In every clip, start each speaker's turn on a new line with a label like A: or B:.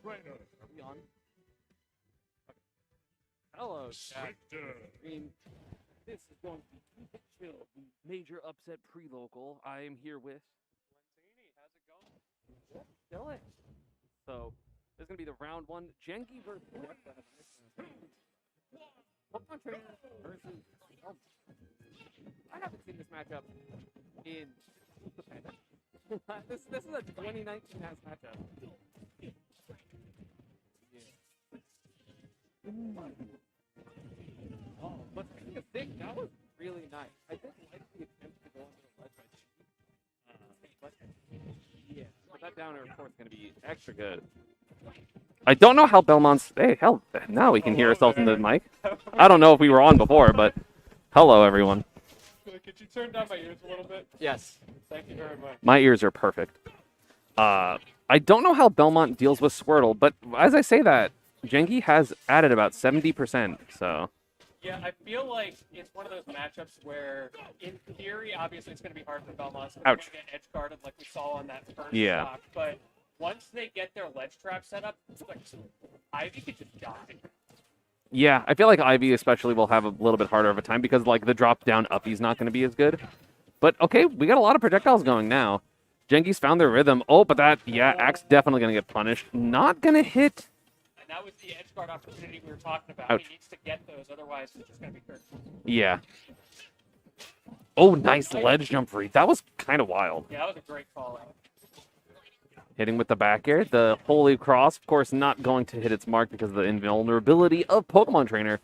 A: Are we on? Hello, chat. I mean, this is going to be Keep It Chill, the major upset pre-local. I am here with Lentini. How's it going? Kill it. So, this is going to be the round one. Genki versus Pokemon Trainer versus... I haven't seen this matchup in the pandemic. this is a 2019 ass matchup. Oh, but speaking of thick, that was really nice. I did like the attempt to go into the ledge by Chi. Yeah, but that downer, of course, is going to be extra good. I don't know how Belmont's... Hey, hell, now we can hear ourselves in the mic. I don't know if we were on before, but hello, everyone.
B: Could you turn down my ears a little bit?
A: Yes.
B: Thank you very much.
A: My ears are perfect. I don't know how Belmont deals with Squirtle, but as I say that, Genki has added about 70%, so...
B: Yeah, I feel like it's one of those matchups where, in theory, obviously it's going to be hard for Belmont to get edge guarded like we saw on that first stock, but once they get their ledge trap set up, like, Ivy could just die.
A: Yeah, I feel like Ivy especially will have a little bit harder of a time because, like, the drop-down uppy's not going to be as good. But, okay, we got a lot of projectiles going now. Genki's found their rhythm. Oh, but that, yeah, Axe definitely going to get punished. Not going to hit...
B: And that was the edge guard opportunity we were talking about.
A: Ouch.
B: He needs to get those, otherwise it's just going to be hurt.
A: Yeah. Oh, nice ledge jump read. That was kind of wild.
B: Yeah, that was a great call out.
A: Hitting with the back air. The Holy Cross, of course, not going to hit its mark because of the invulnerability of Pokemon Trainer.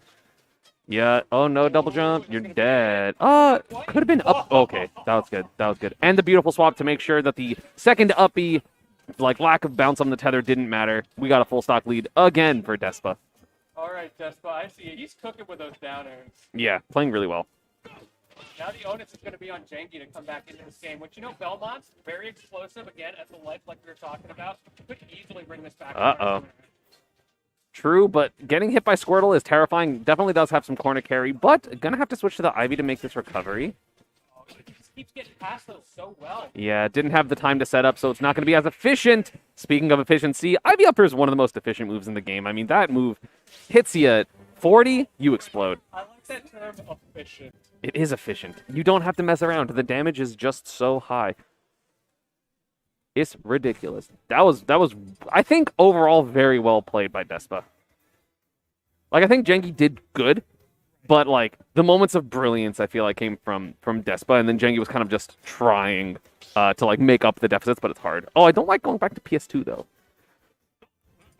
A: Yeah. Oh, no, double jump. You're dead. Could have been up. Okay, that was good. That was good. And the beautiful swap to make sure that the second uppy, like, lack of bounce on the tether didn't matter. We got a full stock lead again for Despa.
B: All right, Despa, I see you. He's cooking with those downers.
A: Yeah, playing really well.
B: Now the onus is going to be on Genki to come back into this game, which, you know, Belmont's very explosive, again, at the ledge like we were talking about. Could easily bring this back.
A: Uh-oh. True, but getting hit by Squirtle is terrifying. Definitely does have some corner carry, but gonna have to switch to the Ivy to make this recovery.
B: Oh, he just keeps getting past those so well.
A: Yeah, didn't have the time to set up, so it's not going to be as efficient. Speaking of efficiency, Ivy Upper is one of the most efficient moves in the game. I mean, that move hits you at 40, you explode.
B: I like that term, efficient.
A: It is efficient. You don't have to mess around. The damage is just so high. It's ridiculous. That was, I think, overall very well played by Despa. Like, I think Genki did good, but, like, the moments of brilliance, I feel like, came from Despa, and then Genki was kind of just trying to, like, make up the deficits, but it's hard. Oh, I don't like going back to PS2, though.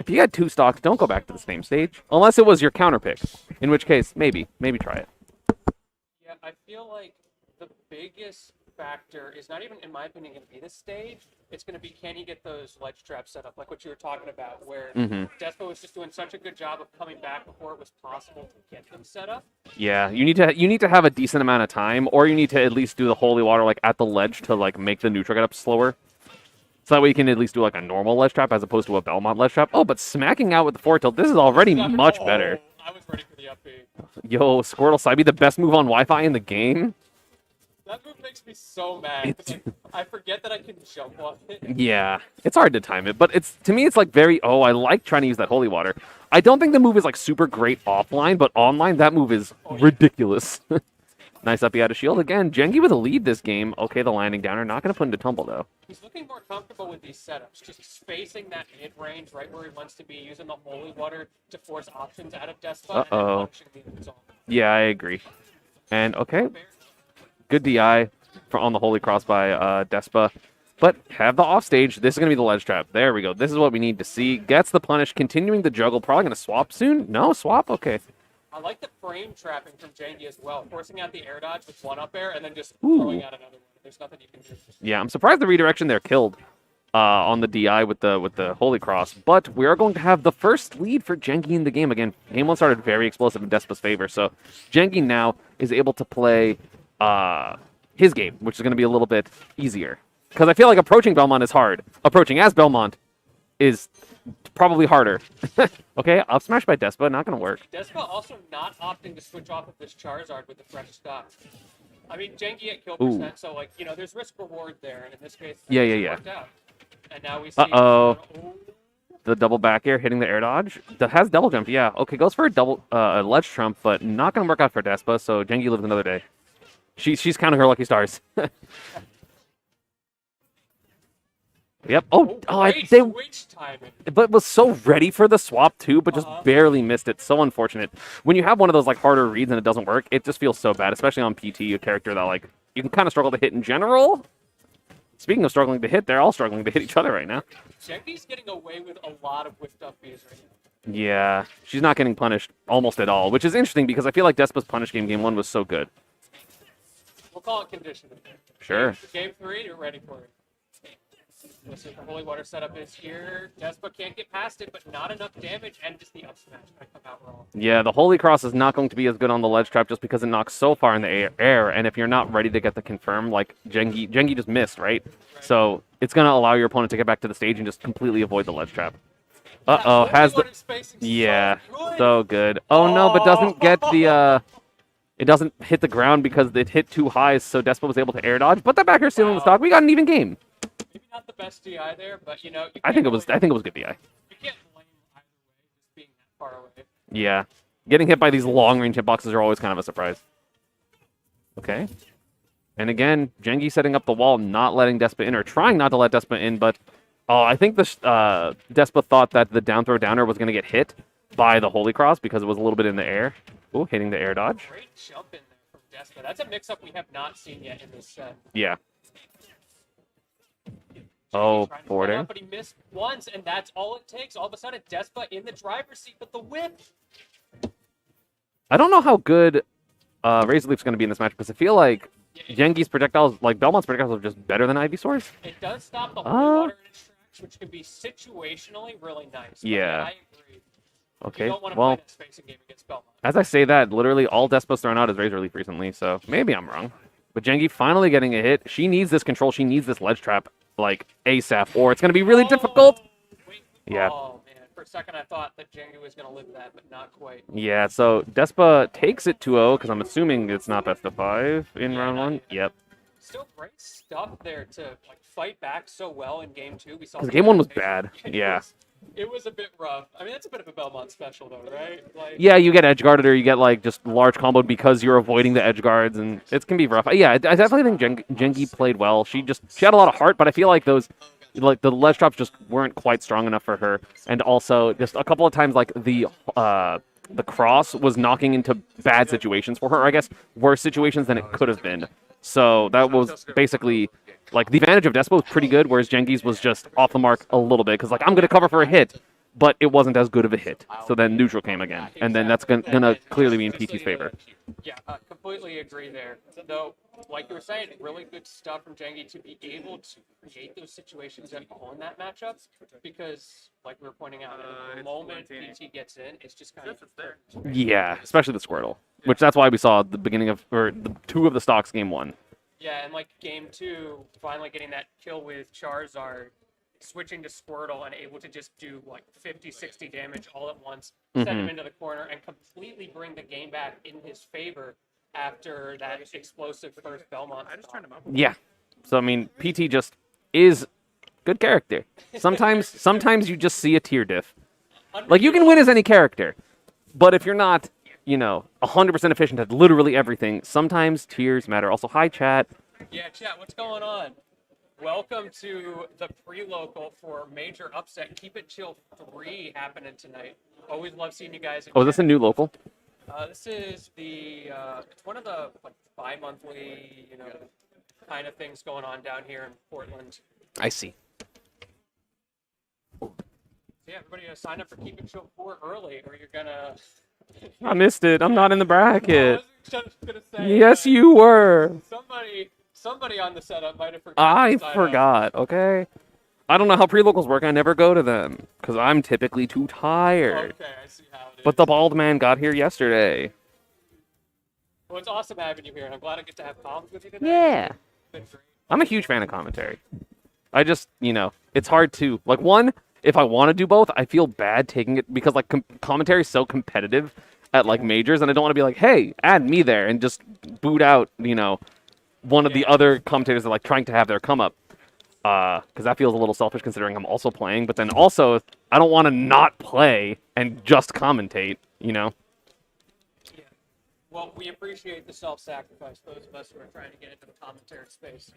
A: If you had two stocks, don't go back to the same stage. Unless it was your counter pick, in which case, maybe try it.
B: Yeah, I feel like the biggest factor is not even, in my opinion, going to be this stage. It's going to be, can he get those ledge traps set up, like what you were talking about, where Despa was just doing such a good job of coming back before it was possible to get them set up.
A: Yeah, you need to have a decent amount of time, or you need to at least do the holy water like at the ledge to like make the neutral get up slower. So that way you can at least do like a normal ledge trap as opposed to a Belmont ledge trap. Oh, but smacking out with the forward tilt, this is already much better.
B: I was ready for the up B.
A: Yo, Squirtle Psybe, the best move on Wi-Fi in the game.
B: That move makes me so mad. Like, I forget that I can jump on it.
A: Yeah, it's hard to time it, but to me it's like very, I like trying to use that holy water. I don't think the move is like super great offline, but online that move is ridiculous. Nice up, he had a shield again. Genki with a lead this game. Okay, the landing downer, not going to put into tumble though.
B: He's looking more comfortable with these setups, just spacing that mid-range right where he wants to be, using the holy water to force options out of Despa.
A: Uh-oh. Yeah, I agree. And okay, good DI on the holy cross by Despa. But have the offstage. This is going to be the ledge trap. There we go. This is what we need to see. Gets the punish, continuing the juggle. Probably going to swap soon. No, swap? Okay.
B: I like the frame trapping from Genki as well, forcing out the air dodge with one up air and then just throwing out another one. There's nothing you can do.
A: Yeah, I'm surprised the redirection there killed on the DI with the Holy Cross, but we are going to have the first lead for Genki in the game. Again, game one started very explosive in Despa's favor, so Genki now is able to play his game, which is going to be a little bit easier. Because I feel like approaching Belmont is hard. Approaching as Belmont is probably harder. Okay, up smash by Despa, not going to work.
B: Despa also not opting to switch off of this Charizard with the fresh stock. I mean, Genki at kill percent, so, like, you know, there's risk reward there, and in this case,
A: yeah.
B: worked out. And now we see...
A: Uh-oh. the double back air, hitting the air dodge. That has double jump, yeah. Okay, goes for a double a ledge trump, but not gonna work out for Despa. So Gengi lives another day. She's counting her lucky stars. Yep.
B: Great
A: They
B: switch timing.
A: but was so ready for the swap too, but just barely missed it. So unfortunate. When you have one of those like harder reads and it doesn't work, it just feels so bad, especially on PT, a character that like you can kind of struggle to hit in general. Speaking of struggling to hit, they're all struggling to hit each other right now.
B: Gengi's getting away with a lot of whiffed up Bs right now.
A: Yeah, she's not getting punished almost at all, which is interesting because I feel like Despa's punish game 1 was so good.
B: We'll call it conditioning.
A: Sure.
B: Game 3, you're ready for it. This is the Holy Water setup is here. Despa can't get past it, but not enough damage, and just the up smash might come out wrong.
A: Yeah, the Holy Cross is not going to be as good on the ledge trap just because it knocks so far in the air, and if you're not ready to get the confirm, like Gengi just missed, right? So it's going to allow your opponent to get back to the stage and just completely avoid the ledge trap. Uh-oh, has the... Yeah, so good. Oh no, but doesn't get the... It doesn't hit the ground because it hit too high, so Despa was able to air dodge, but the back air stealing the stock. We got an even game.
B: Maybe not the best DI there, but you know.
A: I think it was good DI.
B: You can't blame either way, just being that far away.
A: Yeah, getting hit by these long range hitboxes are always kind of a surprise. Okay, and again, Gengi setting up the wall, not letting Despa in, or trying not to let Despa in, but I think the Despa thought that the down throw downer was going to get hit by the Holy Cross because it was a little bit in the air. Ooh, hitting the air dodge.
B: Great jump in there from Despa. That's a mix-up we have not seen yet in this set.
A: Yeah. Oh, border.
B: But he missed once, and that's all it takes. All of a sudden, Despa in the driver's seat with the whip.
A: I don't know how good Razor Leaf's going to be in this match because I feel like Gengi's projectiles, like Belmont's projectiles, are just better than Ivysaur's.
B: It does stop the Holy Water in its tracks, which can be situationally really nice.
A: Yeah.
B: I agree.
A: Okay,
B: You don't want to
A: well,
B: play this spacing game against Belmont.
A: as I say that, literally all Despa's thrown out is Razor Leaf recently, so maybe I'm wrong. But Gengi finally getting a hit. She needs this control. She needs this ledge trap, like, ASAP, or it's going to be really difficult.
B: Wait.
A: Yeah.
B: Oh, man. For a second, I thought that Gengi was going to live that, but not quite.
A: Yeah, so Despa takes it 2-0, because I'm assuming it's not best of 5 in round 1. Yep.
B: Still great stuff there to like fight back so well in game 2. We saw
A: Because game 1 was bad. Yeah.
B: It was a bit rough. I mean, that's a bit of a Belmont special, though, right? Like,
A: Yeah, you get edge guarded or you get like just large comboed because you're avoiding the edge guards, and it can be rough. Yeah, I definitely think Gengi played well. She had a lot of heart, but I feel like those, like the ledge drops just weren't quite strong enough for her. And also just a couple of times like the cross was knocking into bad situations for her. I guess worse situations than it could have been. So that was basically like the advantage of Despa was pretty good, whereas Gengi's was just off the mark a little bit because like I'm gonna cover for a hit, but it wasn't as good of a hit. So then neutral came again, and then that's gonna clearly be in PT's favor.
B: Yeah, completely agree there. Though, like you were saying, really good stuff from Gengi to be able to create those situations at all in that matchup, because, like we were pointing out, the moment PT gets in, it's just kind of...
A: Yeah, especially the Squirtle, which that's why we saw the beginning of, or the 2 of the stocks game 1.
B: Yeah, and like game 2, finally getting that kill with Charizard, switching to Squirtle and able to just do like 50, 60 damage all at once, send him into the corner, and completely bring the game back in his favor after that explosive first Belmont.
A: Yeah. So, I mean, PT just is good character. Sometimes you just see a tier diff. Like, you can win as any character, but if you're not, 100% efficient at literally everything, sometimes tiers matter. Also, hi, chat.
B: Yeah, chat, what's going on? Welcome to the pre-local for Major Upset. Keep It Chill 3 happening tonight. Always love seeing you guys.
A: Oh, is this a new local?
B: This is the it's one of the like bi-monthly, kind of things going on down here in Portland.
A: I see.
B: So yeah, everybody sign up for Keep It Chill 4 early, or you're gonna.
A: I missed it. I'm not in the bracket.
B: I was just gonna say.
A: Yes, you were.
B: Somebody on the setup might have forgotten.
A: I
B: to sign up.
A: forgot. Okay. I don't know how pre-locals work. I never go to them because I'm typically too tired.
B: Okay, I see how it is.
A: But the bald man got here yesterday.
B: Well, it's awesome having you here, and I'm glad I get to have comms with you today.
A: Yeah.
B: It's been great.
A: I'm a huge fan of commentary. I just, it's hard to, like, one, if I want to do both, I feel bad taking it because, like, commentary is so competitive at, like, majors, and I don't want to be like, hey, add me there, and just boot out, one of the other commentators that, like, trying to have their come up. Because that feels a little selfish considering I'm also playing, but then also, I don't want to not play and just commentate, you know?
B: Yeah. Well, we appreciate the self-sacrifice, those of us who are trying to get into the commentary space.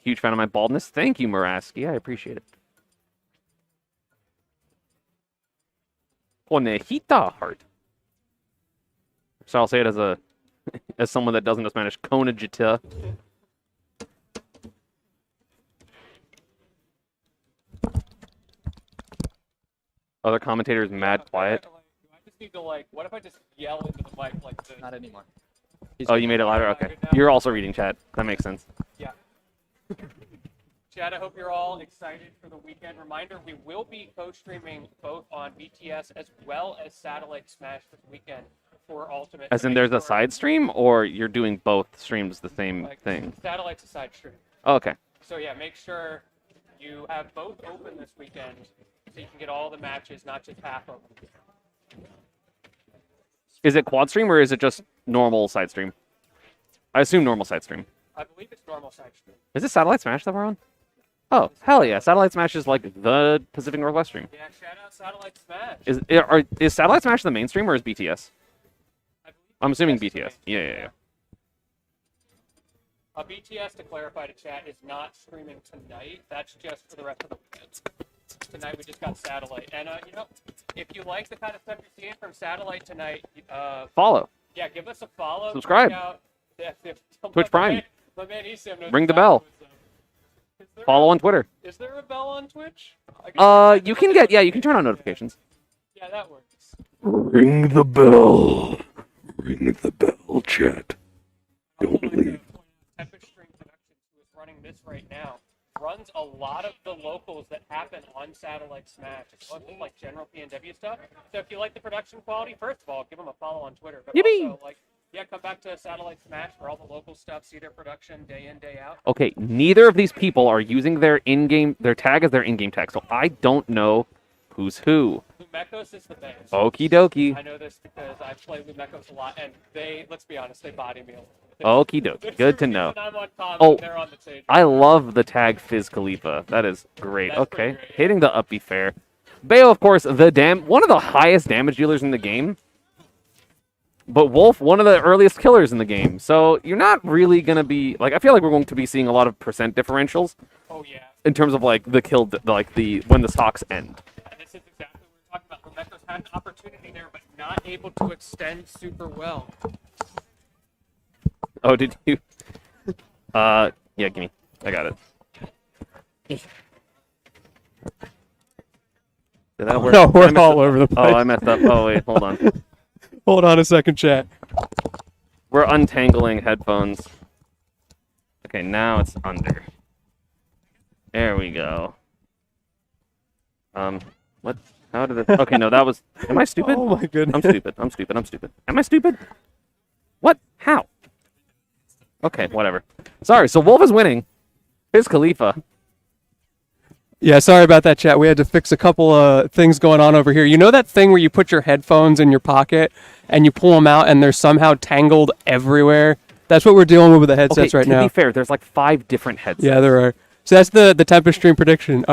A: Huge fan of my baldness. Thank you, Muraski. I appreciate it. Conejita heart. So I'll say it as someone that doesn't know Spanish. Conejita. Other commentators mad quiet.
B: Do I just need to what if I just yell into the mic like this?
C: Not anymore.
A: Oh, you made it louder? Okay. You're also reading chat. That makes sense.
B: Yeah. Chad, I hope you're all excited for the weekend. Reminder, we will be co-streaming both on BTS as well as Satellite Smash this weekend for Ultimate.
A: As in there's a side stream, or you're doing both streams the same thing?
B: Satellite's a side stream.
A: Oh, okay.
B: So yeah, make sure you have both open this weekend so you can get all the matches, not just half of them.
A: Is it quad stream or is it just normal side stream? I assume normal side stream.
B: I believe it's normal side stream.
A: Is it Satellite Smash that we're on? Oh, hell yeah. Satellite Smash is like the Pacific Northwest stream.
B: Yeah, shout out Satellite Smash.
A: Is Satellite Smash the main stream or is BTS?
B: I believe
A: I'm assuming
B: BTS is the
A: BTS.
B: main
A: Yeah.
B: BTS, to clarify to chat, is not streaming tonight. That's just for the rest of the weekend. Tonight we just got Satellite. And, if you like the kind of stuff you're seeing from Satellite tonight,
A: Follow.
B: yeah, give us a follow.
A: Subscribe.
B: Check out-
A: Twitch Prime.
B: My man Esam knows
A: Ring the
B: exactly
A: bell.
B: what's up. Is there
A: Follow on Twitter.
B: Is there a bell on Twitch? I guess
A: You can you can turn on notifications.
B: Yeah, that works.
D: Ring the bell. Ring the bell, chat. Don't leave.
B: Tempest Stream Productions, who is running this right now, runs a lot of the locals that happen on Satellite Smash, as well as like general PNW stuff. So if you like the production quality, first of all, give them a follow on Twitter. But
A: Yippee!
B: also, come back to Satellite Smash for all the local stuff. See their production day in, day out.
A: Okay, neither of these people are using their tag as their in-game tag, so I don't know who's who.
B: Lumekos is the best.
A: Okie dokie.
B: I know this because I play Lumekos a lot, and let's be honest, they body me a lot.
A: Okie dokie. Good to know.
B: When I'm on top,
A: Oh,
B: they're on the stage.
A: I love the tag Fizz Khalifa. That is great.
B: That's
A: Okay,
B: pretty great, yeah.
A: hitting the up be fair. Bayo, of course, one of the highest damage dealers in the game. But Wolf, one of the earliest killers in the game. So you're not really going to be... I feel like we're going to be seeing a lot of percent differentials
B: Oh, yeah.
A: in terms of, the kill... when the stocks end.
B: And this is exactly what we're talking about. Lumekos had an opportunity there, but not able to extend super well.
A: Oh, did you... yeah, gimme. I got it. Did that work?
E: No,
A: I
E: we're
A: messed
E: all
A: up.
E: over the place.
A: Oh, I messed up. Oh, wait, hold on.
E: Hold on a second, chat.
A: We're untangling headphones. Okay, now it's under. There we go. What? How did it... Okay, no, that was... Am I stupid?
E: Oh my goodness.
A: I'm stupid. Am I stupid? What? How? Okay, whatever. Sorry, so Wolf is winning. Fizz Khalifa.
E: Yeah, sorry about that, chat. We had to fix a couple of things going on over here. You know that thing where you put your headphones in your pocket and you pull them out and they're somehow tangled everywhere? That's what we're dealing with the headsets
A: Okay,
E: right
A: to
E: now.
A: be fair, there's 5 different headsets.
E: Yeah, there are. So that's the Tempest Stream prediction.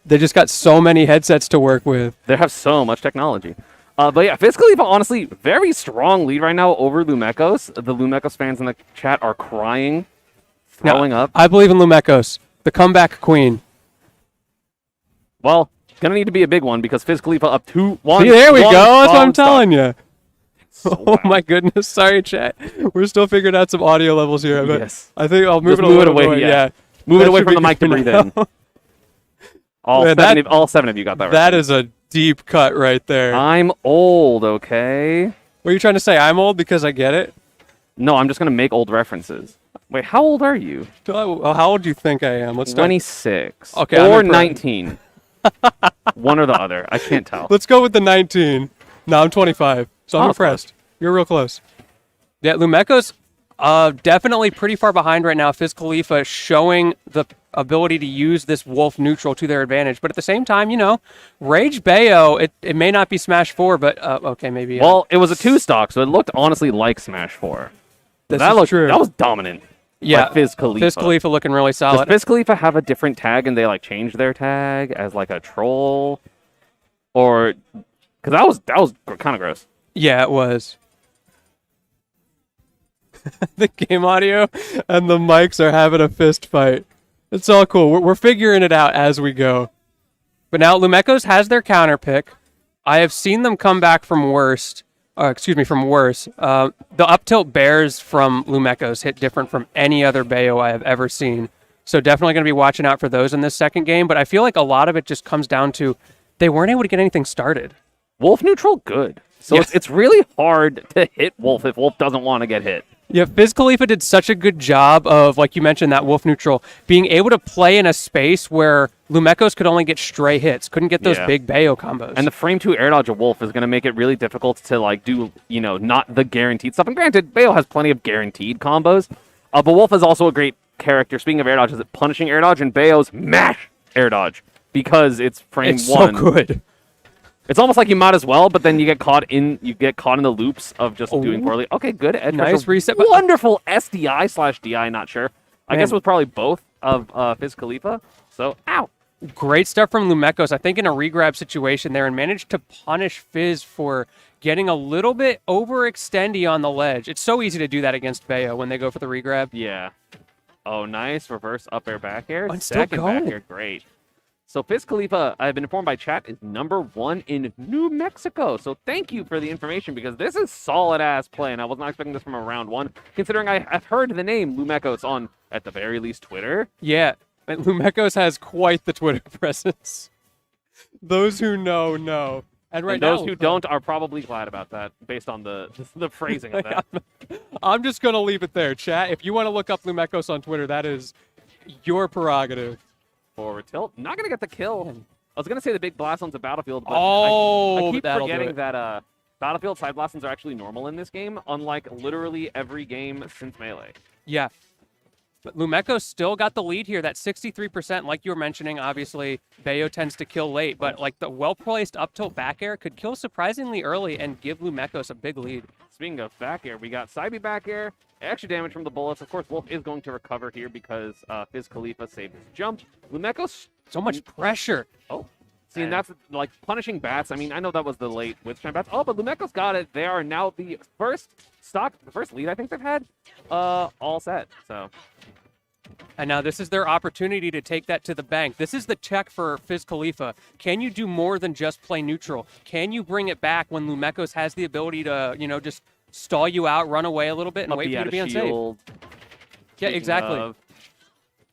E: They just got so many headsets to work with.
A: They have so much technology. But yeah, Fizz Khalifa, honestly, very strong lead right now over Lumekos. The Lumekos fans in the chat are crying, throwing up.
E: I believe in Lumekos, the comeback queen.
A: Well, gonna need to be a big one because Fizz Khalifa up 2-1.
E: See, there we go.
A: one
E: That's what I'm
A: long stock.
E: telling you.
A: So
E: Oh
A: loud.
E: my goodness. Sorry, chat. We're still figuring out some audio levels here. But
A: Yes.
E: I think I'll move
A: Just
E: it a
A: move it
E: little
A: away,
E: bit.
A: yeah.
E: Yeah.
A: Move
E: That
A: it away
E: should
A: from the
E: be
A: mic to
E: good
A: breathe
E: now.
A: in. All,
E: Man,
A: all 7 of you got that right.
E: That is a deep cut right there.
A: I'm old, okay?
E: What are you trying to say? I'm old because I get it?
A: No, I'm just gonna make old references. Wait, how old are you?
E: How old do you think I am? Let's start.
A: 26.
E: Okay, I'm
A: or
E: impressed.
A: 19. One or the other. I can't tell.
E: Let's go with the 19. No, I'm 25. So I'm
A: Oh,
E: impressed. You're real close. Yeah, Lumekos definitely pretty far behind right now. Fizz Khalifa showing the ability to use this Wolf neutral to their advantage. But at the same time, Rage Bayo, it may not be Smash 4, but okay, maybe.
A: Well, it was a 2 stock, so it looked honestly like Smash 4.
E: This
A: that
E: is
A: looked
E: true.
A: That was dominant. Yeah, Fizz Khalifa.
E: Fizz Khalifa looking really
A: Does
E: solid.
A: Fizz Khalifa have a different tag and they like changed their tag as like a troll? Or because that was kind of gross.
E: Yeah, it was. The game audio and the mics are having a fist fight. It's all cool. We're figuring it out as we go. But now Lumekos has their counter pick. I have seen them come back from worse. From worse. The up tilt bears from Lumekos hit different from any other Bayo I have ever seen. So definitely going to be watching out for those in this second game. But I feel like a lot of it just comes down to they weren't able to get anything started.
A: Wolf neutral, good. So
E: Yeah.
A: it's really hard to hit Wolf if Wolf doesn't want to get hit.
E: Yeah, Fizz Khalifa did such a good job of, like you mentioned, that Wolf neutral, being able to play in a space where Lumekos could only get stray hits, couldn't get those
A: Yeah.
E: big Bayo combos.
A: And the frame 2 air dodge of Wolf is going to make it really difficult to like do, not the guaranteed stuff. And granted, Bayo has plenty of guaranteed combos, but Wolf is also a great character. Speaking of air dodge, is it punishing air dodge and Bayo's mash air dodge because it's frame
E: it's
A: 1.
E: so good.
A: It's almost like you might as well, but then you get caught in the loops of just doing poorly. Okay, good. Edge
E: Nice
A: pressure.
E: reset, but-
A: Wonderful SDI/DI. Not sure. I
E: Man.
A: guess it was probably both of Fizz Khalifa. So, ow.
E: Great stuff from Lumekos, I think, in a regrab situation there, and managed to punish Fizz for getting a little bit overextendy on the ledge. It's so easy to do that against Bayo when they go for the regrab.
A: Yeah. Oh, nice. Reverse up air back air.
E: Oh, it's still
A: Second back
E: going.
A: air. Great. So Fizz Khalifa, I've been informed by chat, is #1 in New Mexico. So thank you for the information because this is solid-ass play, and I was not expecting this from a round 1, considering I've heard the name Lumekos on, at the very least, Twitter.
E: Yeah, but Lumekos has quite the Twitter presence. Those who know, know. And right
A: And those
E: now,
A: who don't are probably glad about that, based on the phrasing of that.
E: I'm just going to leave it there, chat. If you want to look up Lumekos on Twitter, that is your prerogative.
A: Forward tilt. Not going to get the kill. I was going to say the big blast on's a Battlefield, but
E: Oh,
A: I keep
E: that'll do
A: forgetting
E: it.
A: that Battlefield side blastons are actually normal in this game, unlike literally every game since Melee.
E: Yeah. But Lumekos still got the lead here. That 63%, like you were mentioning, obviously, Bayo tends to kill late, but like the well-placed up tilt back air could kill surprisingly early and give Lumekos a big lead.
A: Speaking of back air, we got Saibi back air, extra damage from the bullets. Of course, Wolf is going to recover here because Fizz Khalifa saved his jump. Lumekos,
E: So much pressure.
A: oh, see, and that's like punishing bats. I mean, I know that was the late Withstime bats. Oh, but Lumekos got it. They are now the first lead I think they've had, all set. So.
E: And now this is their opportunity to take that to the bank. This is the check for Fizz Khalifa. Can you do more than just play neutral? Can you bring it back when Lumekos has the ability to, just stall you out, run away a little bit, and
A: Up
E: wait for
A: the
E: you
A: out
E: to
A: of
E: be unsafe?
A: shield.
E: Yeah,
A: Speaking
E: exactly.
A: of-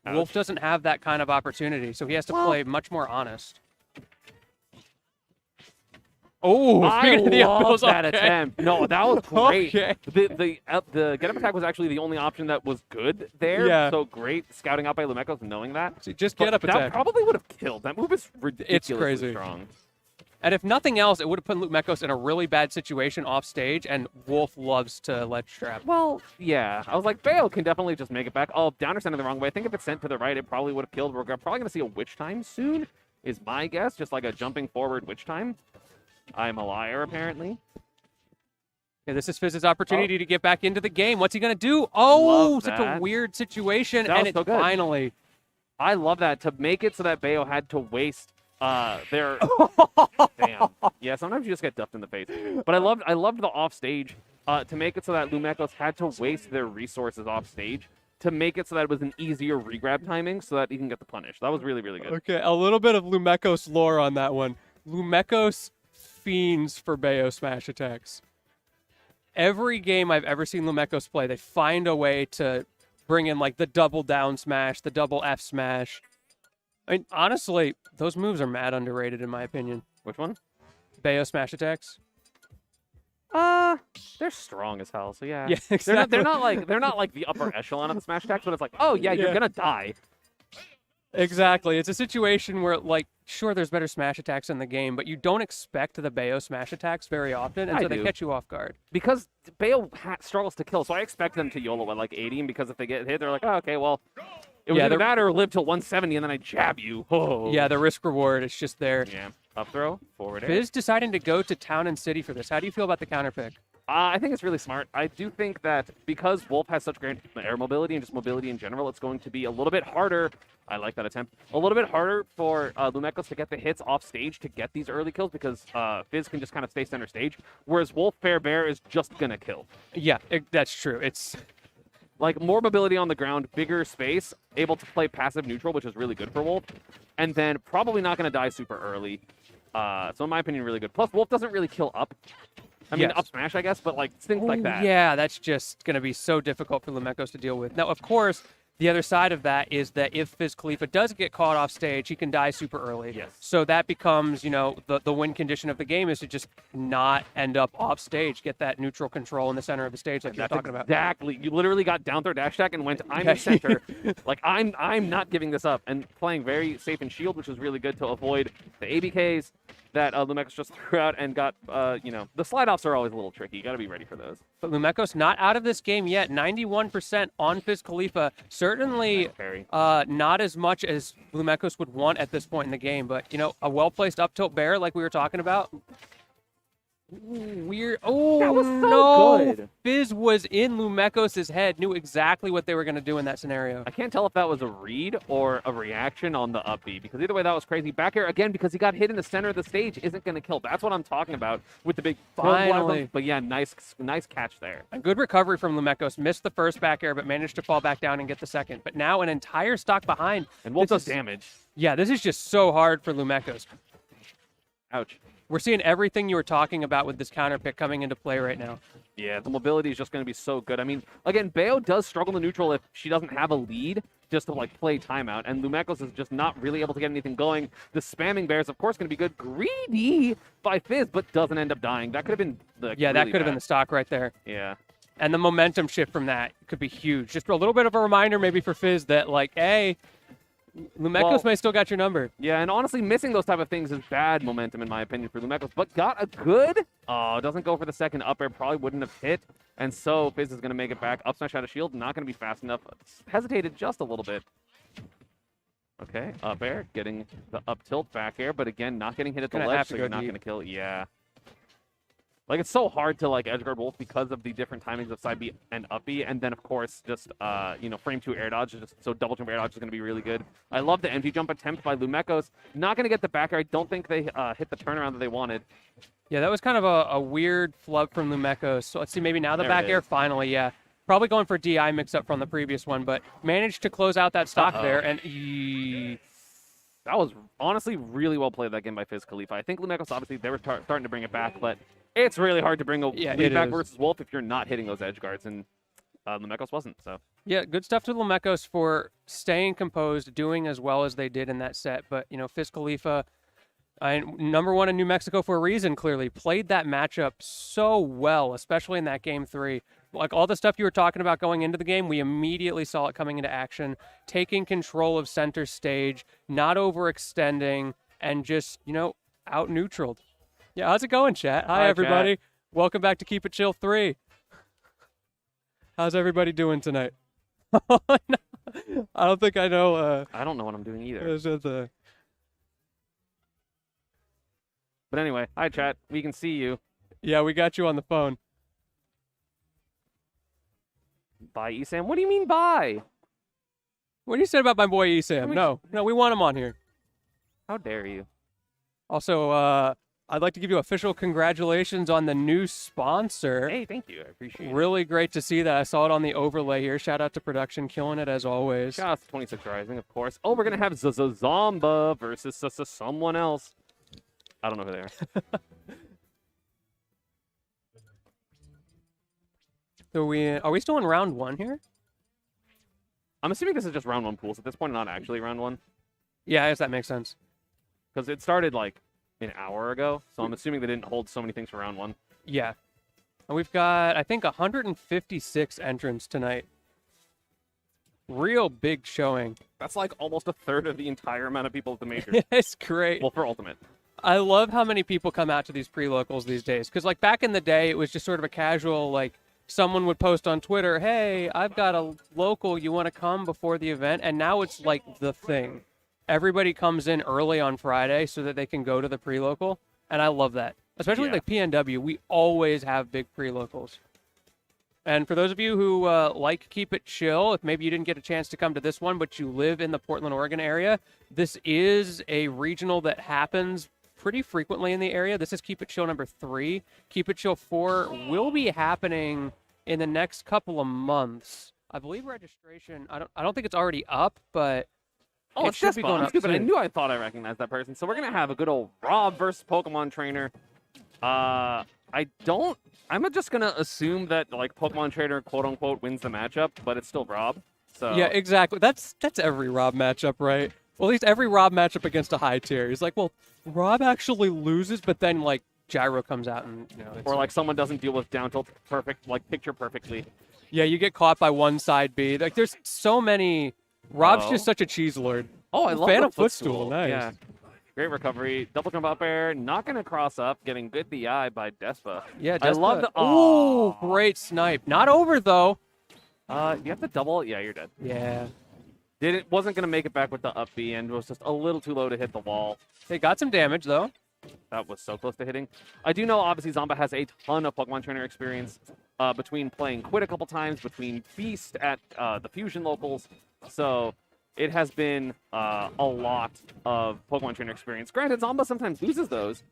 E: Wolf doesn't have that kind of opportunity, so he has to play much more honest. Oh,
A: I
E: speaking of the
A: love
E: elbows,
A: that
E: okay.
A: attempt. No, that was great.
E: Okay.
A: The get up attack was actually the only option that was good there.
E: Yeah.
A: So great scouting out by Lumekos and knowing that.
E: See, just
A: But
E: get up
A: that
E: attack.
A: probably would have killed. That move is ridiculously
E: crazy.
A: strong.
E: And if nothing else, it would have put Lumekos in a really bad situation off stage, and Wolf loves to ledge trap.
A: Well, yeah. I was like, Bayo can definitely just make it back. Oh, downer sent it the wrong way. I think if it's sent to the right, it probably would have killed. We're probably going to see a witch time soon, is my guess. Just like a jumping forward witch time. I'm a liar, apparently.
E: Yeah, this is Fizz's opportunity to get back into the game. What's he going to do? Oh,
A: Love
E: such a
A: that.
E: weird situation,
A: That
E: and
A: was
E: it
A: so good.
E: finally...
A: I love that. To make it so that Bayo had to waste their damn. Yeah, sometimes you just get duffed in the face. But I loved the off stage to make it so that Lumekos had to waste their resources off stage to make it so that it was an easier regrab timing so that he can get the punish. That was really, really good.
E: Okay, a little bit of Lumekos lore on that one. Lumekos fiends for Bayo smash attacks. Every game I've ever seen Lumekos play, they find a way to bring in like the double down smash, the double F smash. I mean, honestly, those moves are mad underrated in my opinion.
A: Which one?
E: Bayo smash attacks.
A: They're strong as hell. So yeah.
E: Yeah, exactly.
A: They're not like the upper echelon of the smash attacks, but it's like, oh yeah, you're
E: Yeah.
A: gonna die.
E: Exactly. It's a situation where, like, sure, there's better smash attacks in the game, but you don't expect the Bayo smash attacks very often, and
A: I
E: so they
A: do.
E: catch you off guard.
A: Because Bayo struggles to kill, so I expect them to YOLO at like 80, and because if they get hit, they're like, oh, okay, well, it was
E: Yeah,
A: either
E: they're-
A: that or live till 170, and then I jab you. Oh.
E: Yeah, the risk reward is just there.
A: Yeah. Up throw, forward air.
E: Fizz deciding to go to town and city for this. How do you feel about the counter pick?
A: I think it's really smart. I do think that because Wolf has such great air mobility and just mobility in general, it's going to be a little bit harder. I like that attempt. A little bit harder for Lumekos to get the hits off stage to get these early kills because Fizz can just kind of stay center stage, whereas Wolf Fair Bear is just going to kill.
E: Yeah, that's true. It's
A: like more mobility on the ground, bigger space, able to play passive neutral, which is really good for Wolf, and then probably not going to die super early. So in my opinion, really good. Plus, Wolf doesn't really kill up. I mean,
E: Yes.
A: up smash, I guess, but like things like that.
E: Yeah, that's just going to be so difficult for Lumekos to deal with. Now, of course, the other side of that is that if Fizz Khalifa does get caught off stage, he can die super early.
A: Yes.
E: So that becomes, the win condition of the game is to just not end up off stage, get that neutral control in the center of the stage like you're
A: That's
E: talking about.
A: exactly. You literally got down throw dash attack and went, I'm
E: Yeah.
A: the center. Like, I'm not giving this up. And playing very safe in shield, which was really good to avoid the ABKs that Lumekos just threw out and got, the slide offs are always a little tricky. You got to be ready for those.
E: But Lumekos not out of this game yet. 91% on Fizz Khalifa. Certainly
A: Nice parry.
E: not as much as Lumekos would want at this point in the game. But, a well-placed up-tilt bear like we were talking about. Weird. Oh,
A: That was so
E: no.
A: good.
E: Fizz was in Lumekos' head, knew exactly what they were going to do in that scenario.
A: I can't tell if that was a read or a reaction on the up B, because either way, that was crazy. Back air, again, because he got hit in the center of the stage, isn't going to kill. That's what I'm talking about with the big
E: Finally.
A: But yeah, nice catch there.
E: A good recovery from Lumekos. Missed the first back air, but managed to fall back down and get the second. But now an entire stock behind.
A: And Wolf
E: This
A: does
E: is-
A: damage.
E: Yeah, this is just so hard for Lumekos.
A: Ouch.
E: We're seeing everything you were talking about with this counter pick coming into play right now.
A: Yeah, the mobility is just going to be so good. I mean, again, Bayo does struggle to neutral if she doesn't have a lead just to, play timeout. And Lumekos is just not really able to get anything going. The spamming bear is, of course, going to be good. Greedy by Fizz, but doesn't end up dying. That could have been
E: Yeah, that
A: really
E: could have been
A: bad.
E: the stock right there.
A: Yeah.
E: And the momentum shift from that could be huge. Just a little bit of a reminder maybe for Fizz that, hey, Lumekos
A: Well-
E: may still got your number.
A: Yeah, and honestly, missing those type of things is bad momentum, in my opinion, for Lumekos. But got a good... Oh, doesn't go for the second up air. Probably wouldn't have hit. And so Fizz is going to make it back. Up smash out of shield. Not going to be fast enough. Hesitated just a little bit. Okay, up air. Getting the up tilt back air. But again, not getting hit at the
E: Gonna
A: ledge,
E: have to
A: so
E: go
A: you're not
E: deep.
A: going to kill. Yeah. It's so hard to, edgeguard Wolf because of the different timings of side B and up B. And then, of course, just, frame 2 air dodge. So double jump air dodge is going to be really good. I love the empty jump attempt by Lumekos. Not going to get the back air. I don't think they hit the turnaround that they wanted.
E: Yeah, that was kind of a weird flub from Lumekos. So let's see, maybe now the
A: There
E: back
A: it
E: air
A: is.
E: finally, yeah. Probably going for DI mix-up from the previous one, but managed to close out that stock
A: Uh-oh.
E: there. And
A: That was honestly really well played that game by Fizz Khalifa. I think Lumekos, obviously, they were starting to bring it back, but it's really hard to bring a
E: Yeah,
A: lead
E: it
A: back
E: is.
A: versus Wolf if you're not hitting those edge guards, and Lumekos wasn't, so.
E: yeah, good stuff to Lumekos for staying composed, doing as well as they did in that set. But, Fizz Khalifa, number one in New Mexico for a reason, clearly. Played that matchup so well, especially in that game 3. All the stuff you were talking about going into the game, we immediately saw it coming into action, taking control of center stage, not overextending, and just, out neutraled. Yeah, how's it going, chat? Hi,
A: Hi,
E: everybody.
A: chat.
E: Welcome back to Keep It Chill 3. How's everybody doing tonight? I don't think I know.
A: I don't know what I'm doing either.
E: Is it the-
A: But anyway, hi, chat. We can see you.
E: Yeah, we got you on the phone.
A: Bye, Esam. What do you mean, bye?
E: What do you say about my boy Esam?
A: We-
E: No, we want him on here.
A: How dare you?
E: Also, I'd like to give you official congratulations on the new sponsor.
A: Hey, thank you. I appreciate it.
E: Really great to see that. I saw it on the overlay here. Shout out to production, killing it as always.
A: Shout out to 26 Rising, of course. Oh, we're going to have Zomba versus someone else. I don't know who they are.
E: So are we still in round 1 here?
A: I'm assuming this is just round 1 pools at this point, not actually round 1.
E: Yeah, I guess that makes sense.
A: Because it started an hour ago, so I'm assuming they didn't hold so many things for round 1.
E: Yeah. And we've got, I think, 156 entrants tonight. Real big showing.
A: That's almost a third of the entire amount of people at the major.
E: It's great.
A: Well, for Ultimate.
E: I love how many people come out to these pre-locals these days. Because, back in the day, it was just sort of a casual, someone would post on Twitter, hey, I've got a local, you want to come before the event? And now it's the thing. Everybody comes in early on Friday so that they can go to the pre-local. And I love that. Especially
A: Yeah.
E: like PNW, we always have big pre-locals. And for those of you who like Keep It Chill, if maybe you didn't get a chance to come to this one, but you live in the Portland, Oregon area, this is a regional that happens pretty frequently in the area. This is Keep It Chill number 3. Keep It Chill 4 will be happening in the next couple of months. I believe registration, I don't think it's already up, but
A: Oh,
E: it
A: it's
E: should
A: just
E: be going up
A: stupid. I
E: soon.
A: knew I thought I recognized that person. So we're gonna have a good old Rob versus Pokemon trainer. I'm just gonna assume that like Pokemon trainer quote unquote wins the matchup, but it's still Rob. So
E: Yeah, exactly. That's every Rob matchup, right? Well, at least every Rob matchup against a high tier. He's like, well, Rob actually loses, but then like Gyro comes out and it's
A: or like someone doesn't deal with down tilt perfect, like picture perfectly.
E: yeah, you get caught by one side B. Like there's so many. Rob's
A: Uh-oh.
E: just such a cheese lord.
A: Oh, I love
E: Phantom
A: the footstool.
E: Nice.
A: Yeah. Great recovery. Double jump up air. Not going to cross up. Getting good DI by Despa.
E: Yeah,
A: I love the.
E: Oh, great snipe. Not over though.
A: You have to double. Yeah, you're dead.
E: Yeah.
A: Wasn't going to make it back with the up B and was just a little too low to hit the wall.
E: They got some damage though.
A: That was so close to hitting. I do know, obviously, Zamba has a ton of Pokemon trainer experience between playing Quid a couple times, between Beast at the Fusion locals. So it has been a lot of Pokemon trainer experience. Granted, Zamba sometimes loses those,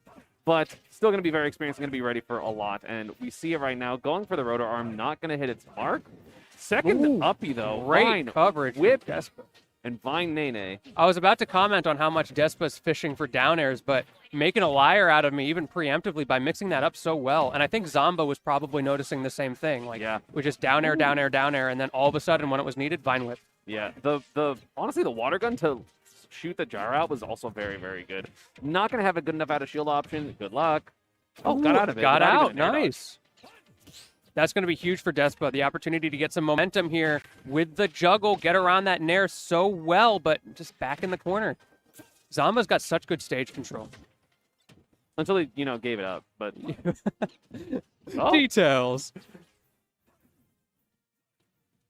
A: but still going to be very experienced and going to be ready for a lot. And we see it right now. Going for the Rotor Arm, not going to hit its mark. Second
E: Ooh,
A: uppy, though.
E: Great
A: Vine
E: coverage.
A: whip
E: from Despa.
A: and Vine Nene.
E: I was about to comment on how much Despa's fishing for down airs, but making a liar out of me even preemptively by mixing that up so well. And I think Zamba was probably noticing the same thing. Like,
A: Yeah.
E: we just down air, down air, down air, and then all of a sudden when it was needed, Vine Whip.
A: Yeah, the honestly the water gun to shoot the gyro out was also very, very good. Not gonna have a good enough out of shield option. Good luck. Oh, got
E: Ooh,
A: out of it.
E: Got
A: without
E: out.
A: even an air dodge.
E: Nice. That's going to be huge for Despa. The opportunity to get some momentum here with the juggle, get around that Nair so well, but just back in the corner. Zamba's got such good stage control.
A: Until he, gave it up. But oh,
E: Details.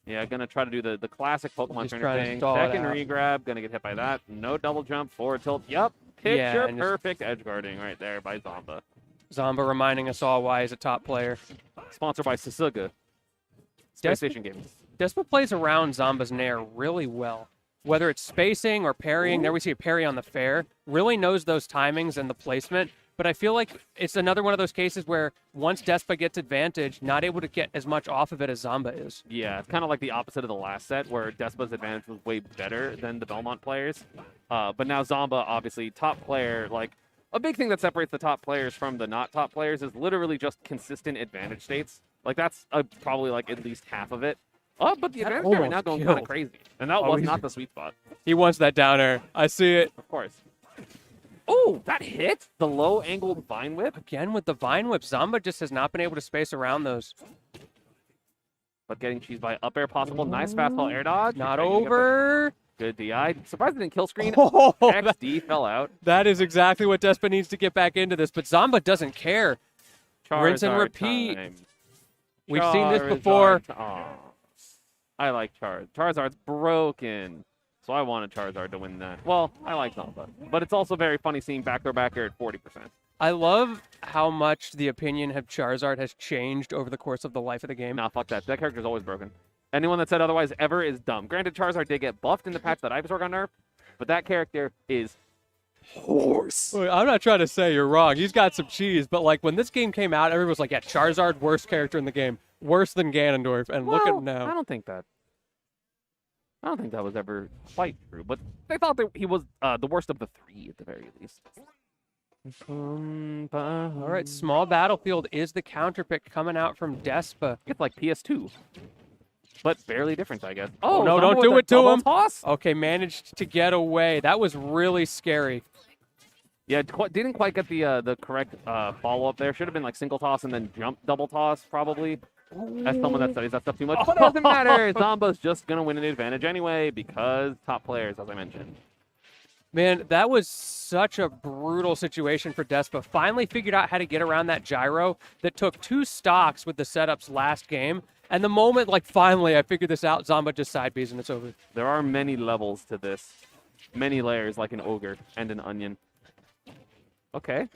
A: yeah, gonna try to do the classic Pokemon
E: Just
A: trainer
E: trying to
A: thing.
E: stall it
A: Second
E: out.
A: regrab, gonna get hit by that. No double jump, forward tilt. Yep.
E: Yeah,
A: Picture
E: and just-
A: perfect edge guarding right there by Zamba.
E: Zamba reminding us all why he's a top player.
A: Sponsored by Sasuga. Space
E: Despa-
A: Station Games.
E: Despa plays around Zamba's Nair really well. Whether it's spacing or parrying, there we see a parry on the fair. Really knows those timings and the placement. But I feel like it's another one of those cases where once Despa gets advantage, not able to get as much off of it as Zamba is.
A: Yeah, it's kind of like the opposite of the last set, where Despa's advantage was way better than the Belmont players. But now Zamba, obviously, top player. Like, a big thing that separates the top players from the not top players is literally just consistent advantage states. Like, that's probably like at least half of it. Oh, but the advantage right now
E: almost
A: going kind of
E: killed.
A: crazy. And that
E: Oh,
A: was
E: he's-
A: not the sweet spot,
E: He wants that down air. I see it.
A: of course. Oh, that hit! The low angled Vine Whip.
E: Again with the Vine Whip, Zamba just has not been able to space around those.
A: But getting cheesed by up air possible. Nice fastball air dodge.
E: Not
A: Breaking up
E: over.
A: a Good DI. Surprised it didn't kill screen.
E: Oh,
A: XD fell out.
E: that is exactly what Despa needs to get back into this, but Zamba doesn't care. Rinse and
A: Charizard
E: repeat.
A: time.
E: We've seen this before.
A: Charizard. Aw. I like Charizard's broken. So I wanted Charizard to win that. Well, I like Zelda. But it's also very funny seeing back air at 40%.
E: I love how much the opinion of Charizard has changed over the course of the life of the game.
A: Nah, fuck that. That character's always broken. Anyone that said otherwise ever is dumb. Granted, Charizard did get buffed in the patch that Ivysaur got nerfed, but that character is horse.
E: Wait, I'm not trying to say you're wrong. He's got some cheese, but like when this game came out, everyone was like, yeah, Charizard, worst character in the game. Worse than Ganondorf. And look at him
A: I
E: now.
A: don't think that. I don't think that was ever quite true, but they thought that he was the worst of the three at the very least.
E: All right, small battlefield is the counter pick coming out from Despa.
A: It's like PS2, but barely different, I guess.
E: Oh, no,
A: Zamba
E: don't
A: with
E: do
A: a
E: it to
A: double
E: him.
A: Toss?
E: Okay, managed to get away. That was really scary.
A: Yeah, didn't quite get the correct follow up there. Should have been like single toss and then jump double toss probably. As someone that studies that stuff too much, but it doesn't matter. Zamba's just gonna win an advantage anyway because top players, as I mentioned.
E: Man, that was such a brutal situation for Despa. Finally figured out how to get around that gyro that took 2 stocks with the setups last game. And the moment, like, finally I figured this out, Zamba just side Bs and it's over.
A: There are many levels to this, many layers like an ogre and an onion. Okay.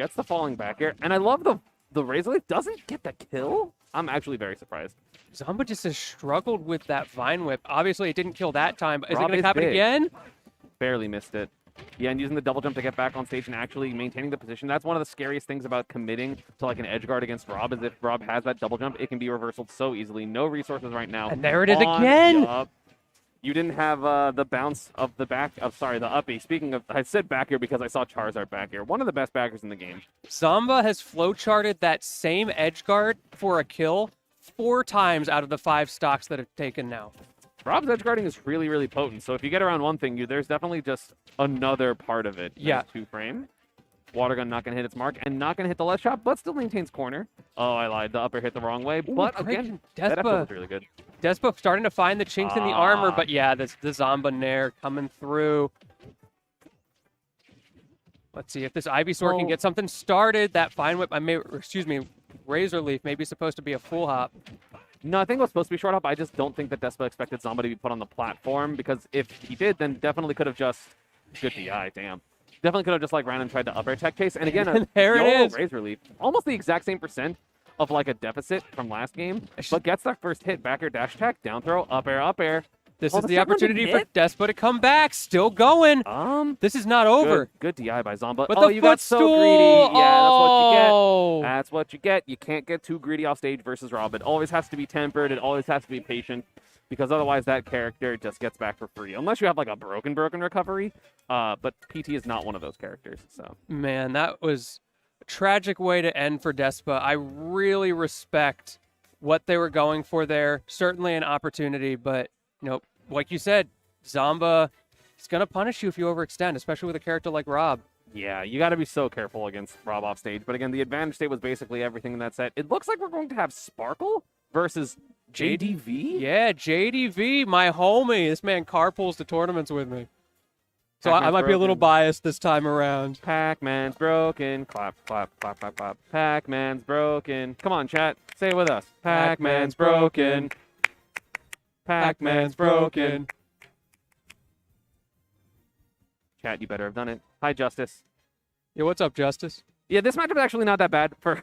A: gets the falling back air, and I love the Razor Leaf doesn't get the kill. I'm actually very surprised.
E: Zamba just has struggled with that Vine Whip. Obviously, it didn't kill that time, but is it
A: Rob
E: going
A: is
E: to happen
A: big.
E: again?
A: Barely missed it. Yeah, and using the double jump to get back on stage and actually maintaining the position. That's one of the scariest things about committing to like an edge guard against Rob is if Rob has that double jump, it can be reversaled so easily. No resources right now.
E: And there it is
A: on
E: again.
A: Yup. You didn't have the bounce of the back of the uppy. Speaking of, I said back here because I saw Charizard back here. One of the best backers in the game.
E: Zamba has flowcharted that same edge guard for a kill 4 times out of the 5 stocks that have taken now.
A: Rob's edge guarding is really, really potent. So if you get around one thing, there's definitely just another part of it.
E: Yeah.
A: 2-frame. Water gun not going to hit its mark and not going to hit the left shot, but still maintains corner. Oh, I lied. The upper hit the wrong way. But
E: great.
A: again, that
E: Despa.
A: was really good.
E: Despa starting to find the chinks in the armor, but yeah, the Zamba Nair coming through. Let's see if this Ivysaur can get something started. That Vine Whip, Razor Leaf may be supposed to be a full hop.
A: No, I think it was supposed to be short up. I just don't think that Despa expected Zamba to be put on the platform because if he did, then definitely could have just good DI. Damn, definitely could have just like ran and tried to up air tech chase. And again, a
E: There it
A: YOLO
E: is.
A: Razor Leaf, almost the exact same percent of like a deficit from last game, but gets that first hit. Back air dash attack, down throw, up air, up air.
E: This
A: Oh,
E: is
A: the
E: the
A: second one
E: opportunity
A: didn't
E: for
A: hit?
E: Despa to come back. Still going.
A: This
E: This is not over.
A: good DI by Zamba.
E: But
A: Oh,
E: the
A: you got so
E: footstool.
A: greedy. Yeah, that's what you get.
E: Oh.
A: That's what you get. You can't get too greedy off stage versus Rob. It always has to be tempered. It always has to be patient because otherwise that character just gets back for free. Unless you have like a broken recovery. But PT is not one of those characters. So
E: Man, that was a tragic way to end for Despa. I really respect what they were going for there. Certainly an opportunity, but like you said, Zamba is going to punish you if you overextend, especially with a character like Rob.
A: yeah, you got to be so careful against Rob off stage. But again, the advantage state was basically everything in that set. It looks like we're going to have Sparkle versus JDV.
E: Yeah, JDV, my homie. This man carpools to tournaments with me. So I
A: Pac-Man's
E: might be a little
A: broken.
E: biased this time around.
A: Pac-Man's broken. Clap, clap, clap, clap, clap. Pac-Man's broken. Come on, chat. Say it with us. Pac-Man's broken. Pac-Man's broken. Chat, you better have done it. Hi, Justice.
E: Yeah, what's up, Justice?
A: Yeah, this matchup is actually not that bad for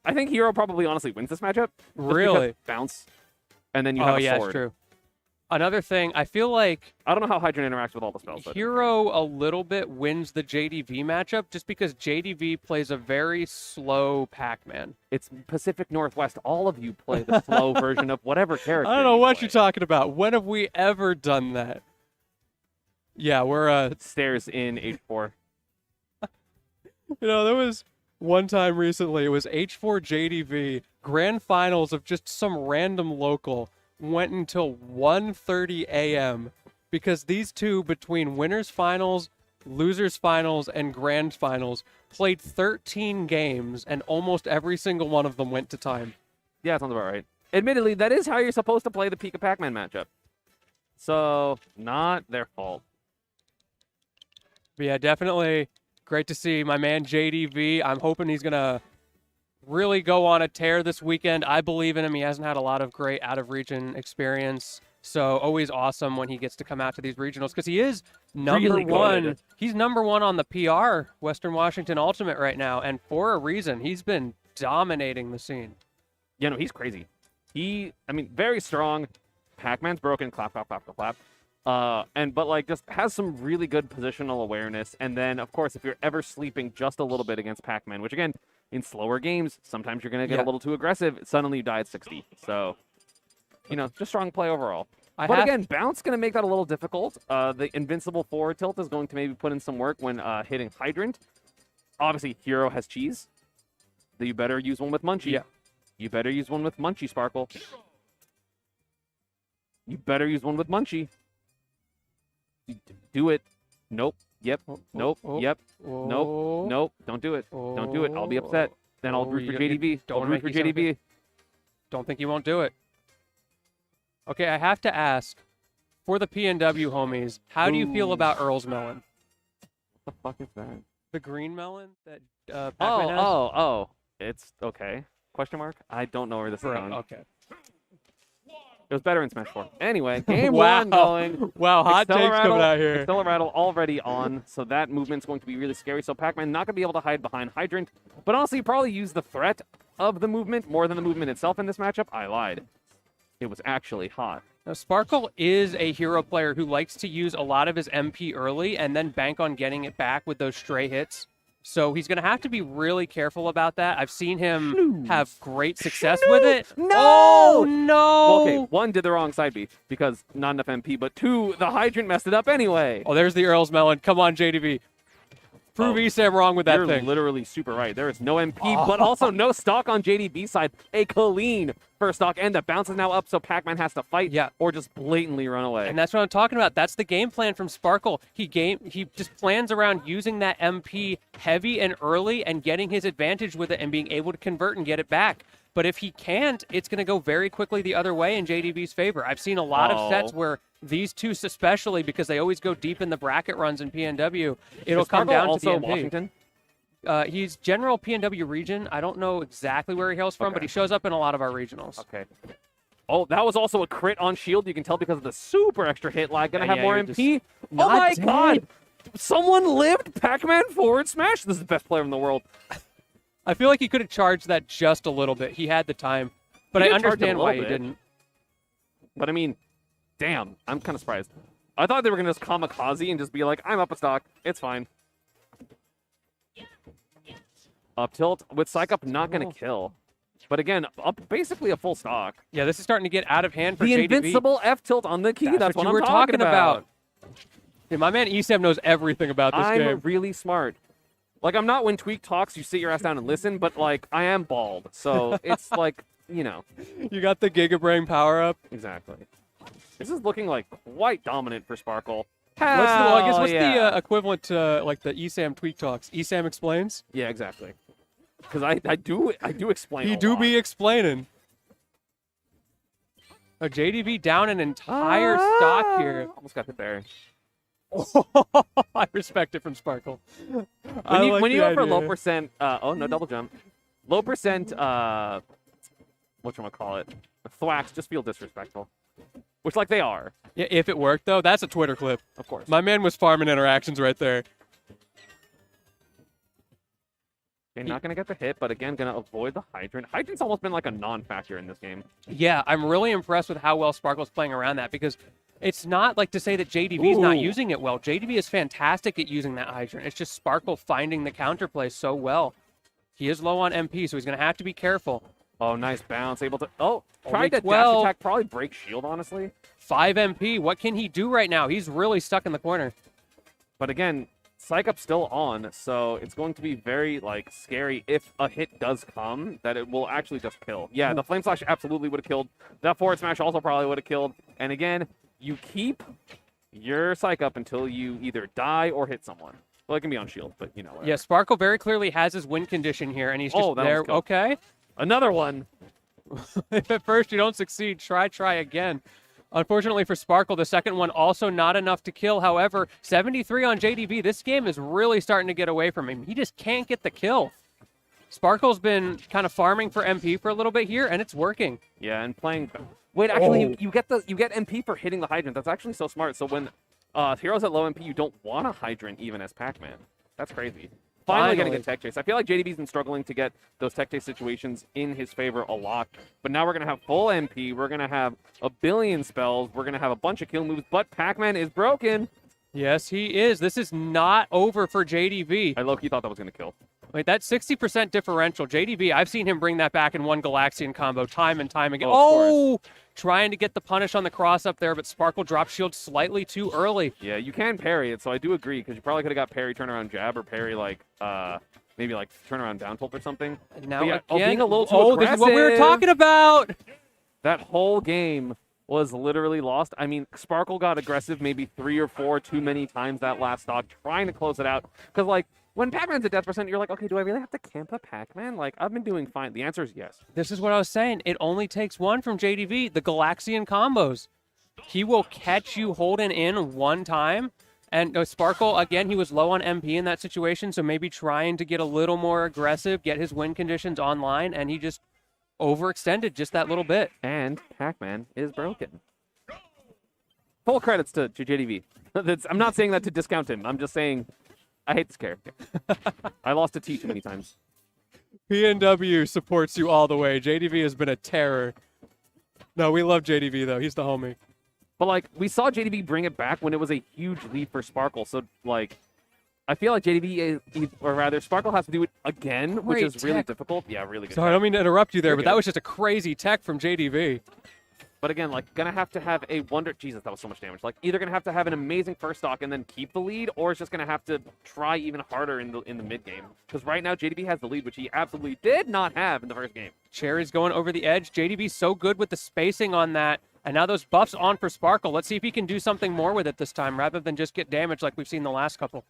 A: I think Hero probably honestly wins this matchup. just because
E: Really?
A: bounce. And then you have
E: Oh,
A: a
E: yeah,
A: sword.
E: it's true. Another thing, I feel like
A: I don't know how Hydran interacts with all the spells. But
E: Hero a little bit wins the JDV matchup just because JDV plays a very slow Pac-Man.
A: it's Pacific Northwest. All of you play the slow version of whatever character.
E: I don't know
A: you
E: what
A: play.
E: you're talking about. When have we ever done that? Yeah, we're
A: Stairs in H4.
E: there was one time recently, it was H4 JDV, grand finals of just some random local, went until 1:30 a.m. because these two, between winners finals, losers finals, and grand finals, played 13 games, and almost every single one of them went to time.
A: Yeah, that sounds about right. Admittedly, that is how you're supposed to play the Pika Pac-Man matchup. So, not their fault.
E: But yeah, definitely great to see my man JDV. I'm hoping he's going to really go on a tear this weekend. I believe in him. He hasn't had a lot of great out-of-region experience. So always awesome when he gets to come out to these regionals because he is number
A: Really good.
E: one. He's number one on the PR Western Washington Ultimate right now. And for a reason, he's been dominating the scene.
A: Yeah, no, he's crazy. Very strong. Pac-Man's broken. Clap, clap, clap, clap, clap. But like just has some really good positional awareness. And then, of course, if you're ever sleeping just a little bit against Pac-Man, which again, in slower games, sometimes you're going to get a little too aggressive. Suddenly you die at 60. So, just strong play overall. But again, bounce going to make that a little difficult. The invincible forward tilt is going to maybe put in some work when hitting Hydrant. Obviously, Hero has cheese. You better use one with Munchie.
E: Yeah.
A: You better use one with Munchie, Sparkle. You better use one with Munchie. Do it. Nope. Yep. Nope. Yep. Nope. Nope. Don't do it. Don't do it. I'll be upset. Then I'll root for JDV. I'll root for JDV.
E: Don't think he won't do it. Okay, I have to ask, for the PNW homies, how do you feel about Earl's Melon?
A: What the fuck is that?
E: The green melon that Pac-Man has?
A: Oh. It's okay. Question mark? I don't know where this is going.
E: Okay.
A: It was better in Smash 4. Anyway, game
E: Wow.
A: one going.
E: Wow, hot takes coming out here.
A: Acceleratle already on, so that movement's going to be really scary. So Pac-Man not going to be able to hide behind Hydrant, but honestly, probably use the threat of the movement more than the movement itself in this matchup. I lied. It was actually hot.
E: Now, Sparkle is a hero player who likes to use a lot of his MP early and then bank on getting it back with those stray hits. So he's going to have to be really careful about that. I've seen him have great success with it.
A: No!
E: Oh, no!
A: Well, okay, one, did the wrong side B because not enough MP, but two, the Hydrant messed it up anyway.
E: Oh, there's the Earl's Melon. Come on, JDB. Prove ESAM wrong with that
A: You're
E: thing.
A: literally super right. There is no MP, but also no stock on JDB side. A clean first stock, and the bounce is now up, so Pac-Man has to fight or just blatantly run away.
E: And that's what I'm talking about. That's the game plan from Sparkle. He just plans around using that MP heavy and early and getting his advantage with it and being able to convert and get it back. But if he can't, it's going to go very quickly the other way in JDB's favor. I've seen a lot of sets where these two, especially because they always go deep in the bracket runs in PNW, it'll come down to the MP.
A: Washington?
E: He's general PNW region. I don't know exactly where he hails from, but he shows up in a lot of our regionals.
A: Okay. Oh, that was also a crit on shield. You can tell because of the super extra hit lag. Gonna have more
E: you're
A: MP. Oh
E: not
A: my
E: dead.
A: god! Someone lived Pac-Man forward smash. This is the best player in the world.
E: I feel like he could have charged that just a little bit. He had the time, but
A: He
E: I
A: did charge it a
E: understand why he
A: little bit.
E: didn't.
A: But I mean, damn, I'm kind of surprised. I thought they were gonna just kamikaze and just be like, I'm up a stock. It's fine. Up tilt with Psych Up, not gonna kill. But again, up basically a full stock.
E: Yeah, this is starting to get out of hand for
A: The
E: JDB.
A: invincible F tilt on the key. That's what
E: you
A: I'm
E: were talking
A: about.
E: Dude, my man ESAM knows everything about this
A: I'm
E: game.
A: really smart. Like, I'm not when Tweak talks, you sit your ass down and listen, but, like, I am bald. So it's like, you know.
E: You got the Giga Brain power up.
A: Exactly. This is looking, like, quite dominant for Sparkle.
E: I guess what's
A: yeah.
E: the equivalent to like the ESAM Tweak talks? ESAM explains.
A: Yeah, exactly. Because I do explain
E: He
A: a
E: do
A: lot.
E: be explaining. JDB down an entire stock here.
A: Almost got hit there.
E: I respect it from Sparkle.
A: When you go for low percent, oh no, double jump, low percent, whatchamacallit, thwacks just feel disrespectful, which like they are,
E: Yeah, if it worked though, that's a Twitter clip.
A: of course.
E: My man was farming interactions right there.
A: Okay, not gonna get the hit, but again, gonna avoid the Hydrant. Hydrant's almost been like a non-factor in this game.
E: Yeah, I'm really impressed with how well Sparkle's playing around that because it's not like to say that JDB's not
A: Ooh.
E: using it well. JDB is fantastic at using that Hydrant. It's just Sparkle finding the counterplay so well. He is low on MP, so he's going to have to be careful.
A: Oh, nice bounce, able to. Oh, tried
E: Only
A: to
E: 12.
A: dash attack, probably break shield, honestly.
E: 5 MP. What can he do right now? He's really stuck in the corner.
A: But again, Psych Up's still on, so it's going to be very like scary if a hit does come that it will actually just kill. Yeah, the Flame Slash absolutely would have killed. That forward smash also probably would have killed. And again, you keep your Psych Up until you either die or hit someone. Well, it can be on shield, but you know. Whatever.
E: Yeah, Sparkle very clearly has his win condition here, and he's just
A: Oh, that
E: there.
A: almost killed.
E: Okay.
A: Another one.
E: If at first you don't succeed, try again. Unfortunately for Sparkle, the second one also not enough to kill. However, 73 on JDB. This game is really starting to get away from him. He just can't get the kill. Sparkle's been kind of farming for MP for a little bit here, and it's working.
A: Yeah, and playing. Wait, actually, you get MP for hitting the Hydrant. That's actually so smart. So when heroes at low MP, you don't want a Hydrant even as Pac-Man. That's crazy. Finally getting a tech chase. I feel like JDB's been struggling to get those tech chase situations in his favor a lot. But now we're going to have full MP. We're going to have a billion spells. We're going to have a bunch of kill moves. But Pac-Man is broken.
E: Yes, he is. This is not over for JDB.
A: I low-key thought that was going to kill.
E: Wait, that 60% differential. JDB, I've seen him bring that back in one Galaxian combo time and time again.
A: Oh, of
E: Trying to get the punish on the cross up there, but Sparkle dropped shield slightly too early.
A: Yeah, you can parry it, so I do agree, because you probably could have got parry turnaround jab or parry, like, maybe, like, turnaround down tilt or something.
E: And now
A: But yeah,
E: again,
A: being a little too
E: this is what we were
A: aggressive.
E: talking about.
A: That whole game was literally lost. I mean, Sparkle got aggressive maybe 3 or 4 too many times that last stock, trying to close it out. Because, like, when Pac-Man's at death percent, you're like, okay, do I really have to camp a Pac-Man? Like, I've been doing fine. The answer is yes.
E: This is what I was saying. It only takes one from JDB, the Galaxian combos. He will catch you holding in one time. And Sparkle, again, he was low on MP in that situation, so maybe trying to get a little more aggressive, get his win conditions online, and he just overextended just that little bit.
A: And Pac-Man is broken. Full credits to JDV. I'm not saying that to discount him. I'm just saying I hate this character. I lost to T too many times.
E: PNW supports you all the way. JDV has been a terror. No, we love JDV, though. He's the homie.
A: But, like, we saw JDV bring it back when it was a huge lead for Sparkle. So, like, I feel like JDV, or rather, Sparkle has to do it again, which
E: Great
A: is really
E: tech.
A: difficult. Yeah, really good.
E: Sorry, I don't mean to interrupt you there,
A: You're
E: but
A: good.
E: that was just a crazy tech from JDV.
A: But again, like, gonna have to have a wonder. Jesus, that was so much damage. Like, either gonna have to have an amazing first stock and then keep the lead, or it's just gonna have to try even harder in the mid game. Because right now, JDB has the lead, which he absolutely did not have in the first game.
E: Cherry's going over the edge. JDB's so good with the spacing on that. And now those buffs on for Sparkle. Let's see if he can do something more with it this time, rather than just get damaged like we've seen the last couple.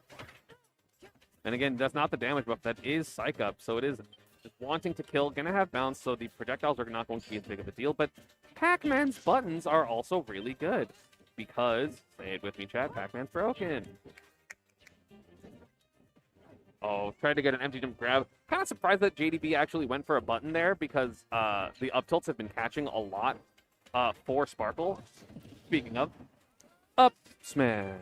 A: And again, that's not the damage buff. That is Psych Up. So it is just wanting to kill. Gonna have bounce, so the projectiles are not going to be as big of a deal. But Pac-Man's buttons are also really good. Because, say it with me, chat, Pac-Man's broken. Oh, tried to get an empty jump grab. Kind of surprised that JDB actually went for a button there, because the up tilts have been catching a lot for Sparkle. Speaking of, up smash.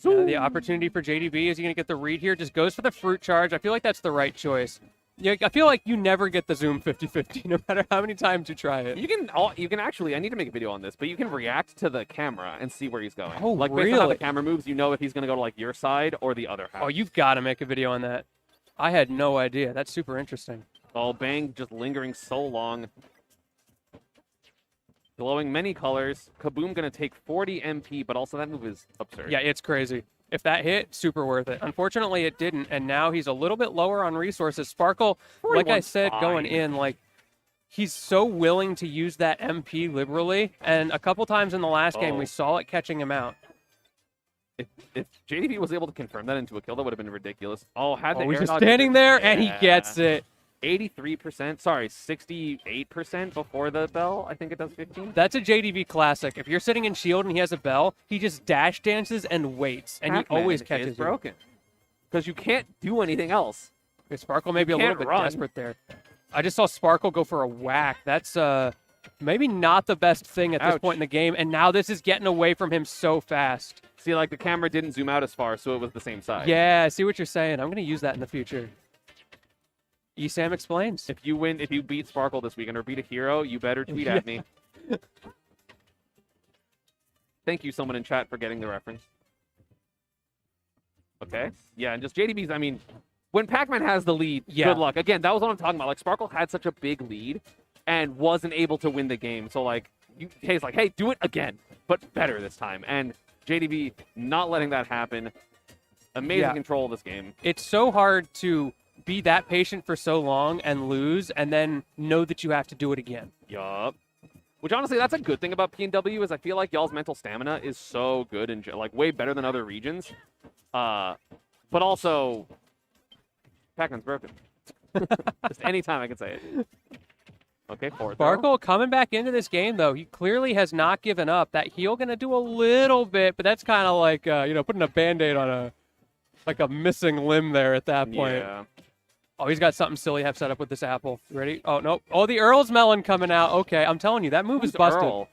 E: The opportunity for JDB, is he going to get the read here? Just goes for the fruit charge. I feel like that's the right choice. Yeah, I feel like you never get the zoom 50-50, no matter how many times you try it.
A: You can actually, I need to make a video on this, but you can react to the camera and see where he's going.
E: Oh,
A: like based on how
E: really?
A: the camera moves, you know if he's going to go to like your side or the other half.
E: Oh, you've got to make a video on that. I had no idea. That's super interesting.
A: Oh, Bang just lingering so long. Glowing many colors. Kaboom going to take 40 MP, but also that move is absurd.
E: Yeah, it's crazy. If that hit, super worth it. Unfortunately, it didn't, and now he's a little bit lower on resources. Sparkle, like I
A: 41's
E: said, going
A: fine.
E: in, like, he's so willing to use that MP liberally, and a couple times in the last game,
A: Oh.
E: we saw it catching him out.
A: If JDB was able to confirm that into a kill, that would have been ridiculous. Oh, had the
E: Oh, he's
A: air
E: just
A: dodge
E: standing
A: with
E: there,
A: it.
E: and he
A: Yeah.
E: gets it.
A: 83%, sorry, 68% before the bell. I think it does 15.
E: That's a JDV classic. If you're sitting in shield and he has a bell, he just dash dances and waits, and he
A: Pac-Man
E: always
A: is
E: catches you.
A: broken. Because you can't do anything else.
E: Okay, Sparkle maybe a little
A: can't
E: bit
A: run.
E: desperate there. I just saw Sparkle go for a whack. That's maybe not the best thing at this
A: Ouch.
E: point in the game, and now this is getting away from him so fast.
A: See, like the camera didn't zoom out as far, so it was the same size.
E: Yeah, I see what you're saying. I'm going to use that in the future. ESAM explains.
A: If you beat Sparkle this weekend or beat a hero, you better tweet at me. Thank you, someone in chat, for getting the reference. Okay. Yeah, and just JDB's, I mean, when Pac-Man has the lead,
E: Yeah.
A: good luck. Again, that was what I'm talking about. Like, Sparkle had such a big lead and wasn't able to win the game. So, like, Hayes like, hey, do it again, but better this time. And JDB not letting that happen. Amazing
E: Yeah.
A: control of this game.
E: It's so hard to be that patient for so long and lose, and then know that you have to do it again.
A: Yup. Which honestly, that's a good thing about PNW is I feel like y'all's mental stamina is so good and like way better than other regions. But also, Pac-Man's broken. Just anytime I can say it. Okay, forward throw.
E: Sparkle coming back into this game, though. He clearly has not given up. That heal going to do a little bit, but that's kind of like, putting a Band-Aid on a missing limb there at that point.
A: Yeah.
E: Oh, he's got something silly have set up with this apple. You ready? Oh, no. Oh, the Earl's Melon coming out. Okay, I'm telling you, that move is
A: Who's
E: busted.
A: Earl?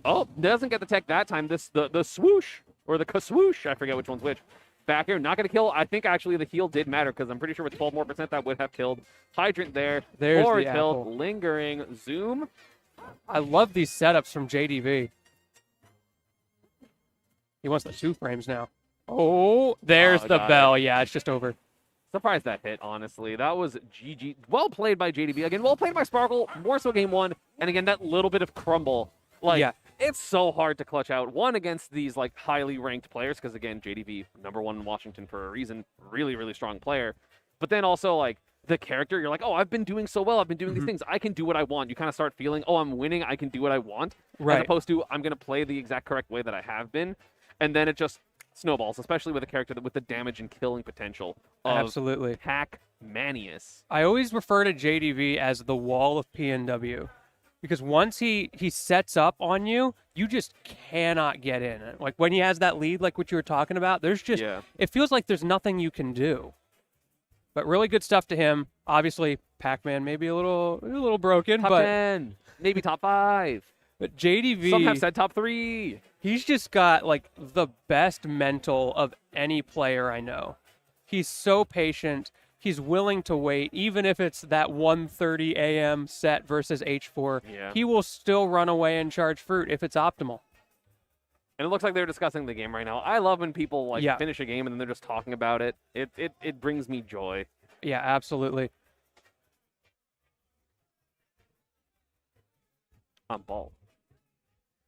A: Oh, doesn't get the tech that time. The swoosh or the kaswoosh. I forget which one's which. Back here, not going to kill. I think actually the heal did matter because I'm pretty sure with 12 more % that would have killed. Hydrant there.
E: There's
A: Forward
E: the
A: tilt,
E: apple.
A: lingering, zoom.
E: I love these setups from JDV. He wants the 2 frames now. Oh, there's
A: Oh,
E: the
A: got
E: bell. Yeah, it's just over.
A: Surprised that hit, honestly. That was GG. Well played by JDB. Again, well played by Sparkle. More so game 1. And again, that little bit of crumble. Like,
E: Yeah.
A: it's so hard to clutch out. One, against these, like, highly ranked players. Because, again, JDB, #1 in Washington for a reason. Really, really strong player. But then also, like, the character, you're like, oh, I've been doing so well. I've been doing these things. I can do what I want. You kind of start feeling, oh, I'm winning. I can do what I want.
E: Right.
A: As opposed to, I'm going to play the exact correct way that I have been. And then it just snowballs, especially with a character with the damage and killing potential of
E: Absolutely.
A: Pac-Manius.
E: I always refer to JDV as the wall of PNW. Because once he sets up on you, you just cannot get in. Like when he has that lead, like what you were talking about, there's just,
A: Yeah.
E: it feels like there's nothing you can do. But really good stuff to him. Obviously, Pac-Man maybe a little broken,
A: Top
E: but
A: 10, maybe top 5.
E: JDV.
A: Some have said top 3.
E: He's just got like the best mental of any player I know. He's so patient. He's willing to wait, even if it's that 1:30 a.m. set versus H4.
A: Yeah.
E: He will still run away and charge fruit if it's optimal.
A: And it looks like they're discussing the game right now. I love when people like
E: Yeah.
A: finish a game and then they're just talking about it. It brings me joy.
E: Yeah, absolutely.
A: I'm bald.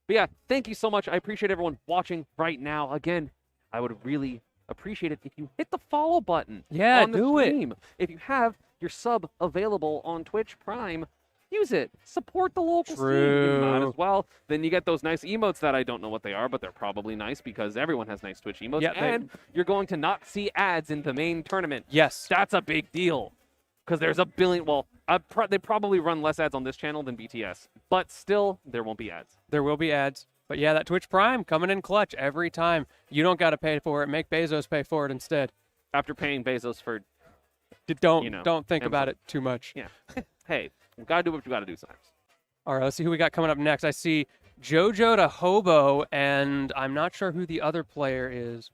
A: But yeah, thank you so much. I appreciate everyone watching right now. Again, I would really appreciate it if you hit the follow button.
E: Yeah,
A: on the
E: do it.
A: stream. If you have your sub available on Twitch Prime, use it. Support the local scene. If not
E: True.
A: as well, then you get those nice emotes that I don't know what they are, but they're probably nice because everyone has nice Twitch emotes.
E: Yeah,
A: and you're going to not see ads in the main tournament.
E: Yes.
A: That's a big deal. Because there's a billion. Well, they probably run less ads on this channel than BTS, but still, there won't be ads.
E: There will be ads. But yeah, that Twitch Prime coming in clutch every time. You don't got to pay for it. Make Bezos pay for it instead.
A: After paying Bezos for,
E: Don't think about
A: Amazon.
E: it too much.
A: yeah, hey, you gotta do what you gotta do sometimes.
E: All right, let's see who we got coming up next. I see JoJo to Hobo, and I'm not sure who the other player is.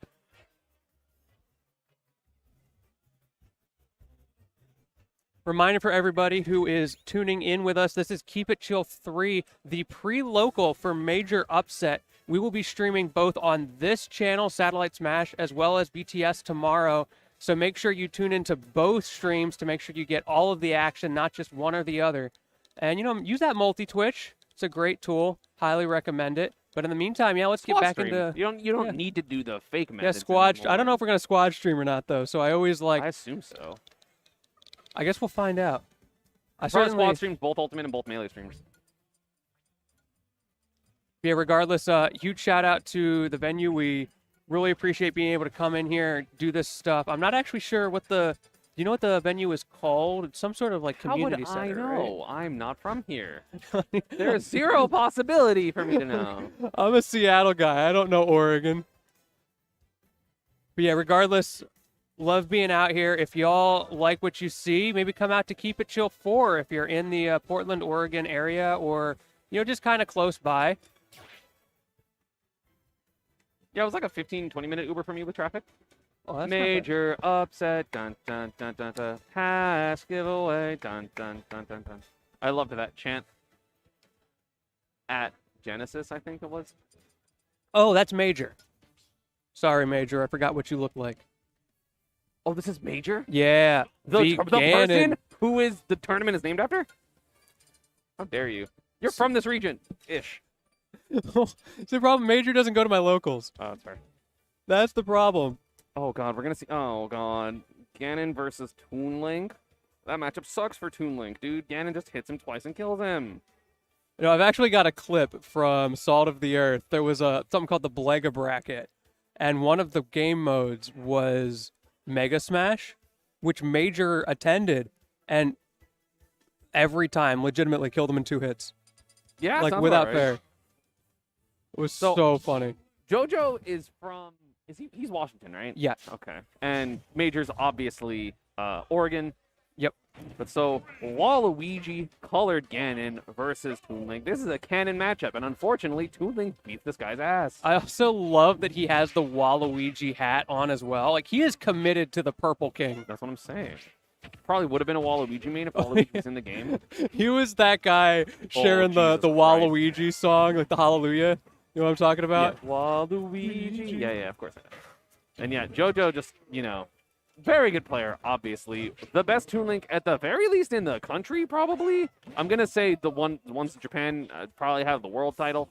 E: Reminder for everybody who is tuning in with us, this is Keep It Chill 3, the pre-local for Major Upset. We will be streaming both on this channel, Satellite Smash, as well as BTS tomorrow. So make sure you tune into both streams to make sure you get all of the action, not just one or the other. And, use that multi-Twitch. It's a great tool. Highly recommend it. But in the meantime, let's get
A: Squad
E: back
A: stream.
E: into...
A: You don't
E: yeah.
A: need to do the fake
E: Yeah,
A: methods
E: squad. I
A: anymore.
E: don't know if we're going to squad stream or not, though. So I always like...
A: I assume so.
E: I guess we'll find out. I
A: Probably
E: certainly...
A: squad streams, both Ultimate and both Melee streams.
E: Yeah, regardless, huge shout out to the venue. We really appreciate being able to come in here and do this stuff. I'm not actually sure what the... Do you know what the venue is called? It's some sort of like community
A: How would I
E: center,
A: know? I'm not from here. There's zero possibility for me to know.
E: right? I'm a Seattle guy. I don't know Oregon. But yeah, regardless, love being out here. If y'all like what you see, maybe come out to Keep It Chill 4 if you're in the Portland, Oregon area, or just kind of close by.
A: Yeah, it was like a 15-20 minute Uber from you with traffic.
E: Oh, that's not bad.
A: Major upset, dun dun dun dun dun. Pass giveaway, dun dun dun dun dun. I loved that chant. At Genesis, I think it was.
E: Oh, that's Major. Sorry, Major. I forgot what you look like.
A: Oh, this is Major?
E: Yeah,
A: The
E: Ganon.
A: person who is the tournament is named after? How dare you? You're from this region, ish.
E: It's the problem. Major doesn't go to my locals.
A: Oh, that's fair.
E: That's the problem.
A: Oh god, we're gonna see. Oh god, Ganon versus Toon Link. That matchup sucks for Toon Link, dude. Ganon just hits him twice and kills him.
E: I've actually got a clip from Salt of the Earth. There was something called the Blega bracket, and one of the game modes was Mega Smash, which Major attended, and every time legitimately killed him in 2 hits,
A: Yeah,
E: like
A: sounds
E: without
A: about right.
E: fair. It was
A: So-
E: so funny.
A: JoJo is from. He's Washington, right?
E: Yeah.
A: Okay. And Major's obviously Oregon.
E: Yep.
A: But so Waluigi colored Ganon versus Toon Link. This is a canon matchup, and unfortunately, Toon Link beats this guy's ass.
E: I also love that he has the Waluigi hat on as well. Like, he is committed to the Purple King.
A: That's what I'm saying. Probably would have been a Waluigi main if Waluigi was in the game.
E: He was that guy sharing the
A: Jesus Christ.
E: Waluigi song, like the Hallelujah. You know what I'm talking about?
A: Yeah, Waluigi. Yeah, of course I know. And yeah, JoJo just, very good player, obviously. The best Toon Link, at the very least in the country, probably. I'm going to say the ones in Japan probably have the world title.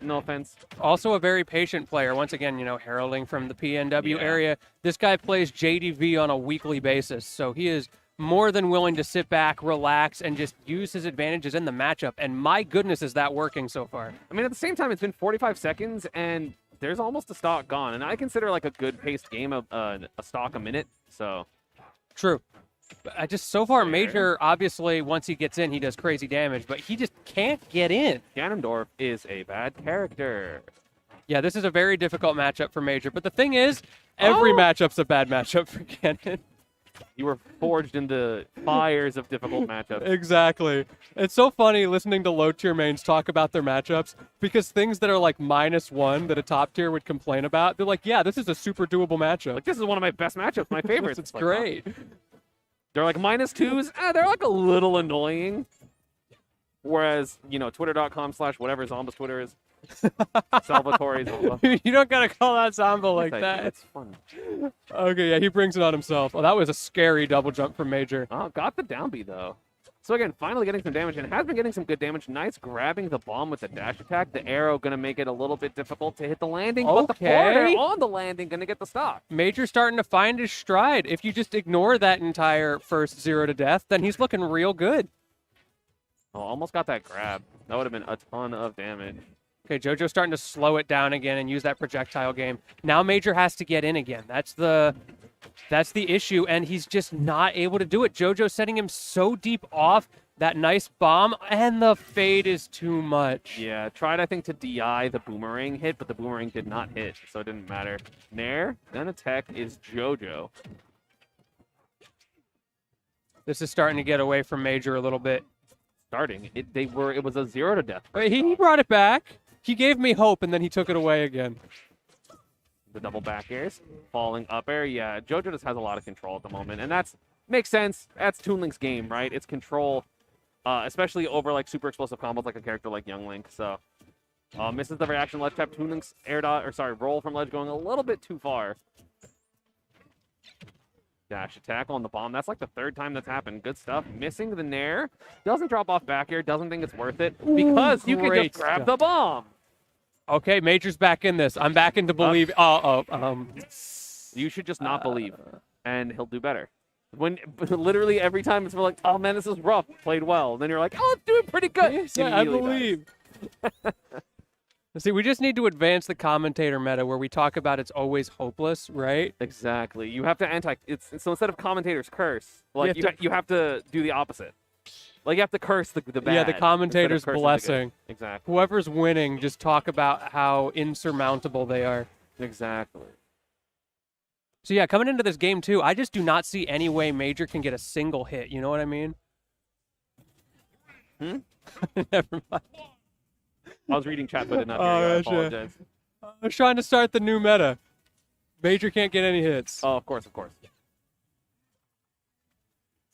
A: No offense.
E: Also a very patient player. Once again, heralding from the PNW
A: Yeah.
E: area. This guy plays JDV on a weekly basis, so he is more than willing to sit back, relax, and just use his advantages in the matchup. And my goodness, is that working so far?
A: I mean, at the same time, it's been 45 seconds, and there's almost a stock gone. And I consider like a good paced game of a stock a minute. So
E: True. But so far,
A: Fair.
E: Major, obviously, once he gets in, he does crazy damage, but he just can't get in.
A: Ganondorf is a bad character.
E: Yeah, this is a very difficult matchup for Major. But the thing is, every
A: Oh!
E: matchup's a bad matchup for Ganon.
A: You were forged into fires of difficult matchups.
E: Exactly. It's so funny listening to low tier mains talk about their matchups because things that are like -1 that a top tier would complain about, they're like, yeah, this is a super doable matchup.
A: Like, this is one of my best matchups, my favorites.
E: It's
A: like,
E: great.
A: They're like -2s. They're like a little annoying. Whereas, twitter.com/whatever Zomba's Twitter is. Salvatore Zomba.
E: You don't gotta call out Zomba like
A: Yes, I do.
E: that.
A: It's fun.
E: Okay, yeah, he brings it on himself. Oh, that was a scary double jump from Major.
A: Oh, got the down B though. So again, finally getting some damage, and has been getting some good damage. Nice grabbing the bomb with the dash attack. The arrow gonna make it a little bit difficult to hit the landing, but the corner
E: Okay.
A: on the landing gonna get the stock.
E: Major starting to find his stride. If you just ignore that entire first 0 to death, then he's looking real good.
A: Oh, almost got that grab. That would have been a ton of damage.
E: Okay, JoJo's starting to slow it down again and use that projectile game. Now Major has to get in again. That's the issue, and he's just not able to do it. JoJo's setting him so deep off. That nice bomb, and the fade is too much.
A: Yeah, tried I think to DI the boomerang hit, but the boomerang did not hit, so it didn't matter. Nair, gonna tech is JoJo.
E: This is starting to get away from Major a little bit.
A: Starting, it was a 0 to death.
E: Wait, he brought it back. He gave me hope, and then he took it away again.
A: The double back airs, falling up air. Yeah, JoJo just has a lot of control at the moment, and makes sense. That's Toon Link's game, right? It's control, especially over like super explosive combos like a character like Young Link. So misses the reaction ledge trap. Toon Link's roll from ledge going a little bit too far. Dash attack on the bomb. That's like the third time that's happened. Good stuff. Missing the nair. Doesn't drop off back air. Doesn't think it's worth it because you can
E: great
A: just grab
E: stuff.
A: the bomb.
E: Okay, Major's back in this. I'm back into believe.
A: You should just not believe, and he'll do better. When literally every time it's like, oh man, this is rough. Played well. Then you're like, oh, it's doing pretty good.
E: Yeah, I
A: Immediately dies.
E: believe. See, we just need to advance the commentator meta where we talk about it's always hopeless, right?
A: Exactly. You have to so instead of commentators curse, like
E: have
A: you have to do the opposite. Like you have to curse the bad.
E: Yeah, the
A: instead of
E: commentator's
A: cursing the good.
E: blessing.
A: Exactly.
E: Whoever's winning, just talk about how insurmountable they are.
A: Exactly.
E: So yeah, coming into this game too, I just do not see any way Major can get a single hit. You know what I mean? Never mind.
A: I was reading chat, but did not hear you. I
E: gotcha.
A: apologize.
E: I was trying to start the new meta. Major can't get any hits.
A: Oh, of course. So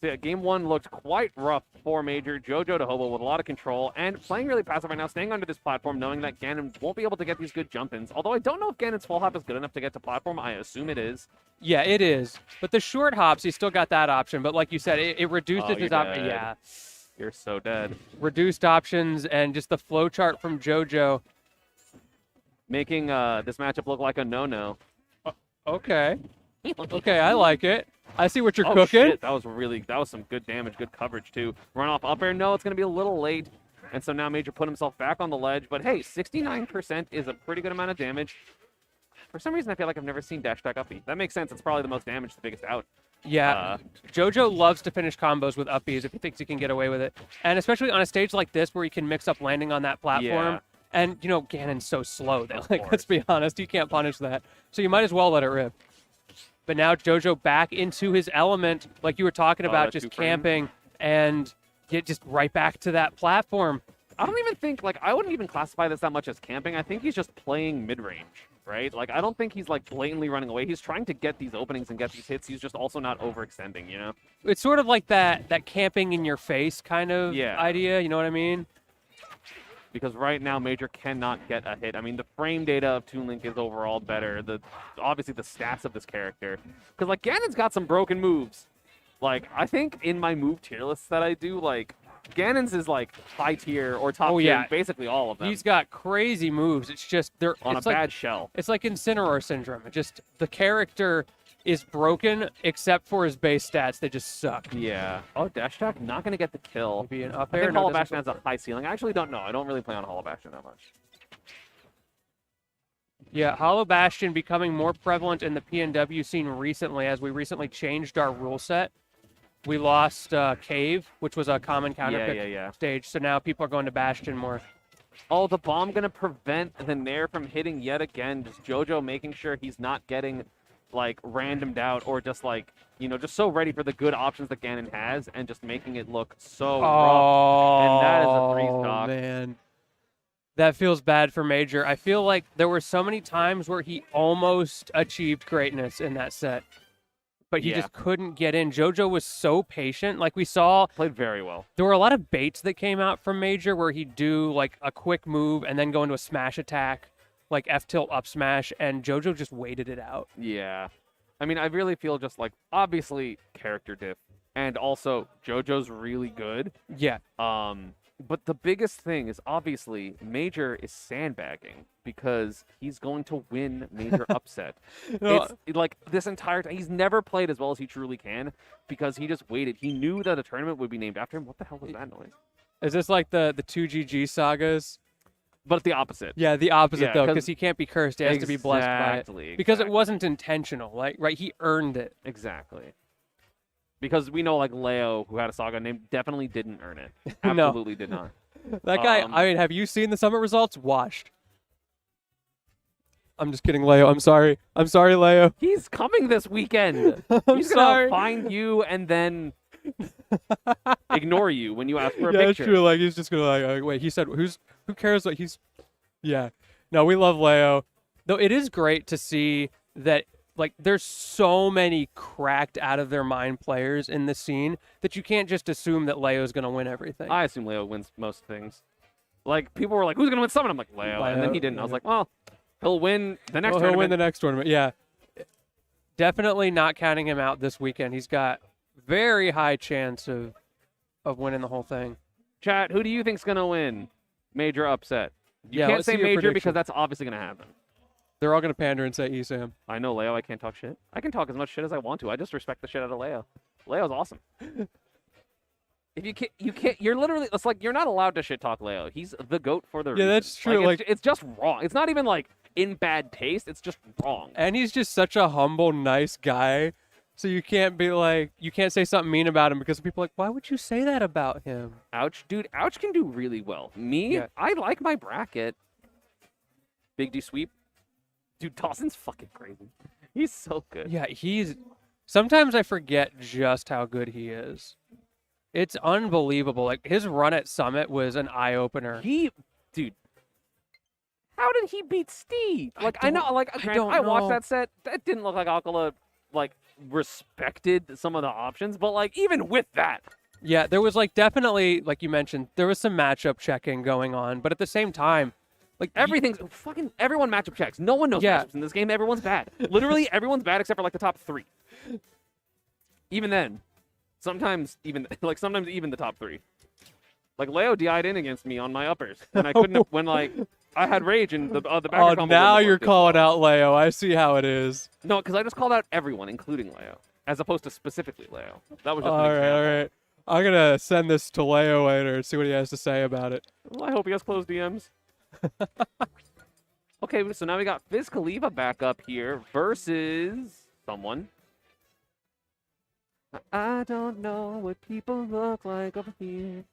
A: yeah, game one looked quite rough for Major. JoJo to Hobo with a lot of control and playing really passive right now, staying under this platform, knowing that Ganon won't be able to get these good jump-ins. Although I don't know if Ganon's full hop is good enough to get to platform. I assume it is.
E: Yeah, it is. But the short hops, he's still got that option. But like you said, it reduces
A: Oh,
E: his
A: you're
E: option.
A: dead.
E: Yeah,
A: You're so dead.
E: reduced options and just the flow chart from JoJo.
A: Making this matchup look like a no-no.
E: Okay. Okay, I like it. I see what you're
A: Oh,
E: cooking.
A: shit. That was some good damage, good coverage too. Run off up air. No, it's going to be a little late. And so now Major put himself back on the ledge. But hey, 69% is a pretty good amount of damage. For some reason, I feel like I've never seen dash attack up B. That makes sense. It's probably the most damage, the biggest out.
E: Yeah, JoJo loves to finish combos with up Bs if he thinks he can get away with it. And especially on a stage like this where he can mix up landing on that platform.
A: Yeah.
E: And, Ganon's so slow that,
A: Of
E: like, let's be honest, you can't punish that. So you might as well let it rip. But now JoJo back into his element, like you were talking about,
A: that
E: just
A: two-frame.
E: camping and get just right back to that platform.
A: I don't even think, I wouldn't even classify this that much as camping. I think he's just playing mid-range, right? Like, I don't think he's, blatantly running away. He's trying to get these openings and get these hits. He's just also not overextending, you know?
E: It's sort of like that camping in your face kind of
A: Yeah.
E: idea, you know what I mean?
A: Because right now Major cannot get a hit. I mean, the frame data of Toon Link is overall better. Obviously the stats of this character. Because Ganon's got some broken moves. I think in my move tier lists that I do, Ganon's is high tier or top tier,
E: yeah.
A: in basically all of them.
E: He's got crazy moves. It's just they're
A: on a
E: it's like,
A: bad shell.
E: It's like Incineroar syndrome. It just the character is broken except for his base stats. They just suck.
A: Yeah. Oh, dash attack, not going to get the kill.
E: Maybe an up
A: I
E: air.
A: think
E: No,
A: Hollow
E: doesn't
A: Bastion has a high ceiling. I actually don't know. I don't really play on Hollow Bastion that much.
E: Yeah, Hollow Bastion becoming more prevalent in the PNW scene recently as we recently changed our rule set. We lost Cave, which was a common counterpick
A: Yeah.
E: stage, so now people are going to Bastion more.
A: Oh, the bomb going to prevent the Nair from hitting yet again. Just JoJo making sure he's not getting like randomed out or just like, just so ready for the good options that Ganon has and just making it look so rough. And that is a freeze stock.
E: Man. That feels bad for Major. I feel like there were so many times where he almost achieved greatness in that set, but he
A: Yeah.
E: just couldn't get in. JoJo was so patient. Like we saw,
A: Played very well.
E: there were a lot of baits that came out from Major where he'd do like a quick move and then go into a smash attack, like F tilt up smash, and JoJo just waited it out.
A: Yeah. I mean, I really feel just like, obviously, character diff. And also, JoJo's really good.
E: Yeah.
A: But the biggest thing is obviously Major is sandbagging because he's going to win Major upset.
E: No.
A: It's like this entire time he's never played as well as he truly can because he just waited. He knew that a tournament would be named after him. What the hell was that noise?
E: Is this like the 2GG sagas?
A: But the opposite.
E: Yeah, the opposite
A: Yeah,
E: though,
A: 'cause-
E: because he can't be cursed. He has to be blessed by it.
A: Exactly,
E: Because it
A: exactly.
E: wasn't intentional. Like, right? He earned it.
A: Exactly. Because we know like Leo, who had a saga name, definitely didn't earn it.
E: No.
A: Absolutely did not.
E: That guy, I mean, have you seen the summit results? Washed. I'm just kidding, Leo. I'm sorry. I'm sorry, Leo.
A: He's coming this weekend.
E: I'm
A: He's
E: sorry.
A: gonna find you and then ignore you when you ask for a
E: Yeah, it's
A: picture.
E: true. Like, he's just gonna like, wait. He said, who cares? Like, yeah. No, we love Leo. Though it is great to see that, like, there's so many cracked out of their mind players in the scene that you can't just assume that Leo's gonna win everything.
A: I assume Leo wins most things. Like people were like, "Who's gonna win Summit?" I'm like, "Leo," and then
E: Leo,
A: he didn't. I was
E: yeah.
A: like, "Well, he'll win the next
E: Well, he'll win
A: tournament."
E: the next tournament. Yeah. Definitely not counting him out this weekend. He's got very high chance of winning the whole thing.
A: Chat, who do you think's gonna win? Major upset. You
E: Yeah,
A: can't
E: let's
A: say
E: see your
A: major
E: prediction.
A: because that's obviously gonna happen.
E: They're all gonna pander and say Esam.
A: I know Leo. I can't talk shit. I can talk as much shit as I want to. I just respect the shit out of Leo. Leo's awesome. If you can't. You're literally. It's like you're not allowed to shit talk Leo. He's the goat for the
E: Yeah,
A: reason.
E: that's true,
A: it's just wrong. It's not even like in bad taste. It's just wrong.
E: And he's just such a humble, nice guy. So you can't be like, you can't say something mean about him because people are like, why would you say that about him?
A: Ouch, dude. Ouch can do really well. Me,
E: Yeah.
A: I like my bracket. Big D sweep. Dude, Dawson's fucking crazy. He's so good.
E: Yeah, sometimes I forget just how good he is. It's unbelievable. Like, his run at Summit was an eye-opener.
A: Dude. How did he beat Steve? Like, I know, like,
E: don't
A: I watched
E: know.
A: that set. That didn't look like Alcala, like, respected some of the options, but, like, even with that,
E: Yeah, there was, like, definitely, like you mentioned, there was some matchup checking going on. But at the same time, like,
A: everything's fucking everyone matchup checks. No one knows
E: Yeah.
A: matchups in this game. Everyone's bad. Literally, everyone's bad except for, like, the top 3. Even then, sometimes even the top 3. Like Leo DI'd in against me on my uppers, and I couldn't when like I had rage and the backer
E: oh,
A: combo
E: now
A: wouldn't
E: you're
A: work as
E: calling
A: well.
E: out Leo. I see how it is.
A: No, because I just called out everyone, including Leo, as opposed to specifically Leo. That was just
E: All
A: an
E: right,
A: example.
E: all right. I'm going to send this to Leo later and see what he has to say about it.
A: Well, I hope he has closed DMs. Okay, so now we got Fizz Khalifa back up here versus someone. I don't know what people look like over here.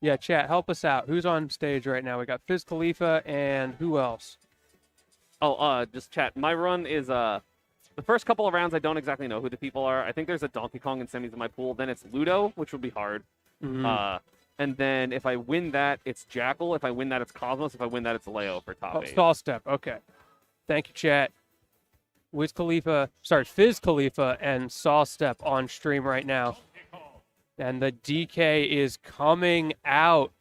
E: Yeah, chat, help us out. Who's on stage right now? We got Fizz Khalifa and who else?
A: Oh, just chat. My run is the first couple of rounds. I don't exactly know who the people are. I think there's a Donkey Kong and semis in my pool. Then it's Ludo, which would be hard.
E: Mhm.
A: And then if I win that, it's Jackal. If I win that, it's Cosmos. If I win that, it's Leo for top 8.
E: Stall step. Okay. Thank you, chat. Fizz Khalifa and Saw Step on stream right now. And the DK is coming out.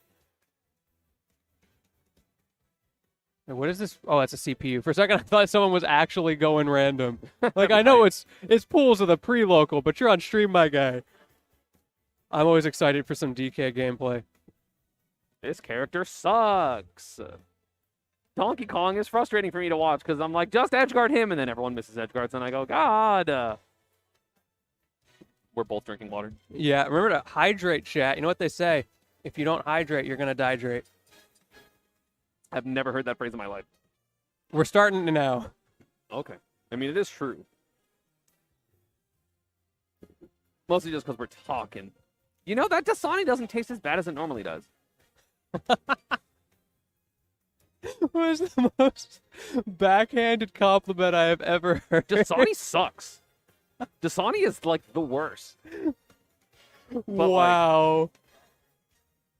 E: And what is this? Oh, that's a CPU. For a second, I thought someone was actually going random. Like, I know it's pools of the pre-local, but you're on stream, my guy. I'm always excited for some DK gameplay.
A: This character sucks. Donkey Kong is frustrating for me to watch because I'm like, just edgeguard him, and then everyone misses edgeguards, and I go, God. We're both drinking water.
E: Yeah, remember to hydrate, chat. You know what they say? If you don't hydrate, you're going to dehydrate.
A: I've never heard that phrase in my life.
E: We're starting to now.
A: Okay. I mean, it is true. Mostly just because we're talking. You know, that Dasani doesn't taste as bad as it normally does.
E: was the most backhanded compliment I have ever heard.
A: Dasani sucks. Dasani is like the worst.
E: Wow.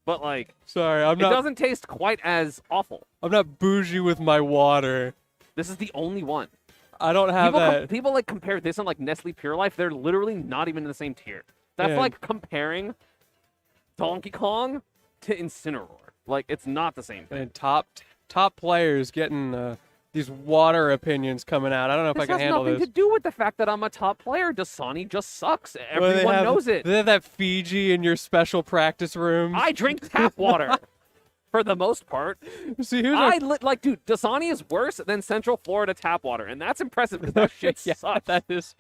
A: But like,
E: Sorry, I'm
A: it
E: not.
A: doesn't taste quite as awful.
E: I'm not bougie with my water.
A: This is the only one.
E: I don't have that.
A: People like compare this and like Nestle Pure Life. They're literally not even in the same tier. That's
E: Yeah.
A: like comparing Donkey Kong to Incineroar. Like it's not the same thing.
E: And top players getting these water opinions coming out. I don't know if
A: This
E: I can
A: has
E: handle
A: nothing
E: this.
A: to do with the fact that I'm a top player. Dasani just sucks.
E: Well,
A: Everyone knows it.
E: They have that Fiji in your special practice room.
A: I drink tap water for the most part.
E: See who's
A: Like, dude, Dasani is worse than Central Florida tap water, and that's impressive because that shit
E: yeah,
A: sucks.
E: that is.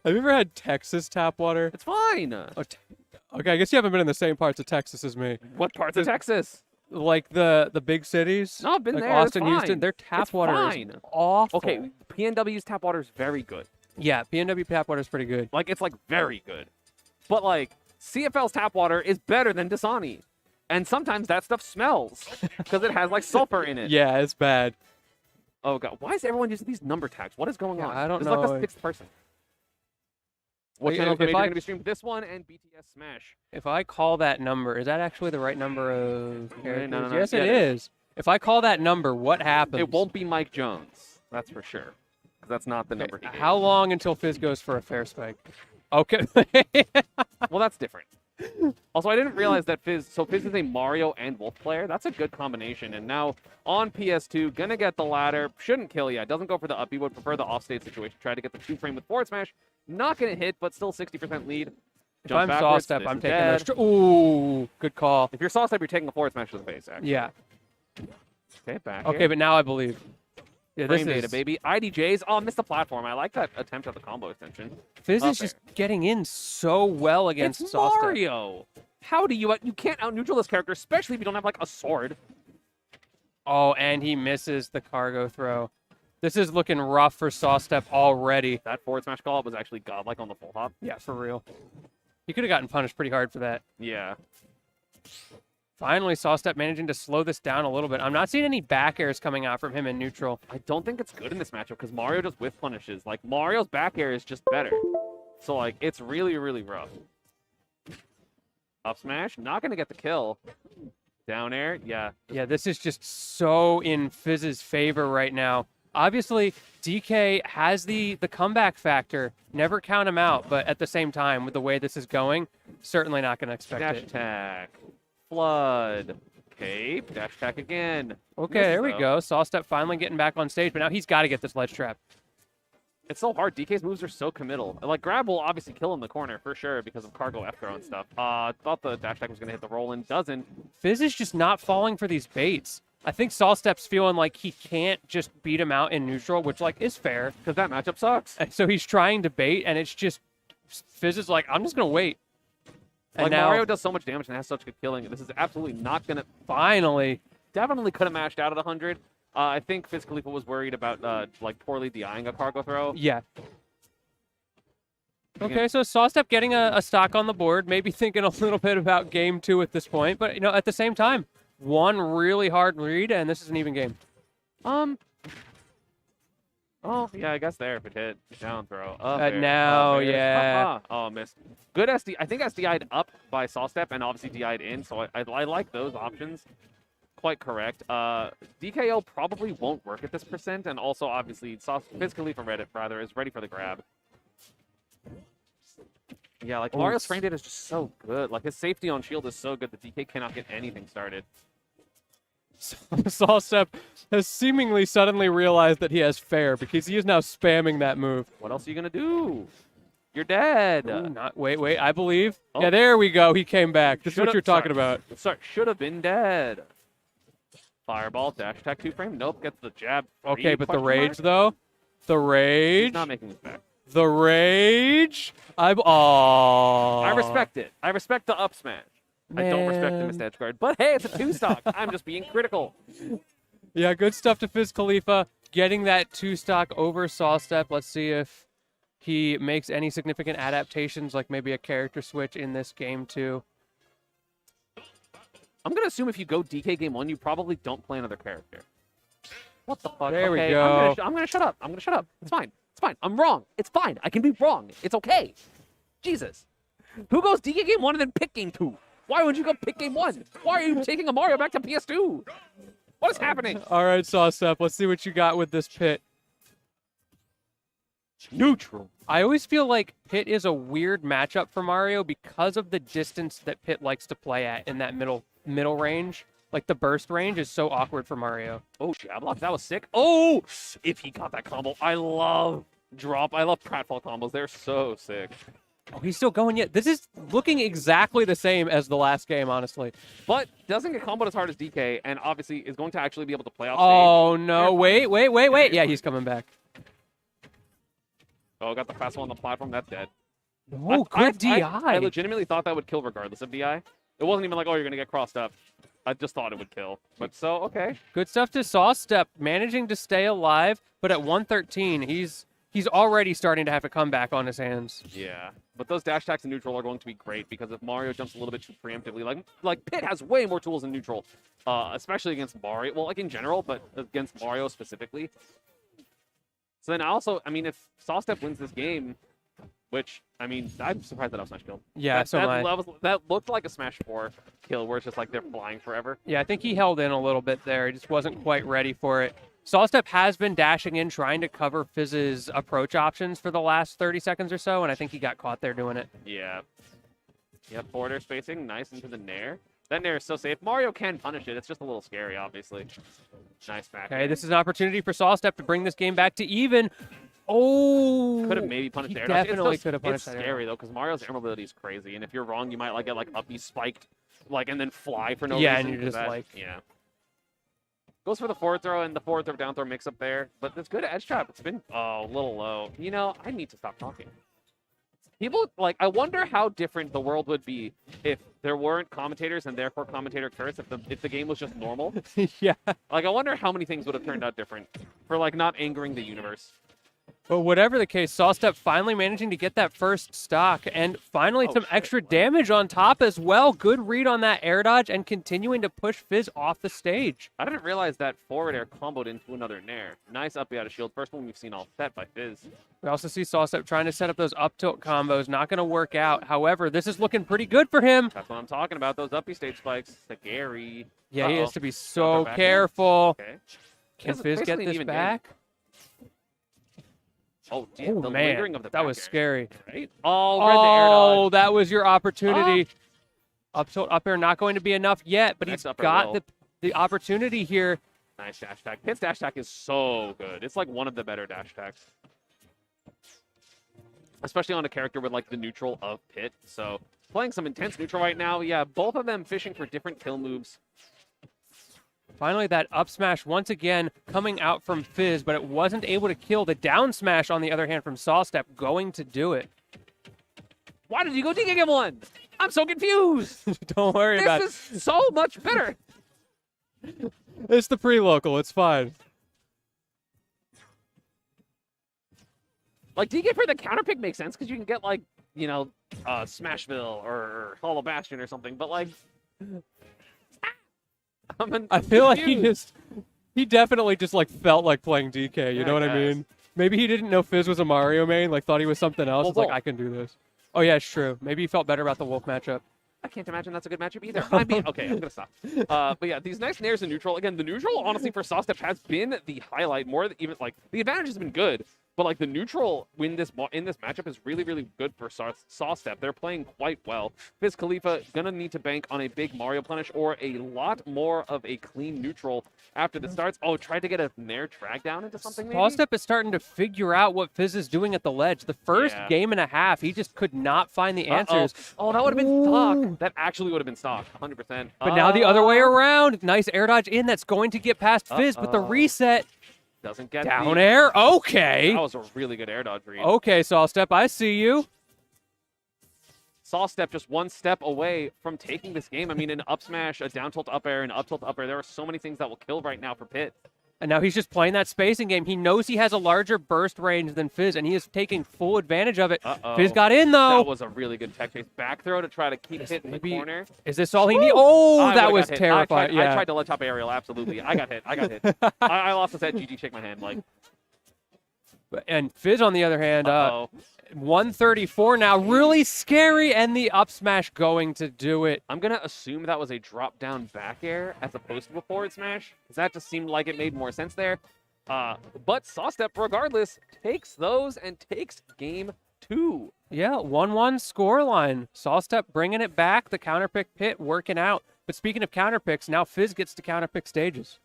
E: Have you ever had Texas tap water?
A: It's fine.
E: Okay, I guess you haven't been in the same parts of Texas as me.
A: What parts of Texas?
E: Like the big cities.
A: No, I've been
E: like
A: there, it's
E: Austin, Houston.
A: fine.
E: Their tap
A: It's
E: water
A: fine.
E: is awful.
A: Okay, PNW's tap water is very good.
E: Yeah, PNW tap water is pretty good.
A: Like, it's like very good. But like, CFL's tap water is better than Dasani. And sometimes that stuff smells because it has like sulfur in it.
E: Yeah, it's bad.
A: Oh god, why is everyone using these number tags? What is going
E: Yeah,
A: on?
E: I don't
A: This is like
E: know.
A: the sixth person. What
E: If-
A: channel
E: if
A: is
E: I-
A: going to be streamed? This one and BTS Smash.
E: If I call that number, is that actually the right number of characters?
A: no,
E: Yes,
A: yeah,
E: it
A: it
E: is. If I call that number, what happens?
A: It won't be Mike Jones. That's for sure. Because that's not the number he gave.
E: How long until Fizz goes for a fair spike? Okay.
A: Well, that's different. Also, I didn't realize that Fizz is a Mario and Wolf player. That's a good combination. And now on PS2, gonna get the ladder. Shouldn't kill yet. Doesn't go for the up. He would prefer the offstate situation. Try to get the 2-frame with forward smash. Not gonna hit, but still 60% lead.
E: If
A: Jump
E: I'm saw
A: backwards,
E: step,
A: this
E: I'm
A: is
E: taking
A: dead.
E: a Ooh, good call.
A: If you're saw step, you're taking a forward smash to the face, actually.
E: Yeah.
A: Okay, back
E: Okay,
A: here.
E: but now I believe. Yeah, this
A: Frame data,
E: is
A: baby. IDJs. Oh, missed the platform. I like that attempt at the combo extension.
E: Fizz
A: Up
E: is just getting in so well against
A: It's
E: saw step.
A: Mario. How do you can't out neutral this character, especially if you don't have like a sword.
E: Oh, and he misses the cargo throw. This is looking rough for saw step already.
A: That forward smash call up was actually godlike on the full hop.
E: Yeah, for real. He could have gotten punished pretty hard for that.
A: Yeah.
E: Finally, saw step managing to slow this down a little bit. I'm not seeing any back airs coming out from him in neutral.
A: I don't think it's good in this matchup because Mario just whiff punishes. Like Mario's back air is just better. So like it's really, really rough. Up smash, not gonna get the kill. Down air, yeah.
E: Yeah, this is just so in Fizz's favor right now. Obviously, DK has the comeback factor. Never count him out, but at the same time, with the way this is going, certainly not going to expect
A: Dash
E: it.
A: attack. Flood. Cape. Dash attack again.
E: Okay,
A: Misses,
E: there we
A: though.
E: go. Sawstep finally getting back on stage, but now he's got to get this ledge trap.
A: It's so hard. DK's moves are so committal. Like, grab will obviously kill him in the corner for sure because of cargo F throw and stuff. Thought the dash attack was going to hit the roll in. Doesn't.
E: Fizz is just not falling for these baits. I think Sawstep's feeling like he can't just beat him out in neutral, which, like, is fair.
A: Because that matchup sucks.
E: And so he's trying to bait, and it's just Fizz is like, I'm just going to wait. And
A: Like,
E: now,
A: Mario does so much damage and has such good killing. This is absolutely not going to...
E: finally,
A: Definitely could have mashed out at 100. I think Fizz Khalifa was worried about, like, poorly DIing a cargo throw.
E: yeah. Okay, so Sawstep getting a stock on the board, maybe thinking a little bit about game 2 at this point, but, you know, at the same time, one really hard read, and this is an even game.
A: Oh, yeah, I guess there if it hit. Down throw. Up
E: Now,
A: air, up air.
E: yeah.
A: Ha-ha. Oh, missed. Good SD. I think SDI'd up by Sawstep and obviously DI'd in, so I like those options. Quite correct. DKO probably won't work at this percent, and also obviously Fizz Khalifa Reddit rather is ready for the grab. Yeah, like Mario's frame data is just so good. Like his safety on shield is so good that DK cannot get anything started.
E: Sawstep has seemingly suddenly realized that he has fair because he is now spamming that move.
A: What else are you gonna do? You're dead.
E: Ooh, wait, I believe.
A: Oh.
E: Yeah, there we go. He came back. This is what
A: Should've-
E: you're talking
A: sorry.
E: about.
A: Sorry, should have been dead. Fireball, dash attack 2-frame. Nope, gets the jab.
E: Okay, but the
A: question
E: rage,
A: mark?
E: though? The
A: He's
E: rage?
A: not making this back.
E: The rage? Aww.
A: I respect it. I respect the up smash. I don't respect the
E: Man.
A: missed edge guard. But hey, it's a 2-stock. I'm just being critical.
E: Yeah, good stuff to Fizz Khalifa. Getting that 2-stock over Sawstep. Let's see if he makes any significant adaptations, like maybe a character switch in this game, too.
A: I'm going to assume if you go DK game 1, you probably don't play another character. What the fuck?
E: There we
A: Okay,
E: go.
A: I'm gonna shut up. I'm gonna shut up. It's fine. It's fine. I'm wrong. It's fine. I can be wrong. It's okay. Jesus. Who goes DK game 1 and then pick game 2? Why would you go pick game 1? Why are you taking a Mario back to PS2? What is happening?
E: All right, Sawstep, let's see what you got with this pit.
A: Neutral.
E: I always feel like Pit is a weird matchup for Mario because of the distance that Pit likes to play at in that middle range. Like the burst range is so awkward for Mario.
A: Oh, jab block. That was sick. Oh, if he got that combo. I love drop. I love pratfall combos. They're so sick.
E: Oh, he's still going yet. This is looking exactly the same as the last game, honestly.
A: But doesn't get comboed as hard as DK, and obviously is going to actually be able to play off stage.
E: Oh, no. Wait. Yeah, he's coming back.
A: Oh, got the fast one on the platform. That's dead.
E: Oh, good DI.
A: I legitimately thought that would kill regardless of DI. It wasn't even like, oh, you're going to get crossed up. I just thought it would kill. But so, okay.
E: Good stuff to Sawstep, managing to stay alive, but at 113, he's already starting to have a comeback on his hands.
A: Yeah. But those dash attacks in neutral are going to be great because if Mario jumps a little bit too preemptively, like Pit has way more tools in neutral, especially against Mario. Well, like in general, but against Mario specifically. So then also, I mean, if Sawstep wins this game, which, I mean, I'm surprised that up smash killed.
E: Yeah, so am I.
A: That looked like a Smash 4 kill where it's just like they're flying forever.
E: Yeah, I think he held in a little bit there. He just wasn't quite ready for it. Sawstep has been dashing in, trying to cover Fizz's approach options for the last 30 seconds or so, and I think he got caught there doing it.
A: Yeah. Yep, forward air spacing, nice into the Nair. That Nair is so safe. Mario can punish it. It's just a little scary, obviously. Nice back.
E: Okay, this is an opportunity for Sawstep to bring this game back to even. Oh!
A: Could have maybe punished
E: he
A: air dodge.
E: definitely could have punished
A: It's
E: that air
A: scary, though, because Mario's air mobility is crazy, and if you're wrong, you might like get like up B spiked, like, and then fly for no
E: Yeah,
A: reason.
E: and you're
A: 'cause
E: just like-
A: Yeah. Goes for the forward throw and the forward throw, down throw mix up there, but it's good edge trap. It's been a little low. You know, I need to stop talking. People, like, I wonder how different the world would be if there weren't commentators and therefore commentator curse, if the game was just normal.
E: Yeah.
A: Like, I wonder how many things would have turned out different for, like, not angering the universe.
E: But whatever the case, Sawstep finally managing to get that first stock and finally some extra damage on top as well. Good read on that air dodge and continuing to push Fizz off the stage.
A: I didn't realize that forward air comboed into another Nair. Nice up out of shield. First one we've seen all set by Fizz.
E: We also see Sawstep trying to set up those up tilt combos. Not going to work out. However, this is looking pretty good for him.
A: That's what I'm talking about. Those uppy stage spikes. Scary.
E: Yeah, he
A: Uh-oh.
E: has to be so
A: back in.
E: careful.
A: Okay.
E: Can
A: This is
E: Fizz get
A: basically an
E: this
A: even game.
E: back?
A: Oh, damn.
E: Oh,
A: The
E: man.
A: lingering of the
E: That
A: back
E: was
A: air,
E: scary.
A: right? Oh, read the air
E: Oh,
A: dodge.
E: that was your opportunity. Up tilt up air not going to be enough yet, but
A: Next
E: he's
A: up air
E: got
A: will.
E: the opportunity here.
A: Nice dash attack. Pit's dash attack is so good. It's like one of the better dash attacks. Especially on a character with like the neutral of Pit. So playing some intense neutral right now. Yeah, both of them fishing for different kill moves.
E: Finally, that up smash once again coming out from Fizz, but it wasn't able to kill. The down smash, on the other hand, from Sawstep going to do it.
A: Why did you go DK game 1? I'm so confused.
E: Don't worry about it.
A: This is so much better.
E: It's the pre-local. It's fine.
A: Like, DK for the counter pick makes sense because you can get, like, you know, Smashville or Hollow Bastion or something, but, like,
E: I feel like
A: confused.
E: he definitely just like felt like playing DK. You
A: Yeah,
E: know what I
A: guess.
E: mean? Maybe he didn't know Fizz was a Mario main, like thought he was something else.
A: Well,
E: It's like,
A: Wolf.
E: I can do this. Oh yeah, it's true. Maybe he felt better about the Wolf matchup.
A: I can't imagine that's a good matchup either. I mean, okay, I'm gonna stop. But yeah, these nice nairs in neutral. Again, the neutral, honestly, for Sawstep has been the highlight more than even like the advantage has been good, but like the neutral in this matchup is really, really good for Sawstep. They're playing quite well. Fizz Khalifa gonna need to bank on a big Mario punish or a lot more of a clean neutral after the starts. Oh, tried to get a nair drag down into something. Maybe?
E: Sawstep is starting to figure out what Fizz is doing at the ledge. The first
A: Yeah.
E: game and a half, he just could not find the answers.
A: Oh, that would have been stock. That actually would have been stock, 100%.
E: But now the other way around. Nice air dodge in. That's going to get past Fizz, but the
A: Uh-oh.
E: reset.
A: Doesn't get
E: Down
A: the-
E: air. Okay.
A: That was a really good air dodge read.
E: Okay, Sawstep, I see you.
A: Sawstep just one step away from taking this game. I mean, an up smash, a down tilt up air, an up tilt up air. There are so many things that will kill right now for Pit.
E: And now he's just playing that spacing game. He knows he has a larger burst range than Fizz, and he is taking full advantage of it.
A: Uh-oh.
E: Fizz got in, though.
A: That was a really good tech chase. Back throw to try to keep hitting the
E: Maybe-
A: corner.
E: Is this all he needs? Oh,
A: I
E: that
A: would've
E: was
A: got hit.
E: terrifying.
A: I tried to let top aerial, absolutely. I got hit. I lost the set. GG, shake my hand. Like,
E: And Fizz, on the other hand,
A: uh-oh.
E: 134 now. Really scary, and the up smash going to do it.
A: I'm going to assume that was a drop down back air as opposed to a forward smash, because that just seemed like it made more sense there. But Sawstep, regardless, takes those and takes game 2.
E: Yeah, 1-1 scoreline. Sawstep bringing it back. The counterpick pit working out. But speaking of counterpicks, now Fizz gets to counterpick stages.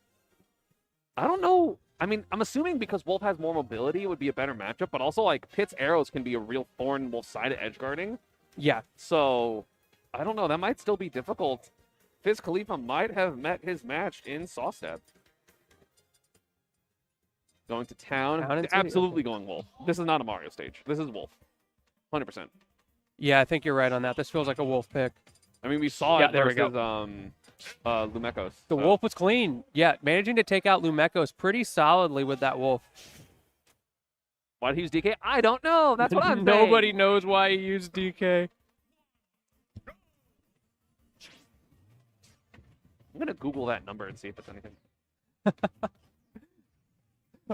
A: I don't know. I mean, I'm assuming because Wolf has more mobility, it would be a better matchup, but also, like, Pit's arrows can be a real thorn in Wolf's side at edge guarding.
E: Yeah,
A: So, I don't know. That might still be difficult. Fizz Khalifa might have met his match in Sawstep. Going to town.
E: Town and city,
A: Absolutely going Wolf. This is not a Mario stage. This is Wolf. 100%.
E: yeah, I think you're right on that. This feels like a Wolf pick.
A: I mean, we saw
E: Yeah,
A: it
E: there we
A: versus Lumekos.
E: The Wolf was clean. Yeah, managing to take out Lumekos pretty solidly with that Wolf.
A: Why did he use DK? I don't know. That's what I'm
E: Nobody
A: saying.
E: knows why he used DK.
A: I'm going to Google that number and see if it's anything.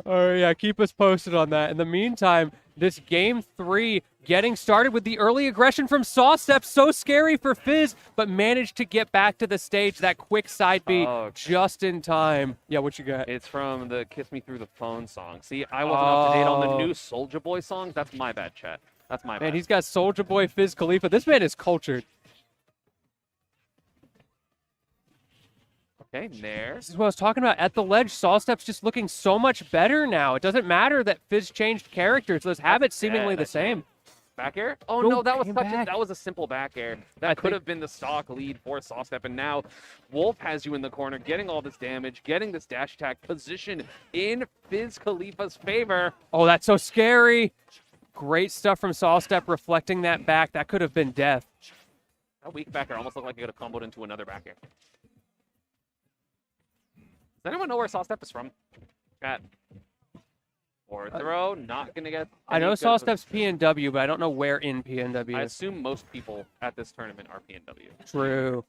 E: Oh, yeah, keep us posted on that. In the meantime, this game 3 getting started with the early aggression from Sawstep. So scary for Fizz, but managed to get back to the stage. That quick side B
A: Oh,
E: just in time. Yeah, what you got?
A: It's from the Kiss Me Through the Phone song. See, I wasn't up to date on the
E: Oh.
A: new Soulja Boy songs. That's my bad, chat. That's my
E: Man,
A: bad.
E: he's got Soulja Boy, Fizz Khalifa. This man is cultured.
A: Okay, Nair.
E: This is what I was talking about. At the ledge, Sawstep's just looking so much better now. It doesn't matter that Fizz changed characters. Those habits seemingly the
A: that's
E: same.
A: Back air? Oh
E: Nope,
A: no, that was
E: came
A: such a,
E: back.
A: that was a simple back air.
E: I
A: That could
E: think-
A: have been the stock lead for Sawstep, and now Wolf has you in the corner, getting all this damage, getting this dash attack position in Fizz Khalifa's favor.
E: Oh, that's so scary. Great stuff from Sawstep reflecting that back. That could have been death.
A: That weak back air almost looked like it could have comboed into another back air. Does anyone know where Sawstep is from? Chat. Or throw, not gonna get.
E: I
A: any
E: know
A: good-
E: Sawstep's PNW, but I don't know where in
A: I
E: PNW.
A: assume most people at this tournament are PNW.
E: True.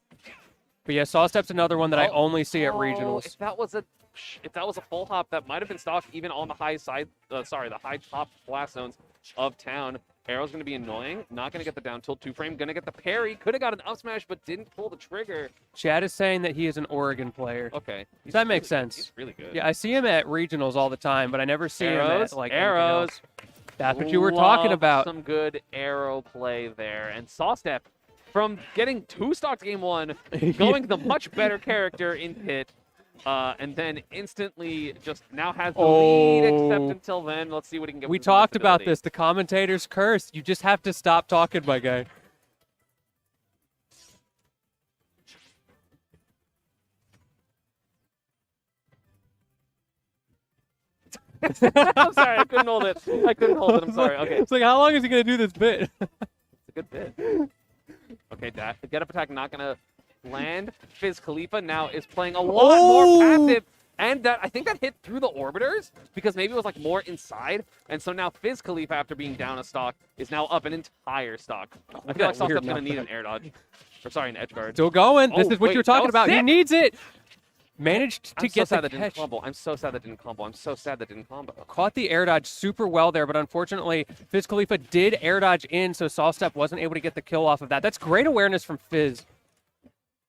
E: But yeah, Sawstep's another one that I
A: Oh,
E: only see at
A: oh,
E: regionals.
A: If that was a full hop, that might have been stock even on the high side. The high top blast zones of town. Arrow's going to be annoying. Not going to get the down tilt 2-frame. Going to get the parry. Could have got an up smash, but didn't pull the trigger.
E: Chad is saying that he is an Oregon player.
A: Okay.
E: That makes
A: really-
E: sense.
A: He's really good.
E: Yeah, I see him at regionals all the time, but I never see him
A: Arrows.
E: at like anything
A: Arrows.
E: else. That's what you were talking
A: Love
E: about.
A: Some good arrow play there. And Sawstep, from getting 2 stocks game 1, going the much better character in pit, and then instantly just now has the lead, except
E: Oh.
A: until then. Let's see what he can get.
E: We
A: with his
E: talked about
A: invincibility.
E: this. The commentator's curse. You just have to stop talking, my guy.
A: I'm sorry, I couldn't hold it. I'm sorry. Okay,
E: It's like, how long is he gonna do this bit?
A: it's a good bit. Okay, that get up attack not gonna land. Fizz Khalifa now is playing a lot more passive, and that I think that hit through the orbiters because maybe it was like more inside, and so now Fizz Khalifa, after being down a stock, is now up an entire stock. I feel like
E: that weird
A: Sawstep's gonna
E: knockback.
A: need an air dodge, or sorry, an edge guard.
E: Still going. This
A: Oh,
E: is what
A: wait,
E: you're
A: that
E: talking
A: was
E: about. He
A: sick.
E: needs it. Managed to
A: I'm so
E: get
A: sad
E: the
A: that didn't
E: catch.
A: combo. I'm so sad that didn't combo. I'm so sad that didn't combo.
E: Caught the air dodge super well there, but unfortunately, Fizz Khalifa did air dodge in, so Sawstep wasn't able to get the kill off of that. That's great awareness from Fizz.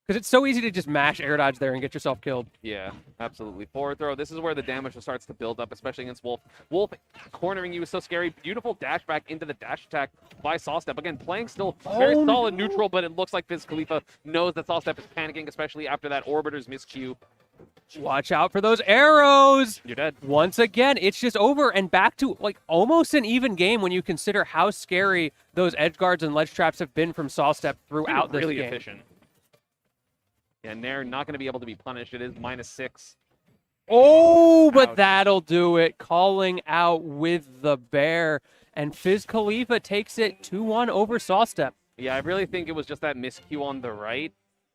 E: Because it's so easy to just mash air dodge there and get yourself killed.
A: Yeah, absolutely. Forward throw. This is where the damage starts to build up, especially against Wolf. Wolf cornering you is so scary. Beautiful dash back into the dash attack by Sawstep. Again, playing still very
E: Oh,
A: solid neutral, but it looks like Fizz Khalifa knows that Sawstep is panicking, especially after that Orbiter's miscue.
E: Watch out for those arrows.
A: You're dead.
E: Once again, it's just over and back to like almost an even game when you consider how scary those edge guards and ledge traps have been from Sawstep throughout this
A: really
E: game.
A: efficient. Yeah, Nair not going to be able to be punished. It is -6.
E: Oh, but
A: Ouch.
E: that'll do it. Calling out with the bear. And Fizz Khalifa takes it 2-1 over Sawstep.
A: Yeah, I really think it was just that miscue on the right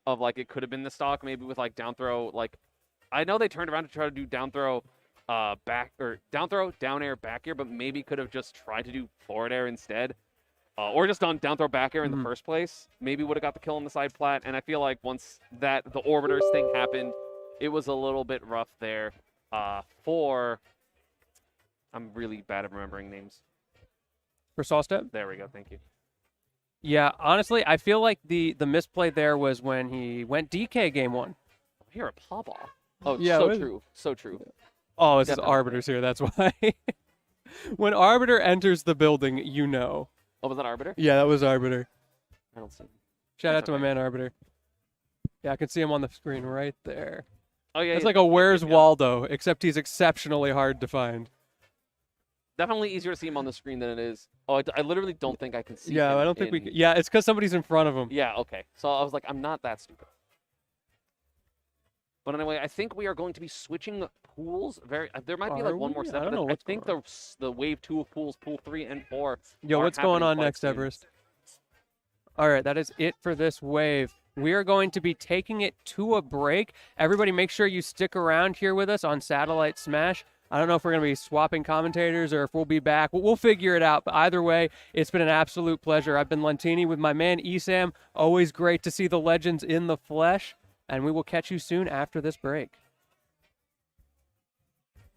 A: of like it could have been the stock, maybe with like down throw like I know they turned around to try to do down throw, back or down throw, down air, back air, but maybe could have just tried to do forward air instead, or just done down throw, back air in the first place. Maybe would have got the kill on the side plat. And I feel like once the orbiters thing happened, it was a little bit rough there. I'm really bad at remembering names.
E: For Saw Step?
A: There we go. Thank you.
E: Yeah, honestly, I feel like the misplay there was when he went DK game 1.
A: Here, a pawpaw. Oh,
E: Yeah,
A: so
E: what-
A: true. So true.
E: Oh, it's
A: Definitely.
E: Arbiter's here, that's why. When Arbiter enters the building, you know.
A: Oh, was that Arbiter?
E: Yeah, that was Arbiter.
A: I don't see him.
E: Shout out
A: That's
E: to my
A: okay.
E: man Arbiter. Yeah, I can see him on the screen right there.
A: Oh, yeah.
E: It's
A: yeah.
E: like a Where's
A: Yeah.
E: Waldo, except he's exceptionally hard to find.
A: Definitely easier to see him on the screen than it is. Oh, I literally don't think I can see him.
E: Yeah, I don't think we can. Yeah, it's because somebody's in front of him.
A: Yeah, okay. So I was like, I'm not that stupid. But anyway, I think we are going to be switching pools. There might be
E: Are
A: like one
E: we?
A: more
E: I
A: step.
E: don't
A: but
E: know
A: I
E: what's
A: think
E: going
A: the wave 2 of pools, pool 3 and 4.
E: Yo,
A: are
E: what's going
A: happening
E: on
A: quite
E: next,
A: soon.
E: Everest? All right, that is it for this wave. We are going to be taking it to a break. Everybody, make sure you stick around here with us on Satellite Smash. I don't know if we're going to be swapping commentators or if we'll be back. We'll figure it out. But either way, it's been an absolute pleasure. I've been Lentini with my man Esam. Always great to see the legends in the flesh. And we will catch you soon after this break.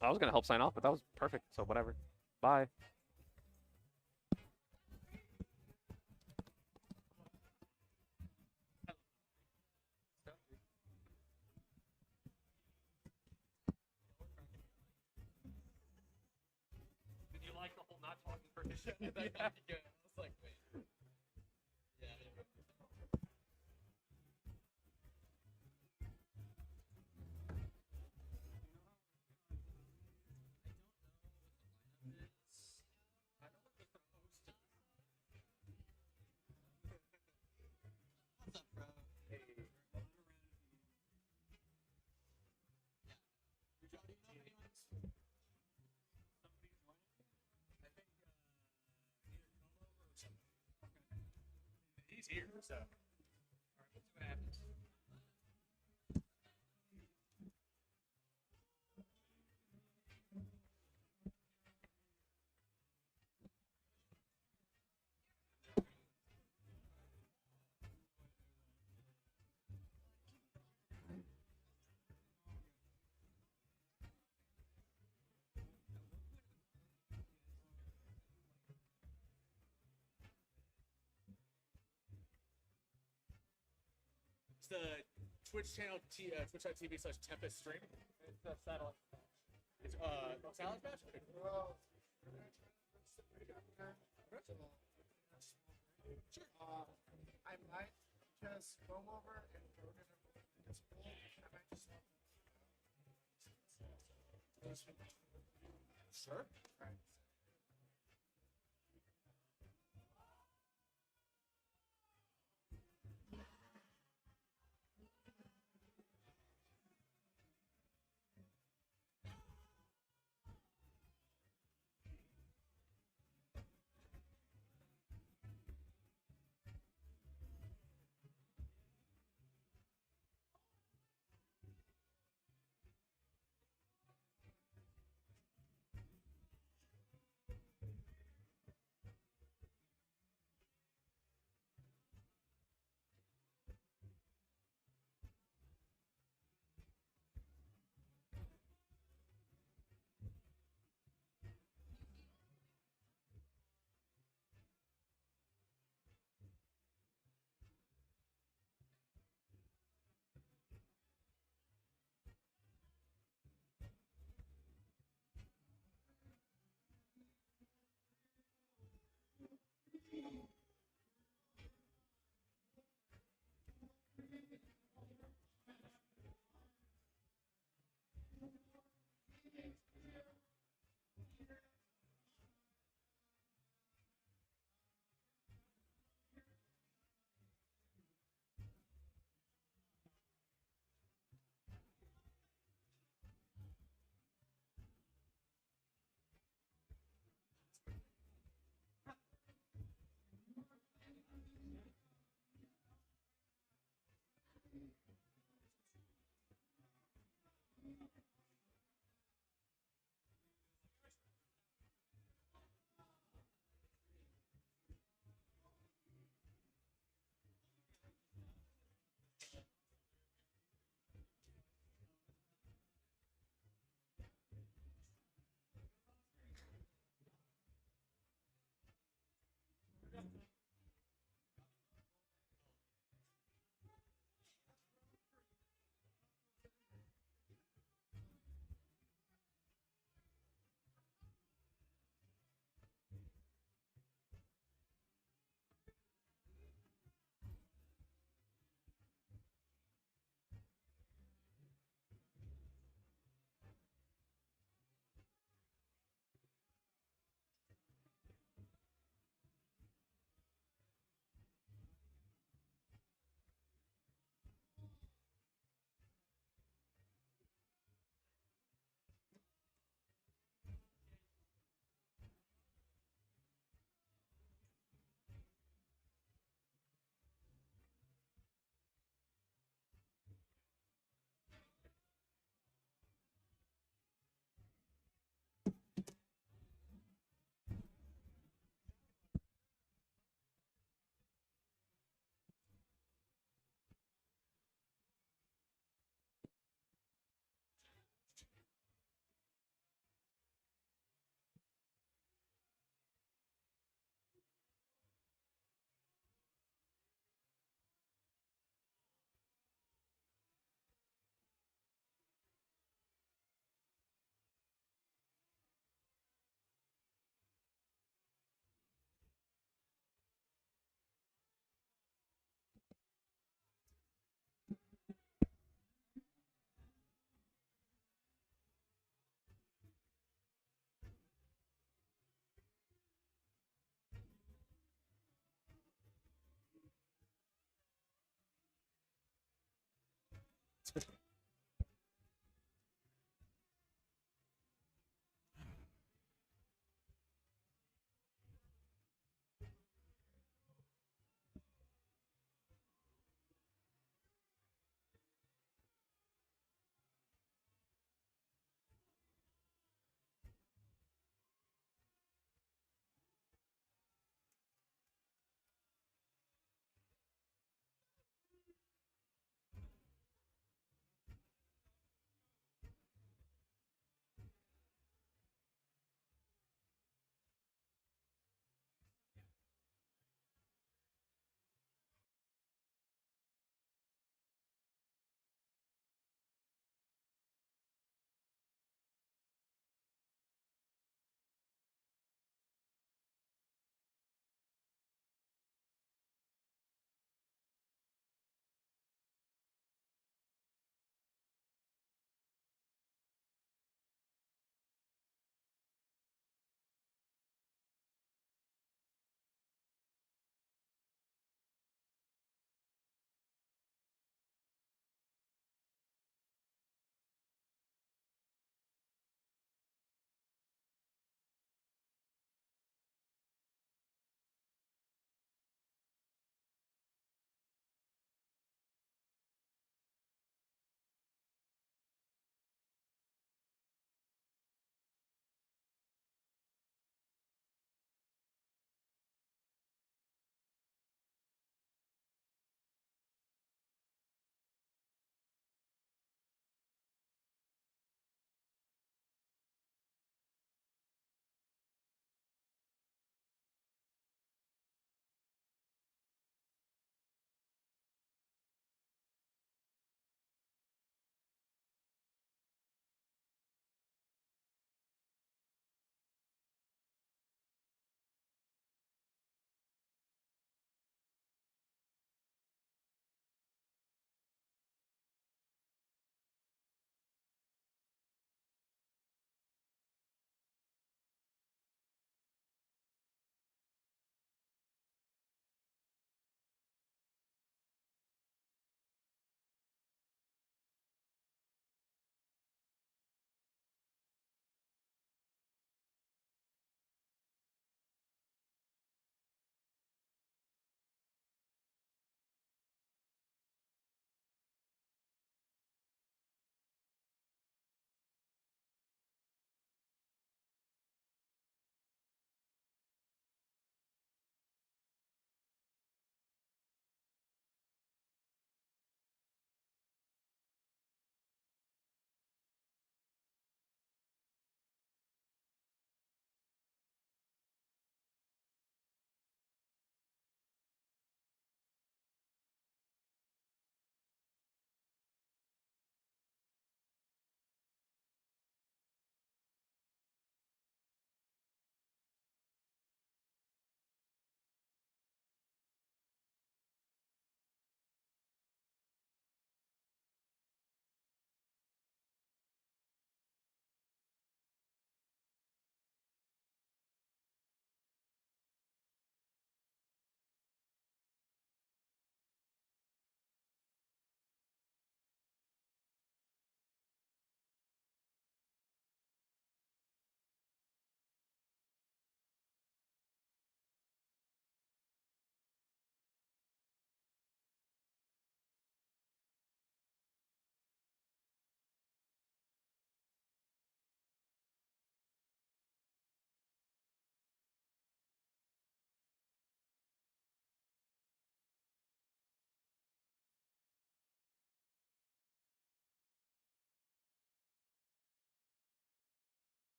A: I was going to help sign off, but that was perfect. So whatever. Bye. Did you like the whole not talking for
C: He's here, so. All right, we'll see what happens. It's the Twitch channel, twitch.tv/Tempest stream.
B: It's the satellite.
C: It's Salad Match? Okay. Sure.
F: I might just roam over and go to this pool. I might just.
C: Sure.
F: Right.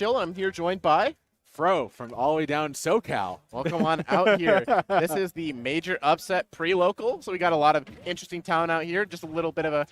G: Chill, and I'm here joined by.
H: Fro from all the way down SoCal.
G: Welcome on out here. This is the major upset pre-local, so we got a lot of interesting talent out here. Just a little bit of a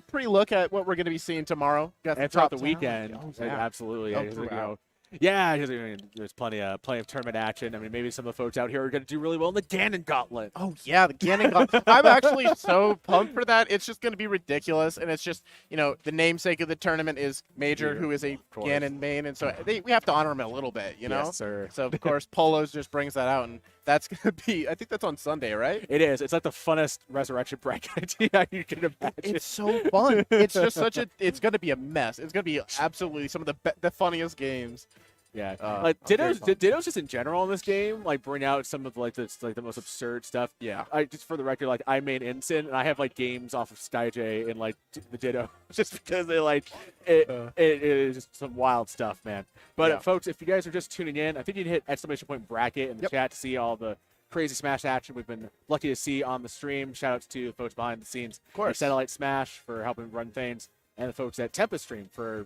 G: pre-look at what we're going to be seeing tomorrow. Got
H: And throughout
G: top
H: the weekend,
G: talent. Oh, yeah.
H: absolutely.
G: Oh,
H: You
G: throughout.
H: know, yeah, 'cause, I mean, there's plenty of tournament action. I mean, maybe some of the folks out here are going to do really well in the Ganon Gauntlet.
G: Oh yeah, the Ganon Gauntlet. I'm actually so pumped for that. It's just going to be ridiculous, and it's just the namesake of the tournament is Major,
H: Major,
G: who is a
H: course.
G: Ganon main, and so we have to honor him a little bit, you know.
H: Yes, sir.
G: So of course, Polos just brings that out, and that's going to be. I think that's on Sunday, right?
H: It is. It's like the funnest resurrection bracket idea you can imagine.
G: It's so fun. It's just such a. It's going to be a mess. It's going to be absolutely some of the funniest games.
H: Yeah,
G: very
H: like Ditto's
G: fun.
H: just in general in this game, like bring out some of the most absurd stuff.
G: Yeah.
H: I just for the record, like I made Ensign, and I have like games off of SkyJ and like the Ditto, just because they like it. It is just some wild stuff, man. But
G: Yeah.
H: folks, if you guys are just tuning in, I think you can hit ! bracket in the
G: Yep.
H: chat to see all the crazy Smash action we've been lucky to see on the stream. Shout outs to the folks behind the scenes,
G: Of course.
H: Satellite Smash for helping run things, and the folks at Tempest Stream for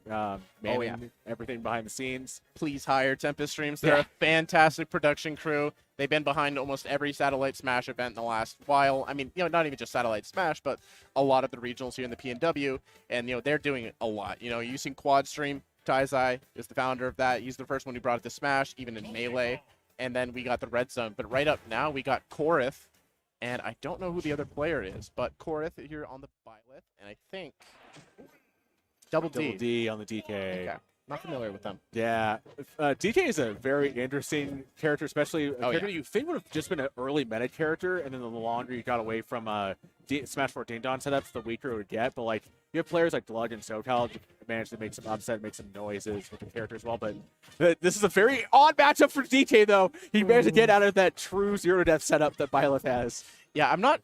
H: manning everything behind the scenes.
G: Please hire Tempest Streams. They're
H: Yeah.
G: a fantastic production crew. They've been behind almost every Satellite Smash event in the last while. I mean, not even just Satellite Smash, but a lot of the regionals here in the PNW. And, they're doing a lot. Using Quad Stream, Taizai is the founder of that. He's the first one who brought it to Smash, even in Melee. And then we got the Red Zone. But right up now, we got Korith. And I don't know who the other player is, but Korith here on the Byleth. And I think Double D.
H: Double D on the DK.
G: Okay. Not familiar with them.
H: Yeah, DK is a very interesting character, especially a character
G: yeah.
H: you think would have just been an early meta character, and then the longer you got away from Smash 4 Ding Dong setups, the weaker it would get. But like you have players like Glug and SoCal managed to make some upset, make some noises with the character as well. But this is a very odd matchup for DK, though. He managed to get out of that true zero death setup that Byleth has.
G: Yeah, I'm not.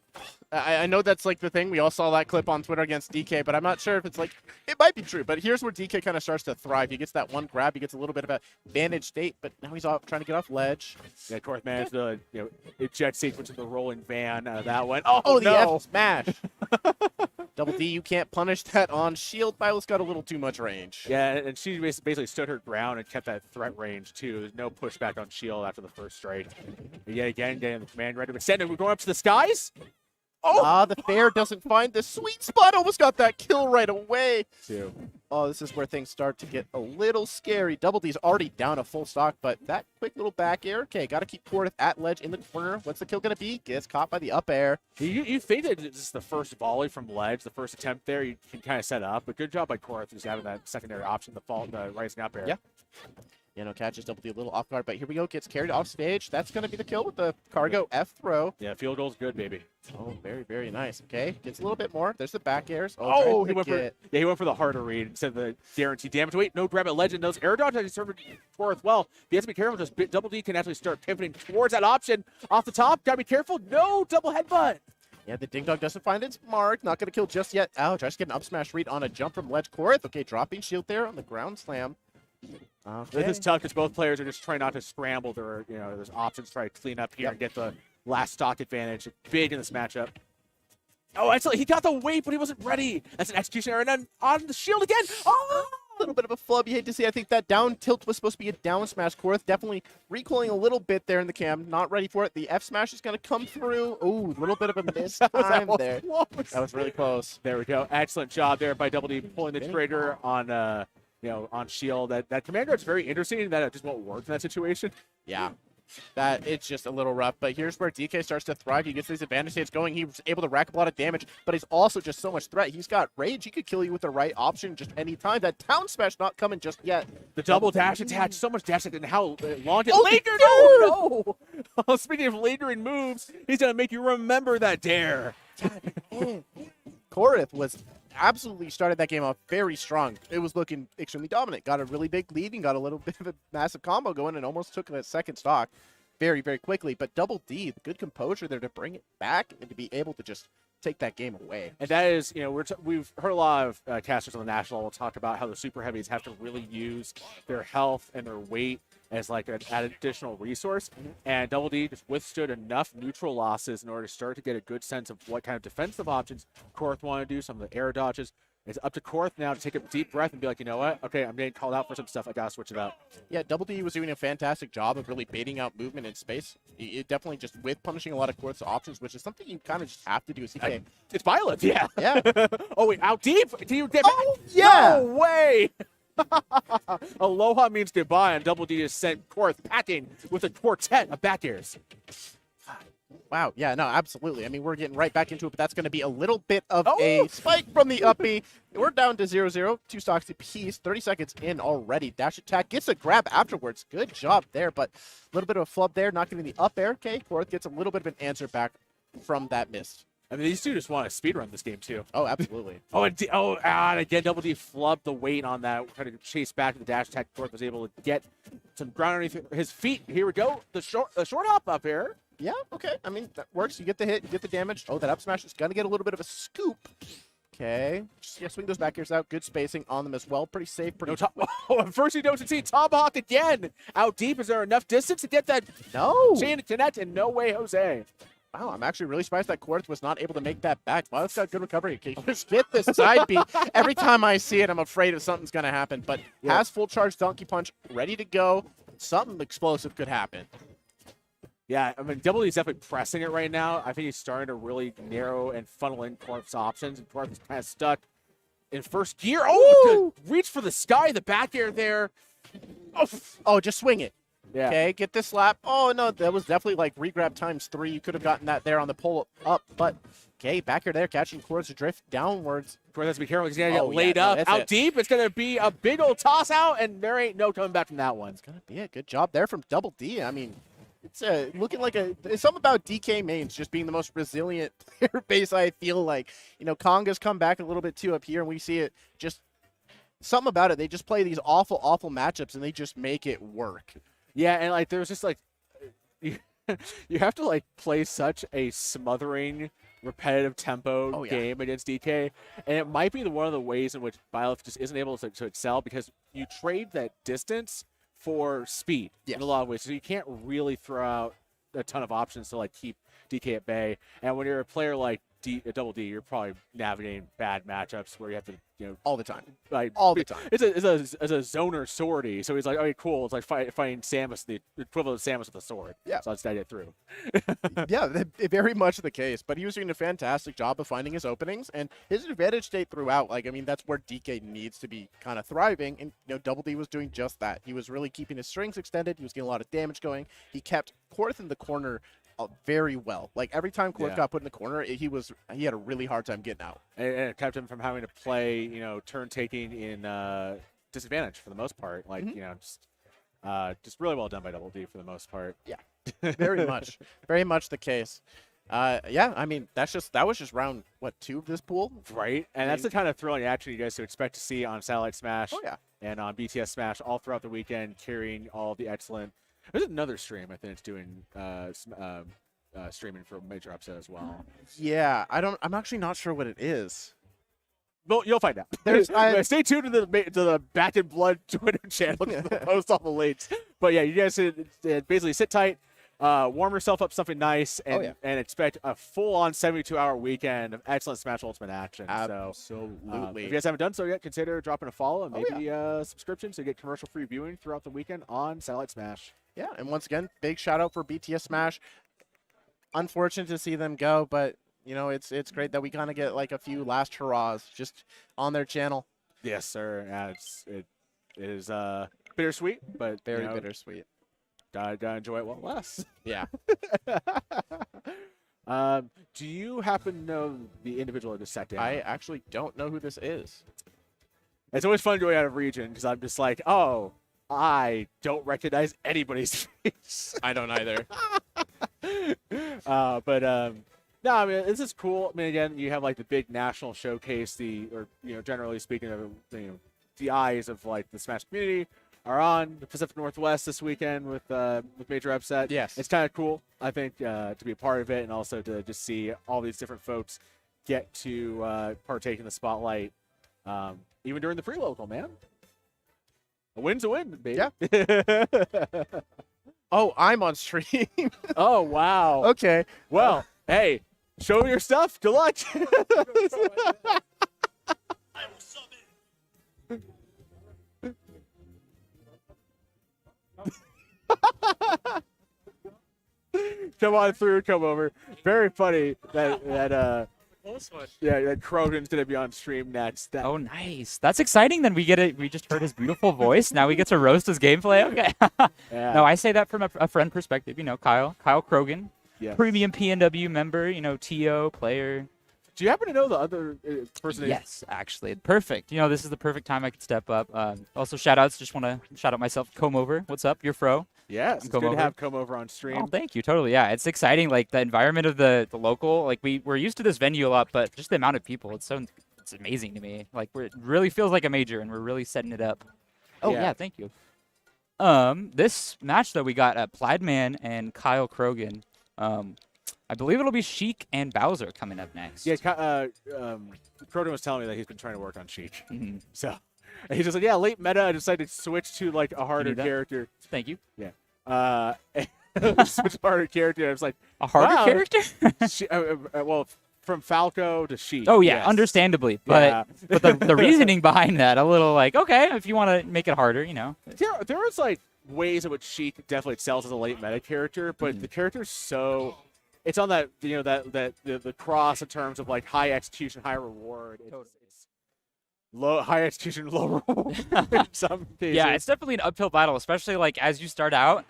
G: I know that's like the thing. We all saw that clip on Twitter against DK, but I'm not sure if it's like. It might be true, but here's where DK kind of starts to thrive. He gets that one grab, he gets a little bit of a vantage state, but now he's off trying to get off ledge.
H: Yeah, Korth managed the eject sequence of the rolling van out of that one.
G: Oh, the
H: no.
G: F smash. Double D, you can't punish that on shield. Byleth's got a little too much range.
H: Yeah, and she basically stood her ground and kept that threat range, too. There's no pushback on shield after the first strike. But yet again, getting the command ready to extend, and we're going up to the skies.
G: Oh, the fair doesn't find the sweet spot. Almost got that kill right away.
H: Two.
G: Oh, this is where things start to get a little scary. Double D's already down a full stock, but that quick little back air. Okay, got to keep Korth at ledge in the corner. What's the kill going to be? Gets caught by the up air.
H: You think that this is the first volley from ledge, the first attempt there, you can kind of set up. But good job by Korth, who's having that secondary option, the rising up air.
G: Yeah. Catches Double D a little off guard, but here we go. Gets carried off stage. That's going to be the kill with the cargo F throw.
H: Yeah, field goal's good, baby.
G: Oh, very, very nice. Okay, gets a little bit more. There's the back airs.
H: Oh,
G: trying
H: he
G: to
H: went he went for the harder read instead of the guaranteed damage. Wait, no grab at legend. Those air dodge actually served Korth well. But you have to be careful. Just Double D can actually start pivoting towards that option off the top. Gotta be careful. No double headbutt.
G: Yeah, the Ding Dong doesn't find its mark. Not going to kill just yet. Ow, tries to get an up smash read on a jump from ledge. Korth. Okay, dropping shield there on the ground slam. Okay.
H: This is tough because both players are just trying not to scramble their, there's options to try to clean up here and get the last stock advantage. Big in this matchup. Oh, actually, he got the weight, but he wasn't ready. That's an execution error, and then on the shield again. Oh!
G: A little bit of a flub. You hate to see. I think that down tilt was supposed to be a down smash. Korth definitely recoiling a little bit there in the cam. Not ready for it. The F smash is going to come through. Oh, a little bit of a miss time there. That was really close.
H: There we go. Excellent job there by Double D pulling the trigger on, on shield. That commander is very interesting that it just won't work in that situation.
G: Yeah. That it's just a little rough, but here's where DK starts to thrive. He gets these advantage states going. He's able to rack up a lot of damage, but he's also just so much threat. He's got rage. He could kill you with the right option just any time. That town smash not coming just yet.
H: The double dash attach, so much dash and how long did
G: Linger?
H: No! Speaking of lingering moves, he's gonna make you remember that dare.
G: Korth was absolutely started that game off very strong. It was looking extremely dominant. Got a really big lead and got a little bit of a massive combo going and almost took a second stock very, very quickly. But Double D, good composure there to bring it back and to be able to just take that game away.
H: And that is, we've heard a lot of casters on the national level talk about how the super heavies have to really use their health and their weight as like an additional resource. And Double D just withstood enough neutral losses in order to start to get a good sense of what kind of defensive options Korth want to do, some of the air dodges. It's up to Korth now to take a deep breath and be like, you know what? Okay, I'm getting called out for some stuff. I gotta switch it up.
G: Yeah, Double D was doing a fantastic job of really baiting out movement in space. It definitely just with punishing a lot of Korth's options, which is something you kind of just have to do as CK.
H: It's Violet. Yeah.
G: Yeah.
H: Oh wait, out deep? Do you get
G: Oh, yeah.
H: No way. Aloha means goodbye, and Double D just sent Korth packing with a quartet of back airs.
G: Wow. Yeah, no, absolutely. I mean, we're getting right back into it, but that's going to be a little bit of a spike from the uppie. We're down to 0-0, 2 stocks apiece, 30 seconds in already. Dash attack gets a grab afterwards. Good job there, but a little bit of a flub there, not getting the up air. Okay, Korth gets a little bit of an answer back from that miss.
H: I mean, these two just want to speedrun this game, too.
G: Oh, absolutely.
H: And again, Double D flubbed the weight on that, trying to chase back to the dash attack. Korth was able to get some ground underneath his feet. Here we go. The short hop up here.
G: Yeah, okay. I mean, that works. You get the hit, you get the damage. Oh, that up smash is going to get a little bit of a scoop. Okay. Just swing those back airs out. Good spacing on them as well. Pretty safe. Pretty.
H: First you don't see Tomahawk again. Out deep. Is there enough distance to get that
G: No.
H: chain to connect? And no way, Jose.
G: Wow, I'm actually really surprised that Korth was not able to make that back. Wow, that's got good recovery. Okay, just get this side B. Every time I see it, I'm afraid of something's going to happen. But has full charge Donkey Punch ready to go. Something explosive could happen.
H: Yeah, I mean, Double D's definitely pressing it right now. I think he's starting to really narrow and funnel in Korth's options, and Korth is kind of stuck in first gear. Oh, good reach for the sky, the back air there.
G: Oh, just swing it.
H: Yeah.
G: Okay, get this slap. Oh, no, that was definitely like regrab times 3. You could have gotten that there on the pull up, but okay, back air there, catching Korth's drift downwards.
H: Korth has to be careful because he's going to get laid
G: no,
H: up.
G: that's
H: Out
G: it.
H: deep, it's going to be a big old toss out, and there ain't no coming back from that one.
G: It's going to be a good job there from Double D. I mean, it's looking like it's something about DK mains just being the most resilient player base, I feel like. You know, Konga's come back a little bit too up here, and we see it just something about it. They just play these awful, awful matchups, and they just make it work.
H: Yeah, and like there's just like you have to like play such a smothering, repetitive tempo game against DK, and it might be one of the ways in which Byleth just isn't able to excel because you trade that distance for speed in a lot of ways, so you can't really throw out a ton of options to like keep DK at bay. And when you're a player like Double D, you're probably navigating bad matchups where you have to, you know,
G: all the time.
H: Like
G: all the time.
H: It's a zoner swordy, so he's like, okay, cool. It's like fighting Samus, the equivalent of Samus with a sword.
G: Yeah.
H: So let's get it through.
G: Yeah, very much the case. But he was doing a fantastic job of finding his openings, and his advantage state throughout. Like, I mean, that's where DK needs to be kind of thriving, and you know, Double D was doing just that. He was really keeping his strings extended. He was getting a lot of damage going. He kept Korth in the corner very well. Like every time Korth got put in the corner, he had a really hard time getting out.
H: And it kept him from having to play, you know, turn taking in disadvantage for the most part. Like, you know, just really well done by Double D for the most part.
G: Yeah, very much, very much the case. Yeah, I mean, that was just round 2 of this pool,
H: right? And that's the kind of thrilling action you guys should expect to see on Satellite Smash.
G: Oh yeah,
H: and on BTS Smash all throughout the weekend, carrying all the excellent. There's another stream I think it's doing streaming for Major Upset as well.
G: Yeah, I'm actually not sure what it is.
H: Well, you'll find out. Stay tuned to the Back in Blood Twitter channel to post all the links. But yeah, you guys basically sit tight, warm yourself up something nice, and expect a full-on 72-hour weekend of excellent Smash Ultimate action.
G: Absolutely.
H: If you guys haven't done so yet, consider dropping a follow and maybe a subscription so you get commercial-free viewing throughout the weekend on Satellite Smash.
G: Yeah, and once again, big shout out for BTS Smash. Unfortunate to see them go, but you know, it's great that we kind of get like a few last hurrahs just on their channel.
H: Yes, sir. Yeah, it is bittersweet, but
G: very bittersweet.
H: Gotta enjoy it while it lasts.
G: Yeah.
H: Do you happen to know the individual that just sat down?
G: I actually don't know who this is.
H: It's always fun going out of region because I'm just like, oh, I don't recognize anybody's face.
G: I don't either.
H: No, I mean, this is cool. I mean, again, you have like the big national showcase, generally speaking, the eyes of like the Smash community are on the Pacific Northwest this weekend with Major Upset.
G: Yes.
H: It's kind of cool, I think, to be a part of it and also to just see all these different folks get to partake in the spotlight, even during the free local, man. A win's a win, baby.
G: Yeah. Oh, I'm on stream.
H: Oh, wow.
G: Okay.
H: Well, hey, show me your stuff. Good luck. come on through, come over. Very funny that
C: Close one.
H: yeah, that Krogan's gonna be on stream next. That,
I: Oh, nice. That's exciting. Then we get it. We just heard his beautiful voice. Now we get to roast his gameplay. Okay.
H: yeah.
I: No, I say that from a friend perspective. You know, Kyle Krogan,
H: Yes.
I: premium PNW member. You know, TO player.
H: Do you happen to know the other person?
I: Yes, actually, perfect. You know, this is the perfect time I could step up. Also, shout outs. Just want to shout out myself. Comb over. What's up? You're fro.
H: Yes. It's
I: Come
H: good
I: over.
H: to have come over on stream.
I: Oh, thank you. Totally. Yeah, it's exciting. Like the environment of the local. Like we're used to this venue a lot, but just the amount of people. It's amazing to me. Like it really feels like a major, and we're really setting it up. Oh
H: Yeah.
I: yeah, thank you. This match though, we got Plaidman and Kyle Krogan. I believe it'll be Sheik and Bowser coming up next.
H: Yeah, Croden was telling me that he's been trying to work on Sheik.
I: Mhm.
H: So and he's just like, yeah, late meta, I decided to switch to like a harder
I: need that?
H: character.
I: Thank you.
H: Switch to a harder character. I was like,
I: A harder
H: Wow.
I: character?
H: well, from Falco to Sheik.
I: Oh yeah,
H: yes.
I: understandably.
H: Yeah.
I: But the reasoning behind that, a little like, okay, if you want to make it harder, you know.
H: There was like ways in which Sheik definitely excels as a late meta character, but the character's so it's on that the cross in terms of like high execution, high reward. It's low high execution, low reward in some cases.
I: Yeah, it's definitely an uphill battle, especially like as you start out.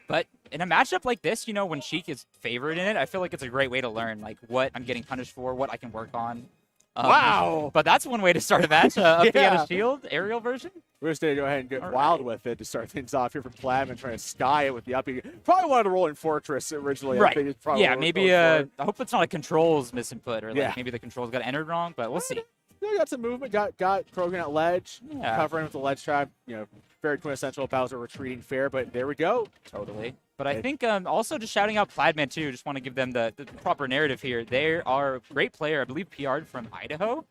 I: But in a matchup like this, you know, when Sheik is favored in it, I feel like it's a great way to learn like what I'm getting punished for, what I can work on.
H: Wow.
I: But that's one way to start a match. Up
H: Yeah.
I: the shield, aerial version.
H: We're just gonna go ahead and get
I: All
H: wild
I: right.
H: with it to start things off here for Plaidman, trying to sky it with the uppy. Probably wanted to roll in Fortress originally. I think it's probably
I: Yeah,
H: what we're
I: maybe.
H: going
I: I hope it's not a controls misinput or like
H: Yeah.
I: maybe the controls got entered wrong, but we'll see.
H: for. Yeah, got some movement. Got Krogan at ledge,
I: Yeah.
H: covering with the ledge trap. You know, very quintessential Bowser retreating fair. But there we go.
I: Totally. But I
H: It-
I: think also just shouting out Plaidman too. Just want to give them the proper narrative here. They are a great player. I believe PR'd from Idaho.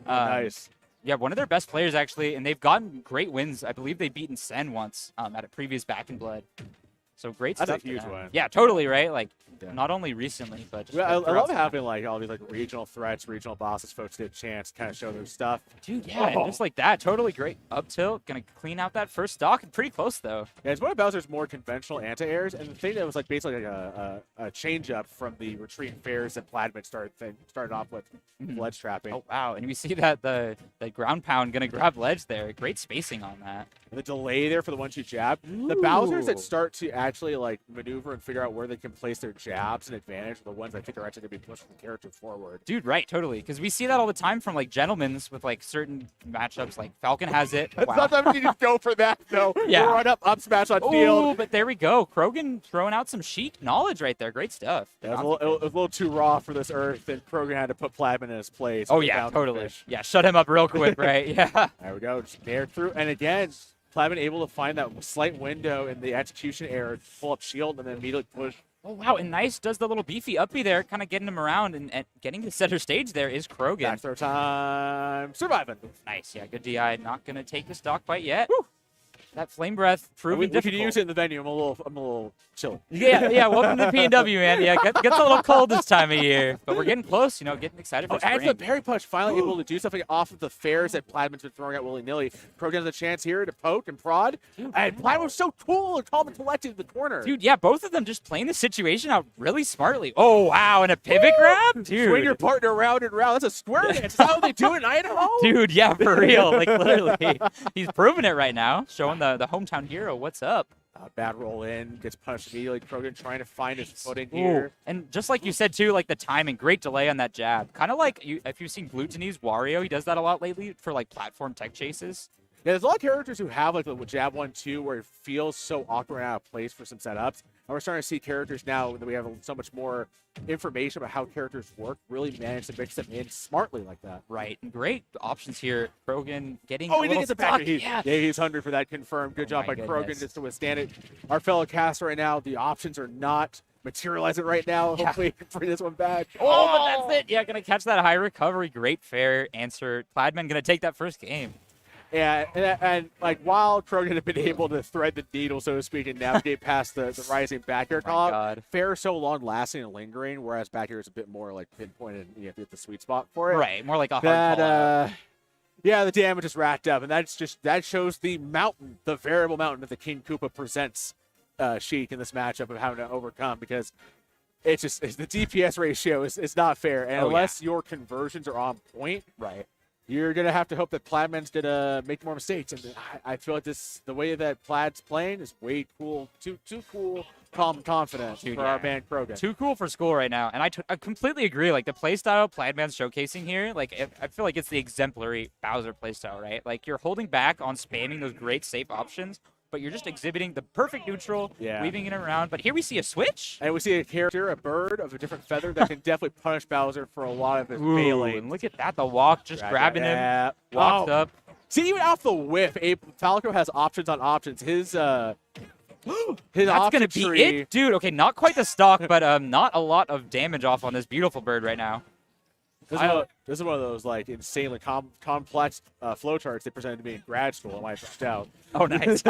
H: Nice.
I: Yeah, one of their best players actually, and they've gotten great wins. I believe they've beaten Sen once at a previous Back in Blood. So great
H: That's a
I: stuff. for
H: huge
I: them.
H: win.
I: Yeah, totally right. Like
H: Yeah.
I: not only recently, but just
H: Well, I
I: throughout
H: love
I: the
H: having like all these like regional threats, regional bosses, folks get a chance to kind of show their stuff.
I: dude. Yeah, and just like that, totally great. Up tilt, gonna clean out that first stock. Pretty close though.
H: Yeah, it's one of Bowser's more conventional anti-airs, and the thing that was like basically like a change up from the retreat fairs that Plaidman started off with ledge trapping.
I: Oh wow, and we see that the ground pound gonna grab ledge there. Great spacing on that.
H: The delay there for the 1-2 jab. The Bowsers that
I: Ooh.
H: start to actually like maneuver and figure out where they can place their jabs and advantage are the ones I think are actually going to be pushing the character forward.
I: Dude, right, totally. Because we see that all the time from like gentlemen's with like certain matchups. Like Falcon has it.
H: That's
I: Wow.
H: not that you just go for that though.
I: Yeah.
H: Run up smash on
I: Ooh,
H: field.
I: but there we go. Krogan throwing out some Sheik knowledge right there. Great stuff.
H: Yeah, it was a little too raw for this Earth, and Krogan had to put Plaidman in his place.
I: Oh
H: with the
I: yeah,
H: bounty
I: totally.
H: fish.
I: Yeah, shut him up real quick, right? Yeah.
H: There we go. Just nared through. And again, Plaidman able to find that slight window in the execution error, pull up shield, and then immediately push.
I: Oh wow, and Nice does the little beefy uppy there, kind of getting him around and getting to center stage. There is Krogan.
H: Back throw time. Surviving.
I: Nice, yeah, good DI. Not gonna take the stock bite yet. That flame breath proving
H: We
I: difficult.
H: could use it in the venue. I'm a little chilly.
I: Yeah, welcome to PNW, man. Yeah, gets a little cold this time of year, but we're getting close. You know, getting excited for
H: Oh, and
I: spring.
H: the berry punch finally able to do something off of the fairs that Plaidman's been throwing out willy-nilly. Krogan has a chance here to poke and prod. And Plaidman was so cool and calm and collected in the corner.
I: Dude, yeah, both of them just playing the situation out really smartly. Oh, wow, and a pivot grab? Dude.
H: Swing your partner round and round. That's a square dance. Is that how they do it in Idaho?
I: Dude, yeah, for real. Like, literally. He's proving it right now, showing the hometown hero what's up.
H: Bad roll in, gets punished immediately. Krogan trying to find his footing
I: Ooh.
H: here.
I: And just like you said, too, like the timing, great delay on that jab. Kind of like if you've seen Glutonese Wario, he does that a lot lately for like platform tech chases.
H: Yeah, there's a lot of characters who have like the jab 1-2 where it feels so awkward and out of place for some setups. And we're starting to see characters now that we have so much more information about how characters work, really manage to mix them in smartly like that.
I: Right. And great options here. Krogan getting
H: Oh,
I: a
H: he did
I: little
H: get the back.
I: stuck.
H: Yeah, he's hungry for that confirmed. Good
I: Oh
H: job
I: my
H: by Krogan
I: goodness.
H: just to withstand it. Our fellow caster right now, the options are not materializing right now.
I: Yeah.
H: Hopefully, he can bring this one back.
I: Oh, but that's it. Yeah, gonna catch that high recovery. Great fair answer. Plaidman gonna take that first game.
H: And like while Krogan had been able to thread the needle, so to speak, and navigate past the rising back air
I: Oh my
H: call,
I: God.
H: fair is so long lasting and lingering, whereas back air is a bit more like pinpointed and you have to hit the sweet spot for it.
I: Right, more like a hard
H: That
I: call out.
H: yeah, the damage is racked up, and that shows the mountain, the variable mountain that the King Koopa presents Sheik in this matchup of having to overcome, because it's just the DPS ratio is not fair, and
I: Oh,
H: unless your conversions are on point,
I: Right.
H: you're gonna have to hope that Plaidman's gonna make more mistakes. And I feel like the way that Plaid's playing is way cool, too cool, calm, and confident
I: Dude,
H: for our
I: yeah.
H: man Krogan.
I: Too cool for school right now, and I completely agree. Like the playstyle Plaidman's showcasing here, like I feel like it's the exemplary Bowser playstyle, right? Like you're holding back on spamming those great safe options, but you're just exhibiting the perfect neutral,
H: Yeah.
I: weaving it around. But here we see a switch.
H: And we see a character, a bird of a different feather that can definitely punish Bowser for a lot of his
I: Ooh,
H: melee.
I: and look at that, the walk just grabbing him, walks up.
H: See, even off the whiff, Falco has options on options. His
I: That's
H: option
I: gonna be
H: tree,
I: it, dude. Okay, not quite the stock, but not a lot of damage off on this beautiful bird right now.
H: This is one of those like insanely complex flowcharts they presented to me in grad school. I might have out.
I: Oh, nice.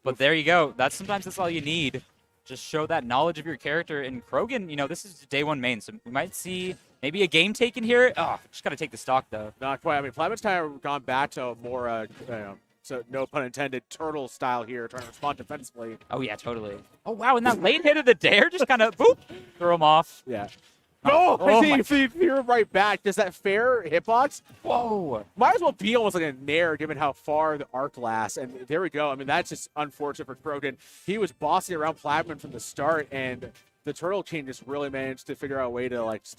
I: But there you go. That's all you need. Just show that knowledge of your character. And Krogan, this is day one main, so we might see maybe a game taken here. Oh, just got to take the stock, though.
H: Not quite. I mean, Plaidman's kind of gone back to a more, so no pun intended, turtle style here, trying to respond defensively.
I: Oh, yeah, totally. Oh, wow, and that late hit of the dare just kind of, boop, throw him off.
H: Yeah.
I: Oh,
H: Oh,
I: my-
H: if you're right back, does that fair hitbox?
I: Whoa.
H: Might as well be almost like a nair given how far the arc lasts. And there we go. I mean, that's just unfortunate for Krogan. He was bossing around Plaidman from the start, and the Turtle King just really managed to figure out a way to, like, just,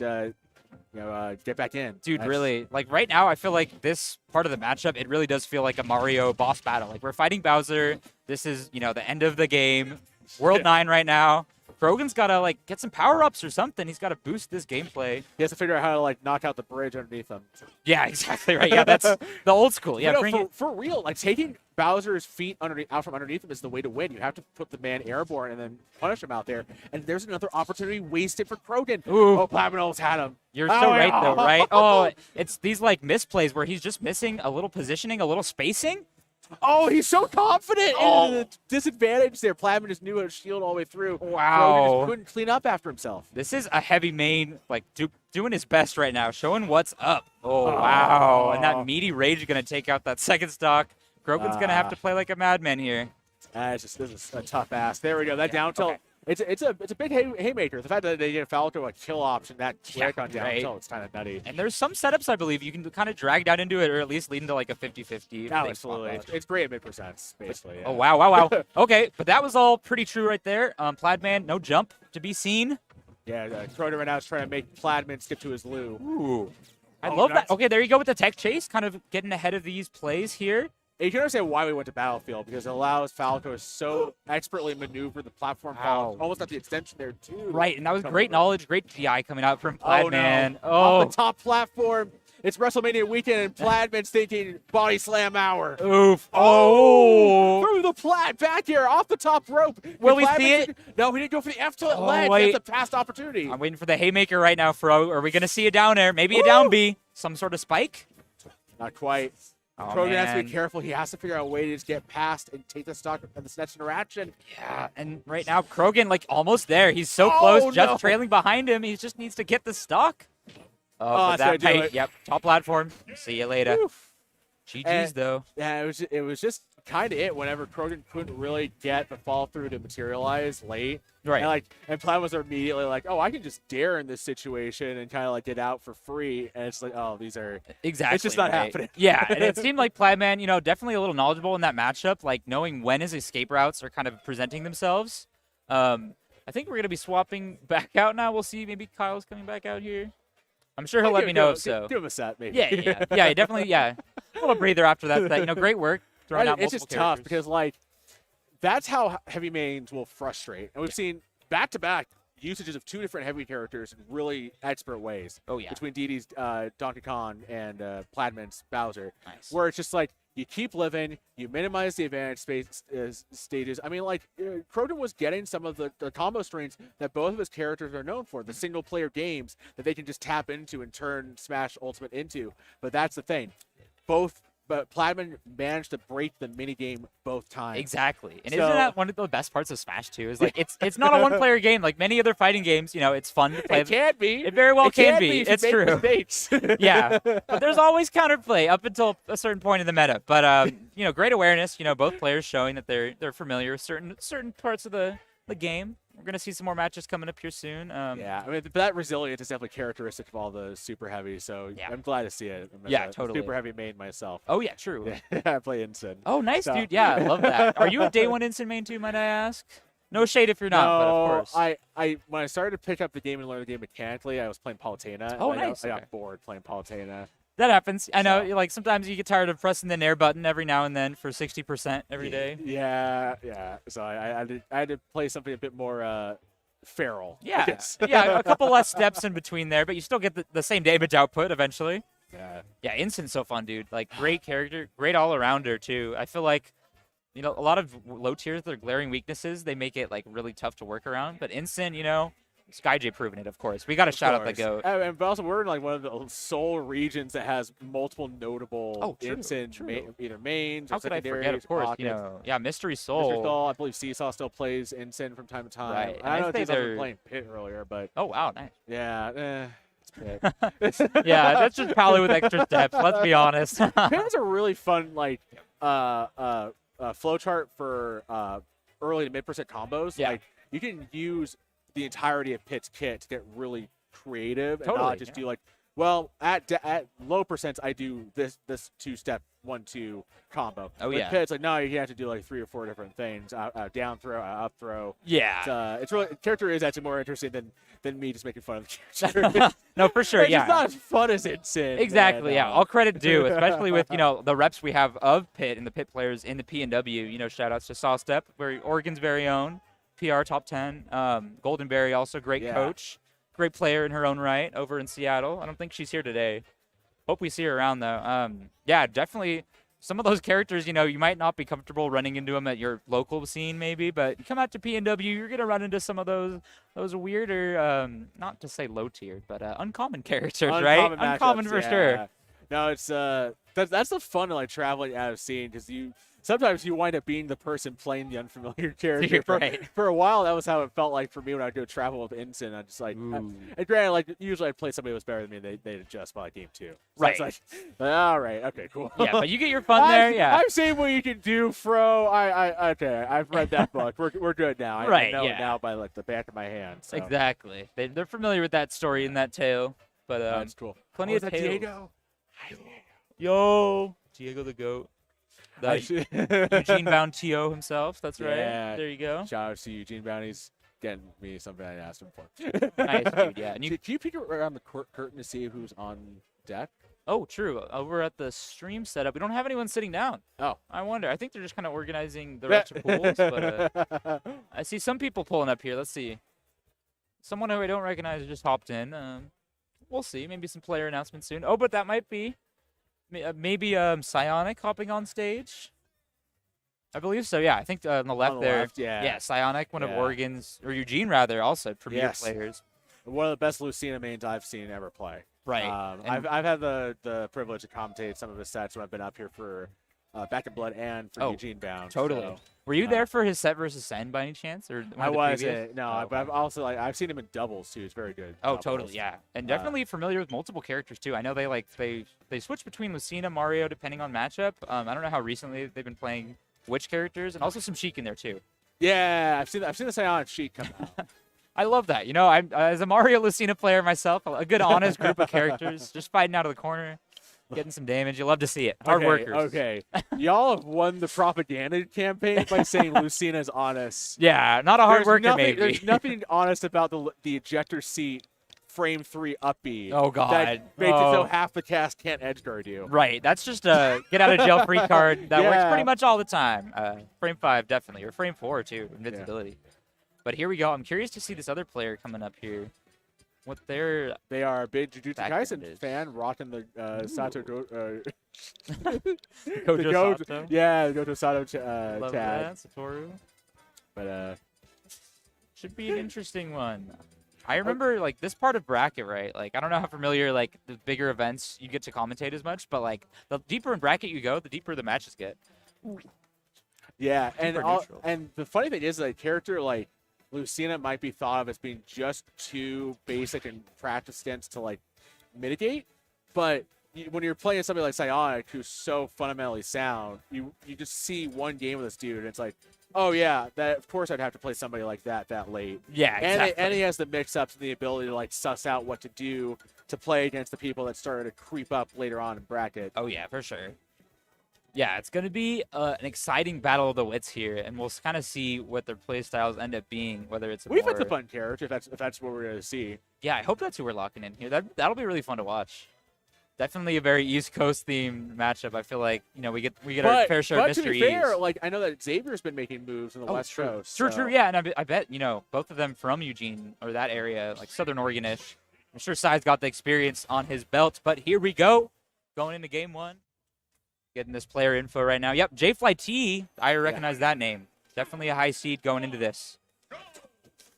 H: get back in.
I: Dude,
H: That's-
I: really, like right now, I feel like this part of the matchup, it really does feel like a Mario boss battle. Like we're fighting Bowser. This is, the end of the game. World 9 right now. Krogan's got to, like, get some power-ups or something. He's got to boost this gameplay.
H: He has to figure out how to, like, knock out the bridge underneath him.
I: Yeah, exactly right. Yeah, that's the old school. Yeah,
H: But no,
I: bring it.
H: for real, like, taking Bowser's feet out from underneath him is the way to win. You have to put the man airborne and then punish him out there. And there's another opportunity wasted for Krogan.
I: Ooh.
H: Oh, Plaidman almost had him.
I: You're
H: Oh,
I: so right,
H: yeah.
I: though, right? Oh, it's these, like, misplays where he's just missing a little positioning, a little spacing.
H: Oh, he's so confident.
I: Oh.
H: And the disadvantage there. Plaidman just knew how to shield all the way through.
I: Wow.
H: Krogan just couldn't clean up after himself.
I: This is a heavy main, like, doing his best right now, showing what's up. Oh, wow. And that meaty rage is going to take out that second stock. Krogan's going to have to play like a madman here.
H: This is a tough ass. There we go. That down tilt.
I: okay.
H: It's a big haymaker. The fact that they get Falco a kill option that quick on down
I: right.
H: tilt, it's kind of nutty.
I: And there's some setups, I believe, you can kind of drag down into it or at least lead into like a 50-50.
H: Oh, absolutely. It's great at mid-percents, basically.
I: Oh, wow, wow, wow. Okay, but that was all pretty true right there. Plaidman, no jump to be seen.
H: Yeah, Krogan right now is trying to make Plaidman skip to his loo.
I: Ooh. I
H: Oh,
I: love
H: nice.
I: that. Okay, there you go with the tech chase, kind of getting ahead of these plays here.
H: You can understand why we went to Battlefield, because it allows Falco to so expertly maneuver the platform
I: Wow.
H: almost at the extension there, too.
I: Right, and that was
H: Come
I: great
H: over.
I: knowledge, great DI coming out from
H: Oh,
I: Plaidman.
H: no.
I: Oh,
H: Off the top platform. It's WrestleMania weekend, and Plaidman's thinking body slam hour.
I: oof. Oh.
H: Through the plat back here, off the top rope.
I: Will we
H: Plaidman
I: see it?
H: didn't- No, he didn't go for the F tilt
I: Oh,
H: ledge.
I: wait.
H: That's a past opportunity.
I: I'm waiting for the haymaker right now, Fro. Are we going to see a down air? Maybe a down B. Some sort of spike?
H: Not quite.
I: Oh,
H: Krogan has to be
I: man.
H: careful. He has to figure out a way to just get past and take the stock of this next interaction.
I: Yeah, and right now, Krogan, like, almost there. He's so
H: Oh,
I: close. Just
H: no.
I: trailing behind him. He just needs to get the stock.
H: Oh,
I: But
H: that's gonna
I: that
H: do
I: height,
H: it.
I: yep, top platform. See you later.
H: Oof.
I: GG's, though.
H: Yeah, it was just kind of it whenever Krogan couldn't really get the fall through to materialize late.
I: Right.
H: And Plaid was immediately like, oh, I can just dare in this situation and kind of like get out for free. And it's like, oh, these are
I: Exactly.
H: It's just not
I: right.
H: happening.
I: Yeah, and it seemed like Plaidman, definitely a little knowledgeable in that matchup, like knowing when his escape routes are kind of presenting themselves. I think we're going to be swapping back out now. We'll see. Maybe Kyle's coming back out here. I'm sure he'll let me know if so.
H: Give him a set, maybe.
I: Yeah, definitely, yeah. A little breather after that. Great work. Throwing out
H: It's just
I: multiple
H: tough
I: characters.
H: because like that's how heavy mains will frustrate, and we've seen back-to-back usages of two different heavy characters in really expert ways.
I: Oh, yeah.
H: Between DD's Donkey Kong and Plaidman's Bowser,
I: Nice.
H: where it's just like you keep living, you minimize the advantage stages. I mean, like Krogan was getting some of the combo strings that both of his characters are known for, the single-player games that they can just tap into and turn Smash Ultimate into. But that's the thing, but Plaidman managed to break the minigame both times.
I: Exactly. And
H: So-
I: isn't that one of the best parts of Smash 2? Is like it's not a one-player game like many other fighting games. It's fun to play.
H: It can be.
I: It very well
H: It
I: can be.
H: if you
I: It's
H: make
I: true.
H: mistakes.
I: Yeah, but there's always counterplay up until a certain point in the meta. But great awareness. Both players showing that they're familiar with certain parts of the game. we're gonna see some more matches coming up here soon.
H: Yeah, I mean, but that resilience is definitely characteristic of all the super heavy. So
I: Yeah.
H: I'm glad to see it. I'm
I: Yeah,
H: a
I: totally.
H: super heavy main myself.
I: Oh yeah, true.
H: I play Ensign.
I: Oh, nice,
H: So-
I: dude. Yeah, I love that. Are you a day one instant main too, might I ask? No shade if you're not, but of course.
H: I when I started to pick up the game and learn the game mechanically, I was playing Palutena.
I: Oh,
H: and I
I: nice,
H: I
I: okay.
H: got bored playing Palutena.
I: That happens. I know,
H: So-
I: like sometimes you get tired of pressing the nair button every now and then for 60% every day.
H: Yeah. So I had to play something a bit more feral. I
I: Yeah,
H: guess.
I: yeah, a couple less steps in between there, but you still get the same damage output eventually.
H: Yeah.
I: Yeah, Instant's so fun, dude. Like, great character, great all-arounder, too. I feel like, you know, a lot of low tiers, their glaring weaknesses, they make it, like, really tough to work around. But Instant, you know, SkyJ proving it, of course. We got to shout out the
H: Of course.
I: GOAT.
H: And but also, we're in like one of the sole regions that has multiple notable
I: Oh, true,
H: Ensign
I: true.
H: either mains
I: How
H: or
I: could I
H: secondaries
I: forget, of course,
H: pockets.
I: you know. Yeah, Mystery
H: Mr.
I: Soul.
H: Soul, I believe Seesaw still plays Ensign from time to time.
I: Right, and
H: I
I: I'd
H: know
I: say
H: Seesaw's been
I: they're-
H: playing Pit earlier, but
I: Oh, wow, nice.
H: yeah,
I: Yeah, that's just Pally with extra steps, let's be honest.
H: Pit is a really fun like flowchart for early to mid percent combos.
I: Yeah.
H: Like you can use the entirety of Pit's kit to get really creative and
I: Totally,
H: not just
I: yeah.
H: do like, well, at low percents I do this 2-step 1-2 combo.
I: Oh,
H: With
I: yeah.
H: Pit, it's like no, you have to do like 3 or 4 different things: down throw, up throw.
I: Yeah.
H: It's really character is actually more interesting than me just making fun of the character.
I: No, for sure,
H: It's
I: yeah.
H: just not as fun as Ensign.
I: Exactly,
H: man.
I: yeah. All credit due, especially with, you know, the reps we have of Pitt and the Pitt players in the PNW. You know, shout outs to Sawstep, Oregon's very own, PR top 10. Goldenberry, also great
H: Yeah.
I: coach, great player in her own right over in Seattle. I don't think she's here today. Hope we see her around, though. Yeah, definitely some of those characters, you know, you might not be comfortable running into them at your local scene maybe, but you come out to PNW, you're going to run into some of those weirder, not to say low tier, but uncommon characters, right?
H: Uncommon
I: Uncommon
H: matchups,
I: for
H: yeah.
I: sure.
H: No, it's that's the fun of like traveling out of scene because sometimes you wind up being the person playing the unfamiliar character.
I: You're
H: for,
I: right.
H: for a while, that was how it felt like for me when I would go travel with Ensign. I just like, and granted, like usually I'd play somebody who was better than me, and they'd adjust by like game 2. So
I: Right.
H: It's like, all right, okay, cool.
I: Yeah, but you get your fun there, yeah.
H: I've seen what you can do, Fro. Okay, I've read that book. We're good now. I
I: Right,
H: know
I: yeah.
H: it now by like the back of my hand. So.
I: Exactly. They're familiar with that story and that tale. But
H: That's cool.
I: plenty
H: Oh,
I: of
H: is that
I: tales.
H: Diego?
I: Yo, Diego the GOAT.
H: I
I: The
H: should-
I: Eugene Bound T.O. himself. That's right.
H: Yeah.
I: There you go.
H: Shout out to Eugene Bounty's getting me something I asked him for.
I: Nice, dude. Yeah. And you,
H: Can you peek around the curtain to see who's on deck?
I: oh, true. Over at the stream setup, we don't have anyone sitting down.
H: Oh.
I: I wonder. I think they're just kind of organizing the rest of pools. But I see some people pulling up here. Let's see. Someone who I don't recognize just hopped in. We'll see. Maybe some player announcements soon. Oh, but that might be maybe Psionic hopping on stage. I believe so. Yeah, I think on the left
H: the
I: there.
H: left, yeah.
I: Yeah, Psionic, one of
H: Yeah.
I: Oregon's or Eugene rather, also premier
H: Yes.
I: players.
H: One of the best Lucina mains I've seen ever play.
I: Right.
H: I've had the privilege to commentate some of his sets when I've been up here for Back in Blood and for
I: Oh,
H: Eugene Bound.
I: Totally.
H: so-
I: Were you there for his set versus Sen by any chance, or one
H: I
I: of the
H: was
I: previous?
H: no,
I: Oh,
H: but I've also I've seen him in doubles too. He's very good.
I: Oh,
H: doubles.
I: totally, yeah, and definitely familiar with multiple characters too. I know they switch between Lucina, Mario, depending on matchup. I don't know how recently they've been playing which characters, and also some Sheik in there too.
H: Yeah, I've seen the Psionic Sheik come out.
I: I love that. You know, I'm as a Mario Lucina player myself, a good honest group of characters just fighting out of the corner, getting some damage. You love to see it. Hard workers.
H: Okay, y'all have won the propaganda campaign by saying Lucina's honest.
I: Yeah, not a hard
H: There's
I: worker
H: nothing,
I: maybe.
H: There's nothing honest about the ejector seat frame 3 up B.
I: Oh, God.
H: That makes it so
I: Oh.
H: half the cast can't edge guard you.
I: Right, that's just a get out of jail free card that works
H: Yeah.
I: pretty much all the time. Frame 5 definitely, or frame 4 too, invincibility. But here we go. I'm curious to see this other player coming up here. What their
H: They are a big Jujutsu
I: Background
H: Kaisen
I: is.
H: fan, rocking the Sato
I: Gojo
H: the Gojo,
I: Sato.
H: yeah, the Gojo Sato
I: Love
H: tag.
I: that, Satoru.
H: But
I: Should be an interesting one. I remember like this part of bracket, right? Like I don't know how familiar like the bigger events you get to commentate as much, but like the deeper in bracket you go, the deeper the matches get.
H: yeah, and
I: Super
H: all,
I: neutral.
H: and the funny thing is that a character like Lucina might be thought of as being just too basic and practice dense to like mitigate, but when you're playing somebody like Psionic, who's so fundamentally sound, you just see one game with this dude, and it's like, oh yeah, that of course I'd have to play somebody like that late.
I: Yeah, exactly.
H: And he has the mix-ups and the ability to like suss out what to do to play against the people that started to creep up later on in bracket.
I: Oh yeah, for sure. Yeah, it's gonna be an exciting battle of the wits here, and we'll kind of see what their play styles end up being. Whether it's
H: We've
I: more...
H: got the fun character if that's what we're gonna see.
I: Yeah, I hope that's who we're locking in here. That'll be really fun to watch. Definitely a very East Coast themed matchup. I feel like we get our fair share of
H: But to
I: Mr.
H: be fair,
I: E's.
H: like I know that Xavier's been making moves on the West Coast.
I: True,
H: so-
I: yeah, and I bet both of them from Eugene or that area, like Southern Oregon-ish. I'm sure Sai's got the experience on his belt, but here we go, going into game one. Getting this player info right now. Yep, J-Fly T. I recognize that name. Definitely a high seed going into this.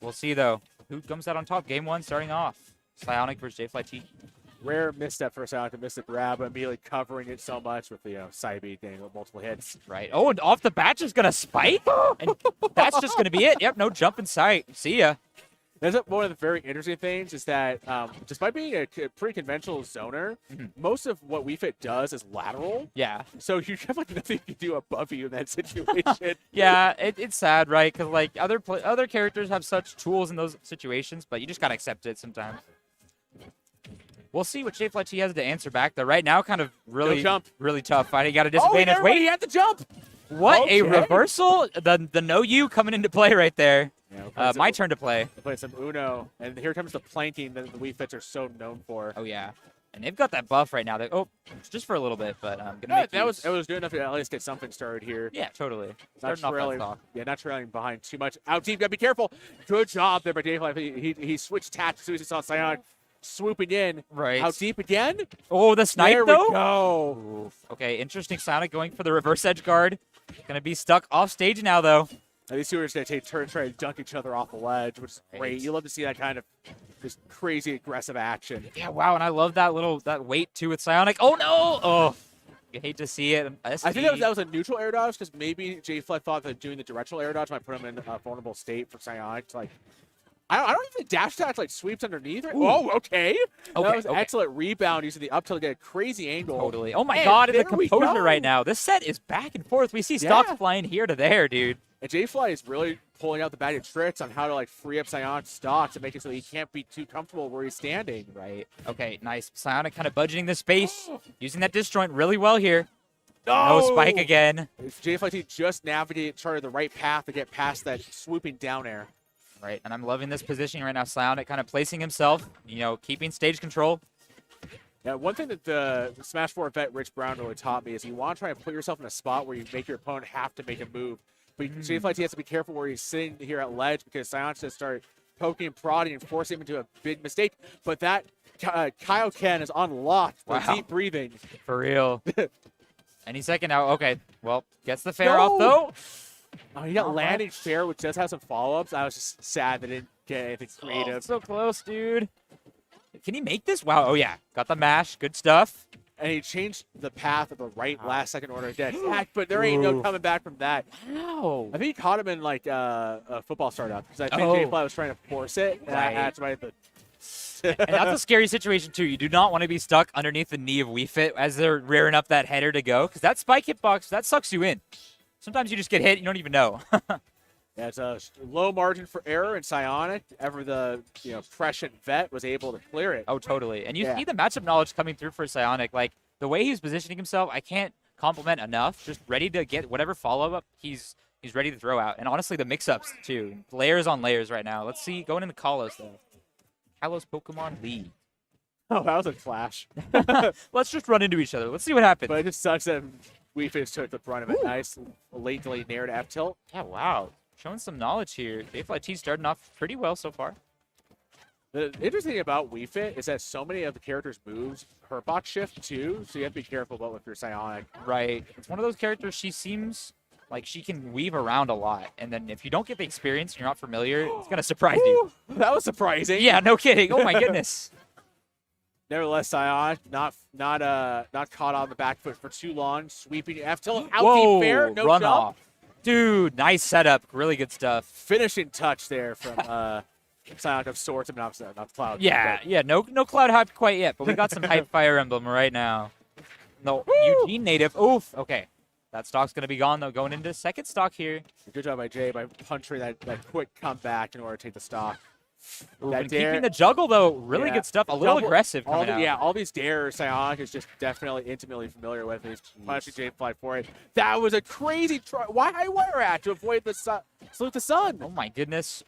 I: We'll see though. Who comes out on top? Game one starting off. Psionic versus J-Fly T.
H: Rare misstep for Psionic to miss the grab, but immediately covering it so much with the Psybeat getting multiple hits.
I: Right. Oh, and off the bat just gonna spike, and that's just gonna be it. Yep, no jump in sight. See ya.
H: That's one of the very interesting things is that despite being a pretty conventional zoner, most of what WeFit does is lateral.
I: Yeah.
H: So you have like nothing you can do above you in that situation.
I: Yeah, it's sad, right? Because like other characters have such tools in those situations, but you just gotta accept it sometimes. We'll see what J-Fly T has to answer back. Though right now, kind of really tough fight. He got a disadvantage.
H: Oh,
I: Wait,
H: he had the jump.
I: what a
H: Okay.
I: reversal! The no you coming into play right there.
H: Yeah,
I: My turn to play.
H: Play some Uno, and here comes the planking that the WeFits are so known for.
I: Oh yeah, and they've got that buff right now. It's just for a little bit, but I'm gonna make
H: That was
I: use.
H: it was good enough to at least get something started here.
I: Yeah, totally.
H: Not
I: Starting off that
H: trailing,
I: stock.
H: not trailing behind too much. Out deep, gotta be careful. Good job there by Dayfly. He switched tats as soon as he saw Psionic swooping in.
I: Right.
H: Out deep again.
I: Oh, the snipe
H: There
I: though.
H: we go.
I: Oof. Okay, interesting. Psionic going for the reverse edge guard. Gonna be stuck off stage now though.
H: And these two are just gonna take turns trying to dunk each other off the ledge, which is great.
I: Right.
H: You love to see that kind of just crazy aggressive action.
I: Yeah, wow, and I love that weight too with Psionic. Oh no! Oh, you hate to see it.
H: I think that was a neutral air dodge because maybe J-Fly thought that doing the directional air dodge might put him in a vulnerable state for Psionic to like. I don't even think dash attack like sweeps underneath. Right? Oh, okay. That was excellent rebound using the up tilt to get a crazy angle.
I: Totally. Oh my
H: And
I: god, and the
H: there we
I: composure
H: go.
I: right now. This set is back and forth. We see stocks flying here to there, dude.
H: And J-Fly is really pulling out the bag of tricks on how to like free up Psionic's stocks and make it so he can't be too comfortable where he's standing.
I: Right. Okay, nice. Psionic kind of budgeting the space, using that disjoint really well here.
H: No,
I: No spike again.
H: J-Fly just charted the right path to get past that swooping down air.
I: Right, and I'm loving this positioning right now. Psionic kind of placing himself, keeping stage control.
H: Yeah, one thing that the Smash 4 vet Rich Brown really taught me is you want to try and put yourself in a spot where you make your opponent have to make a move. But J-Fly T has to be careful where he's sitting here at ledge because Psionic just start poking and prodding and forcing him into a big mistake. But that Kaioken is unlocked for
I: Wow.
H: deep breathing.
I: For real. Any second now. Okay, well, gets the fair off though.
H: Oh, he got landing fair, which does have some follow-ups. I was just sad they didn't get anything creative.
I: Oh, so close, dude. Can he make this? Wow. Oh, yeah. Got the mash. Good stuff.
H: And he changed the path of the right last second order dead attack, but there ain't no coming back from that.
I: Wow.
H: I think he caught him in like a football startup because I think
I: Oh.
H: J-Fly was trying to force it. And
I: Right.
H: that's right.
I: And that's a scary situation, too. You do not want to be stuck underneath the knee of WeFit as they're rearing up that header to go because that spike hitbox, that sucks you in. Sometimes you just get hit. You don't even know.
H: Yeah, it's a low margin for error in Psionic. Ever the prescient vet was able to clear it.
I: Oh, totally. And you
H: Yeah.
I: see the matchup knowledge coming through for Psionic. Like, the way he's positioning himself, I can't compliment enough. Just ready to get whatever follow-up he's ready to throw out. And honestly, the mix-ups, too. Layers on layers right now. Let's see. Going into Kalos, though. Kalos Pokemon League.
H: Oh, that was a flash.
I: Let's just run into each other. Let's see what happens.
H: But it just sucks that we just took the brunt of it. Nice late delayed nair to F tilt.
I: Yeah, wow. Showing some knowledge here. J-Fly T starting off pretty well so far.
H: The interesting thing about Wii Fit is that so many of the characters' moves hurtbox shift too, so you have to be careful about with your Psionic.
I: Right. It's one of those characters, she seems like she can weave around a lot. And then if you don't get the experience and you're not familiar, it's going to surprise you.
H: That was surprising.
I: Yeah, no kidding. Oh, my goodness.
H: Nevertheless, Psionic not caught on the back foot for too long. Sweeping F tilt out
I: Whoa,
H: deep fair, no
I: run
H: jump.
I: off. Dude, nice setup. Really good stuff.
H: Finishing touch there from Psyonix of sorts, not Cloud.
I: Yeah, yeah, no Cloud hype quite yet, but we got some hype Fire Emblem right now. No, Eugene native. Oof. Okay. That stock's going to be gone, though, going into second stock here.
H: Good job by Jay by punching that quick comeback in order to take the stock.
I: Ooh,
H: That
I: and
H: dare-
I: keeping the juggle, though, really
H: Yeah.
I: good stuff. A little
H: Double-
I: aggressive coming out.
H: Yeah, all these dares Psyonix is just definitely intimately familiar with. He's punching Jay Fly for it. That was a crazy try. Why high wire at to avoid the salute the sun?
I: Oh, my goodness.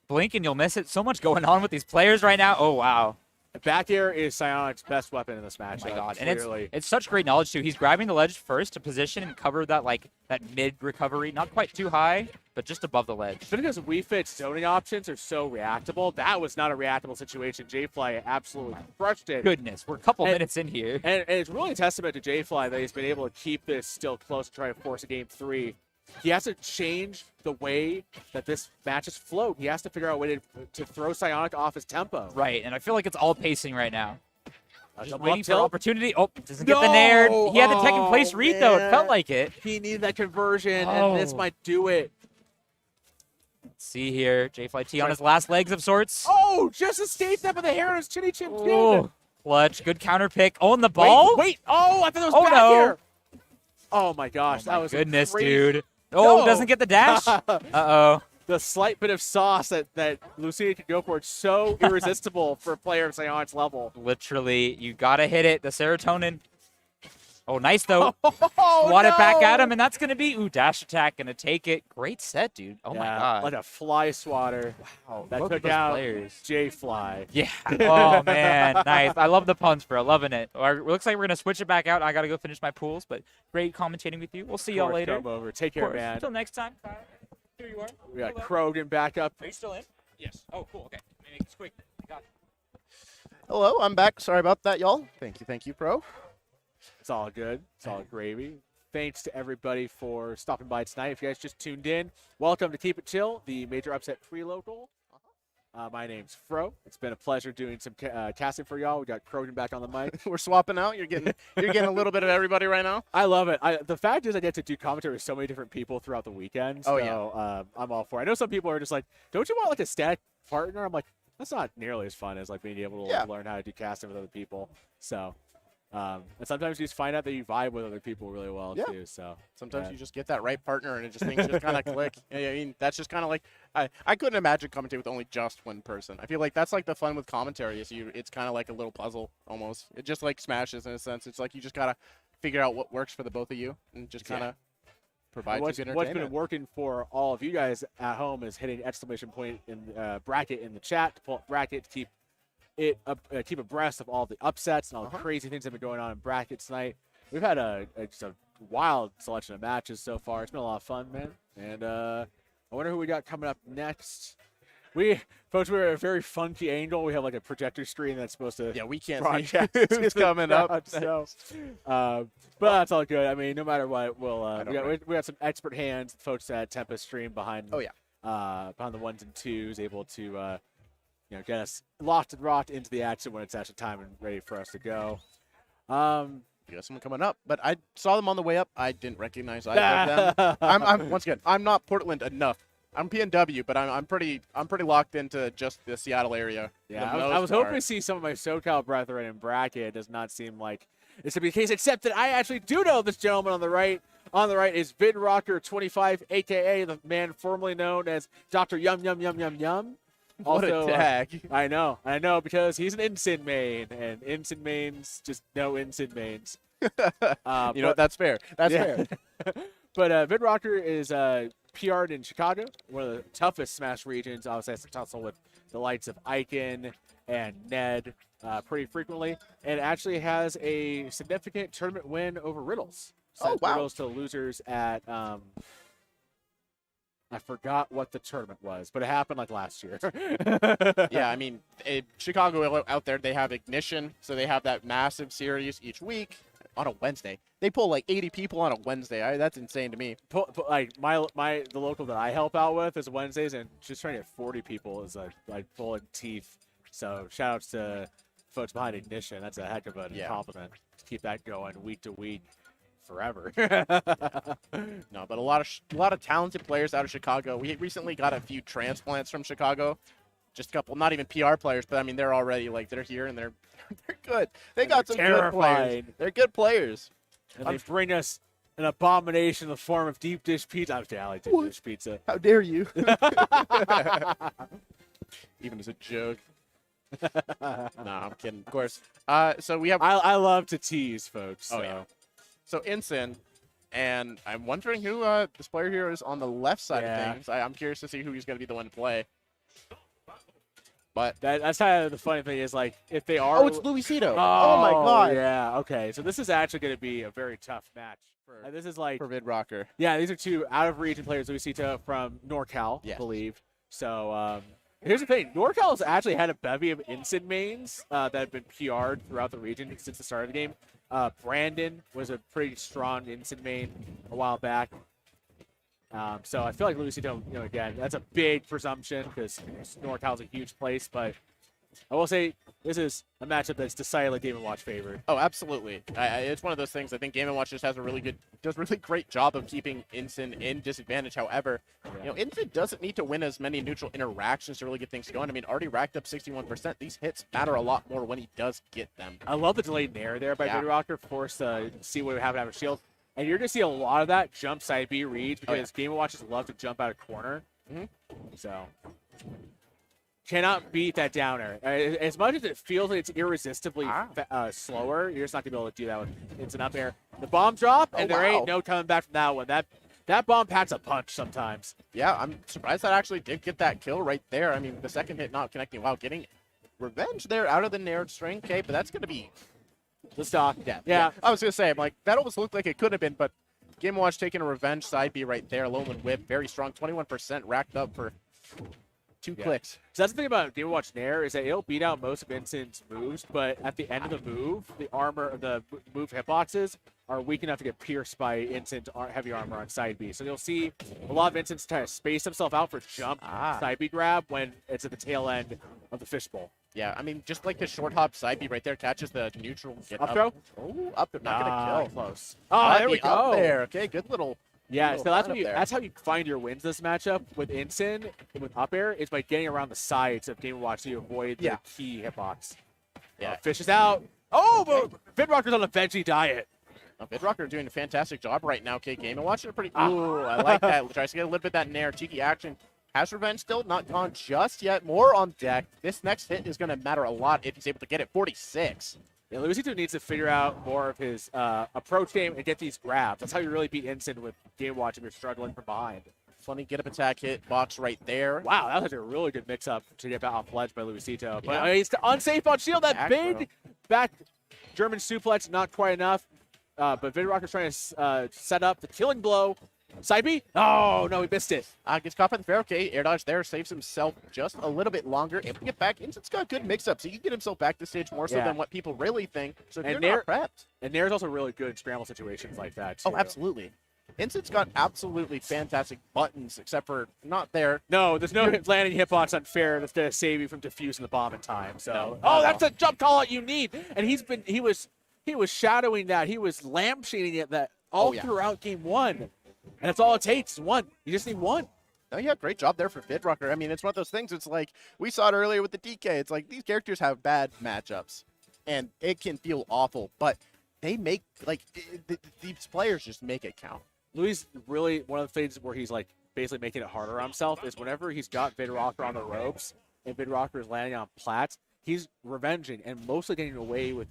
I: Blink and you'll miss it. So much going on with these players right now. Oh, wow.
H: Back air is Psyonix's best weapon in this match.
I: Oh my god,
H: clearly.
I: and it's such great knowledge too. He's grabbing the ledge first to position and cover that that mid recovery, not quite too high, but just above the ledge.
H: But because Wii Fit's zoning options are so reactable, that was not a reactable situation. J-Fly absolutely crushed it.
I: Goodness, we're a couple
H: And-
I: minutes in here.
H: And it's really a testament to J-Fly that he's been able to keep this still close to try to force a game 3. He has to change the way that this matches float. He has to figure out a way to throw Psyonix off his tempo.
I: Right, and I feel like it's all pacing right now. Just
H: double
I: waiting
H: up
I: for
H: tilt.
I: opportunity. Oh, doesn't get the nair. He had the second place
H: Oh,
I: read though. It felt
H: man.
I: like it.
H: He needed that conversion, and this
I: Oh.
H: might do it.
I: Let's see here, J-Fly T on his last legs of sorts.
H: Oh, just a stage step of the hair on his chinny chin chin.
I: Oh, clutch, good counter pick. Oh, and the ball.
H: Wait. Oh, I thought it was
I: Oh,
H: back
I: no.
H: here. Oh my gosh,
I: Oh
H: that
I: my
H: was a
I: goodness,
H: crazy-
I: dude. Oh,
H: No.
I: doesn't get the dash. Uh-oh.
H: The slight bit of sauce that Lucia could go for. It's so irresistible for a player of Psyonix level.
I: Literally, you gotta hit it. The serotonin. Oh, nice though.
H: Oh,
I: Swat it back
H: no.
I: at him, and that's gonna be dash attack, gonna take it. Great set, dude. Oh my
H: Yeah,
I: god.
H: like a fly swatter.
I: Wow,
H: That
I: both of
H: took
I: those
H: out
I: players.
H: J-Fly.
I: Yeah. Oh man, nice. I love the puns, bro. Loving it. It looks like we're gonna switch it back out. I gotta go finish my pools, but great commentating with you. We'll see y'all
H: Course,
I: later.
H: Come over. Take
I: Of
H: care,
I: course.
H: man.
I: Until next time, Kyle. Here you are.
H: We got
I: Hello.
H: Krogan back up.
I: Are you still in?
C: Yes.
I: Oh, cool. Okay. Make this quick. Got it.
F: Hello, I'm back. Sorry about that, y'all. Thank you, Pro.
H: It's all good. It's all gravy. Thanks to everybody for stopping by tonight. If you guys just tuned in, welcome to Keep It Chill, the Major Upset pre-local. My name's Fro. It's been a pleasure doing some casting for y'all. We got Krogan back on the mic.
F: We're swapping out. You're getting a little bit of everybody right now.
H: I love it. The fact is I get to do commentary with so many different people throughout the weekend.
F: Oh,
H: so,
F: yeah.
H: I'm all for it. I know some people are just like, don't you want like a static partner? I'm like, that's not nearly as fun as like being able to
F: Yeah.
H: learn how to do casting with other people. So, and sometimes you just find out that you vibe with other people really well
F: Yeah.
H: too. So
F: Sometimes
H: Yeah.
F: you just get that right partner, and things just kind of click. I mean, that's just kind of like I couldn't imagine commentating with only just one person. I feel like that's like the fun with commentary is it's kind of like a little puzzle almost. It just like smashes in a sense. It's like you just gotta figure out what works for the both of you and just kind of provide
H: what's,
F: good
H: what's
F: entertainment.
H: been working for all of you guys at home is hitting exclamation point in bracket in the chat to pull up bracket to keep it up, keep abreast of all the upsets and all the crazy things that have been going on in bracket tonight. We've had just a wild selection of matches so far. It's been a lot of fun, man. And I wonder who we got coming up next. Folks, we're at a very funky angle. We have like a projector screen that's supposed to
F: Yeah, we can't
H: broadcast
F: see
H: to
F: who's
H: the
F: coming up.
H: crowd, So, but that's all good. I mean, no matter what, we'll
F: I know,
H: we got,
F: right?
H: we got some expert hands, folks at Tempest Stream behind.
F: Oh, yeah.
H: Behind the ones and twos, able to get us locked into the action when it's actually time and ready for us to go.
F: We got someone coming up, but I saw them on the way up. I didn't recognize either of them. I'm once again, I'm not Portland enough. I'm PNW, but I'm pretty locked into just the Seattle area. for
H: Yeah,
F: the
H: I was
F: most
H: hoping
F: part.
H: to see some of my SoCal brethren in bracket. It does not seem like this to be the case, except that I actually do know this gentleman on the right. On the right is VidRocker25, aka the man formerly known as Dr. Yum Yum Yum Yum Yum.
F: What
H: Also,
F: a tag.
H: I know, because he's an Ensign main, and Ensign mains just no Ensign mains.
F: You know, that's fair. That's fair.
H: But VidRocker is PR'd in Chicago, one of the toughest Smash regions. Obviously, has to tussle with the likes of Icon and Ned pretty frequently, and actually has a significant tournament win over Riddles.
F: Oh,
H: Sent
F: wow.
H: Riddles to losers at I forgot what the tournament was, but it happened like last year.
F: Yeah, I mean, Chicago out there, they have Ignition, so they have that massive series each week on a Wednesday. They pull like 80 people on a Wednesday. That's insane to me.
H: Like the local that I help out with is Wednesdays, and just trying to get 40 people is like pulling teeth. So shout outs to folks behind Ignition. That's a heck of an compliment to keep that going week to week forever.
F: No, but a lot of talented players out of Chicago. We recently got a few transplants from Chicago.
G: just a couple, not even PR players, but I mean, they're already like, they're here and they're good. They got some good players.
H: Terrifying.
G: They're good players.
H: And they bring us an abomination in the form of deep dish pizza. I'm I like deep dish pizza.
G: How dare you? Even as a joke. No, I'm kidding. Of course. So we have.
H: I love to tease, folks.
G: Oh,
H: So.
G: yeah. So Ensign, and I'm wondering who this player here is on the left side
H: Yeah.
G: of things. I'm curious to see who he's going to be the one to play. But
H: That's kind of the funny thing is, like, if they are.
G: oh, it's Luisito. Oh my God.
H: Yeah. Okay. So this is actually going to be a very tough match.
G: For,
H: This is like,
G: for VidRocker.
H: yeah, these are two out-of-region players. Luisito from NorCal, I
G: Yes.
H: believe. So here's the thing: NorCal has actually had a bevy of Ensign mains that have been PR'd throughout the region since the start of the game. Brandon was a pretty strong Ensign main a while back. So I feel like Luisito, again, that's a big presumption because NorCal is a huge place, but I will say this is a matchup that's decidedly Game & Watch favored.
G: Oh, absolutely. It's one of those things. I think Game & Watch just has a does a really great job of keeping Ensign in disadvantage. However, Ensign doesn't need to win as many neutral interactions to really get things going. I mean, already racked up 61%. These hits matter a lot more when he does get them.
H: I love the delayed nair there by
G: Yeah.
H: VidRocker, forced to see what would happen out of shield. And you're going to see a lot of that jump side B reads because Game & Watchers love to jump out of corner.
G: Mhm.
H: So, cannot beat that downer. As much as it feels like it's irresistibly slower, you're just not going to be able to do that with it's an up air. The bomb drop, and there ain't no coming back from that one. That bomb packs a punch sometimes.
G: Yeah, I'm surprised that actually did get that kill right there. I mean, the second hit not connecting. Wow, getting revenge there out of the narrowed string. Okay, but that's going to be
H: The stock.
G: Yeah. I was going to say, I'm like, that almost looked like it could have been, but Game & Watch taking a revenge side B right there. Lowland Whip, very strong. 21% racked up for 2 clicks.
H: So that's the thing about Game & Watch Nair is that it'll beat out most of Ensign's moves, but at the end of the move, the armor, the move hitboxes are weak enough to get pierced by Ensign's heavy armor on side B. So you'll see a lot of Ensign's try to space himself out for jump side B grab when it's at the tail end of the fishbowl.
G: Yeah, I mean, just like the short hop side B right there catches the neutral. Get
H: Up throw?
G: Oh, up throw. Not going to kill.
H: Close. Oh, there we
G: Lucky up
H: go.
G: there. Okay, good little.
H: Yeah,
G: little
H: so that's
G: lineup there.
H: that's how you find your wins this matchup with Ensign, with up air, is by getting around the sides of Game & Watch so you avoid the key hitbox.
G: Yeah.
H: Fishes out. Oh, but VidRocker's on a veggie diet.
G: VidRocker doing a fantastic job right now. Okay, Game & Watch are pretty. Ooh, I like that. Tries to get a little bit of that nair. Cheeky action. Has revenge still not gone just yet. More on deck. This next hit is going to matter a lot if he's able to get it. 46.
H: Yeah, Luisito needs to figure out more of his approach game and get these grabs. That's how you really beat Ensign with Game & Watch if you're struggling from behind.
G: Funny get up attack hit box right there.
H: Wow, that was a really good mix-up to get off ledge by Luisito. But
G: Yeah.
H: he's unsafe on shield. That
G: Back
H: big
G: throw.
H: back German suplex, not quite enough. But VidRocker's trying to set up the killing blow. Side B? Oh, no, he missed it.
G: Gets caught by the fair. Okay, air dodge there. Saves himself just a little bit longer. Able to get back. Ensign's got good mix-ups. He can get himself back to stage more so
H: Yeah.
G: than what people really think. So if
H: And
G: you're not prepped.
H: And Nair's also really good in scramble situations like that, too.
G: Oh, absolutely. Ensign's got absolutely fantastic buttons, except for not there.
H: No, there's no landing hitbox unfair that's going to save you from defusing the bomb in time. So,
G: No.
H: oh, that's the jump call out you need. And he was shadowing that. He was lampshading it that all throughout game one. And that's all it takes, one. You just need one.
G: Oh, yeah, great job there for VidRocker. I mean, it's one of those things. It's like we saw it earlier with the DK. It's like these characters have bad matchups, and it can feel awful. But they make these players just make it count.
H: Luis really one of the things where he's like basically making it harder on himself is whenever he's got VidRocker on the ropes and VidRocker is landing on plats, he's revenging and mostly getting away with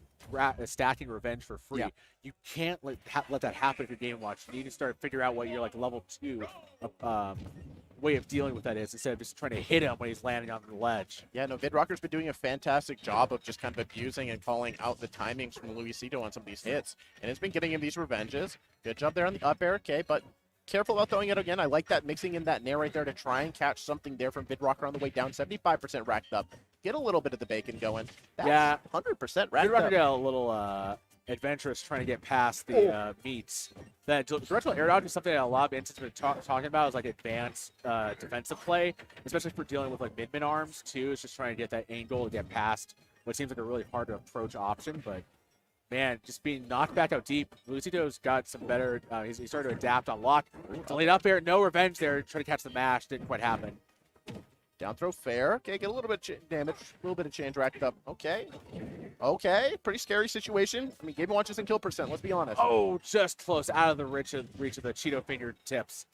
H: stacking revenge for free.
G: Yeah.
H: You can't let that happen if you're Game & Watch. You need to start figure out what your like level 2 way of dealing with that is instead of just trying to hit him when he's landing on the ledge.
G: Yeah, no, VidRocker's been doing a fantastic job of just kind of abusing and calling out the timings from Luisito on some of these hits, and it's been getting him these revenges. Good job there on the up air, okay, but careful about throwing it again. I like that mixing in that nair right there to try and catch something there from VidRocker on the way down. 75% racked up. Get a little bit of the bacon going. That's
H: Yeah.
G: 100% racked
H: VidRocker
G: up.
H: got a little adventurous trying to get past the meats. That directional air dodge is something that a lot of instances have been talking about is like advanced defensive play, especially for dealing with like mid arms too. It's just trying to get that angle to get past what seems like a really hard to approach option. But man, just being knocked back out deep. Luisito's got some better. He's started to adapt on lock. Delayed up air, no revenge there. Trying to catch the mash, didn't quite happen.
G: Down throw fair. Okay, get a little bit of damage, a little bit of change racked up. Okay. Okay, pretty scary situation. I mean, Game & Watch isn't kill percent, let's be honest.
H: Oh, just close out of the reach of the Cheeto fingertips.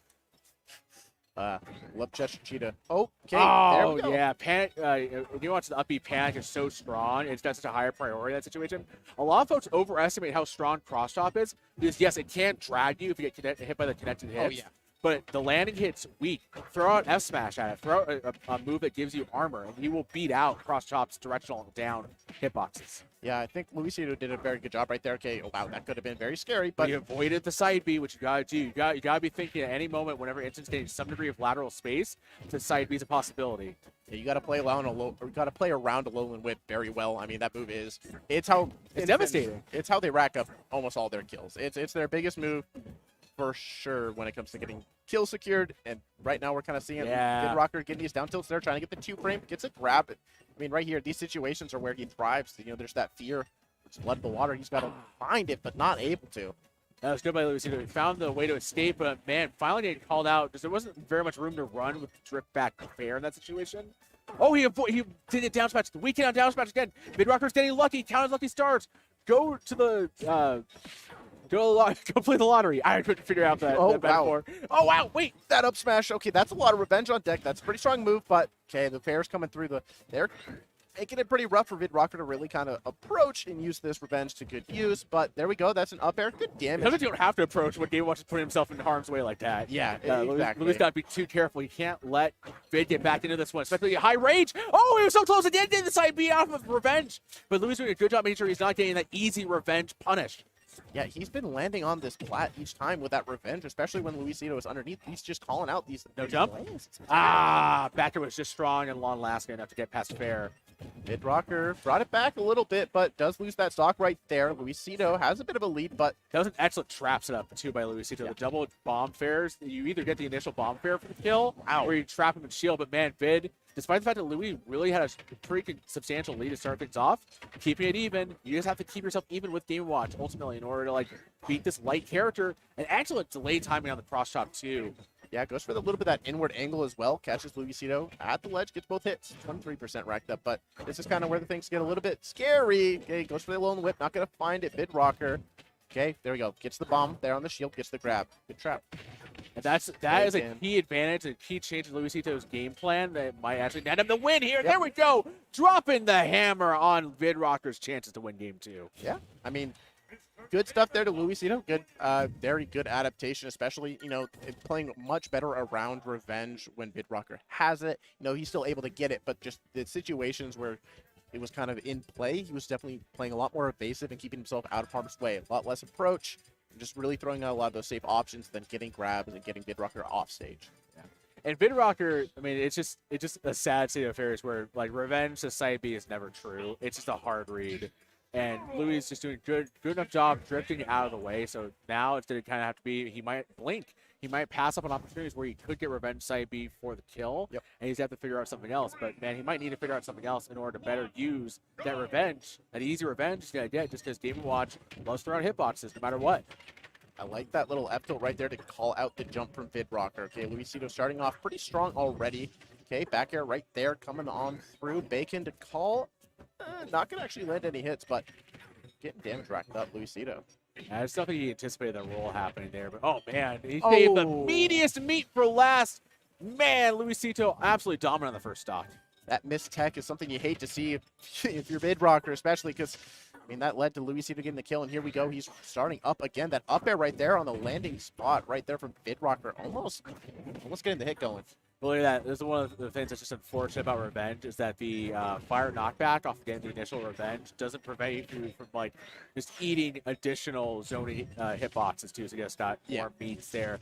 G: Love Chester Cheetah. Oh, okay, there
H: Oh,
G: we go.
H: yeah. Panic. If you watch the up B, Panic is so strong. It's got such a higher priority in that situation. A lot of folks overestimate how strong cross chop is because, yes, it can drag you if you get hit by the connected hits.
G: Oh, yeah.
H: But the landing hit's weak. Throw out F smash at it. Throw out a move that gives you armor, and you will beat out cross chop's directional down hitboxes.
G: Yeah, I think Luisito did a very good job right there. Okay, oh, wow, that could have been very scary,
H: But
G: but
H: you avoided the side B, which you gotta do. You gotta be thinking at any moment, whenever instance getting some degree of lateral space, the side B is a possibility.
G: yeah, you got to play around a Lowland Whip very well. I mean, that move it's how
H: It's devastating.
G: It's how they rack up almost all their kills. It's their biggest move for sure when it comes to getting kills secured. And right now we're kind of seeing
H: Yeah.
G: Vidrocker getting these down tilts there, trying to get the 2-frame, gets a grab. I mean, right here, these situations are where he thrives. You know, there's that fear. It's blood in the water. He's got to find it, but not able to.
H: That was good by Luisito. He found the way to escape, but man, finally getting called out because there wasn't very much room to run with drift back fair in that situation. Oh, he did it down smash. The weekend on down smash again. Vidrocker's getting lucky. Count his lucky stars. Go to the go play the lottery. I couldn't figure out that.
G: Oh,
H: that
G: wow.
H: metaphor. Oh wow! Wait.
G: That up smash. Okay, that's a lot of revenge on deck. That's a pretty strong move, but okay, the fair's coming through they're making it pretty rough for Vidrocker to really kind of approach and use this revenge to good use. But there we go. That's an up air. Good damage.
H: Sometimes you don't have to approach when Game Watch is putting himself in harm's way like that.
G: Yeah,
H: Louis
G: exactly.
H: got to be too careful. You can't let Vid get back into this one, especially high rage. Oh, he was so close. At the end, did the side B out of revenge. But Louis doing a good job making sure he's not getting that easy revenge punish.
G: Yeah, he's been landing on this plat each time with that revenge, especially when Luisito is underneath. He's just calling out these
H: No jump?
G: lanes.
H: Backer was just strong and long lasting enough to get past fair.
G: Vidrocker brought it back a little bit, but does lose that stock right there. Luisito has a bit of a lead, but
H: That was an excellent trap setup, too, by Luisito. The double bomb fairs, you either get the initial bomb fair for the kill, or you trap him and shield. But man, Vid, despite the fact that Louis really had a pretty substantial lead to start things off, keeping it even, you just have to keep yourself even with Game Watch, ultimately, in order to, like, beat this light character. And excellent delay timing on the cross chop, too.
G: yeah, goes for a little bit of that inward angle as well. Catches Luisito at the ledge, gets both hits. 23% racked up, but this is kind of where the things get a little bit scary. Okay, goes for the lone whip, not going to find it. Vidrocker. Okay, there we go. Gets the bomb there on the shield, gets the grab. Good trap.
H: And that is a
G: Again.
H: key advantage, a key change in Luisito's game plan that might actually net him the win here. There we go. Dropping the hammer on Vidrocker's chances to win game 2.
G: Yeah, I mean, good stuff there to Luisito. Good, very good adaptation, especially, you know, playing much better around revenge when Vidrocker has it. You know, he's still able to get it, but just the situations where it was kind of in play, he was definitely playing a lot more evasive and keeping himself out of harm's way. A lot less approach, and just really throwing out a lot of those safe options than getting grabs and getting Vidrocker off stage.
H: And Vidrocker, I mean, it's just a sad state of affairs where, like, revenge to side B is never true. It's just a hard read. And Louis is just doing good enough job drifting out of the way. So now it's going to kind of have to be, he might blink. He might pass up on opportunities where he could get revenge side B for the kill.
G: Yep.
H: And he's have to figure out something else. But, man, he might need to figure out something else in order to better use that revenge, that easy revenge he's going to get just because Game & Watch loves throwing hitboxes no matter what.
G: I like that little F tilt right there to call out the jump from Vidrocker. Okay, Luisito starting off pretty strong already. Okay, back air right there coming on through. Bacon to call. Not going to actually land any hits, but getting damage racked up, Luisito.
H: I just don't think he anticipated the roll happening there. But, oh, man, he saved the meatiest meat for last. Man, Luisito absolutely dominant on the first stock.
G: That missed tech is something you hate to see if you're Vidrocker, especially because, I mean, that led to Luisito getting the kill, and here we go. He's starting up again. That up air right there on the landing spot right there from Vidrocker. Almost getting the hit going.
H: Well, look at that. This is one of the things that's just unfortunate about revenge is that the fire knockback off getting the initial revenge doesn't prevent you from like just eating additional zone hitboxes too. So you just got more meats there.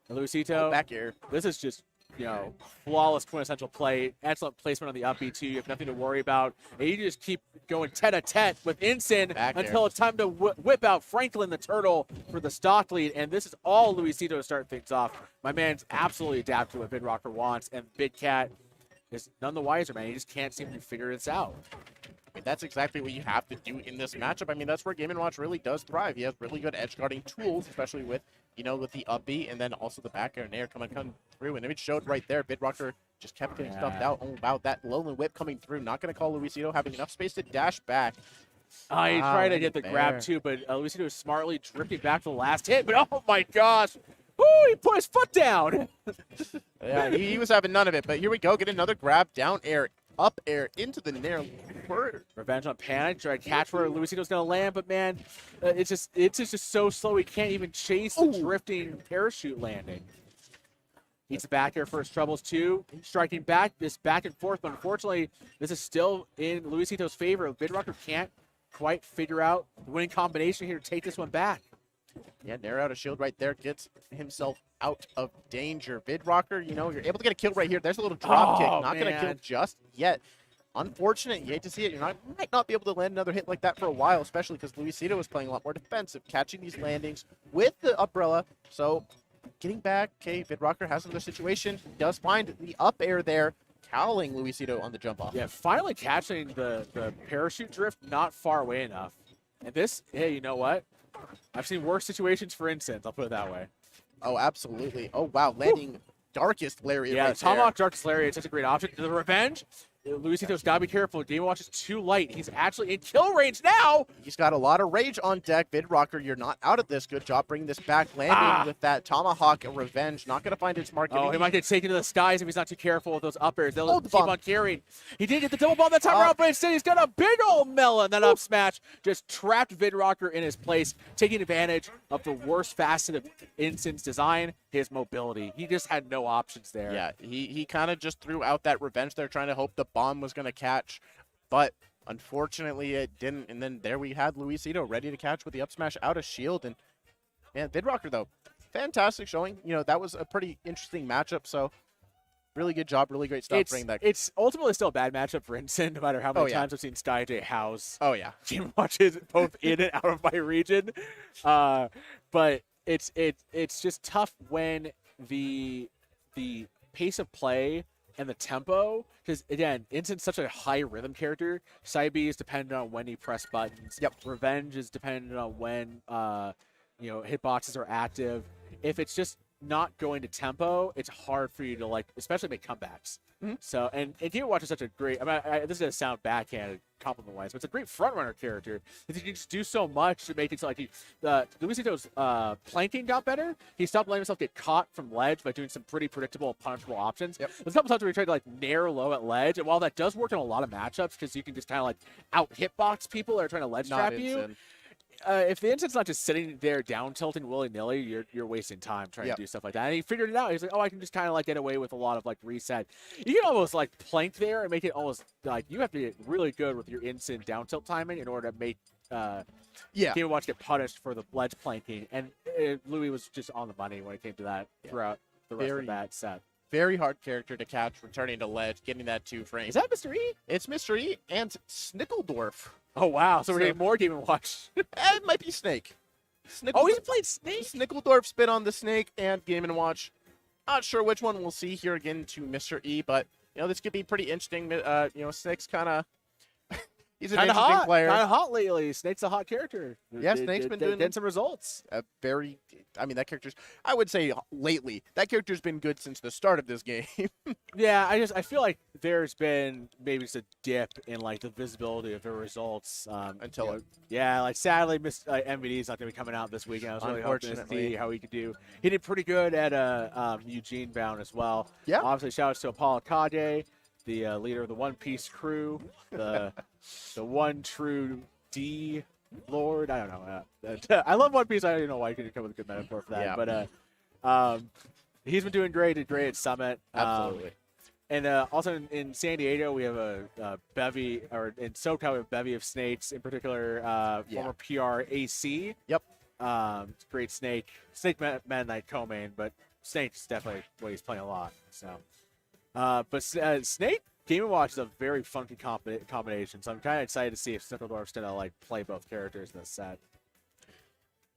H: And Luisito,
G: Back air.
H: this is just, you know, flawless quintessential play. Excellent placement on the up B2. You have nothing to worry about. And you just keep going tete-a-tete with Ensign
G: Back
H: until
G: air.
H: it's time to whip out Franklin the Turtle for the stock lead. And this is all Luisito to start things off. My man's absolutely adapted to what Vidrocker wants. And Big Cat is none the wiser, man. He just can't seem to figure this out.
G: I mean, that's exactly what you have to do in this matchup. I mean, that's where Game & Watch really does thrive. He has really good edge guarding tools, especially with, with the up B and then also the back air and air coming through. And it showed right there, Bidrocker just kept getting stuffed out. Oh, wow, that Lowland Whip coming through. Not going to call Luisito, having enough space to dash back.
H: He tried to get the grab too, but Luisito was smartly drifting back to the last hit. But oh my gosh, woo, he put his foot down.
G: Yeah, he was having none of it. But here we go, get another grab, down air, up air, into the nair.
H: Revenge on Panic, try to catch where Luisito's gonna land, but man, it's just so slow he can't even chase the drifting parachute landing. Needs the back air for his troubles too. Striking back, this back and forth, but unfortunately, this is still in Luisito's favor. Bidrocker can't quite figure out the winning combination here to take this one back.
G: Yeah, Nair out a shield right there, gets himself out of danger. Bidrocker, you're able to get a kill right here. There's a little drop kick, not going to kill just yet. Unfortunate, you hate to see it. Might not be able to land another hit like that for a while, especially because Luisito is playing a lot more defensive, catching these landings with the umbrella. So getting back, okay, Bidrocker has another situation, does find the up air there, toweling Luisito on the jump off.
H: Yeah, finally catching the parachute drift not far away enough. And this, hey, you know what? I've seen worse situations for Incense, I'll put it that way.
G: Oh, absolutely. Oh, wow, landing Darkest Lariat
H: Yeah,
G: right
H: Tomahawk Darkest Lariat is such a great option. The Revenge, Luisito's got to be careful. Game Watch is too light. He's actually in kill range now.
G: He's got a lot of rage on deck. Bidrocker, you're not out of this. Good job bringing this back. Landing with that Tomahawk and Revenge. Not going to find its mark.
H: Oh, he might get taken to the skies if he's not too careful with those up airs. They'll
G: the
H: keep
G: bomb.
H: on carrying. He did get the double bomb that time around, but instead he's got a big old melon. That up smash just trapped Vidrocker in his place, taking advantage of the worst facet of Incense design, his mobility. He just had no options there.
G: Yeah, he kind of just threw out that Revenge there, trying to hope the bomb was going to catch. But unfortunately, it didn't. And then there we had Luisito ready to catch with the up smash out of shield. And man, Bidrocker, though, fantastic showing. That was a pretty interesting matchup. So really good job. Really great stuff bringing that.
H: It's ultimately still a bad matchup for Incense, no matter how many times I've seen SkyJ house.
G: Oh, yeah.
H: Game Watches both in and out of my region. But it's just tough when the pace of play and the tempo, because again, Incense such a high rhythm character. Side B is dependent on when you press buttons.
G: Yep.
H: Revenge is dependent on when hitboxes are active. If it's just not going to tempo, it's hard for you to especially make comebacks. So and Game Watch is such a great. This is gonna sound backhanded compliment wise, but it's a great front runner character. Because he can just do so much to make it so Luisito's planking got better. He stopped letting himself get caught from ledge by doing some pretty predictable and punishable options.
G: Yep.
H: There's a couple times where he tried to nair low at ledge, and while that does work in a lot of matchups because you can just kind of out hitbox people that are trying to ledge trap you. If the Incense not just sitting there down tilting willy nilly, you're wasting time trying to do stuff like that. And he figured it out. He's like, oh, I can just kind of get away with a lot of reset. You can almost plank there and make it almost you have to get really good with your Incense down tilt timing in order to make Game Watch get punished for the ledge planking. And Louis was just on the money when it came to that throughout the rest of that set.
G: Very hard character to catch, returning to ledge, getting that 2 frame.
H: Is that Mr. E?
G: It's Mr. E and Snickledorf.
H: Oh, wow. So we're getting more Game & Watch.
G: It might be Snake.
H: Oh, he's played Snake?
G: Snickledorf spit on the Snake and Game & Watch. Not sure which one we'll see here again to Mr. E, but, this could be pretty interesting. Snake's kind of... He's an interesting player.
H: Kind of hot lately. Snake's a hot character.
G: Yeah, Snake's been doing
H: some results.
G: That character's, I would say lately, that character's been good since the start of this game.
H: Yeah, I feel like there's been maybe just a dip in the visibility of the results
G: until
H: sadly MVD is not going to be coming out this weekend. I was really hoping to see how he could do. He did pretty good at Eugene bound as well.
G: Yeah.
H: Obviously, shout outs to Apollo Kage, the leader of the One Piece crew, the one true D Lord. I don't know. I love One Piece. I don't even know why you couldn't come with a good metaphor for that.
G: Yeah.
H: But he's been doing great. Did great at Summit.
G: Absolutely.
H: And also in San Diego, we have a bevy, or in SoCal, we have a bevy of Snakes, in particular, former PR AC.
G: Yep.
H: It's a great Snake. Snake Meta Knight co-main, but Snake's definitely what he's playing a lot. So, but Snake Game & Watch is a very funky combination, so I'm kind of excited to see if Snickledorf's gonna play both characters in this set.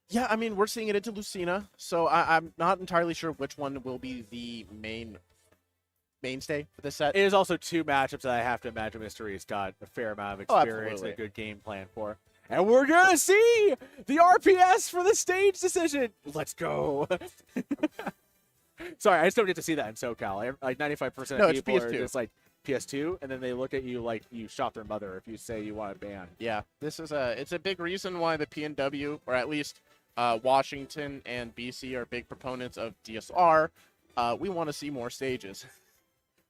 G: Yeah, we're seeing it into Lucina, so I'm not entirely sure which one will be the main mainstay for this set.
H: It is also 2 matchups that I have to imagine Mr. E's got a fair amount of
G: Oh,
H: experience and
G: absolutely.
H: a good game plan for. And we're going to see the RPS for the stage decision. Let's go. Sorry, I just don't get to see that in SoCal. Like 95%
G: No,
H: of
G: it's
H: people are
G: PS2.
H: just like PS2, and then they look at you like you shot their mother if you say you want to ban.
G: Yeah, this is it's a big reason why the PNW, or at least Washington and BC, are big proponents of DSR. We want to see more stages.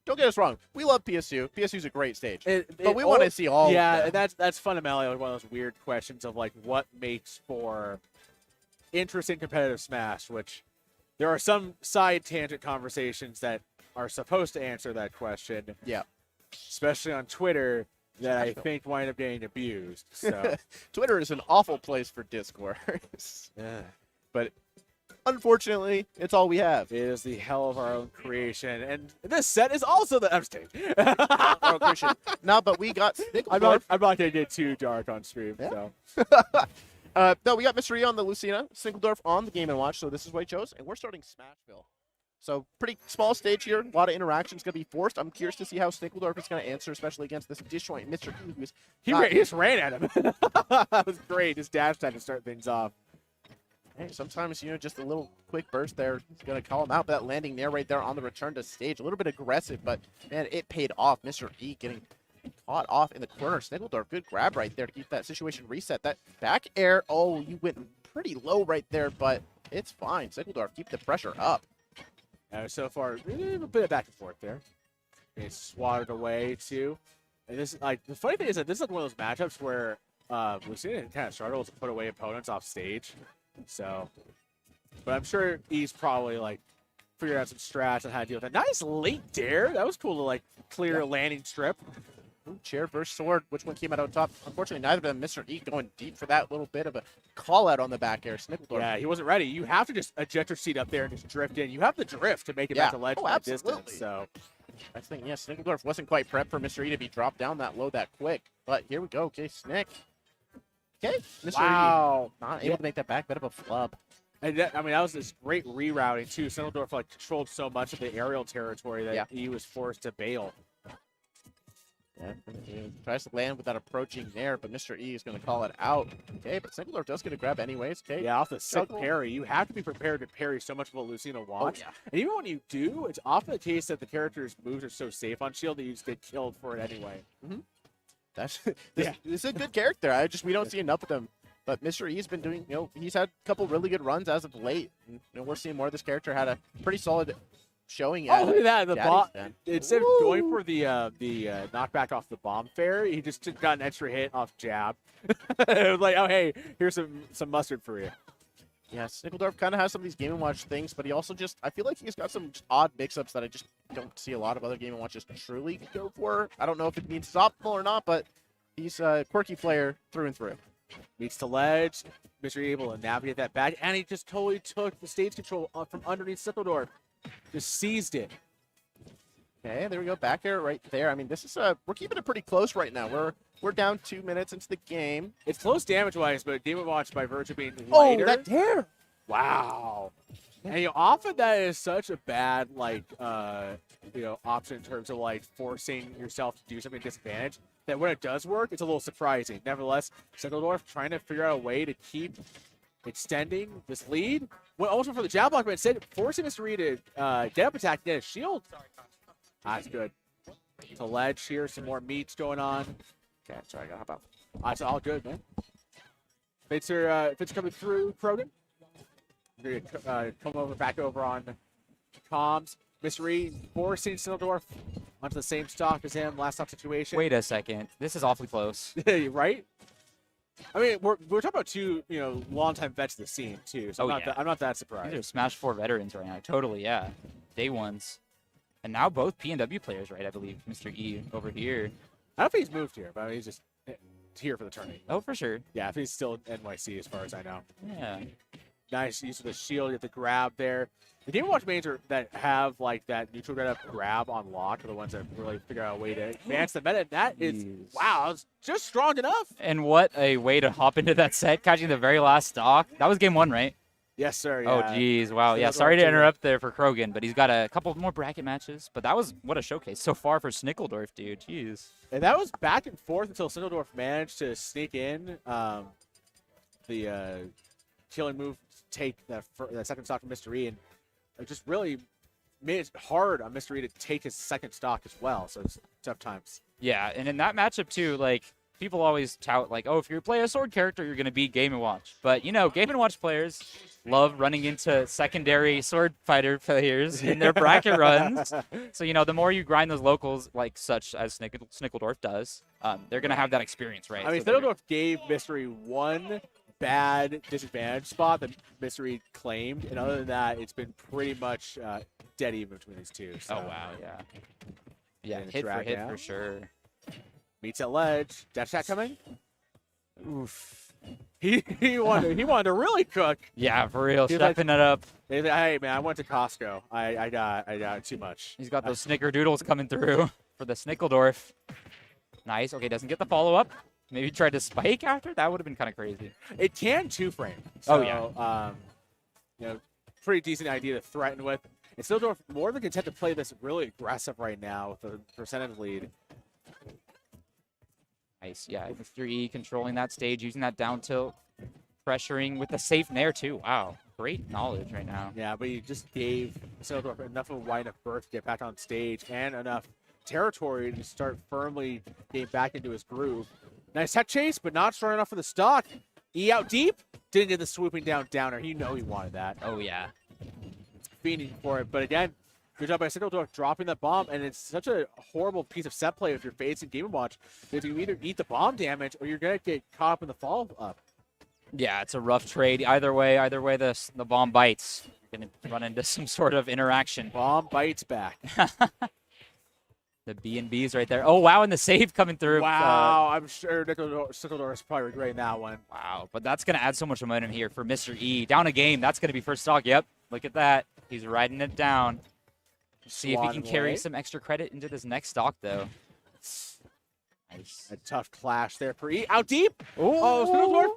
G: Don't get us wrong. We love PSU. PSU is a great stage. But we want to see all
H: Yeah,
G: of them.
H: and that's fundamentally like one of those weird questions of like what makes for interesting competitive Smash, which there are some side tangent conversations that are supposed to answer that question.
G: Yeah.
H: Especially on Twitter that I think wind up getting abused. So
G: Twitter is an awful place for discourse.
H: yeah.
G: But unfortunately, it's all we have.
H: It is the hell of our own creation. And this set is also the upstage.
G: Oh, Christian. No, but we got
H: I'm
G: Snickledorf.
H: not gonna get too dark on stream.
G: Yeah.
H: So
G: No, we got Mr. E on the Lucina, Snickledorf on the Game & Watch, so this is what he chose, and we're starting Smashville. So pretty small stage here, a lot of interactions going to be forced. I'm curious to see how Snickledorf is going to answer, especially against this disjoint Mr. E, who's
H: he just ran at him. That was great. His dash time to start things off.
G: Hey, sometimes, just a little quick burst there is going to call him out, but that landing there right there on the return to stage, a little bit aggressive, but, man, it paid off. Mr. E getting caught off in the corner. Snickledorf, good grab right there to keep that situation reset. That back air, oh, you went pretty low right there, but it's fine. Snickledorf, keep the pressure up.
H: So far, a bit of back and forth there. It's swatted away too. And this, like, the funny thing is that this is like one of those matchups where Lucina kind of struggles to put away opponents off stage. So, but I'm sure he's probably like figured out some strats on how to deal with that. Nice late dare. That was cool to like clear a landing strip.
G: Ooh, chair versus sword. Which one came out on top? Unfortunately, neither of them. Mr. E going deep for that little bit of a call out on the back air. Snickledorf.
H: Yeah, he wasn't ready. You have to just eject your seat up there and just drift in. You have the drift to make it
G: Yeah.
H: back to ledge
G: Oh,
H: from that
G: absolutely.
H: distance. So
G: I think, yeah, Snickledorf wasn't quite prepped for Mr. E to be dropped down that low that quick. But here we go. Okay, Snick. Okay, Mr.
H: wow.
G: E not able to make that back. Bit of a flub.
H: And that, I mean, that was this great rerouting too. Snickledorf like controlled so much of the aerial territory that
G: Yeah.
H: he was forced to bail.
G: Yeah, tries to land with that approaching there, but Mr. E is going to call it out. Okay, but Snickledorf does get a grab anyways. Okay,
H: Yeah, off the sick
G: Chuckle.
H: parry, you have to be prepared to parry so much of what Lucina wants.
G: yeah.
H: And even when you do, it's often the case that the character's moves are so safe on shield that you just get killed for it anyway.
G: That's
H: Yeah.
G: this is a good character. We don't see enough of them. But Mr. E's been doing, he's had a couple really good runs as of late. And, we're seeing more of this character. Had a pretty solid showing.
H: Oh, look at that! The
G: Daddy's
H: bomb.
G: Den.
H: Instead of going for the knockback off the bomb fair, he just got an extra hit off jab. It was like, oh hey, here's some mustard for you.
G: Yeah, Snickledorf kind of has some of these Game & Watch things, but he also I feel like he's got some just odd mix-ups that I just don't see a lot of other Game & Watches truly go for. I don't know if it means it's optimal or not, but he's a quirky player through and through.
H: Meets the ledge. Mr. able to navigate that back, and he just totally took the stage control from underneath Snickledorf. Just seized it.
G: Okay, there we go. Back air right there. I mean, this is we're keeping it pretty close right now. We're down 2 minutes into the game.
H: It's close damage-wise, but Game & Watch by virtue of being
G: Oh,
H: lighter.
G: that dare!
H: Wow. And often that is such a bad option in terms of like forcing yourself to do something disadvantage that when it does work, it's a little surprising. Nevertheless, Snickledorf trying to figure out a way to keep extending this lead. Went also for the jab block, but instead forcing Mr. Reed to get up attack, get a shield. That's good. To ledge here, some more meats going on.
G: Okay, sorry, I gotta hop out.
H: That's all good, man. Fits are coming through, Krogan. We're gonna come back over on comms. Mr. Reed forcing Snickledorf onto the same stock as him. Last stock situation.
I: Wait a second. This is awfully close.
H: Right? I mean, we're talking about two, longtime vets of the scene too. So
I: Oh,
H: I'm not that
I: These
H: surprised.
I: are Smash 4 veterans right now. Totally, yeah. Day ones. And now both PNW players, right? I believe Mr. E over here.
H: I don't think he's moved here, but he's just here for the tournament.
I: Oh, for sure.
H: Yeah, I think he's still NYC as far as I know.
I: Yeah.
H: Nice use of the shield, get the grab there. The Game & Watch mains that have like that neutral grab on lock are the ones that really figure out a way to advance the meta. And that is,
I: Jeez.
H: wow, it's just strong enough.
I: And what a way to hop into that set, catching the very last stock. That was game one, right?
H: Yes, sir.
I: Oh,
H: Yeah.
I: geez. Wow. Yeah,
H: Snickledorf
I: sorry to
H: too.
I: interrupt there for Krogan, but he's got a couple more bracket matches. But that was what a showcase so far for Snickledorf, dude. Jeez.
H: And that was back and forth until Snickledorf managed to sneak in the killing move, to take that second stock from Mr. E, and it just really made it hard on Mr. E to take his second stock as well. So it's tough times.
I: Yeah, and in that matchup too, like people always tout like, oh, if you play a sword character, you're gonna beat Game & Watch. But you know, Game & Watch players love running into secondary sword fighter players in their bracket runs. So you know, the more you grind those locals, like such as Snickledorf does, they're gonna have that experience, right?
H: I mean,
I: So they're-
H: Snickledorf gave Mystery one bad disadvantage spot that Mystery claimed, and other than that, it's been pretty much dead even between these two. So.
I: Oh wow, yeah. Yeah,
H: Getting
I: hit for
H: dragged
I: hit
H: down.
I: for sure.
H: Meets at ledge. Dash attack coming. Oof. He wanted to really cook.
I: Yeah, for real,
H: He's like-
I: stepping it up.
H: He's like, hey man, I went to Costco. I got too much.
I: He's got those snickerdoodles coming through for the Snickledorf. Nice. Okay, doesn't get the follow up. Maybe tried to spike after. That would have been kind of crazy.
H: It can two frame.
I: Oh,
H: So,
I: yeah.
H: You know, pretty decent idea to threaten with. And Snickledorf more than content to play this really aggressive right now with the percentage lead.
I: Nice. Yeah, Mr. E controlling that stage, using that down tilt, pressuring with the safe nair too. Wow, great knowledge right now.
H: Yeah, but he just gave Snickledorf enough of a wide enough berth to get back on stage and enough territory to start firmly getting back into his groove. Nice head chase, but not strong enough for the stock. E out deep. Didn't get the swooping down downer. You know he wanted that.
I: Oh yeah.
H: Fiending for it. But again, good job by Snickledorf dropping that bomb. And it's such a horrible piece of set play if you're facing Game & Watch. Because you either eat the bomb damage or you're going to get caught up in the follow-up.
I: Yeah, it's a rough trade. Either way, the bomb bites. You're gonna run into some sort of interaction.
H: Bomb bites back.
I: The B&Bs right there. Oh wow, and the save coming through.
H: Wow, I'm sure Snickledorf is probably regretting that one.
I: Wow, but that's gonna add so much momentum here for Mr. E. Down a game. That's gonna be first stock. Yep. Look at that. He's riding it down. See if he can carry some extra credit into this next stock though. Nice.
H: A tough clash there for E. Out deep. Oh, Snickledorf.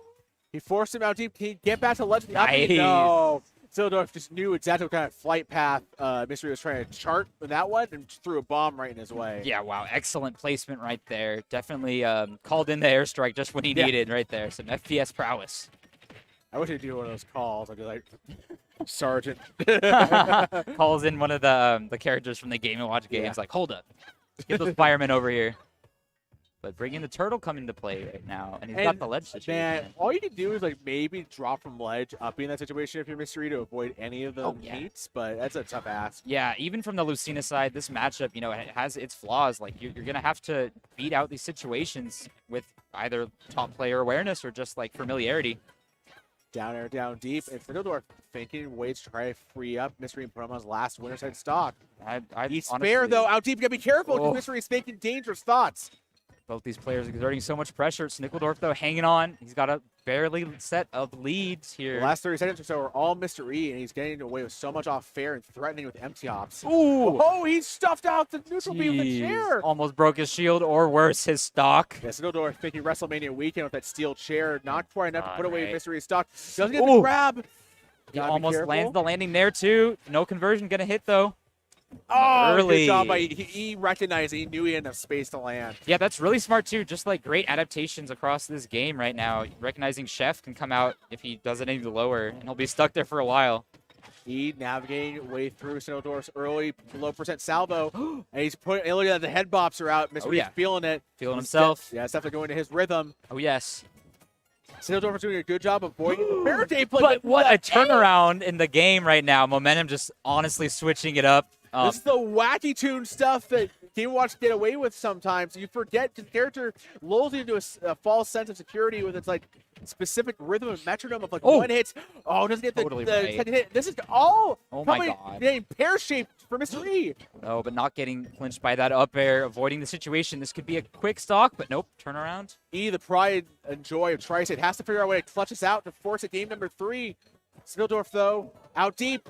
H: He forced him out deep. Can he get back to ledge?
I: Nice.
H: No. Snickledorf just knew exactly what kind of flight path Mystery was trying to chart with that one and just threw a bomb right in his way.
I: Yeah, wow, excellent placement right there. Definitely called in the airstrike just when he needed right there. Some FPS prowess.
H: I wish I'd do one of those calls. I'd be like, Sergeant.
I: Calls in one of the characters from the Game & Watch games, like, hold up, get those firemen over here. But bringing the turtle coming into play right now, and he's got the ledge situation.
H: Man, all you can do is like maybe drop from ledge up in that situation if you're Mystery to avoid any of the meets, but that's a tough ask.
I: Yeah, even from the Lucina side, this matchup, you know, it has its flaws. Like, you're going to have to beat out these situations with either top player awareness or just, like, familiarity.
H: Down air, down deep, and Snickledorf thinking ways to try to free up Mystery and put him on his last winner's head stock. He's fair, though. Out deep, you gotta be careful because Mystery is thinking dangerous thoughts.
I: Both these players exerting so much pressure. Snickledorf, though, hanging on. He's got a barely set of leads here.
H: The last 30 seconds or so are all Mystery, and he's getting away with so much off fair and threatening with empty ops.
I: Ooh!
H: Oh, he stuffed out the neutral beam with the chair.
I: Almost broke his shield, or worse, his stock.
H: Yeah, Snickledorf thinking WrestleMania weekend with that steel chair. Not quite enough to put away
I: right.
H: Mystery's stock. Doesn't get the grab.
I: He
H: Gotta be
I: almost
H: careful.
I: lands the landing there, too. No conversion gonna hit, though.
H: Oh,
I: Early.
H: good job by he recognized he knew he had enough space to land.
I: Yeah, that's really smart, too. Just, like, great adaptations across this game right now. Recognizing Chef can come out if he does it any lower, and he'll be stuck there for a while.
H: He navigating way through Snickledorf's early low percent salvo, and he's putting. Look at that, the head bops are out. Mystery's
I: yeah.
H: feeling it.
I: Feeling himself.
H: Yeah, it's definitely going to his rhythm.
I: Oh, yes.
H: Snickledorf's doing a good job avoiding the Faraday play.
I: But what a turnaround in the game right now. Momentum just honestly switching it up.
H: This is the wacky tune stuff that Game & Watch get away with sometimes. You forget the character lulls you into a false sense of security with its like specific rhythm and metronome of like one hits. Oh, doesn't get
I: Totally
H: the
I: right.
H: second hit. This is all
I: Oh my
H: probably
I: God.
H: getting pear-shaped for Mystery.
I: No, but not getting clinched by that up air, avoiding the situation. This could be a quick stock, but nope, turn around.
H: E, the pride and joy of Tri-State, has to figure out a way to clutch us out to force a game number 3. Snickledorf, though, out deep.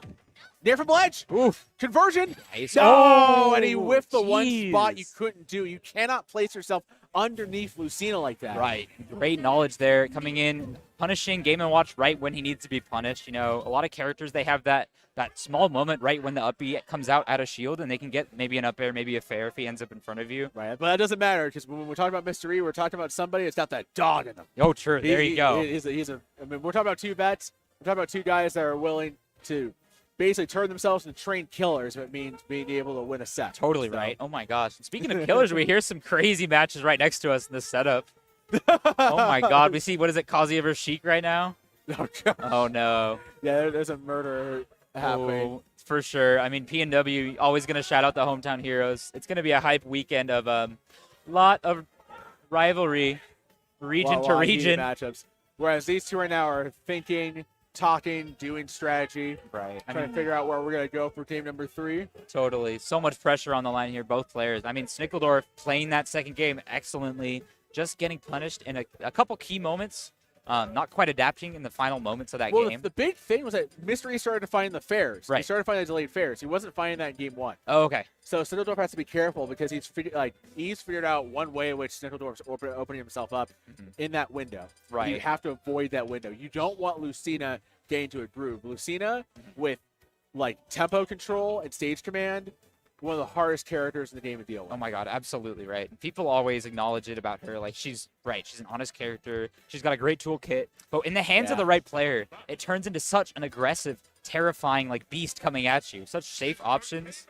H: Near from ledge.
I: Oof.
H: Conversion.
I: Nice.
H: No,
I: Oh,
H: and he whiffed the one spot
I: jeez.
H: you couldn't do. You cannot place yourself underneath Lucina like that.
I: Right. Great knowledge there. Coming in, punishing Game & Watch right when he needs to be punished. You know, a lot of characters, they have that small moment right when the up B comes out at a shield, and they can get maybe an up air, maybe a fair if he ends up in front of you.
H: Right, but that doesn't matter because when we're talking about Mr. E, we're talking about somebody that's got that dog in them.
I: Oh, true. There you go.
H: I mean, we're talking about two vets. We're talking about two guys that are willing to basically turn themselves into trained killers if it means being able to win a set.
I: Totally
H: So-
I: right. Oh, my gosh. Speaking of killers, we hear some crazy matches right next to us in this setup. Oh, my God. We see, what is it, Kazuya versus Sheik right now?
H: Oh, God.
I: Oh, no.
H: Yeah, there's a murder happening.
I: Oh, for sure. I mean, PNW always going to shout out the hometown heroes. It's going to be a hype weekend of lot of rivalry, region to
H: Lot of heated
I: region.
H: matchups. Whereas these two right now are thinking, talking, doing strategy,
I: Right. I
H: trying to
I: mean,
H: figure out where we're going to go for game number 3.
I: totally. So much pressure on the line here, both players. I mean, Snickledorf playing that second game excellently, just getting punished in a couple key moments. Not quite adapting in the final moments of that
H: Well,
I: game.
H: the big thing was that Mystery started to find the fairs. He
I: Right.
H: started finding the delayed fairs. He wasn't finding that in game 1.
I: Oh, okay.
H: So Snickledorf has to be careful because he's figured out one way in which Snickledorf's opening himself up in that window.
I: Right.
H: You have to avoid that window. You don't want Lucina getting to a groove. Lucina with like tempo control and stage command, one of the hardest characters in the game to deal with.
I: Oh my God, absolutely right. People always acknowledge it about her. Like, she's right. She's an honest character. She's got a great toolkit. But in the hands of
H: Yeah.
I: the right player, it turns into such an aggressive, terrifying, like, beast coming at you. Such safe options.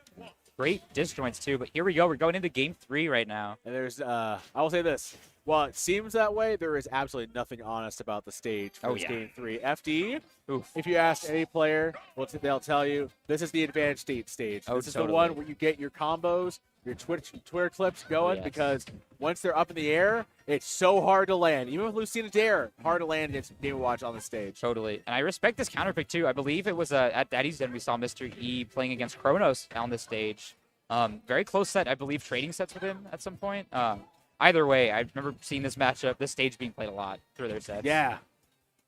I: Great disjoints, too. But here we go. We're going into game 3 right now.
H: And there's, I will say this. While it seems that way, there is absolutely nothing honest about the stage for
I: Oh,
H: this
I: yeah.
H: game 3. FD,
I: Oof.
H: if you ask any player, they'll tell you this is the advanced stage.
I: Oh,
H: This is the
I: totally.
H: one where you get your combos, your Twitter clips going,
I: Yes.
H: because once they're up in the air, it's so hard to land. Even with Lucina Dare, hard to land against Game Watch on the stage.
I: Totally. And I respect this counter pick, too. I believe it was at Daddy's Den we saw Mr. E playing against Kronos on this stage. Very close set, I believe, trading sets with him at some point. Either way, I remember seeing this matchup, this stage being played a lot through their sets.
H: Yeah.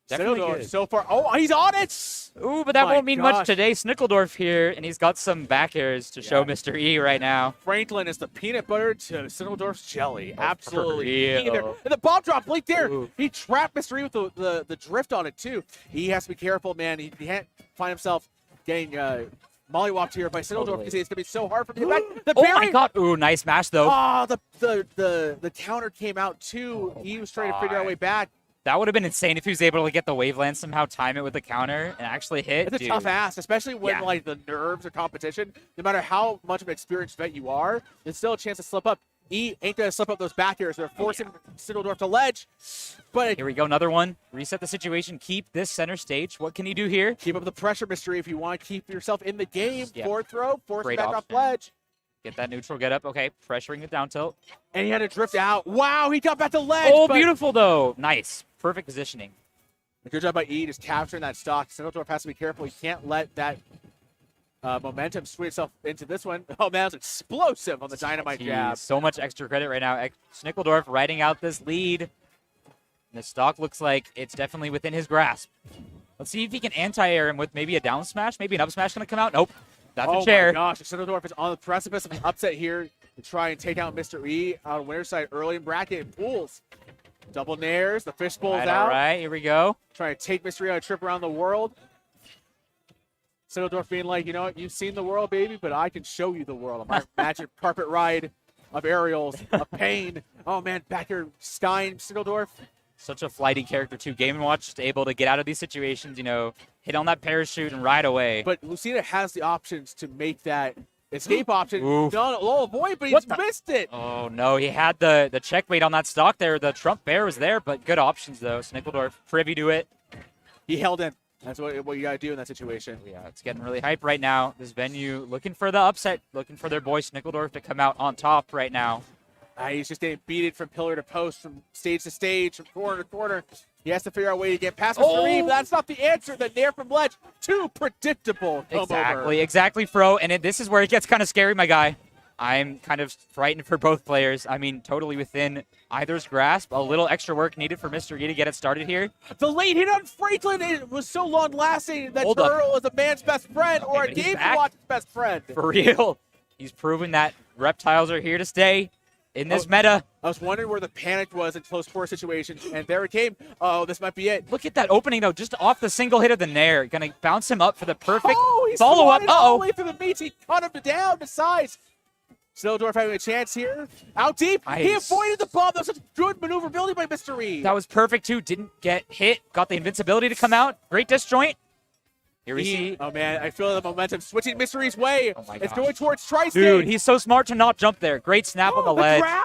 I: Definitely
H: Snickledorf
I: good.
H: so far. Oh, he's on it!
I: Ooh, but that
H: My
I: won't mean
H: gosh.
I: much today. Snickledorf here, and he's got some back airs to show
H: Yeah.
I: Mr. E right now.
H: Franklin is the peanut butter to Snickledorf's jelly. Absolutely.
I: real.
H: And the bomb drop right there.
I: Ooh.
H: He trapped Mr. E with the drift on it, too. He has to be careful, man. He can't find himself getting mollywopped here by Snickledorf
I: Totally.
H: because it's going to be so hard for him to get back. The
I: Oh
H: parry!
I: my God! Ooh, nice match though.
H: Oh, the counter came out, too. He was trying to figure out a way back.
I: That would have been insane if he was able to get the waveland somehow, time it with the counter, and actually hit.
H: It's a
I: Dude.
H: tough ass, especially when
I: Yeah.
H: like the nerves of competition. No matter how much of an experienced vet you are, there's still a chance to slip up. E ain't gonna slip up those back airs. They're forcing Snickledorf to ledge. But
I: Here we go, another one. Reset the situation. Keep this center stage. What can he do here?
H: keep up the pressure, Mystery, if you want to keep yourself in the game.
I: Yeah.
H: Forward throw, force
I: Great
H: back off
I: option.
H: ledge.
I: Get that neutral get up. Okay, pressuring the down tilt.
H: And he had to drift out. Wow, he got back to ledge.
I: Oh,
H: but
I: beautiful though. Nice. Perfect positioning.
H: Good job by E, just capturing that stock. Snickledorf has to be careful. He can't let that momentum swing itself into this one. Oh, man, it's explosive on the dynamite
I: Jeez,
H: jab.
I: so much extra credit right now. Snickledorf riding out this lead. And the stock looks like it's definitely within his grasp. Let's see if he can anti-air him with maybe a down smash. Maybe an up smash going to come out. Nope. That's
H: Oh
I: a chair.
H: my gosh, Snickledorf is on the precipice of an upset here to try and take out Mr. E on the winner's side early in bracket and pulls. Double nairs, the fishbowl's
I: All
H: out.
I: right, here we go.
H: Trying to take Mr. E on a trip around the world. Snickledorf being like, you know what, you've seen the world, baby, but I can show you the world on my magic carpet ride of aerials, of pain. Oh man, back here, Stein, Snickledorf.
I: Such a flighty character too. Game & Watch just able to get out of these situations, you know, hit on that parachute and ride away.
H: But Lucina has the options to make that escape option.
I: Oof.
H: No, low avoid, but he
I: What
H: just
I: the-
H: missed it.
I: Oh no, he had the checkmate on that stock there. The Trump bear was there, but good options though. Snickledorf privy to it.
H: He held in. That's what you got to do in that situation.
I: Yeah, it's getting really hype right now. This venue looking for the upset, looking for their boy Snickledorf to come out on top right now.
H: He's just getting beaten from pillar to post, from stage to stage, from corner to corner. He has to figure out a way to get past Mr. E, but that's not the answer. The nair from ledge, too predictable. Come over.
I: Exactly, Fro. And this is where it gets kind of scary, my guy. I'm kind of frightened for both players. I mean, totally within either's grasp. A little extra work needed for Mr. E to get it started here.
H: The late hit on Franklin it was so long lasting that
I: Hold up.
H: Turtle is a man's best friend or a
I: but he's
H: Game
I: back.
H: Watch's best friend.
I: For real. He's proven that reptiles are here to stay. in this meta.
H: I was wondering where the panic was in close quarter situations, and there it came. Oh, this might be it.
I: Look at that opening, though, just off the single hit of the Nair. Going to bounce him up for the perfect
H: He's
I: follow-up.
H: swatted all the
I: Uh-oh.
H: way for the meats. He cut him down. Besides, Snowdorf having a chance here. Out deep. He
I: Nice.
H: avoided the bomb. That was such good maneuverability by Mr. Reed.
I: That was perfect, too. Didn't get hit. Got the invincibility to come out. Great disjoint. Here we see.
H: Oh, man. I feel the momentum switching Mr. Reed's way.
I: Oh my
H: It's
I: gosh.
H: going towards Tri-State.
I: Dude, he's so smart to not jump there. Great snap on the ledge.
H: grab.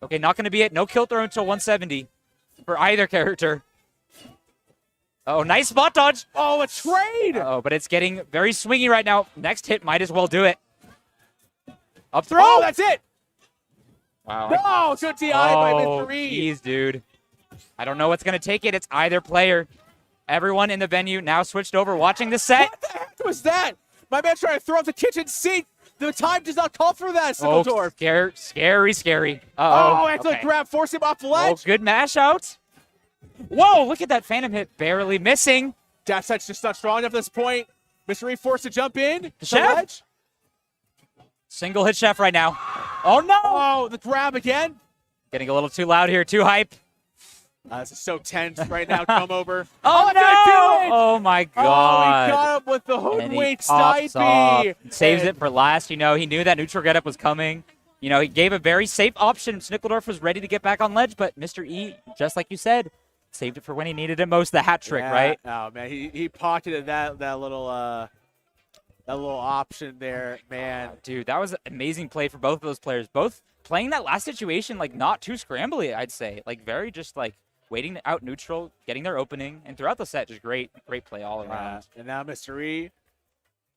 I: Okay, not going to be it. No kill throw until 170 for either character. Oh, nice spot dodge.
H: Oh, a trade.
I: Oh, but it's getting very swingy right now. Next hit might as well do it. Up throw.
H: Oh, that's it.
I: Wow.
H: Oh, good DI by
I: Oh,
H: Mr. Reed.
I: jeez, dude. I don't know what's going to take it. It's either player. Everyone in the venue now switched over, watching the set.
H: What the heck was that? My man's trying to throw up the kitchen sink. The time does not call for that,
I: Oh,
H: Snowdorf.
I: scary. Uh-oh.
H: Oh, excellent grab. Force him off the ledge.
I: Oh, good mash out. Whoa, look at that phantom hit. Barely missing.
H: Dash touch just not strong enough at this point. Mr. Reed forced to jump in. The
I: Chef?
H: ledge.
I: Single hit chef right now. Oh, no.
H: Oh, the grab again.
I: Getting a little too loud here. Too hype.
H: This is so tense right now. Come over.
I: Oh,
H: that's gonna do
I: no.
H: it!
I: Oh, my
H: Oh,
I: God.
H: he got him with the
I: And he
H: hoodwink
I: pops off.
H: snipey.
I: Saves
H: And
I: it for last. You know, he knew that neutral getup was coming. You know, he gave a very safe option. Snickledorf was ready to get back on ledge, but Mr. E, just like you said, saved it for when he needed it most, the hat trick,
H: Yeah.
I: right?
H: Oh man, he pocketed that little option there, man.
I: Dude, that was an amazing play for both of those players. Both playing that last situation, like, not too scrambly, I'd say. Like, very just, like, waiting out neutral, getting their opening, and throughout the set, just great play all around.
H: And now Mr. E,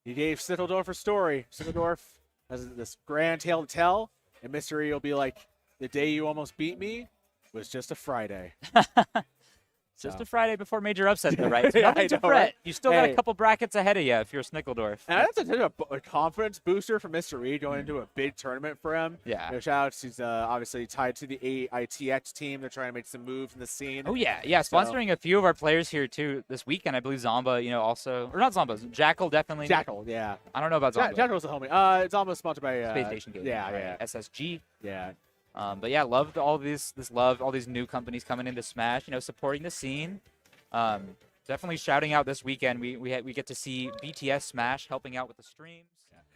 H: he gave Snickledorf a story. Snickledorf has this grand tale to tell, and Mr. E will be like, the day you almost beat me was just a Friday.
I: Just a Friday before major upset, though, right? So
H: Yeah,
I: nothing
H: I
I: to
H: know,
I: fret.
H: right?
I: You still got a
H: Hey.
I: couple brackets ahead of you if you're Snickledorf.
H: And that's a confidence booster for Mr. Reed going into a big tournament for him.
I: Yeah.
H: You know, shout out, he's obviously tied to the AITX team. They're trying to make some moves in the scene.
I: Oh, yeah.
H: So-
I: Sponsoring a few of our players here, too, this weekend. I believe Zomba, you know, also. Or not Zomba, Jackal, definitely.
H: Jackal, yeah.
I: I don't know about Zomba.
H: Jackal's the homie. It's almost sponsored by
I: Space Station Gaming.
H: Yeah,
I: right?
H: yeah,
I: SSG.
H: yeah.
I: But yeah, loved all this love, all these new companies coming into Smash, you know, supporting the scene. Definitely shouting out this weekend. We get to see BTS Smash helping out with the streams.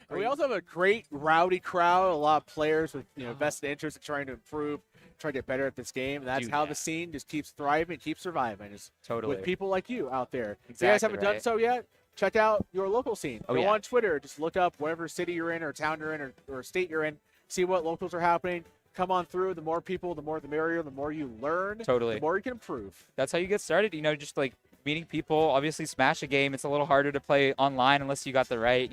H: And we also have a great rowdy crowd, a lot of players with vested interest in trying to improve, try to get better at this game. And that's
I: Dude,
H: how
I: yeah.
H: the scene just keeps thriving, keeps surviving. Is
I: Totally.
H: with people like you out there. If you
I: Exactly
H: guys haven't done
I: right.
H: so yet, check out your local scene.
I: Oh,
H: Go
I: yeah.
H: on Twitter, just look up whatever city you're in or town you're in or state you're in, see what locals are happening. Come on through. The more people, the more the merrier. The more you learn,
I: Totally.
H: the more you can improve.
I: That's how you get started. You know, just like meeting people. Obviously, Smash a game. It's a little harder to play online unless you got the right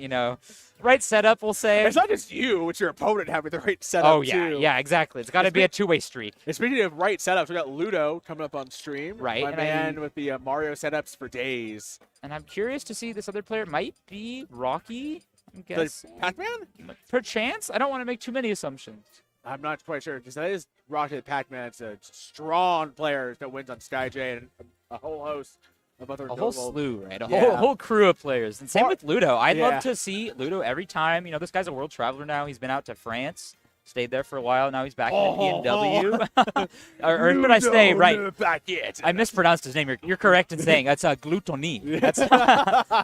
I: setup. We'll say.
H: It's not just you; it's your opponent having the right setup
I: Oh yeah,
H: too.
I: yeah, exactly. It's got to be a two-way streak.
H: And speaking of right setups, we got Ludo coming up on stream.
I: Right,
H: My
I: and
H: man with the Mario setups for days.
I: And I'm curious to see this other player. Might be Rocky. I'm
H: The
I: guessing.
H: Pac-Man?
I: Perchance. I don't want to make too many assumptions.
H: I'm not quite sure because that is Rocket Pac-Man. It's a strong player that wins on SkyJ and a whole host of other
I: A whole
H: notable-
I: slew, right? A
H: Yeah.
I: whole crew of players. And same
H: Or-
I: with Ludo. I'd
H: Yeah.
I: love to see Ludo every time. You know, this guy's a world traveler now. He's been out to France, stayed there for a while. Now he's back in the PNW. or should I say, right?
H: Back it.
I: I mispronounced his name. You're correct in saying that's Gluttony. That's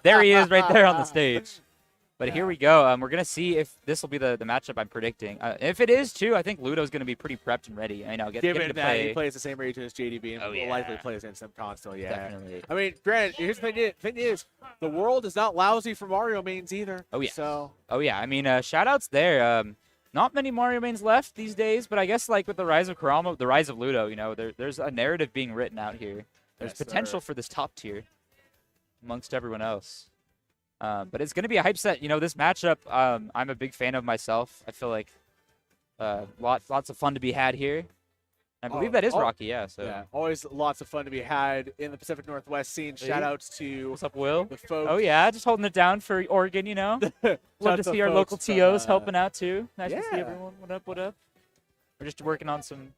I: there he is right there on the stage. But here we go. We're going to see if this will be the matchup I'm predicting. If it is, too, I think Ludo's going to be pretty prepped and ready. I know, get
H: Given
I: to
H: that
I: play.
H: he plays the same region as JDB and
I: Oh,
H: will likely
I: yeah.
H: play against them constantly. Yeah.
I: Definitely.
H: I mean, granted, here's the thing is, the world is not lousy for Mario mains either.
I: Oh, yeah.
H: So
I: Oh, yeah. I mean, shout-outs there. Not many Mario mains left these days, but I guess, like, with the rise of Kurama, the rise of Ludo, you know, there's a narrative being written out here. There's
H: Yes,
I: potential
H: sir.
I: for this top tier amongst everyone else. But it's going to be a hype set. You know, this matchup, I'm a big fan of myself. I feel like lots of fun to be had here. I believe that is Rocky, yeah. So
H: yeah, always lots of fun to be had in the Pacific Northwest scene.
I: Hey.
H: Shout outs to
I: what's up, Will?
H: the folks.
I: Oh yeah, just holding it down for Oregon. You know, love
H: Shout
I: to
H: out
I: see
H: the
I: our local
H: folks from,
I: TOs helping out too. Nice to see
H: yeah.
I: everyone. What up? What up? We're just working on some.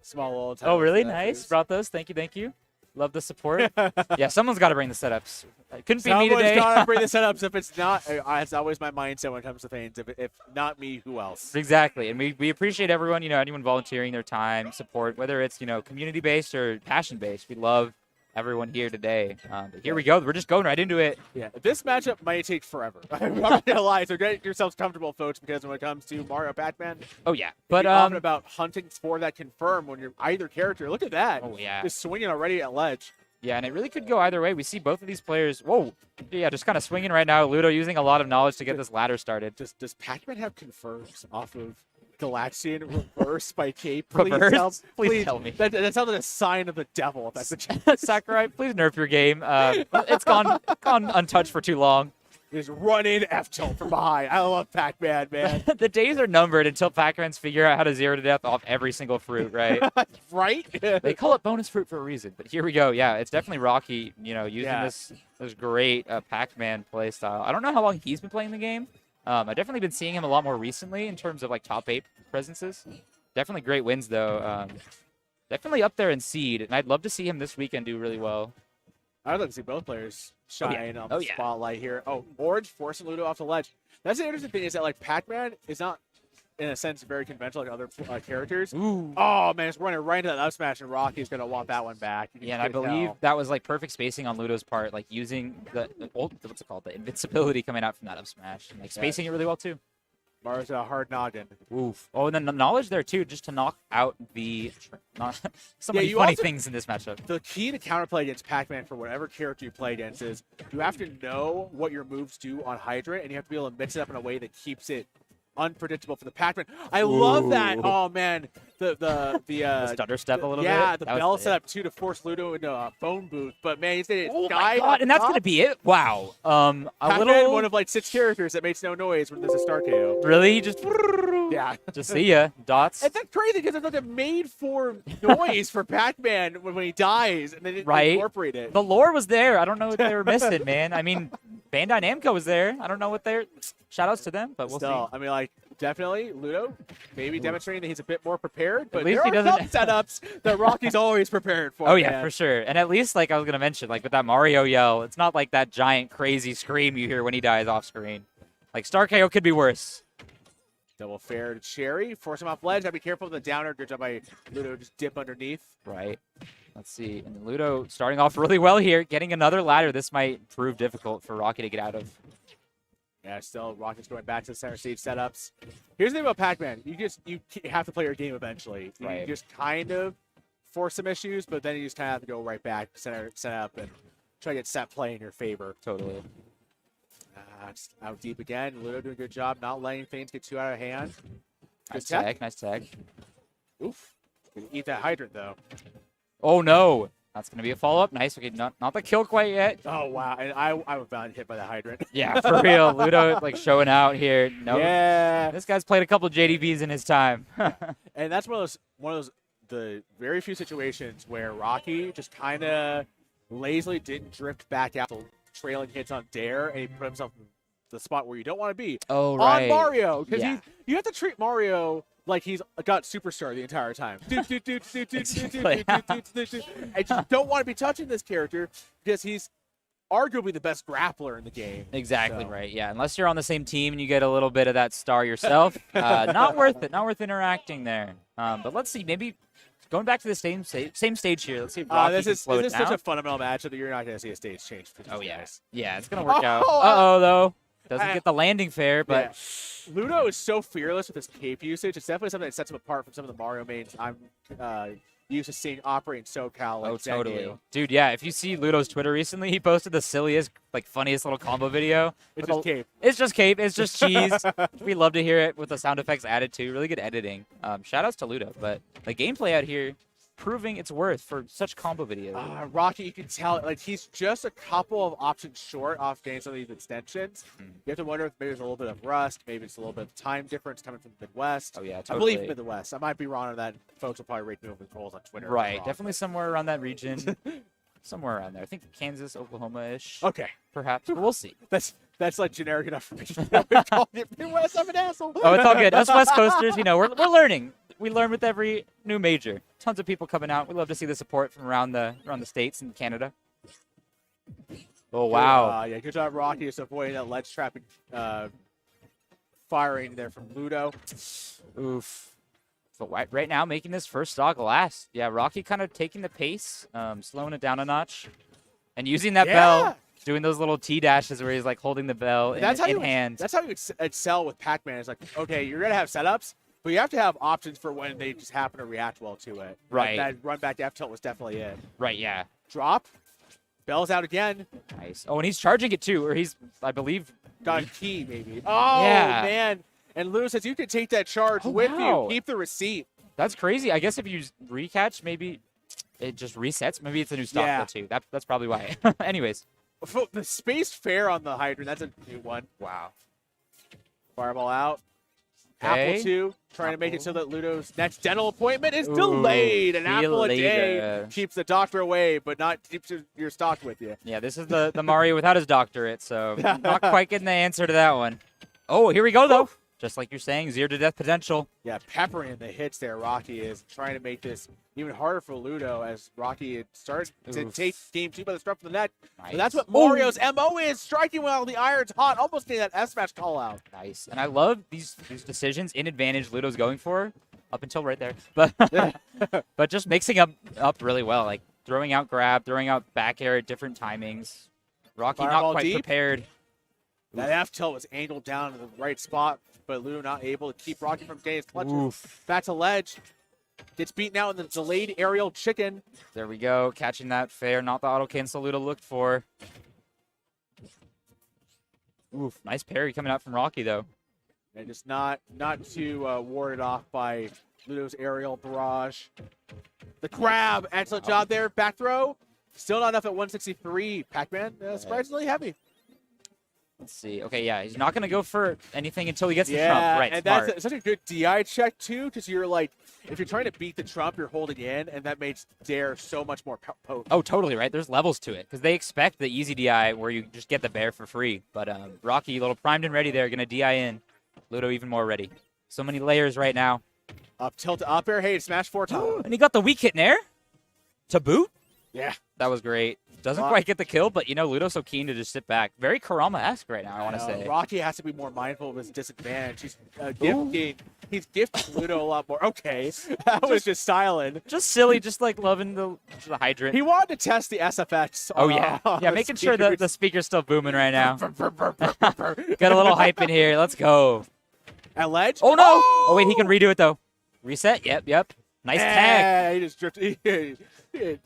H: Small old.
I: Oh really?
H: titles,
I: Nice.
H: that's
I: Brought those. Thank you. Thank you. Love the support. Yeah, someone's got to bring the setups. It couldn't be me
H: Someone's
I: today.
H: gotta bring the setups. If it's not, it's always my mindset when it comes to things. If not me, who else?
I: Exactly, and we appreciate everyone, anyone volunteering their time, support, whether it's, community-based or passion-based. We love everyone here today. But here we go. We're just going right into it.
H: Yeah, this matchup might take forever. I'm not gonna lie. So get yourselves comfortable, folks, because when it comes to Mario Pac-Man,
I: Oh, yeah.
H: but
I: But,
H: often about hunting for that confirm when you're either character. Look at that.
I: oh, yeah.
H: Just swinging already at ledge.
I: Yeah, and it really could go either way. We see both of these players. Whoa. Yeah, just kind of swinging right now. Ludo using a lot of knowledge to get this ladder started.
H: Does Pac-Man have confirms off of Galaxian reverse by Cape? Please
I: Reverse?
H: tell,
I: Please tell me.
H: That sounds like a sign of the devil. If that's the
I: Sakurai, please nerf your game. It's gone untouched for too long.
H: Just run in F tilt from behind. I love Pac-Man, man.
I: The days are numbered until Pac-Mans figure out how to zero to death off every single fruit, right?
H: Right?
I: They call it bonus fruit for a reason. But here we go. Yeah, it's definitely Rocky, using
H: Yeah.
I: this great Pac-Man play style. I don't know how long he's been playing the game. I've definitely been seeing him a lot more recently in terms of like top 8 presences. Definitely great wins though. Definitely up there in seed, and I'd love to see him this weekend do really well.
H: I'd love to see both players shine on
I: Oh,
H: the
I: yeah.
H: spotlight here. Oh, Orange forcing Ludo off the ledge. That's the interesting thing is that like Pac-Man is not, in a sense, very conventional like other characters.
I: Ooh.
H: Oh man, it's running right into that up smash, and Rocky's gonna want that one back. You
I: Yeah, and I
H: can
I: believe
H: tell.
I: that was like perfect spacing on Ludo's part, like using the what's it called, the invincibility coming out from that up smash, and like spacing it really well too.
H: Mars a hard noggin.
I: Oof. Oh, and then the knowledge there too, just to knock out the so many
H: you
I: funny
H: also-
I: things in this matchup.
H: The key to counterplay against Pac-Man for whatever character you play against is you have to know what your moves do on Hydrant, and you have to be able to mix it up in a way that keeps it unpredictable for the Pac-Man. I love that.
I: Ooh.
H: Oh man, the
I: Stutter step a little
H: yeah,
I: bit.
H: the
I: That was
H: bell
I: it.
H: setup too to force Ludo into a phone booth. But man, he's gonna
I: Oh
H: die
I: my god, and that's gonna be it. Wow. A
H: Pac-Man,
I: little
H: one of like 6 characters that makes no noise when there's a star KO.
I: really just
H: Yeah.
I: just see ya dots.
H: It's like crazy because it's like a made for noise for Pac-Man when he dies, and they didn't
I: Right.
H: incorporate it.
I: The lore was there. I don't know what they were missing, man. I mean, Bandai Namco was there. I don't know what they're. Shoutouts to them, but we'll
H: Still,
I: see.
H: I mean, like, definitely Ludo, maybe demonstrating that he's a bit more prepared, but
I: least
H: there
I: he
H: are some
I: doesn't-
H: setups that Rocky's always prepared for.
I: Oh yeah,
H: man.
I: for sure. And at least like I was gonna mention, like with that Mario yell, it's not like that giant crazy scream you hear when he dies off screen. Like Star KO could be worse.
H: Double fair to Cherry, force him off ledge. Gotta be careful with the downer. Good job by Ludo, just dip underneath.
I: Right. Let's see. And Ludo starting off really well here, getting another ladder. This might prove difficult for Rocky to get out of.
H: Yeah, still Rocket's going back to the center stage setups. Here's the thing about Pac-Man: you have to play your game eventually. You
I: Right.
H: just kind of force some issues, but then you just kind of have to go right back, set up, and try to get set play in your favor.
I: Totally.
H: Just out deep again. Ludo doing a good job not letting things get too out of hand.
I: Nice
H: tech.
I: tag. Nice tag.
H: Oof. Gonna eat that hydrant though.
I: Oh no. That's gonna be a follow up. Nice. Okay, not the kill quite yet.
H: Oh wow, and I was about hit by the hydrant.
I: Yeah, for real. Ludo like showing out here. No.
H: Yeah.
I: This guy's played a couple of JDBs in his time.
H: And that's one of those the very few situations where Rocky just kind of lazily didn't drift back out to trailing hits on Dare, and he put himself in the spot where you don't want to be
I: Oh
H: on Mario, because
I: Yeah.
H: you have to treat Mario like he's got superstar the entire time.
I: Exactly.
H: I just don't want to be touching this character because he's arguably the best grappler in the game.
I: Exactly
H: So-
I: right. Yeah, unless you're on the same team and you get a little bit of that star yourself, not worth it. Not worth interacting there. But let's see. Maybe going back to the same stage here. Let's see if Rocky
H: This
I: can
H: is
I: slow it
H: such
I: down.
H: a fundamental matchup that you're not going to see a stage change. which is
I: Oh yeah,
H: nice.
I: yeah, it's gonna work out.
H: Oh,
I: Uh-oh though, doesn't
H: I-
I: get the landing fair, but
H: Ludo is so fearless with his cape usage. It's definitely something that sets him apart from some of the Mario mains I'm used to seeing operate in SoCal. Like
I: oh totally,
H: Zenyu.
I: dude. Yeah, if you see Ludo's Twitter recently, he posted the silliest, like funniest little combo video.
H: It's
I: with
H: just cape.
I: It's just cape. It's just cheese. We love to hear it with the sound effects added too. Really good editing. Shout outs to Ludo, but the gameplay out here proving its worth for such combo videos.
H: Rocky, you can tell, like, he's just a couple of options short off getting some of these extensions.
I: Hmm.
H: You have to wonder if maybe there's a little bit of rust, maybe it's a little bit of time difference coming from the Midwest.
I: Oh yeah,
H: I
I: totally.
H: believe Midwest. I might be wrong on that. Folks will probably rate me over the trolls on Twitter. if I'm
I: Right,
H: wrong.
I: definitely somewhere around that region. Somewhere around there. I think Kansas, Oklahoma-ish,
H: Okay,
I: perhaps. But we'll see.
H: that's like generic enough for me. We called it Midwest. I'm an asshole.
I: Oh, it's all good. Us West Coasters, we're learning. we learn with every new major. Tons of people coming out. We love to see the support from around the states and Canada. Oh wow!
H: Yeah, good job, Rocky, just avoiding that ledge trap firing there from Ludo.
I: Oof. But right now, making this first stock last. Yeah, Rocky kind of taking the pace, slowing it down a notch, and using that bell, doing those little T dashes where he's like holding the bell in hand.
H: That's how you excel with Pac-Man. It's like, okay, you're gonna have setups, but you have to have options for when they just happen to react well to it.
I: Right.
H: That run back to F tilt was definitely it.
I: Right. Yeah.
H: Drop. Bell's out again.
I: Nice. Oh, and he's charging it too, or he's, I believe,
H: Got a key maybe. Oh
I: Yeah.
H: man. And Lou says you can take that charge with
I: wow.
H: you. Keep the receipt.
I: That's crazy. I guess if you recatch, maybe it just resets. Maybe it's a new stock
H: Yeah.
I: though too. That's probably why. Anyways.
H: The spaced fair on the hydrant, that's a new one.
I: Wow.
H: Fireball out.
I: Okay.
H: Apple 2, trying to make it so that Ludo's next dental appointment is
I: Ooh,
H: delayed. An
I: see you
H: apple a day
I: later.
H: keeps the doctor away, but not keeps your stock with you.
I: Yeah, this is the Mario without his doctorate, so not quite getting the answer to that one. Oh, here we go though. Just like you're saying, 0 to death potential.
H: Yeah, peppering the hits there. Rocky is trying to make this even harder for Ludo as Rocky had started to
I: Oof.
H: take game 2 by the scruff of the neck.
I: Nice.
H: But that's what Mario's MO is, striking while the iron's hot, almost getting that S-Smash call out.
I: Nice. And I love these decisions in advantage Ludo's going for up until right there. But but just mixing up really well, like throwing out grab, throwing out back air at different timings. Rocky
H: Fireball
I: not quite
H: deep.
I: prepared.
H: That F tilt was angled down in the right spot, but Ludo not able to keep Rocky from getting his clutches. Back to ledge. Gets beaten out in the delayed aerial chicken.
I: There we go, catching that fair, not the auto cancel Ludo looked for. Oof, nice parry coming out from Rocky though.
H: And just not too warded off by Ludo's aerial barrage. The grab, excellent job there. Back throw. Still not enough at 163. Pac-Man, surprisingly heavy.
I: Let's see. Okay, yeah, he's not going to go for anything until he gets the trump. Right,
H: and
I: smart.
H: that's such a good DI check too, because you're like, if you're trying to beat the trump, you're holding in, and that makes Dare so much more potent.
I: Oh, totally, right? There's levels to it, because they expect the easy DI where you just get the bear for free. But Rocky, a little primed and ready there, going to DI in. Ludo even more ready. So many layers right now.
H: Up tilt to up air. Hey, smash 4 times.
I: And he got the weak hit in air to boot.
H: Yeah.
I: That was great. Doesn't quite get the kill, but, you know, Ludo's so keen to just sit back. Very Kurama-esque right now, I want to say.
H: Rocky has to be more mindful of his disadvantage. He's gifting Ludo a lot more. Okay, that was just silent.
I: Just silly, just like loving the hydrant.
H: He wanted to test the SFX.
I: Oh, yeah. Yeah, making sure that the speaker's still booming right now. Got a little hype in here. Let's go.
H: At ledge?
I: Oh, no. Oh, wait, he can redo it, though. Reset? Yep. Nice tag.
H: Yeah, he just drifted.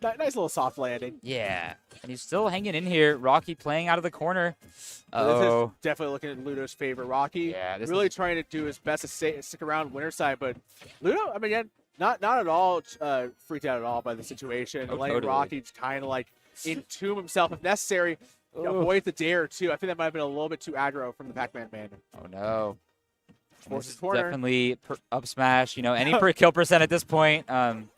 H: Nice little soft landing.
I: Yeah. And he's still hanging in here. Rocky playing out of the corner.
H: This
I: Uh-oh.
H: is definitely looking at Ludo's favor. Rocky
I: Yeah, this
H: really
I: is-
H: trying to do his best to stick around winner side, but Ludo, I mean, again, not at all freaked out at all by the situation.
I: Oh,
H: Letting
I: totally.
H: Rocky just kind of like entomb himself if necessary. Avoid the dare too. I think that might have been a little bit too aggro from the Pac-Man man.
I: Oh, no.
H: Forces
I: This is
H: corner.
I: definitely up smash. You know, any per kill percent at this point.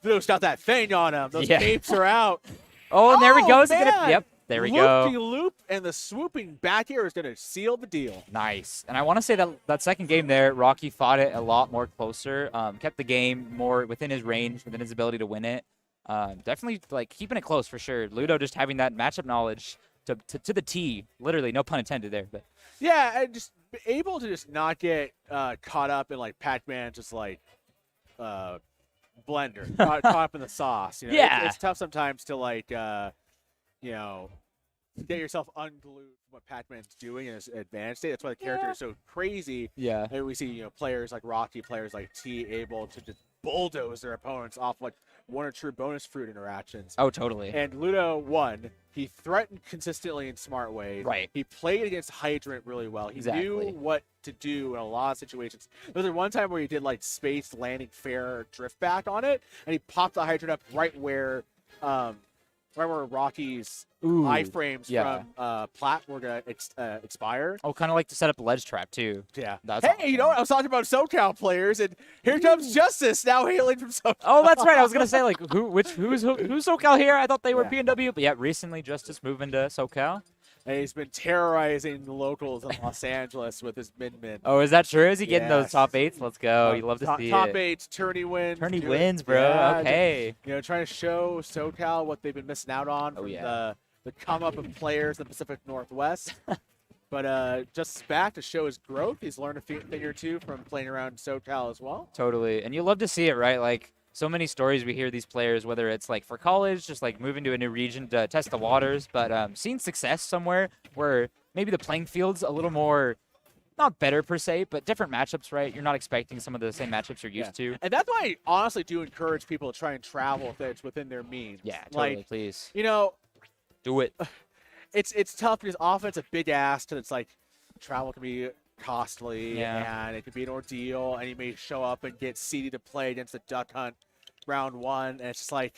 H: Ludo's got that thing on him. Those
I: Yeah.
H: capes are out.
I: Oh, and there we go. Is it
H: man!
I: gonna, yep, there we go.
H: Loop, and the swooping back air is going to seal the deal.
I: Nice. And I want to say that second game there, Rocky fought it a lot more closer, kept the game more within his range, within his ability to win it. Definitely like keeping it close for sure. Ludo just having that matchup knowledge to the T, literally, no pun intended there. But
H: Yeah, and just able to just not get caught up in like Pac-Man, just like blender, caught up in the sauce. You know?
I: Yeah.
H: It's tough sometimes to like, you know, get yourself unglued from what Pac-Man's doing in his advanced state. That's why the character is so crazy.
I: yeah,
H: And we see, players like Rocky, players like T able to just bulldoze their opponents off like one or two bonus fruit interactions.
I: oh totally.
H: And Ludo won. He threatened consistently in smart ways.
I: Right.
H: He played against Hydrant really well. He
I: Exactly.
H: knew what to do in a lot of situations. There was one time where he did like spaced landing fair drift back on it, and he popped the Hydrant up right where Rocky's
I: Ooh,
H: iframes
I: yeah.
H: from Plat were gonna expire.
I: Oh, kind of like to set up a ledge trap too.
H: Yeah.
I: That's
H: Hey, you know what? I was talking about SoCal players, and here comes Justice now hailing from SoCal.
I: Oh, that's right. I was gonna say like who's SoCal here? I thought they were
H: Yeah.
I: PNW, but yeah, recently Justice moving to SoCal.
H: And he's been terrorizing the locals in Los Angeles with his Min.
I: Oh, is that true? Is he getting those
H: Yes.
I: top 8s? Let's go. You love to
H: top,
I: see
H: top
I: it.
H: 8, tourney wins.
I: Tourney
H: doing-
I: wins, bro.
H: yeah,
I: Okay.
H: You know, trying to show SoCal what they've been missing out on
I: Oh,
H: from
I: yeah.
H: the come up of players in the Pacific Northwest. But just back to show his growth. He's learned a thing or two from playing around in SoCal as well.
I: Totally. And you love to see it, right? Like, so many stories we hear these players, whether it's like for college, just like moving to a new region to test the waters, but seeing success somewhere where maybe the playing field's a little more, not better per se, but different matchups, right? You're not expecting some of the same matchups you're used to.
H: And that's why I honestly do encourage people to try and travel if it's within their means.
I: Yeah, totally.
H: Like,
I: Please
H: you know,
I: do it.
H: it's tough because often it's a big ask and it's like travel can be costly
I: Yeah.
H: and it could be an ordeal and you may show up and get seeded to play against the Duck Hunt round 1 and it's just like,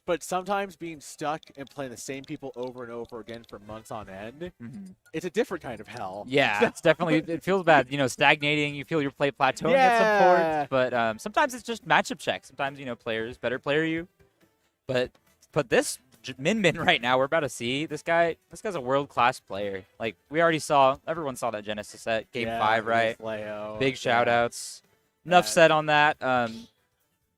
H: but sometimes being stuck and playing the same people over and over again for months on end, it's a different kind of hell.
I: Yeah, it's definitely, it feels bad, stagnating. You feel your play plateauing at some
H: Yeah.
I: points, but sometimes it's just matchup checks. Sometimes, players better player you. But this Min right now, we're about to see this guy's a world-class player. Like, we already everyone saw that Genesis set, Game 5, right?
H: Leo,
I: Big shout-outs. Enough said on that.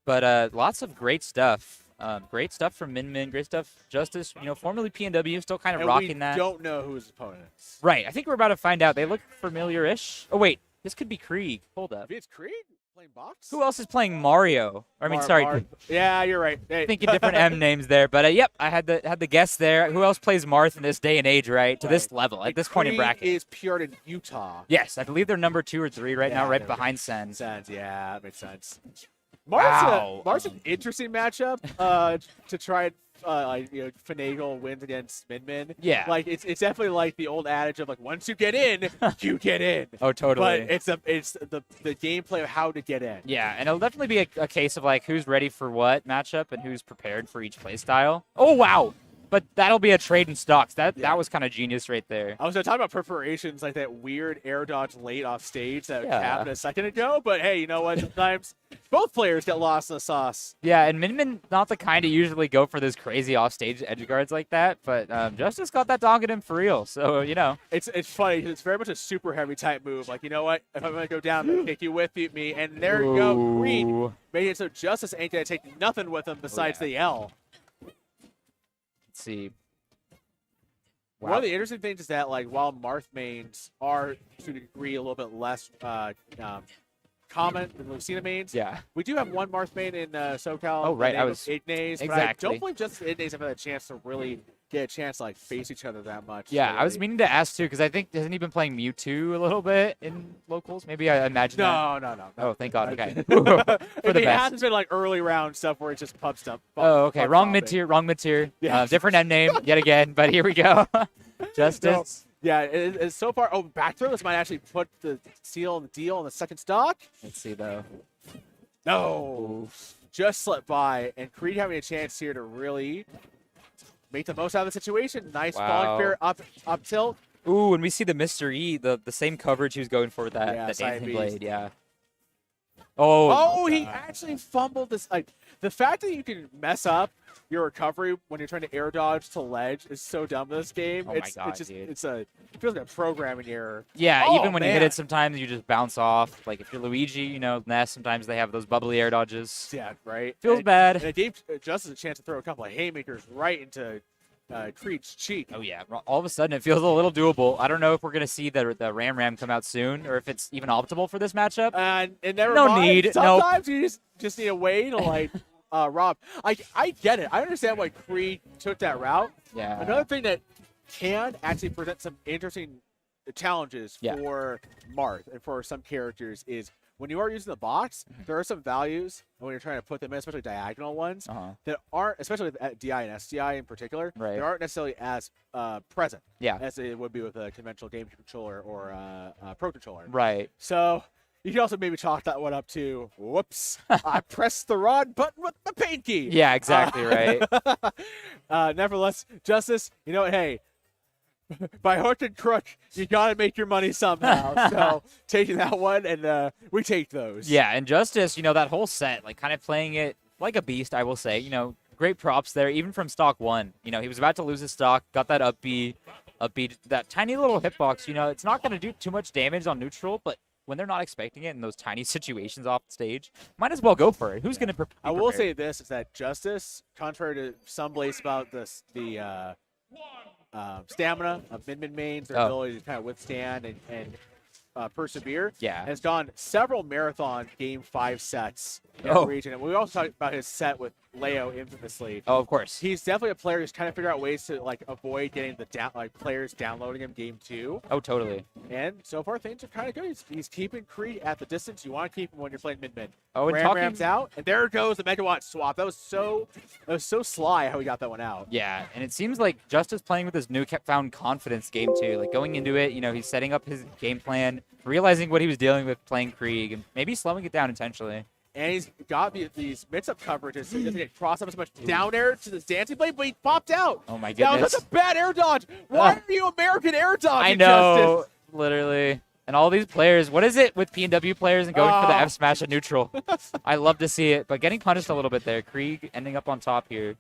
I: But lots of great stuff. Great stuff from Min. Great stuff. Justice, formerly PNW, still kind of
H: And
I: rocking
H: we
I: that.
H: don't know who his opponent is.
I: Right. I think we're about to find out. They look familiar-ish. Oh, wait. This could be Krieg. Hold up.
H: Maybe it's Creed playing box?
I: Who else is playing Mario? I mean, sorry.
H: Yeah, you're right. Hey.
I: Thinking different M names there. But, yep, I had the guess there. Who else plays Marth in this day and age, right? To this level, at this point in
H: Creed
I: bracket.
H: is PR'd in Utah.
I: Yes, I believe they're number 2 or 3 right now,
H: Yeah,
I: right
H: they're-
I: behind Sen.
H: Sense, yeah, that makes sense.
I: Wow.
H: Marth's an interesting matchup to try and finagle wins against Min.
I: Yeah.
H: Like it's definitely like the old adage of like once you get in, you get in.
I: Oh, totally.
H: But it's the gameplay of how to get in.
I: Yeah, and it'll definitely be a case of like who's ready for what matchup and who's prepared for each play style. Oh, wow. But that'll be a trade in stocks. That was kind of genius right there.
H: I was going to talk about preparations, like that weird air dodge late off stage that
I: Yeah.
H: happened a second ago. But hey, you know what? Sometimes both players get lost in the sauce.
I: Yeah, and Min not the kind to usually go for this crazy off-stage edge guards like that, but Justice got that dog at him for real. So,
H: It's funny 'cause it's very much a super heavy type move. Like, you know what? If I'm going to go down, I'm going to take you with me. And there you go. Creed
I: Ooh.
H: made it so Justice ain't going to take nothing with him besides the L.
I: Let's see.
H: One of the interesting things is that, like, while Marth mains are to a degree a little bit less common than Lucina mains,
I: Yeah.
H: we do have one Marth main in SoCal.
I: Oh, right,
H: the
I: I
H: name
I: was-
H: of Ignace, but I
I: exactly.
H: don't believe just Ignace have had a chance to really get a chance to like face each other that much.
I: Yeah, I was
H: lately.
I: meaning to ask too, because I think, hasn't he been playing Mewtwo a little bit in locals? Maybe I imagine that.
H: No.
I: Oh, thank God. Okay. For
H: It
I: the best.
H: hasn't been like early round stuff where it's just pub stuff.
I: Oh, okay.
H: pub
I: Wrong
H: stomping.
I: mid-tier.
H: Yeah.
I: Different end name yet again, but here we go. Justice.
H: Yeah, it's so far. Oh, back throw. This might actually put the seal and the deal on the second stock.
I: Let's see, though.
H: No, just slipped by, and Creed having a chance here to really make the most out of the situation. Nice
I: Wow.
H: falling fair up tilt.
I: Ooh, and we see the Mr. E, the same coverage he was going for with that,
H: Yeah,
I: that
H: side
I: dancing
H: beast.
I: blade, yeah. Oh,
H: He actually fumbled this. Like the fact that you can mess up your recovery when you're trying to air dodge to ledge is so dumb in this game.
I: Oh my
H: it's
I: God,
H: just
I: dude.
H: it feels like a programming error.
I: yeah,
H: Oh,
I: even when you hit
H: man.
I: it, sometimes you just bounce off. Like if you're Luigi, Ness, sometimes they have those bubbly air dodges.
H: Yeah, right.
I: Feels
H: and,
I: bad.
H: And it gave Justice a chance to throw a couple of haymakers right into Creed's cheek.
I: Oh yeah, all of a sudden it feels a little doable. I don't know if we're gonna see the Ram come out soon, or if it's even optimal for this matchup.
H: And never
I: No
H: mind.
I: need, nope.
H: Sometimes you just need a way to like rob. I get it. I understand why Creed took that route.
I: Yeah.
H: Another thing that can actually present some interesting challenges
I: Yeah.
H: for Marth and for some characters is when you are using the box, there are some values and when you're trying to put them in, especially diagonal ones,
I: Uh-huh.
H: that aren't, especially with DI and SDI in particular,
I: Right.
H: they aren't necessarily as present
I: Yeah.
H: as it would be with a conventional game controller or a pro controller.
I: Right.
H: So you can also maybe chalk that one up to, whoops, I pressed the wrong button with the paint key.
I: Yeah, exactly right.
H: Nevertheless, Justice, you know what? Hey, by hook and crook, you got to make your money somehow. So taking that one, and we take those.
I: Yeah, and Justice, that whole set, like kind of playing it like a beast, I will say. Great props there, even from stock 1. He was about to lose his stock, got that up B, upbeat. That tiny little hitbox, you know, it's not going to do too much damage on neutral, but when they're not expecting it in those tiny situations off the stage, might as well go for it. Who's going to
H: I will say this is that Justice, contrary to some beliefs about the stamina of Min mains, their ability to kind of withstand and persevere, has gone several marathon game 5 sets in the region. And we also talked about his set with Leo infamously.
I: Oh, of course.
H: He's definitely a player who's trying to figure out ways to like avoid getting the players downloading him game 2.
I: Oh, totally.
H: And so far things are kind of good. He's keeping Creed at the distance you want to keep him when you're playing mid.
I: Oh, and
H: Ram's out, and there goes the megawatt swap. That was so sly how he got that one out.
I: Yeah, and it seems like Justice playing with his newfound confidence game 2. Like going into it, you know, he's setting up his game plan, realizing what he was dealing with playing Krieg, and maybe slowing it down intentionally.
H: And he's got these mix-up coverages, so he doesn't get crossed up as much down air to this dancing blade, but he popped out.
I: Oh my
H: That
I: goodness.
H: was such a bad air dodge. Why are you American air dodging,
I: I know,
H: Justice?
I: literally. And all these players, what is it with P&W players and going for the F smash at neutral? I love to see it, but getting punished a little bit there. Krieg ending up on top here.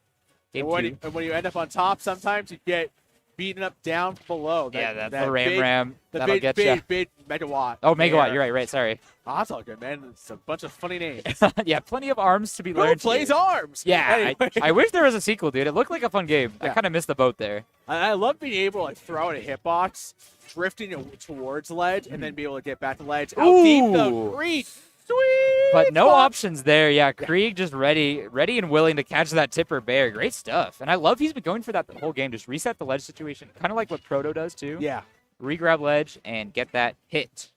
I: Game 2.
H: And when you end up on top, sometimes you get beaten up down below.
I: That's the Ram.
H: The
I: That'll
H: big,
I: get
H: big,
I: ya.
H: big megawatt.
I: Oh, Megawatt,
H: there.
I: you're right, sorry.
H: Oh, that's all good, man. It's a bunch of funny names.
I: Yeah, plenty of arms to be
H: Who
I: learned.
H: plays
I: here.
H: arms?
I: Yeah,
H: Anyway.
I: I wish there was a sequel, dude. It looked like a fun game. I
H: Yeah.
I: kind of missed the boat there.
H: I love being able to like, throw out a hitbox, drifting towards ledge, and then be able to get back to ledge. Out deep the
I: Ooh.
H: Creed. Sweet.
I: But no
H: spot.
I: options there. Yeah, Krieg just ready and willing to catch that tipper bear. Great stuff. And I love he's been going for that the whole game. Just reset the ledge situation, kind of like what Proto does too.
H: Yeah.
I: Regrab ledge and get that hit.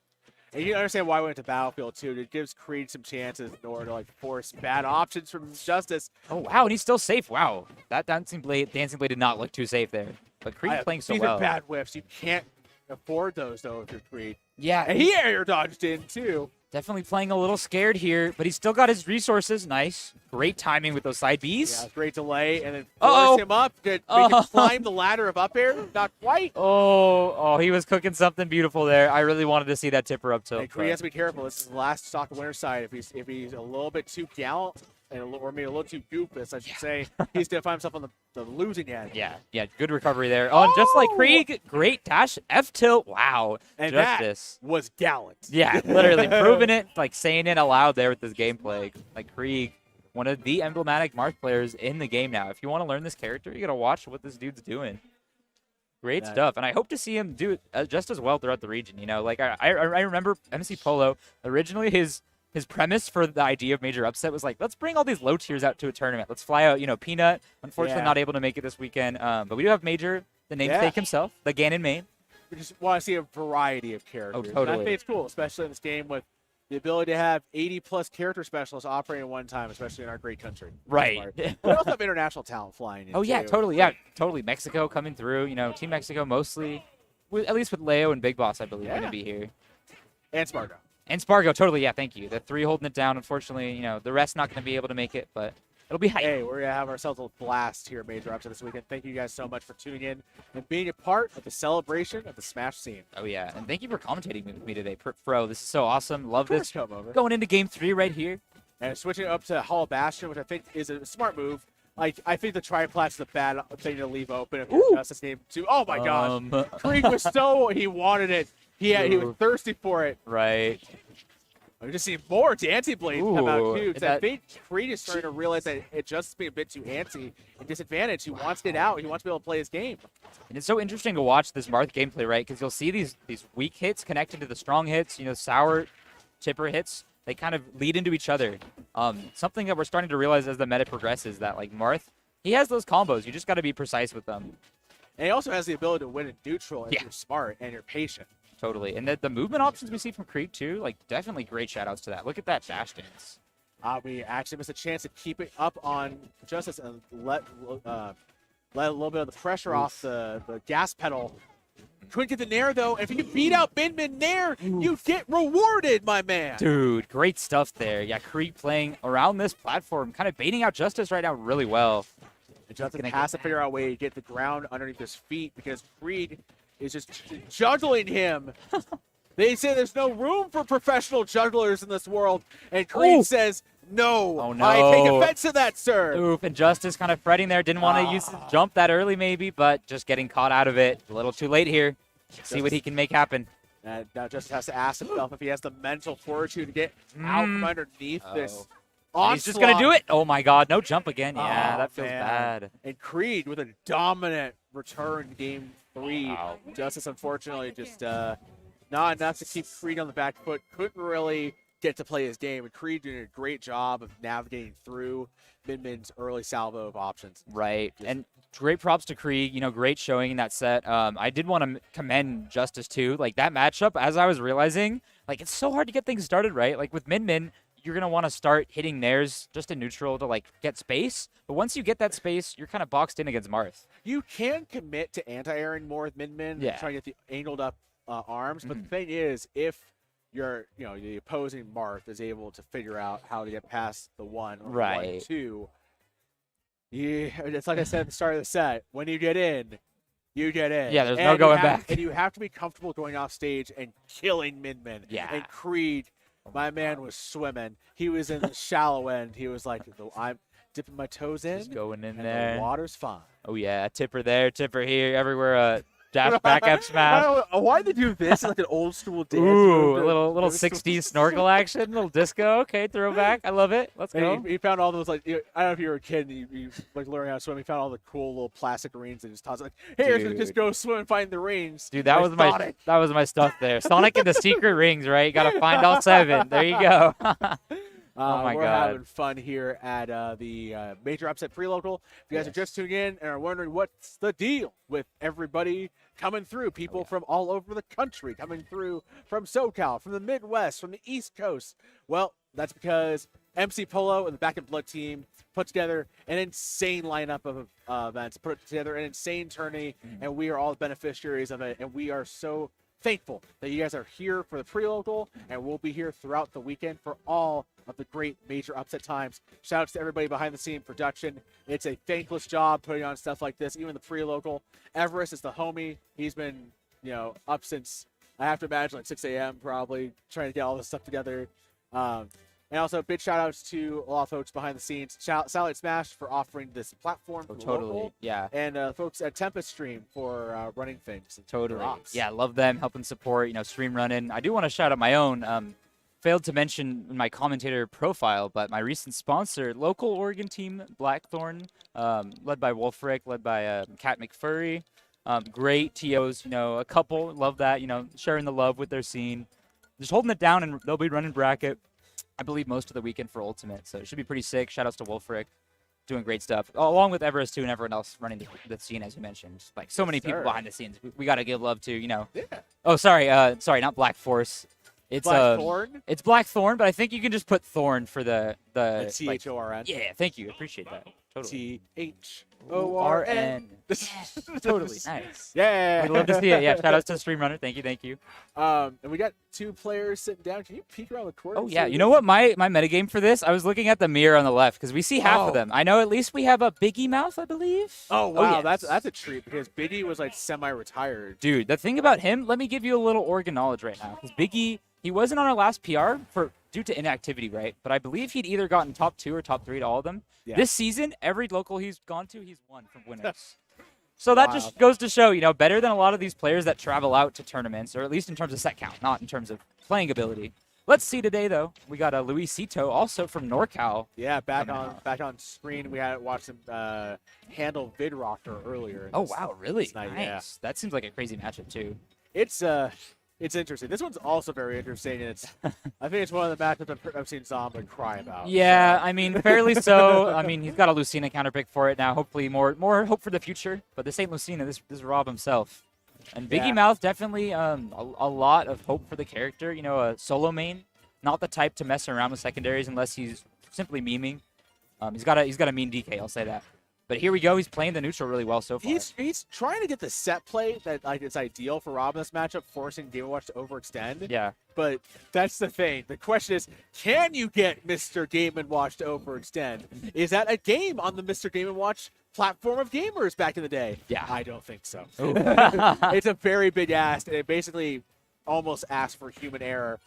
H: And you understand why we went to Battlefield too. It gives Creed some chances in order to like force bad options from Justice.
I: Oh wow, and he's still safe. Wow, that dancing blade did not look too safe there. But Krieg playing so
H: These
I: well.
H: are bad whiffs. You can't afford those though if you're Creed.
I: Yeah,
H: And he air dodged in too.
I: definitely playing a little scared here, but he's still got his resources. Nice, great timing with those side Bs.
H: Yeah, great delay, and then
I: Uh-oh.
H: force him up. Make him climb the ladder of up air. Not quite.
I: Oh, he was cooking something beautiful there. I really wanted to see that tipper up tilt.
H: And Creed has to be careful. This is the last stock of winter side. If he's a little bit too gallant and or maybe a little too goofus, I should say, he's gonna find himself on the losing end.
I: Yeah, good recovery there. Oh, and just like Krieg, great dash, F tilt. Wow,
H: And
I: Justice.
H: that was gallant.
I: Yeah, literally proving it, like saying it aloud there with this gameplay. Like Krieg, one of the emblematic Marth players in the game now. If you want to learn this character, you gotta watch what this dude's doing. Great stuff, and I hope to see him do it just as well throughout the region. You know, like I remember MC Polo originally his premise for the idea of major upset was like, let's bring all these low tiers out to a tournament. Let's fly out, you know, Peanut. Unfortunately,
H: Yeah.
I: not able to make it this weekend, but we do have Major, the namesake himself, the Ganon main.
H: We just want to see a variety of characters. And
I: totally.
H: I think it's cool, especially in this game with the ability to have 80+ character specialists operating at one time, especially in our great country.
I: Right.
H: We also have international talent flying in.
I: Oh yeah,
H: too.
I: totally. Yeah, totally. Mexico coming through. You know, Team Mexico mostly, at least with Leo and Big Boss, I believe, going to be here.
H: And Spargo.
I: And Spargo, totally. Yeah, thank you. The 3 holding it down. Unfortunately, you know, the rest not going to be able to make it, but it'll be hype.
H: Hey, we're going to have ourselves a blast here at Major Upset this weekend. Thank you guys so much for tuning in and being a part of the celebration of the Smash scene.
I: Oh yeah, and thank you for commentating with me today, Fro. This is so awesome. Love
H: Of course,
I: this.
H: come over.
I: Going into Game 3 right here.
H: And switching up to Hall Bastion, which I think is a smart move. Like, I think the Triplat's a bad thing to leave open if you're Justice Game 2. Oh my gosh. Krieg was he wanted it. He was thirsty for it.
I: Right.
H: We just see more dancing blades come out
I: Ooh,
H: too. 'Cause I think Creed is starting to realize that it just being a bit too antsy and disadvantaged. He wants to get out. He wants to be able to play his game.
I: And it's so interesting to watch this Marth gameplay, right? Because you'll see these weak hits connected to the strong hits. You know, sour tipper hits. They kind of lead into each other. Something that we're starting to realize as the meta progresses that like Marth, he has those combos. You just got to be precise with them.
H: And he also has the ability to win in neutral if
I: Yeah.
H: you're smart and you're patient.
I: Totally. And the movement options we see from Krieg too, like definitely great shout outs to that. Look at that dash dance.
H: We actually missed a chance to keep it up on Justice and let a little bit of the pressure off the gas pedal. Couldn't get the Nair though. If you can beat out Min Nair, you get rewarded, my man.
I: Dude, great stuff there. Yeah, Krieg playing around this platform, kind of baiting out Justice right now really well.
H: And Justice
I: Gonna
H: has
I: get
H: to figure out a way to get the ground underneath his feet because Creed is just juggling him. They say there's no room for professional jugglers in this world, and Creed
I: Ooh.
H: says No.
I: Oh, no.
H: I take offense to that, sir.
I: Oof, and Justice kind of fretting there. Didn't want to use his jump that early maybe, but just getting caught out of it. A little too late here. See what he can make happen.
H: And now Justice has to ask himself if he has the mental fortitude to get out from underneath this.
I: He's just going to do it. Oh, my God. No jump again. Yeah,
H: Oh,
I: that feels
H: man.
I: bad.
H: And Creed with a dominant return in game 3.
I: Wow.
H: Justice, unfortunately, just not enough to keep Creed on the back foot. Couldn't really get to play his game. And Creed doing a great job of navigating through Min-Min's early salvo of options.
I: Right. And great props to Krieg. You know, great showing in that set. I did want to commend Justice, too. Like, that matchup, as I was realizing, like, it's so hard to get things started, right? Like, with Min-Min, you're going to want to start hitting nairs just in neutral to, like, get space. But once you get that space, you're kind of boxed in against Marth.
H: You can commit to anti-airing more with Min-Min,
I: Yeah.
H: trying to get the angled up arms. But the thing is, if the opposing Marth is able to figure out how to get past the 1 or
I: Right.
H: 1-2, it's like I said at the start of the set, when you get in, you get in.
I: Yeah, there's no
H: And you
I: going
H: have-
I: back.
H: And you have to be comfortable going off stage and killing Min-Min.
I: Yeah.
H: And Creed, my man was swimming. He was in the shallow end. He was like, I'm dipping my toes in,
I: Just going in
H: and
I: there.
H: the water's fine.
I: Oh, yeah. Tipper there, tipper here, everywhere. Dash back up smash.
H: Why they do this? Like an old school dance.
I: Ooh,
H: move?
I: a little 60s snorkel action, little disco. Okay, throwback. I love it. Let's go.
H: And he found all those, like, I don't know if you were a kid and you like learning how to swim. He found all the cool little plastic rings and just tossed it. Like, hey,
I: Dude.
H: just go swim and find the rings.
I: Dude, that
H: Like
I: was my
H: Sonic.
I: that was my stuff there. Sonic and the secret rings, right? You gotta find all 7. There you go. Oh my
H: we're
I: God.
H: having fun here at the Major Upset Pre-Local. If you guys are just tuning in and are wondering what's the deal with everybody coming through, people from all over the country coming through, from SoCal, from the Midwest, from the East Coast, well, that's because MC Polo and the Back in Blood team put together an insane lineup of events, put together an insane tourney, and we are all the beneficiaries of it, and we are so thankful that you guys are here for the pre-local, and we'll be here throughout the weekend for all of the great Major Upset times. Shout outs to everybody behind the scene production. It's a thankless job putting on stuff like this, even the pre-local. Everest is the homie. He's been, up since, I have to imagine, like 6 a.m. probably, trying to get all this stuff together. And also, big shout outs to a lot of folks behind the scenes. Satellite Smash for offering this platform for
I: Totally.
H: local,
I: Yeah.
H: and folks at Tempest Stream for running things. and
I: Totally.
H: drops.
I: Yeah, love them, helping support, stream running. I do want to shout out my own. Failed to mention in my commentator profile, but my recent sponsor, local Oregon team, Blackthorn, led by Wolfric, led by Kat McFurry. Great TOs, a couple. Love that, sharing the love with their scene. Just holding it down, and they'll be running bracket, I believe, most of the weekend for Ultimate. So it should be pretty sick. Shout outs to Wolfric. Doing great stuff, along with Everest too, and everyone else running the scene, as you mentioned. Like so many people
H: sir.
I: behind the scenes. We got to give love to, Yeah. Oh, sorry, not Black Force. It's
H: Blackthorn?
I: It's Blackthorn, but I think you can just put Thorn for the like,
H: Thorn.
I: yeah, thank you. Appreciate that. Totally.
H: THORN.
I: Totally nice.
H: Yeah.
I: We'd love to see it. Yeah, shout outs to Stream Runner. Thank you.
H: And we got 2 players sitting down. Can you peek around the court?
I: Oh
H: and
I: yeah,
H: see
I: you know what? My metagame for this, I was looking at the mirror on the left because we see half
H: Oh.
I: of them. I know at least we have a Biggie Mouth, I believe.
H: Oh wow,
I: yes.
H: that's a treat because Biggie was like semi-retired.
I: Dude, the thing about him, let me give you a little Oregon knowledge right now. Because Biggie, he wasn't on our last PR due to inactivity, right? But I believe he'd either gotten top 2 or top 3 to all of them.
H: Yeah.
I: This season, every local he's gone to, he's won from winners. So that just goes to show, better than a lot of these players that travel out to tournaments, or at least in terms of set count, not in terms of playing ability. Let's see today, though. We got a Luisito, also from NorCal.
H: Yeah, back
I: Coming
H: on screen. We had watched him handle Vidrocker earlier.
I: Oh, wow, really?
H: this night,
I: Nice.
H: yeah.
I: That seems like a crazy matchup, too.
H: It's interesting. This one's also very interesting, and I think it's one of the matchups I've seen Zombie cry about.
I: Yeah, I mean, fairly so. I mean, he's got a Lucina counterpick for it now. Hopefully, more hope for the future. But this ain't Lucina. This is Rob himself. And Biggie
H: Yeah.
I: Mouth definitely a lot of hope for the character. A solo main, not the type to mess around with secondaries unless he's simply memeing. He's got a mean DK. I'll say that. But here we go. He's playing the neutral really well so far.
H: He's trying to get the set play that like is ideal for Rob in this matchup, forcing Game & Watch to overextend.
I: Yeah.
H: But that's the thing. The question is, can you get Mr. Game & Watch to overextend? Is that a game on the Mr. Game & Watch platform of gamers back in the day?
I: Yeah.
H: I don't think so.
I: Ooh.
H: It's a very big ask, and it basically almost ask for human error.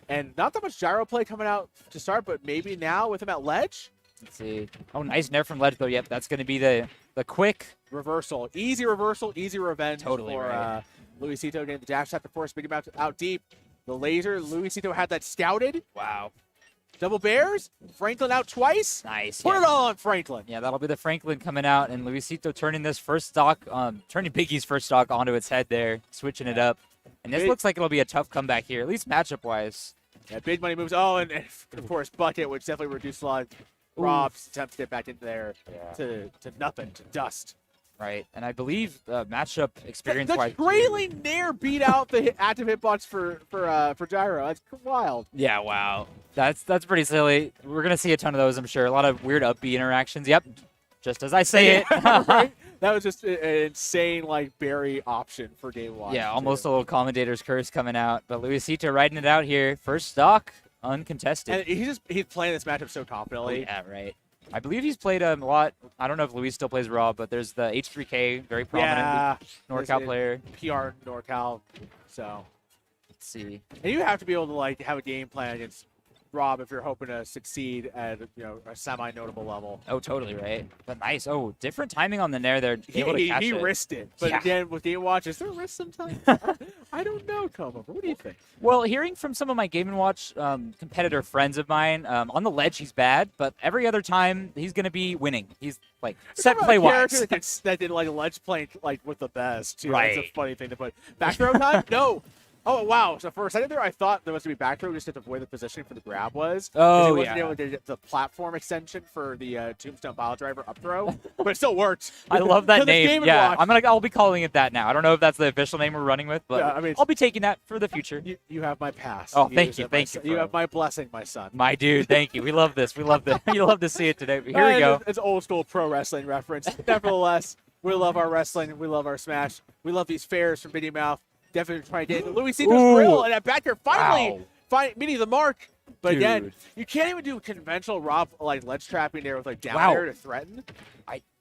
H: And not that much gyro play coming out to start, but maybe now with him at ledge.
I: Let's see. Oh, nice nair from ledge though. Yep, that's going to be the quick.
H: Reversal. Easy reversal, easy revenge
I: Totally
H: for
I: right.
H: Luisito getting the dash shot to force Big Mouth out deep. The laser, Luisito had that scouted.
I: Wow.
H: Double bears, Franklin out twice.
I: Nice.
H: Put
I: yeah.
H: it all on Franklin.
I: Yeah, that'll be the Franklin coming out, and Luisito turning this first stock, turning Biggie's first stock onto its head there, switching it up. And this
H: Big-
I: looks like it'll be a tough comeback here, at least matchup-wise.
H: Yeah, big money moves. Oh, and of course, Bucket, which definitely reduced a lot. Rob's attempt to get back into there to nothing, to dust.
I: Right, and I believe matchup
H: The
I: experience-wise.
H: Grayling Nair beat out the active hitbox for Gyro. That's wild.
I: Yeah, wow. That's pretty silly. We're going to see a ton of those, I'm sure. A lot of weird up B interactions. Yep, just as I say it.
H: Right? That was just an insane, like, berry option for game one.
I: Yeah, almost a little commentator's curse coming out. But Luisito riding it out here. First stock, uncontested.
H: And he's playing this matchup so
I: Oh,
H: confidently.
I: yeah, right. I believe he's played a lot. I don't know if Luis still plays Raw, but there's the H3K, very prominent
H: Yeah,
I: NorCal
H: there's
I: player.
H: PR NorCal. So,
I: Let's see.
H: and you have to be able to like have a game plan against Rob if you're hoping to succeed at a semi-notable level.
I: Oh, totally right. But nice. Oh, different timing on the nair there. Able to catch
H: He
I: it.
H: risked it, but
I: Yeah.
H: again with Game Watch, is there a risk sometimes? I don't know, Como. What do you think?
I: Well, hearing from some of my Game & Watch competitor friends of mine, on the ledge he's bad, but every other time he's going to be winning. He's like set play
H: Character
I: wise.
H: that did like ledge play like with the best. Too.
I: Right.
H: That's a funny thing to put. Back throw time? No. Oh wow! So for a second there, I thought there was gonna be back throw just to avoid the positioning for the grab was. 'cause
I: Oh,
H: he wasn't
I: yeah.
H: able to get the platform extension for the Tombstone Pile Driver up throw, but it still worked.
I: I love that
H: To this
I: name.
H: Game &
I: Yeah,
H: Watch.
I: I'll be calling it that now. I don't know if that's the official name we're running with, but
H: Yeah, I mean,
I: I'll be taking that for the future.
H: You have my pass.
I: Oh, thank you,
H: have
I: thank
H: my
I: you,
H: son. You
I: bro.
H: have my blessing, my son.
I: My dude, thank you. We love this. We love this. You love to see it today. But here we go.
H: It's old school pro wrestling reference. Nevertheless, we love our wrestling. We love our Smash. We love these fairs from Minnie Mouth. Definitely trying to get into Luisito's
I: Ooh.
H: grill, and that back there finally
I: Wow.
H: meeting the mark. But again,
I: Dude.
H: you can't even do conventional Rob like ledge trapping there with like down
I: Wow.
H: air to threaten.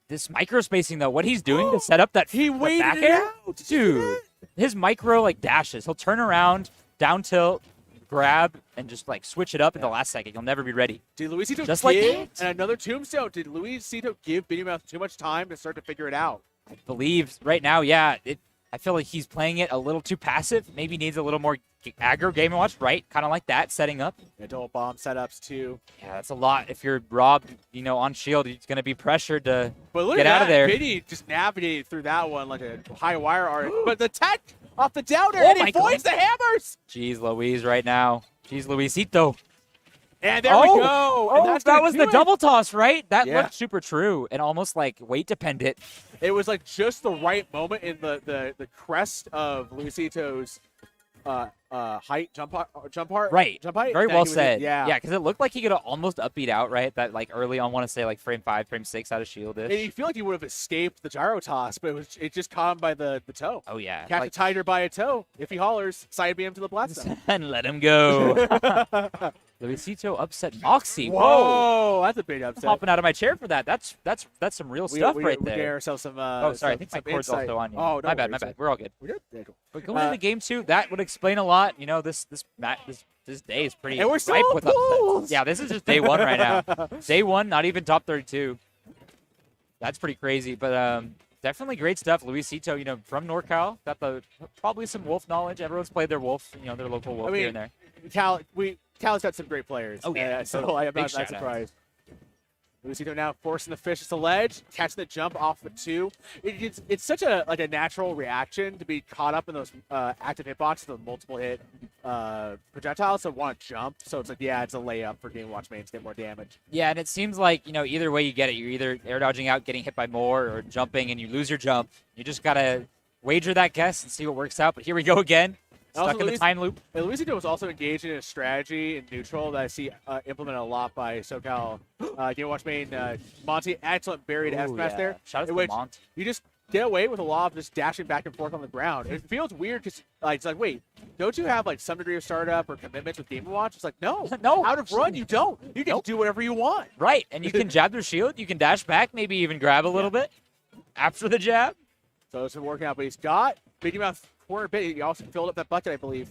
I: This micro spacing though, what he's doing to set up that
H: He
I: that
H: waited
I: back
H: it
I: air,
H: out. Did you see
I: dude. His micro like dashes. He'll turn around, down tilt, grab, and just like switch it up at the last second. He'll never be ready.
H: Did Luisito
I: Just like
H: give
I: that.
H: and another tombstone? Did Luisito give Minnie Mouth too much time to start to figure it out?
I: I believe right now, yeah. I feel like he's playing it a little too passive. Maybe needs a little more aggro Game & Watch, right? Kind of like that, setting up.
H: Yeah, double bomb setups too.
I: Yeah, that's a lot. If you're Rob, on shield, he's going to be pressured to
H: But look
I: get
H: at
I: out of
H: that.
I: there.
H: Biddy just navigated through that one like a high wire arc. But the tech off the down air,
I: Oh
H: and he
I: my
H: avoids the hammers.
I: Jeez Louise right now. Jeez Luisito.
H: And there we go. And
I: Oh,
H: that's
I: that
H: gonna
I: was
H: do
I: the
H: it.
I: double toss, right? That
H: Yeah.
I: looked super true and almost like weight dependent.
H: It was like just the right moment in the crest of Luisito's height jump height.
I: Right.
H: Jump height.
I: Very
H: that
I: well
H: he was-
I: said.
H: Yeah.
I: Yeah, because it looked like he could have almost upbeat out, right? That like early on, want to say like frame 5, frame 6 out of shield
H: And you feel like he would have escaped the gyro toss, but it just caught him by the toe.
I: Oh yeah.
H: Catch a tiger by a toe. If he hollers, side beam to the Bloodstone.
I: And let him go. Luisito upset Moxie.
H: Whoa, that's a big
I: I'm
H: upset.
I: hopping out of my chair for that. That's some real stuff right
H: we
I: there.
H: gave ourselves some.
I: Oh, sorry. I
H: some-
I: think my
H: some
I: cord's
H: insight.
I: also on you.
H: Oh, no
I: my bad.
H: worries.
I: We're all good.
H: We good? Yeah, cool.
I: But going into game 2, that would explain a lot. This day is pretty
H: And we're still
I: ripe
H: in
I: with upsets.
H: pools.
I: Yeah, this is just day 1 right now. Day 1, not even top 32. That's pretty crazy, but definitely great stuff. Luisito, from NorCal, got probably some Wolf knowledge. Everyone's played their Wolf, their local Wolf
H: I mean,
I: here and there.
H: Cal's got some great players.
I: Oh, yeah.
H: So
I: Totally.
H: I am
I: Big
H: not that
I: shout-out.
H: surprised. Luisito now forcing the fish to the ledge, catching the jump off the 2. It's such a natural reaction to be caught up in those active hitboxes, the multiple hit projectiles that want to jump. So it's it's a layup for Game Watch mains to get more damage.
I: Yeah, and it seems like, either way you get it, you're either air dodging out, getting hit by more, or jumping and you lose your jump. You just got to wager that guess and see what works out. But here we go again.
H: Also,
I: Stuck in the time loop.
H: And Luisito was also engaged in a strategy in neutral that I see implemented a lot by SoCal Game Watch main Monty. Excellent buried S
I: Ooh,
H: smash
I: yeah.
H: there.
I: Shout out
H: in
I: to
H: which
I: Mont.
H: You just get away with a lot of just dashing back and forth on the ground. It feels weird because it's like, wait, don't you have some degree of startup or commitments with Game Watch? It's like, no,
I: No.
H: out of run you don't. You can do whatever you want.
I: Right, and you can jab their shield. You can dash back, maybe even grab a little bit after the jab.
H: So it's been working out, but he's got Big Mouth corner bit. He also filled up that bucket, I believe.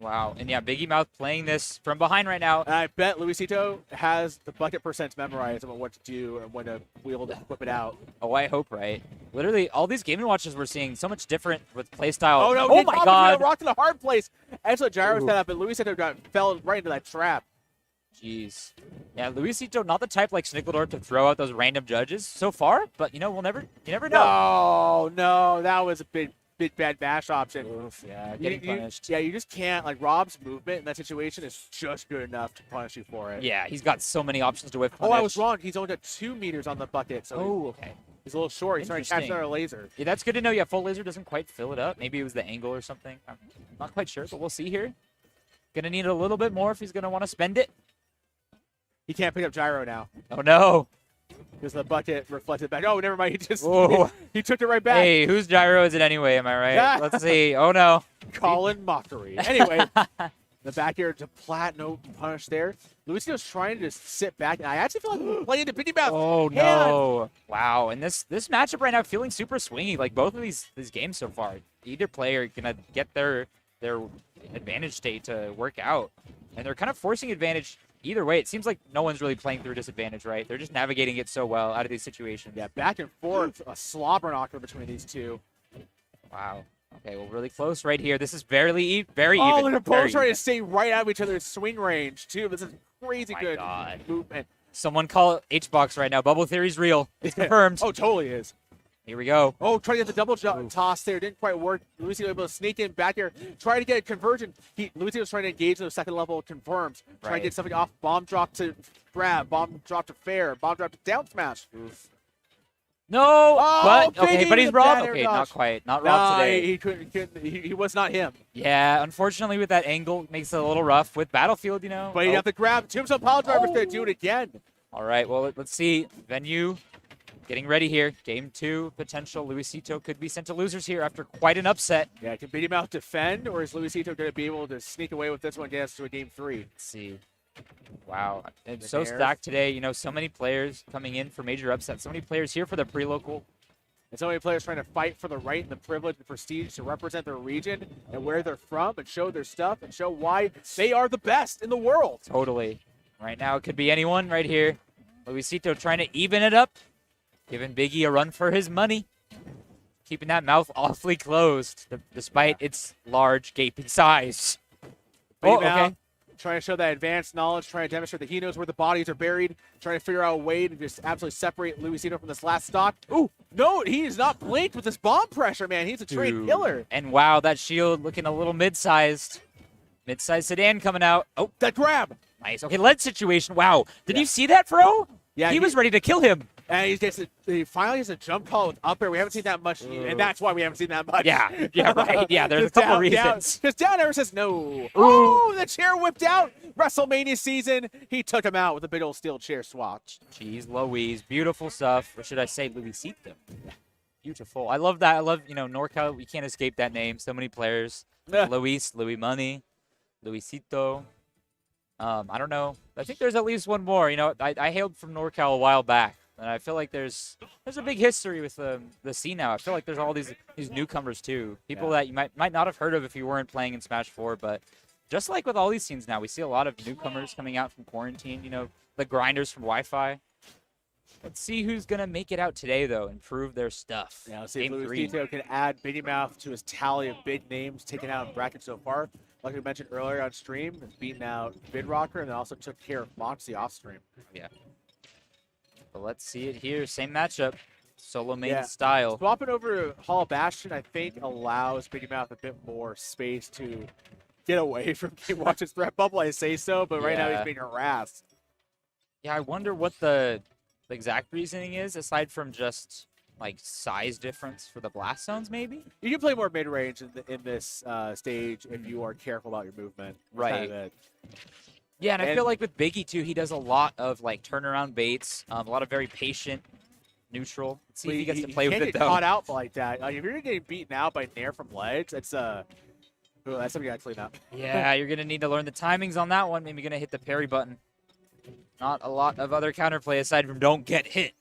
I: Wow. And yeah, Biggie Mouth playing this from behind right now.
H: And I bet Luisito has the bucket percents memorized about what to do and when to wheel to whip it out.
I: Oh, I hope, right? Literally, all these gaming watches we're seeing so much different with playstyle.
H: Oh, no.
I: Oh, my God.
H: Rock to the hard place. That's what Gyro set up, and Luisito fell right into that trap.
I: Jeez. Yeah, Luisito, not the type like Snickledorf to throw out those random judges so far, but, you know, you never know.
H: No. That was a big bad bash option.
I: Oof, yeah, getting punished.
H: Yeah, you just can't. Like, Rob's movement in that situation is just good enough to punish you for it.
I: Yeah, he's got so many options to whip
H: Oh,
I: punish.
H: I was wrong. He's only got 2 meters on the bucket, so
I: Oh, okay.
H: he's a little short. He's trying to catch
I: Interesting.
H: another laser.
I: Yeah, that's good to know. Yeah, full laser doesn't quite fill it up. Maybe it was the angle or something. I'm not quite sure, but we'll see here. Gonna need a little bit more if he's gonna want to spend it.
H: He can't pick up Gyro now
I: Oh, no.
H: because the bucket reflected back. Oh, never mind. He just
I: Whoa.
H: he took it right back.
I: Hey, whose gyro is it anyway? Am I right? Let's see. Oh, no.
H: Colin Mockery. Anyway, the back air to Plat, no punish there. Luisito's trying to just sit back, and I actually feel like playing into Biggie Mouth.
I: Oh, no. Wow. And this matchup right now feeling super swingy. Like, both of these games so far, either player going to get their advantage state to work out. And they're kind of forcing advantage either way. It seems like no one's really playing through disadvantage, right? They're just navigating it so well out of these situations.
H: Yeah, back and forth, a slobber knocker between these two.
I: Wow. Okay, well, really close right here. This is very
H: Oh,
I: even.
H: and they're
I: very
H: both trying
I: even.
H: to stay right out of each other's swing range, too. This is crazy
I: My
H: good
I: God.
H: movement.
I: Someone call H-Box right now. Bubble Theory's real. It's confirmed.
H: Oh, totally is.
I: Here we go.
H: Oh, trying to get the double toss there. Didn't quite work. Luisito able to sneak in back here. Trying to get a conversion. Luisito's trying to engage in the second level. Confirms. Trying
I: Right.
H: to get something off. Bomb drop to grab. Bomb drop to fair. Bomb drop to down smash.
I: No,
H: Oh,
I: but okay,
H: Biggie
I: but he's
H: with
I: Rob.
H: that air
I: Okay,
H: dodge.
I: not quite, not Rob
H: No,
I: today.
H: he couldn't. He was not him.
I: Yeah, unfortunately with that angle makes it a little rough with Battlefield, you know.
H: But he'd have to grab. Tombstone Pile Driver's going to do it again.
I: All right, well let's see. Venue getting ready here. Game 2 potential. Luisito could be sent to losers here after quite an upset.
H: Yeah, can Biggie Mouth defend, or is Luisito going to be able to sneak away with this one, get us to a game 3?
I: Let's see. Wow, it's
H: The
I: so
H: Bears.
I: stacked today. You know, so many players coming in for major upsets. So many players here for the pre-local.
H: And so many players trying to fight for the right and the privilege and prestige to represent their region and where they're from and show their stuff and show why they are the best in the world.
I: Totally. Right now, it could be anyone right here. Luisito trying to even it up, giving Biggie a run for his money, keeping that mouth awfully closed, despite its large gaping size.
H: Biggie
I: Oh,
H: Mouth
I: okay.
H: trying to show that advanced knowledge, trying to demonstrate that he knows where the bodies are buried, trying to figure out a way to just absolutely separate Luisito from this last stock. Ooh, no, he is not blinked with this bomb pressure, man. He's a trained
I: Dude.
H: killer.
I: And wow, that shield looking a little mid-sized. Mid-sized sedan coming out. Oh,
H: That grab.
I: nice. Okay, lead situation. Wow. Did you see that, Fro?
H: Yeah,
I: he was ready to kill him.
H: And he finally has a jump call with up air. We haven't seen that much, and that's why we haven't seen that much.
I: Yeah, right. Yeah, there's a
H: Just
I: couple
H: down,
I: reasons.
H: Because down ever says no. Oh, the chair whipped out. WrestleMania season. He took him out with a big old steel chair swatch.
I: Jeez Louise, beautiful stuff. Or should I say Luisito? Beautiful. I love that. I love, NorCal. We can't escape that name. So many players. Luis, Louis Money, Luisito. I don't know. I think there's at least one more. I hailed from NorCal a while back, and I feel like there's a big history with the scene now. I feel like there's all these newcomers too, people that you might not have heard of if you weren't playing in Smash 4. But just like with all these scenes now, we see a lot of newcomers coming out from quarantine. The grinders from Wi-Fi. Let's see who's gonna make it out today though and prove their stuff.
H: Yeah, let's see if
I: Game 3.
H: Luisito can add Biggie Mouth to his tally of big names taken out in bracket so far. Like we mentioned earlier on stream, has beaten out Bidrocker and then also took care of Moxie off stream.
I: Yeah. But let's see it here. Same matchup. Solo main
H: Yeah.
I: style.
H: Swapping over to Hall Bastion, I think, allows Biggie Mouth a bit more space to get away from Game Watch's threat bubble. I say so, but right now
I: Yeah.
H: he's being harassed.
I: Yeah, I wonder what the exact reasoning is aside from just like size difference for the blast zones, maybe.
H: You can play more mid range in this stage if you are careful about your movement. That's
I: Right.
H: kind of it.
I: Yeah, and I
H: And-
I: feel like with Biggie too, he does a lot of like turnaround baits, a lot of very patient, neutral. Let's see if he gets to play with
H: can't
I: it
H: get
I: though.
H: caught out like that. Like, if you're getting beaten out by Nair from ledge, that's ooh, that's something you gotta clean up.
I: Yeah, you're gonna need to learn the timings on that one. Maybe gonna hit the parry button. Not a lot of other counterplay aside from don't get hit.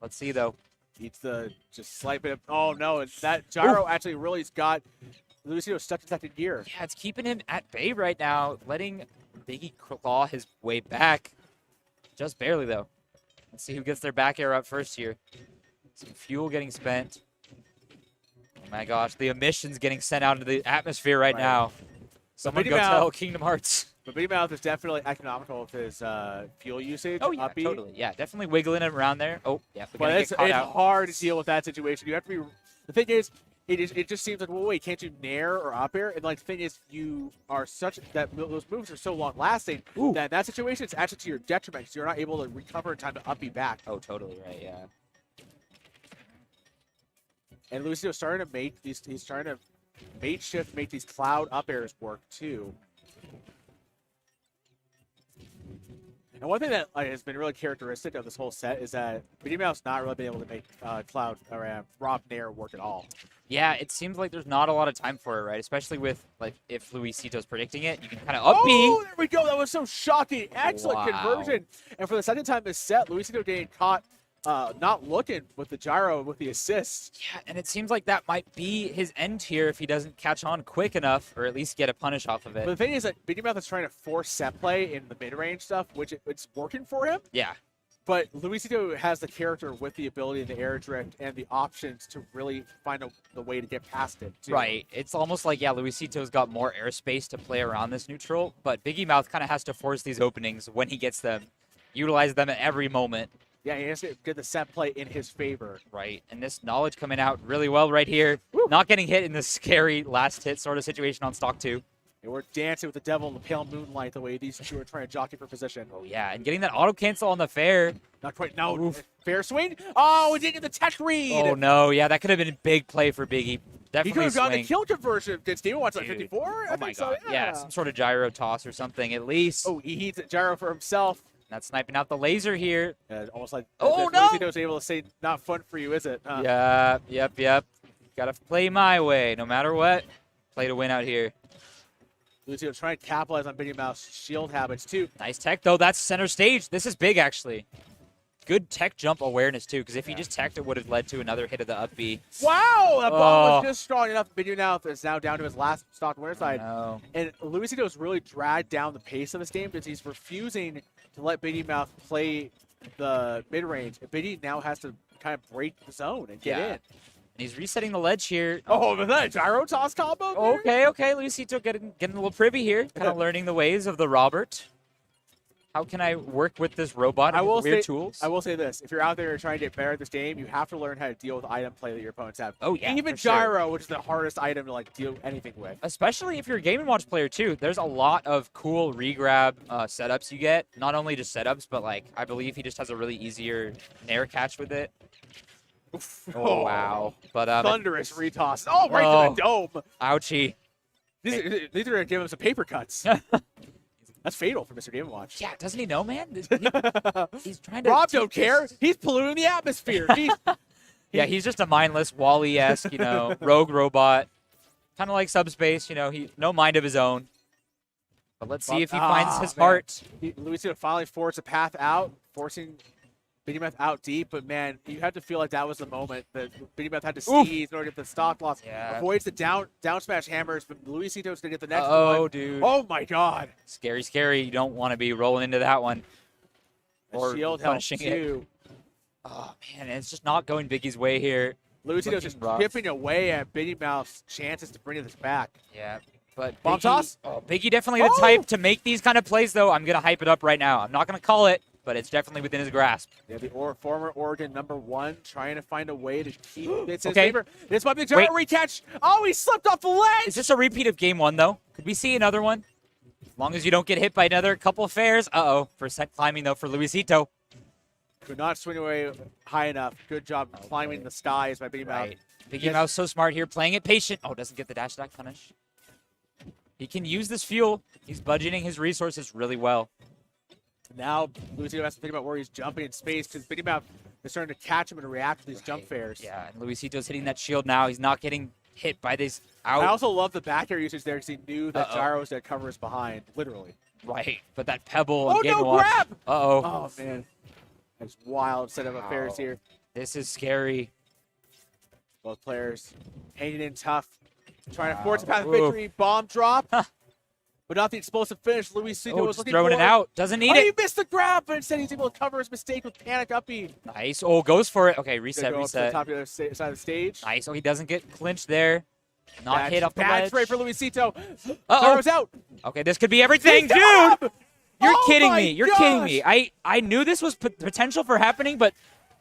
I: Let's see though.
H: Eats the just slight bit of. Oh no! It's that gyro actually really's got Lucio stuck in second gear.
I: Yeah, it's keeping him at bay right now, letting Biggie claw his way back. Just barely, though. Let's see who gets their back air up first here. Some fuel getting spent. Oh my gosh, the emissions getting sent out into the atmosphere right now. Someone go tell Kingdom Hearts.
H: But Big Mouth is definitely economical with his fuel usage.
I: Oh, yeah,
H: uppy.
I: totally. Yeah, definitely wiggling it around there. Oh, yeah.
H: But it's hard to deal with that situation. You have to be. The thing is, it just seems like, well, wait, can't you nair or up air? And like the thing is, you are such that those moves are so long lasting that in that situation it's actually to your detriment because you're not able to recover in time to up back.
I: Oh, totally right. Yeah.
H: And Lucio's starting to make these. He's trying to bait shift, make these cloud up airs work too. And one thing that has been really characteristic of this whole set is that Biddy Mouse not really been able to make cloud or Rob Nair work at all.
I: Yeah, it seems like there's not a lot of time for it, right? Especially with like if Luisito's predicting it, you can kind of up B.
H: Oh, there we go. That was so shocking. Excellent conversion. And for the second time this set, Luisito getting caught not looking with the gyro with the assist.
I: Yeah, and it seems like that might be his end here if he doesn't catch on quick enough or at least get a punish off of it.
H: But the thing is that Biddy Mouth is trying to force set play in the mid-range stuff, which it's working for him.
I: Yeah.
H: But Luisito has the character with the ability, the air drift, and the options to really find the way to get past it, too.
I: Right. It's almost like, yeah, Luisito's got more airspace to play around this neutral, but Biggie Mouth kind of has to force these openings when he gets them, utilize them at every moment.
H: Yeah, he has to get the set play in his favor.
I: Right. And this knowledge coming out really well right here. Woo. Not getting hit in this scary last hit sort of situation on stock 2.
H: And we're dancing with the devil in the pale moonlight the way these two are trying to jockey for position.
I: Oh, yeah. And getting that auto cancel on the fair.
H: Not quite. No. Fair swing. Oh, he didn't get the tech read.
I: Oh, no. Yeah, that could have been a big play for Biggie. Definitely
H: he could have gotten the kill conversion. Did Steven watch like 54?
I: Oh, my God. Yeah, some sort of gyro toss or something at least.
H: Oh, he heats a gyro for himself.
I: Not sniping out the laser here.
H: Almost like
I: no!
H: Luisito's able to say, not fun for you, is it?
I: Yeah, yep. Gotta play my way, no matter what. Play to win out here.
H: Lucio trying to capitalize on Biddy Mouse shield habits, too.
I: Nice tech, though. That's center stage. This is big, actually. Good tech jump awareness, too, because if he just teched, it would have led to another hit of the up B.
H: Wow! That ball was just strong enough. Biddy Mouth is now down to his last stock winner side. And Luisito's really dragged down the pace of this game because he's refusing to let Biddy Mouth play the mid-range. And Biddy now has to kind of break the zone and get in.
I: And he's resetting the ledge here.
H: Oh, was that a gyro toss combo?
I: Okay. Luisito getting a little privy here. Kind of learning the ways of the Robert. How can I work with this robot and weird tools?
H: I will say this. If you're out there trying to get better at this game, you have to learn how to deal with item play that your opponents have.
I: Oh, yeah.
H: Even gyro, which is the hardest item to like deal anything with.
I: Especially if you're a Game & Watch player, too. There's a lot of cool regrab setups you get. Not only just setups, but like I believe he just has a really easier nair catch with it. Oh, wow. But
H: thunderous retoss. Oh, right to the dome.
I: Ouchie.
H: These are going to give him some paper cuts. That's fatal for Mr. Game & Watch.
I: Yeah, doesn't he know, man? He's trying to...
H: Rob don't care. He's polluting the atmosphere.
I: Yeah, he's just a mindless, Wall-E-esque, rogue robot. Kind of like Subspace, he no mind of his own. But let's see if he finds his heart.
H: Luisito finally forced a path out, forcing Biddy Mouth out deep, but man, you had to feel like that was the moment that Biddy Mouth had to seize in order to get the stock loss.
I: Yeah.
H: Avoids the down smash hammers, but Luisito's going to get the next one.
I: Oh, dude.
H: Oh, my God.
I: Scary. You don't want to be rolling into that one.
H: Or shield helps, too.
I: Oh, man, it's just not going Biggie's way here.
H: Luisito's just chipping away at Biddy Mouth's chances to bring this back.
I: Yeah. But
H: Bomb toss?
I: Biggie definitely the type to make these kind of plays, though. I'm going to hype it up right now. I'm not going to call it, but it's definitely within his grasp.
H: Yeah, the former Oregon #1 trying to find a way to keep this in his favor. This might be a gyro recatch. Oh, he slipped off the ledge.
I: Is this a repeat of game 1, though? Could we see another one? As long as you don't get hit by another couple of fairs. Uh-oh. For set climbing, though, for Luisito.
H: Could not swing away high enough. Good job climbing the skies by Biggie Mouth.
I: Biggie Mouth so smart here, playing it patient. Oh, doesn't get the dash attack punish. He can use this fuel. He's budgeting his resources really well.
H: Now, Luisito has to think about where he's jumping in space because Biddy Mouth is starting to catch him and react to these jump fairs.
I: Yeah, and Luisito's hitting that shield now. He's not getting hit by this out.
H: I also love the back air usage there because he knew that gyro was going to cover his behind, literally.
I: Right, but that pebble.
H: Oh, no, grab!
I: Uh-oh.
H: Oh, man. That's wild set of affairs here.
I: This is scary.
H: Both players hanging in tough, trying to force a path of
I: Oof.
H: victory. Bomb drop, but not the explosive finish. Luisito
I: Oh,
H: was
I: just
H: looking
I: throwing
H: for.
I: it out. Doesn't need
H: Oh, he
I: it.
H: missed the grab, but instead he's able to cover his mistake with panic up B.
I: Nice. Oh, goes for it. Okay,
H: Gonna
I: reset,
H: go up to the
I: reset.
H: top of the other side of the stage.
I: Nice. Oh, he doesn't get clinched there. Not hit off the
H: bad
I: ledge.
H: spray for Luisito.
I: Uh-oh.
H: Throws out.
I: Okay, this could be everything, dude.
H: Stop!
I: You're
H: Oh
I: kidding
H: my
I: me. You're kidding
H: gosh!
I: me. I knew this was potential for happening, but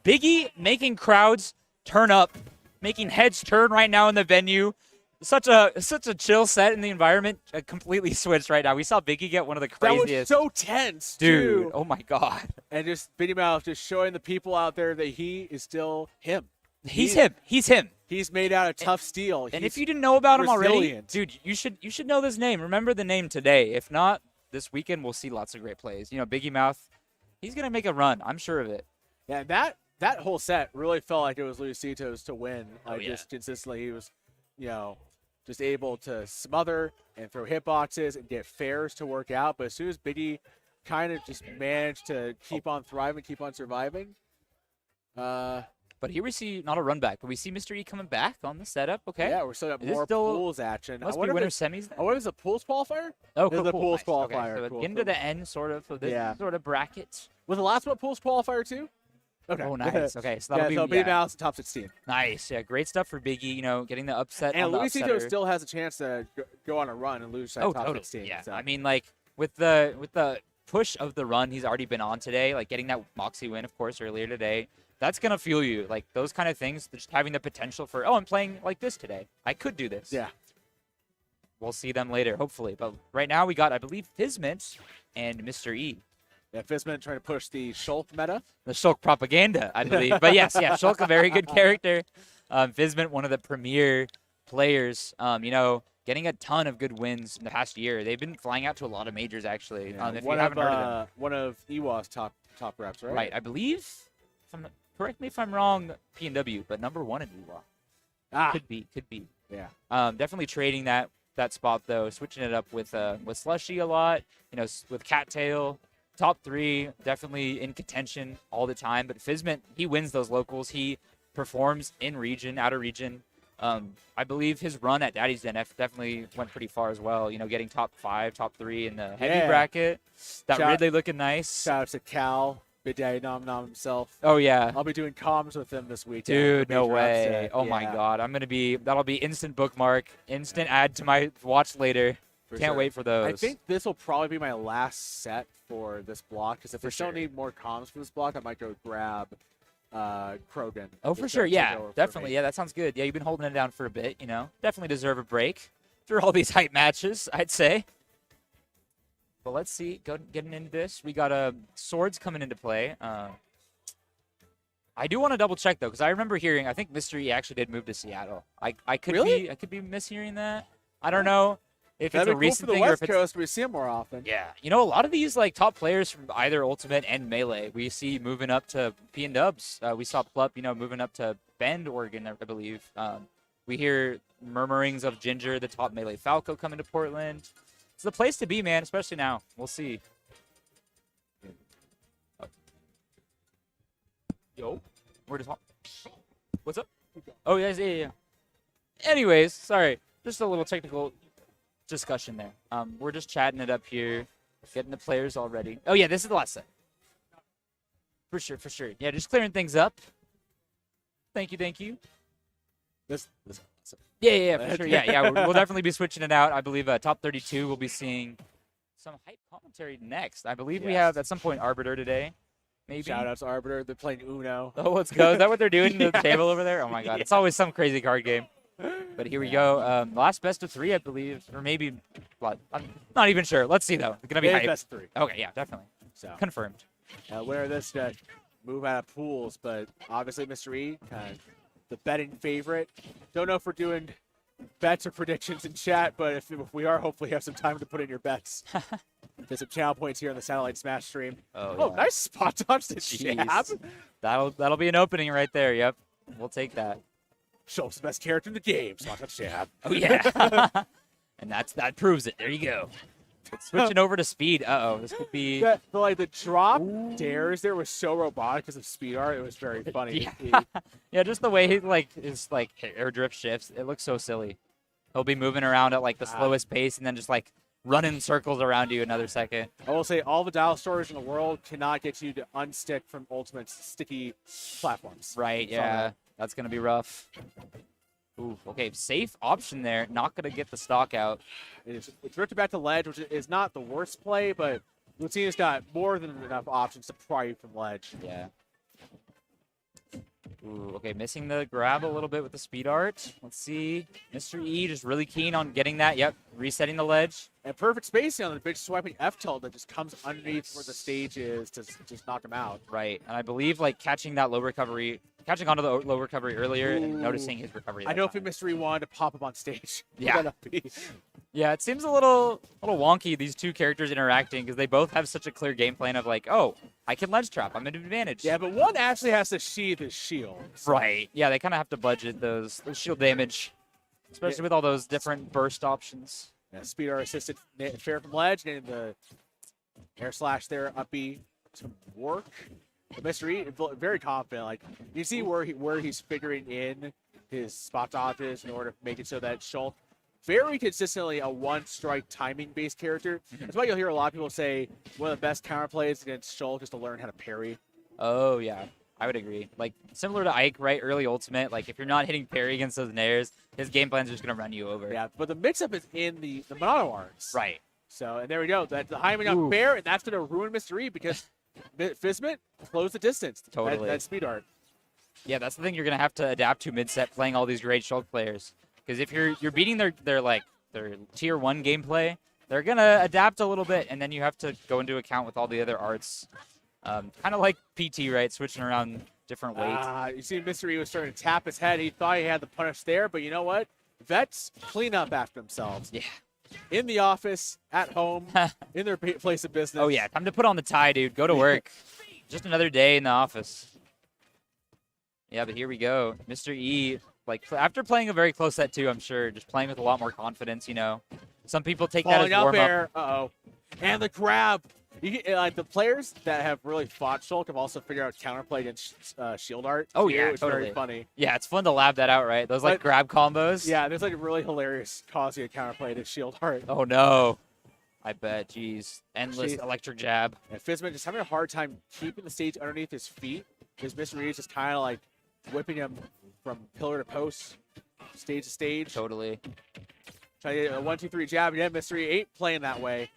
I: Biggie making crowds turn up, making heads turn right now in the venue. Such a chill set in the environment. Completely switched right now. We saw Biggie get one of the
H: That was
I: craziest.
H: so tense,
I: Dude,
H: too.
I: oh my God.
H: And just Minnie Mouse just showing the people out there that he is still him.
I: He's him. He's him.
H: He's made out of tough steel.
I: And
H: He's
I: if you didn't know about him already,
H: resilient.
I: dude, you should know this name. Remember the name today. If not, this weekend we'll see lots of great plays. You know, Biggie Mouth, he's gonna make a run. I'm sure of it.
H: Yeah, that whole set really felt like it was Luisito's to win. Like
I: yeah.
H: just consistently, he was, just able to smother and throw hitboxes and get fairs to work out. But as soon as Biggie kind of just managed to keep on thriving, keep on surviving,
I: But here we see not a run back, but we see Mr. E coming back on the setup. Okay.
H: yeah, we're still got
I: Is this
H: more
I: still-
H: pools action.
I: Must
H: I
I: be
H: wonder
I: winter
H: if
I: semis.
H: I wonder if it's a pools qualifier.
I: Oh,
H: This is the pools
I: Nice. Okay,
H: qualifier.
I: so
H: Cool,
I: getting
H: cool.
I: to the end, sort of this
H: Yeah.
I: sort of bracket.
H: Was the last one pools qualifier too? Okay.
I: Oh, nice. Okay, so
H: Yeah,
I: that'll
H: so
I: be
H: Minnie Mouse top 16.
I: nice. Yeah, great stuff for Biggie. You know, getting the upset
H: And
I: on the
H: Luisito
I: upsetter.
H: still has a chance to go on a run and lose that
I: Oh,
H: top
I: totally.
H: 16.
I: Yeah.
H: So.
I: I mean, like with the push of the run he's already been on today, like getting that Moxie win, of course, earlier today. That's gonna fuel you. Like those kind of things, just having the potential for, oh, I'm playing like this today. I could do this.
H: yeah.
I: We'll see them later, hopefully. But right now we got, I believe, Fizmint and Mr. E.
H: Yeah, Fizman trying to push the Shulk meta.
I: The Shulk propaganda, I believe. But yes, yeah, Shulk, a very good character. Fizmint, one of the premier players. Getting a ton of good wins in the past year. They've been flying out to a lot of majors, actually.
H: Yeah,
I: If you haven't heard of them.
H: one of Ewa's top reps, right?
I: Right, I believe, correct me if I'm wrong, P&W, but number one in Ewa.
H: Ah,
I: Could be.
H: yeah.
I: Definitely trading that spot, though, switching it up with Slushy a lot, with Cattail. Top three, definitely in contention all the time. But Fizmint, he wins those locals. He performs in region, out of region. I believe his run at Daddy's Den definitely went pretty far as well. Getting top 5, top 3 in the heavy
H: Yeah.
I: bracket. That
H: Shout-
I: Ridley looking nice.
H: Shout out to Cal, Big Daddy Nom Nom himself.
I: Oh yeah,
H: I'll be doing comms with him this week.
I: dude, no
H: Major
I: way.
H: upset.
I: Oh my
H: Yeah,
I: God, that'll be instant bookmark, instant add to my watch later.
H: for
I: Can't
H: sure.
I: wait for those.
H: I think this will probably be my last set for this block, because if
I: For
H: I still
I: sure.
H: need more comms for this block, I might go grab Krogan.
I: Oh, for
H: Just
I: sure.
H: to
I: Yeah,
H: go for
I: definitely.
H: me.
I: Yeah, that sounds good. Yeah, you've been holding it down for a bit, Definitely deserve a break through all these hype matches, I'd say. But let's see. Getting into this, we got swords coming into play. I do want to double check though, because I remember hearing. I think Mystery actually did move to Seattle. I could
H: Really?
I: be mishearing that. I don't know if
H: That'd
I: it's a
H: be cool for
I: recent
H: the
I: thing or
H: West
I: if it's
H: Coast. We see him more often.
I: yeah, a lot of these like top players from either Ultimate and Melee, we see moving up to P and Dubs. We saw Plup, moving up to Bend, Oregon, I believe. We hear murmurings of Ginger, the top Melee Falco, coming to Portland. It's the place to be, man, especially now. We'll see. Oh. Yo, where does what's up? Oh yeah. Anyways, sorry, just a little technical discussion there. We're just chatting it up here, getting the players all ready. Oh yeah, this is the last set. For sure. Yeah, just clearing things up. Thank you.
H: This
I: Yeah, for sure. Yeah. We'll definitely be switching it out. I believe top 32 we'll be seeing some hype commentary next. I believe we
H: Yes.
I: have at some point Arbiter today. Maybe.
H: shout out to Arbiter. They're playing Uno.
I: Oh, let's go. Is that what they're doing to the
H: Yes.
I: table over there? Oh my God, it's always some crazy card game. But here we go. Last best of 3, I believe, or maybe what? I'm not even sure. Let's see though. It's gonna be
H: Maybe
I: hype.
H: best 3.
I: Okay, yeah, definitely
H: So
I: confirmed.
H: winner of this move out of pools, but obviously Mr. E, kind of the betting favorite. Don't know if we're doing bets or predictions in chat, but if we are, hopefully you have some time to put in your bets. There's some channel points here on the Satellite Smash stream.
I: Oh, yeah.
H: Nice spot dodge to
I: Jeez.
H: jab.
I: That'll be an opening right there. Yep, we'll take that.
H: Schultz, the best character in the game. Spot dodge jab.
I: Oh yeah, and that proves it. There you go. Switching over to speed. Uh-oh, this could be...
H: The drop dares there was so robotic because of speed art. It was very funny.
I: Yeah. Yeah, just the way he, his, air drift shifts. It looks so silly. He'll be moving around at, the slowest pace and then just, running circles around you another second.
H: I will say all the dial storage in the world cannot get you to unstick from Ultimate's sticky platforms.
I: Right, yeah. That's going to be rough. Ooh, okay, safe option there. Not going to get the stock out.
H: It's drifted back to ledge, which is not the worst play, but Lucina's got more than enough options to pry you from ledge.
I: Yeah. Ooh, okay, missing the grab a little bit with the speed art. Let's see. Mr. E just really keen on getting that. Yep, resetting the ledge.
H: And perfect spacing on the big swiping F tilt that just comes underneath where the stage is to just knock him out.
I: Right, and I believe catching that low recovery, catching onto the low recovery earlier and noticing his recovery.
H: I know if Mr. E wanted to pop up on stage.
I: Yeah. Yeah, it seems a little wonky, these two characters interacting, because they both have such a clear game plan of oh, I can ledge trap, I'm at an advantage.
H: Yeah, but one actually has to sheath his shield. So.
I: Right. Yeah, they kind of have to budget those shield damage, especially with all those different burst options.
H: Yeah, speed art assisted fair from ledge, getting the air slash there, up B to work. But Mr. E, very confident. You see where he's figuring in his spot dodges in order to make it so that Shulk very consistently a one-strike timing-based character. That's why you'll hear a lot of people say one of the best counterplays against Shulk is to learn how to parry.
I: Oh, yeah. I would agree. Similar to Ike, right? Early ultimate. If you're not hitting parry against those nairs, his game plan's just going to run you over.
H: Yeah, but the mix-up is in the Monado arts.
I: Right.
H: So, and there we go. That's the Hyman up fair, and that's going to ruin Mr. E because Fizmet closed the distance.
I: Totally.
H: That speed art.
I: Yeah, that's the thing you're going to have to adapt to mid-set playing all these great Shulk players. Because if you're beating their tier 1 gameplay, they're going to adapt a little bit, and then you have to go into account with all the other arts. Kind of like PT, right? Switching around different weights.
H: You see Mr. E was starting to tap his head. He thought he had the punish there, but you know what? Vets clean up after themselves.
I: Yeah.
H: In the office, at home, in their place of business.
I: Oh, yeah. Time to put on the tie, dude. Go to work. Just another day in the office. Yeah, but here we go. Mr. E, after playing a very close set, too, I'm sure, just playing with a lot more confidence, Some people take that as warm-up.
H: Air. Uh-oh. And the grab. The players that have really fought Shulk have also figured out counterplay against shield art.
I: Oh, yeah,
H: It's
I: totally.
H: very funny.
I: Yeah, it's fun to lab that out, right? Those, grab combos.
H: Yeah, there's, really hilarious causing a counterplay to shield art.
I: Oh, no. I bet. Jeez. Endless electric jab.
H: And Fizmet just having a hard time keeping the stage underneath his feet because Mr. E is just kind of, whipping him from pillar to post, stage to stage.
I: Totally.
H: Trying to get a 1-2-3 jab. Yeah, Mr. E ain't playing that way.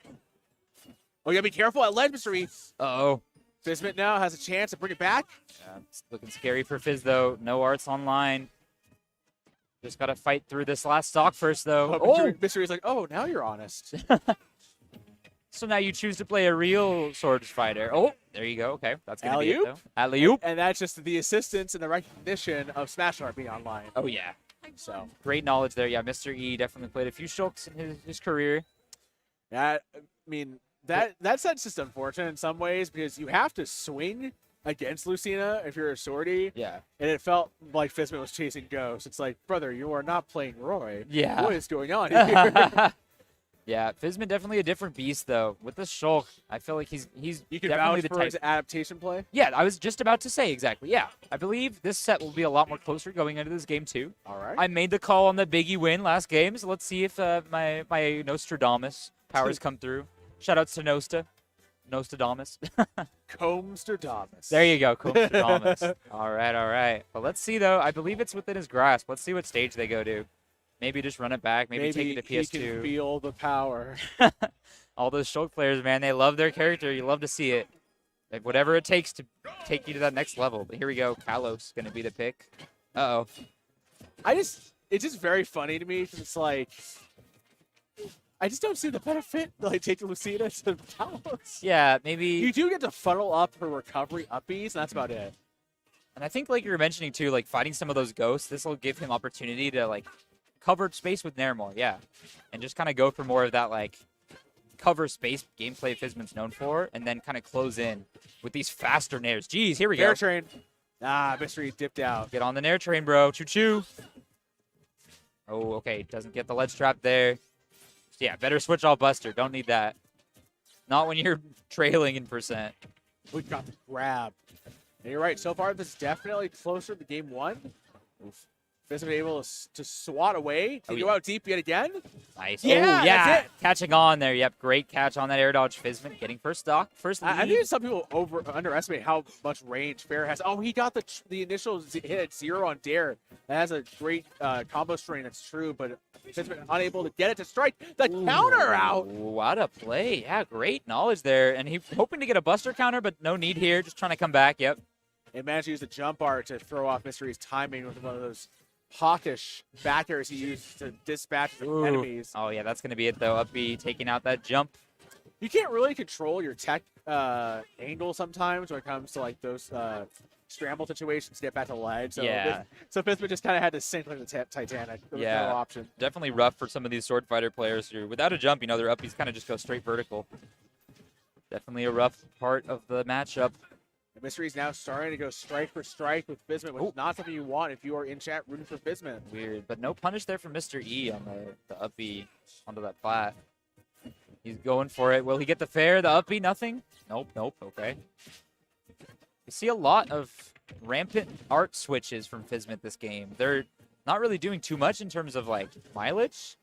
H: Oh, you gotta be careful at ledge, Mr. E.
I: Uh-oh.
H: Fizmet now has a chance to bring it back.
I: Yeah, it's looking scary for Fizz, though. No arts online. Just gotta fight through this last stock first, though.
H: Mr. E's oh, now you're honest.
I: So now you choose to play a real Swords fighter. Oh, there you go. Okay, that's gonna be it,
H: Alley-oop.
I: though. Alley-oop.
H: And that's just the assistance and the recognition of Smash Art being online.
I: Oh, yeah.
H: So
I: Great knowledge there. Yeah, Mr. E definitely played a few Shulks in his career.
H: that that's just unfortunate in some ways because you have to swing against Lucina if you're a sortie.
I: Yeah.
H: And it felt like Fizmet was chasing Ghost. It's brother, you are not playing Roy.
I: Yeah.
H: What is going on here?
I: Yeah, Fizmet definitely a different beast, though. With the Shulk, I feel like he's
H: You can
I: definitely
H: vouch
I: the
H: for
I: type.
H: his adaptation play.
I: Yeah, I was just about to say exactly. Yeah, I believe this set will be a lot more closer going into this game, too.
H: All right.
I: I made the call on the Biggie win last game, so let's see if my Nostradamus powers come through. Shout outs to Nostradamus.
H: Comsterdamus.
I: There you go, Nostradamus. All right. Well, let's see, though. I believe it's within his grasp. Let's see what stage they go to. Maybe just run it back. Maybe take it to PS2.
H: He can feel the power.
I: All those Shulk players, man, they love their character. You love to see it. Whatever it takes to take you to that next level. But here we go. Kalos going to be the pick. Uh-oh.
H: It's just very funny to me because it's I just don't see the benefit taking Lucina to Talos.
I: Yeah, maybe.
H: You do get to funnel up her recovery uppies, and that's about it.
I: And I think, like you were mentioning, too, fighting some of those ghosts, this will give him opportunity to, cover space with Nair more, yeah. And just kind of go for more of that, cover space gameplay Fizmet's known for, and then kind of close in with these faster Nairs. Jeez, here we go.
H: Nair train. Mystery dipped out.
I: Get on the Nair train, bro. Choo-choo. Oh, okay. Doesn't get the ledge trap there. Yeah, better switch off Buster. Don't need that. Not when you're trailing in percent.
H: We got the grab. And you're right. So far, this is definitely closer to game one. Fizz able to swat away. To go out deep yet again.
I: Nice.
H: Yeah,
I: Ooh, yeah.
H: that's it.
I: Catching on there. Yep, great catch on that air dodge. Fizman getting first stock, first lead.
H: I think some people underestimate how much range Fair has. Oh, he got the initial hit at 0 on Dare. That has a great combo string. That's true, but Fizman unable to get it to strike the counter out.
I: What a play. Yeah, great knowledge there. And he hoping to get a Buster counter, but no need here. Just trying to come back. Yep.
H: And managed to use the jump art to throw off Mystery's timing with one of those hawkish back airs he used to dispatch the enemies.
I: Oh, yeah, that's going to be it, though. Up B taking out that jump.
H: You can't really control your tech angle sometimes when it comes to like those scramble situations to get back to ledge. So
I: Yeah.
H: So Fizman just kind of had to sink like the Titanic. There was
I: Yeah.
H: no option.
I: Definitely rough for some of these sword fighter players who, without a jump, their uppies kind of just go straight vertical. Definitely a rough part of the matchup.
H: And Mystery's now starting to go strike for strike with Fizman, which is not something you want if you are in chat rooting for Fizman.
I: Weird, but no punish there from Mr. E on the up B onto that plat. He's going for it. Will he get the fair? The up B, nothing? Nope, nope, okay. You see a lot of rampant art switches from Fizman this game. They're not really doing too much in terms of, like, mileage.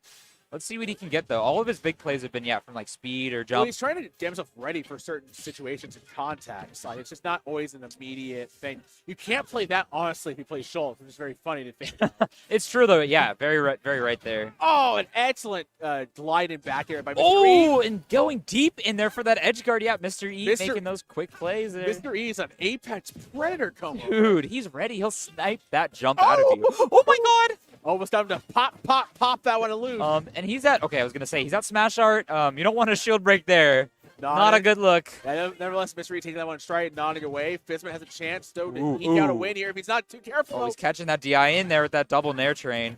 I: Let's see what he can get, though. All of his big plays have been, from, like, speed or jump.
H: Well, he's trying to get himself ready for certain situations and contacts. Like, it's just not always an immediate thing. You can't play that, honestly, if you play Schultz, which is very funny to think about.
I: It's true, though. Yeah, very right there.
H: Oh, an excellent glide in back air by Mr.
I: Oh,
H: E.
I: and going deep in there for that edge guard. Yeah, Mr. E making those quick plays there.
H: Mr. E is an Apex Predator combo.
I: Dude, he's ready. He'll snipe that jump out of you.
H: Oh my god! Almost time to pop that one and lose.
I: And he's at, okay, I was going to say, he's at Smash Art. You don't want a shield break there. Not a good look.
H: Nevertheless, Mystery taking that one straight, nodding away. Fizman has a chance, though, to eke out a win here if he's not too careful.
I: Oh, he's catching that DI in there with that double Nair train.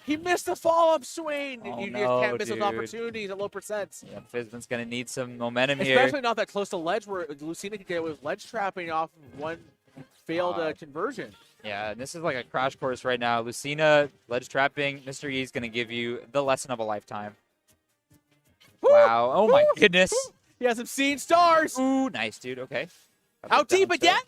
H: He missed the follow-up swing.
I: Oh,
H: You just
I: no,
H: can't miss those
I: dude.
H: opportunities at low percents.
I: Yeah, Fizman's going to need some momentum here.
H: Especially not that close to ledge where Lucina could get away with ledge trapping off of one failed conversion.
I: Yeah, and this is like a crash course right now. Lucina, ledge trapping. Mr. E is going to give you the lesson of a lifetime. Wow. Oh, my goodness.
H: He has obscene stars.
I: Ooh, nice, dude. Okay.
H: Out deep again.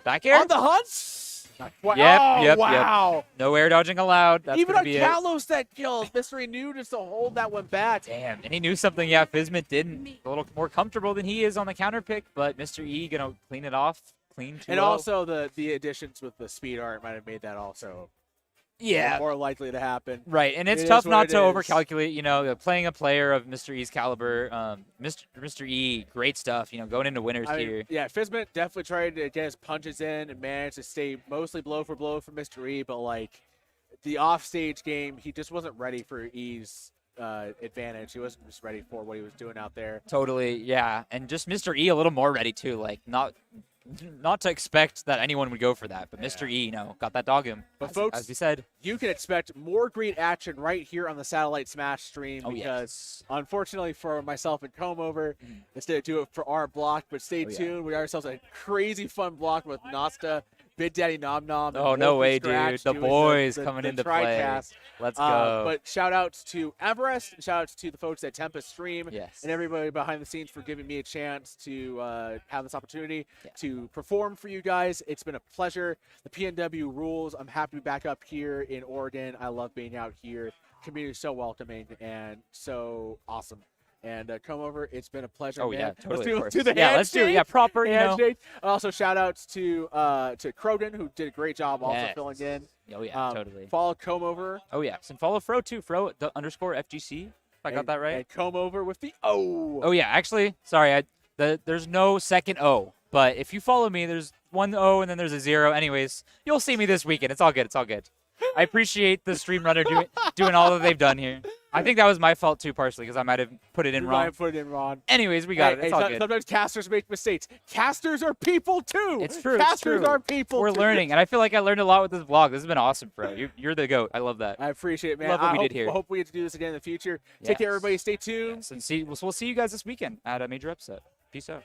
I: Back air.
H: On the hunts.
I: Yep.
H: Wow.
I: No air dodging allowed. That's
H: Even
I: gonna
H: on
I: be it.
H: Kalos that kills, Mystery knew just to hold that one back.
I: Damn, and he knew something. Yeah, Fizman didn't. A little more comfortable than he is on the counter pick, but Mr. E gonna clean it off. Clean too
H: And
I: low.
H: also the additions with the speed art might have made that also more likely to happen.
I: Right, and it's
H: It
I: tough
H: is what
I: not
H: it
I: to
H: is.
I: overcalculate. Playing a player of Mr. E's caliber, Mr. E, great stuff. Going into winners
H: I mean,
I: here.
H: yeah, Fizman definitely tried to get his punches in and managed to stay mostly blow for blow for Mr. E, but like the offstage game, he just wasn't ready for E's advantage. He wasn't just ready for what he was doing out there.
I: Totally, yeah, and just Mr. E a little more ready too. Like not to expect that anyone would go for that, but Mr. E, got that dog him.
H: But
I: as,
H: folks,
I: as we said,
H: you can expect more great action right here on the Satellite Smash stream because unfortunately for myself and Comb Over, instead of do it for our block, but stay tuned. We got ourselves a crazy fun block with Nasta, Big Daddy Nom Nom.
I: Oh, no way, dude. The boys coming into play.
H: TriCast.
I: Let's go.
H: But shout outs to Everest, and shout outs to the folks at Tempest Stream,
I: Yes.
H: and everybody behind the scenes for giving me a chance to have this opportunity to perform for you guys. It's been a pleasure. The PNW rules. I'm happy to be back up here in Oregon. I love being out here. Community is so welcoming and so awesome. And come over. It's been a pleasure.
I: Oh,
H: man.
I: yeah, totally.
H: Let's do the
I: let's do it. Yeah, proper,
H: handshake. Also, shout outs to Krogan, who did a great job also filling in.
I: Oh, yeah, totally.
H: Follow Comb Over.
I: Oh, yeah. And follow Fro, too. Fro _ FGC. If I got that right.
H: And Comb Over with the O.
I: Oh, yeah. Actually, sorry. There's no second O. But if you follow me, there's one O and then there's a 0. Anyways, you'll see me this weekend. It's all good. It's all good. I appreciate the stream runner doing all that they've done here. I think that was my fault too, partially, because I might have put it in wrong.
H: You might have put it in wrong.
I: Anyways, we got it. It's all good.
H: Sometimes casters make mistakes. Casters are people too.
I: It's true.
H: Casters
I: it's true.
H: are people.
I: We're
H: too.
I: learning, and I feel like I learned a lot with this vlog. This has been awesome, bro. You're the GOAT. I love that.
H: I appreciate it, man.
I: Love what we
H: hope,
I: did here.
H: Hope we get to do this again in the future. Take care, everybody. Stay tuned.
I: Yes, and we'll see you guys this weekend at a major upset. Peace out.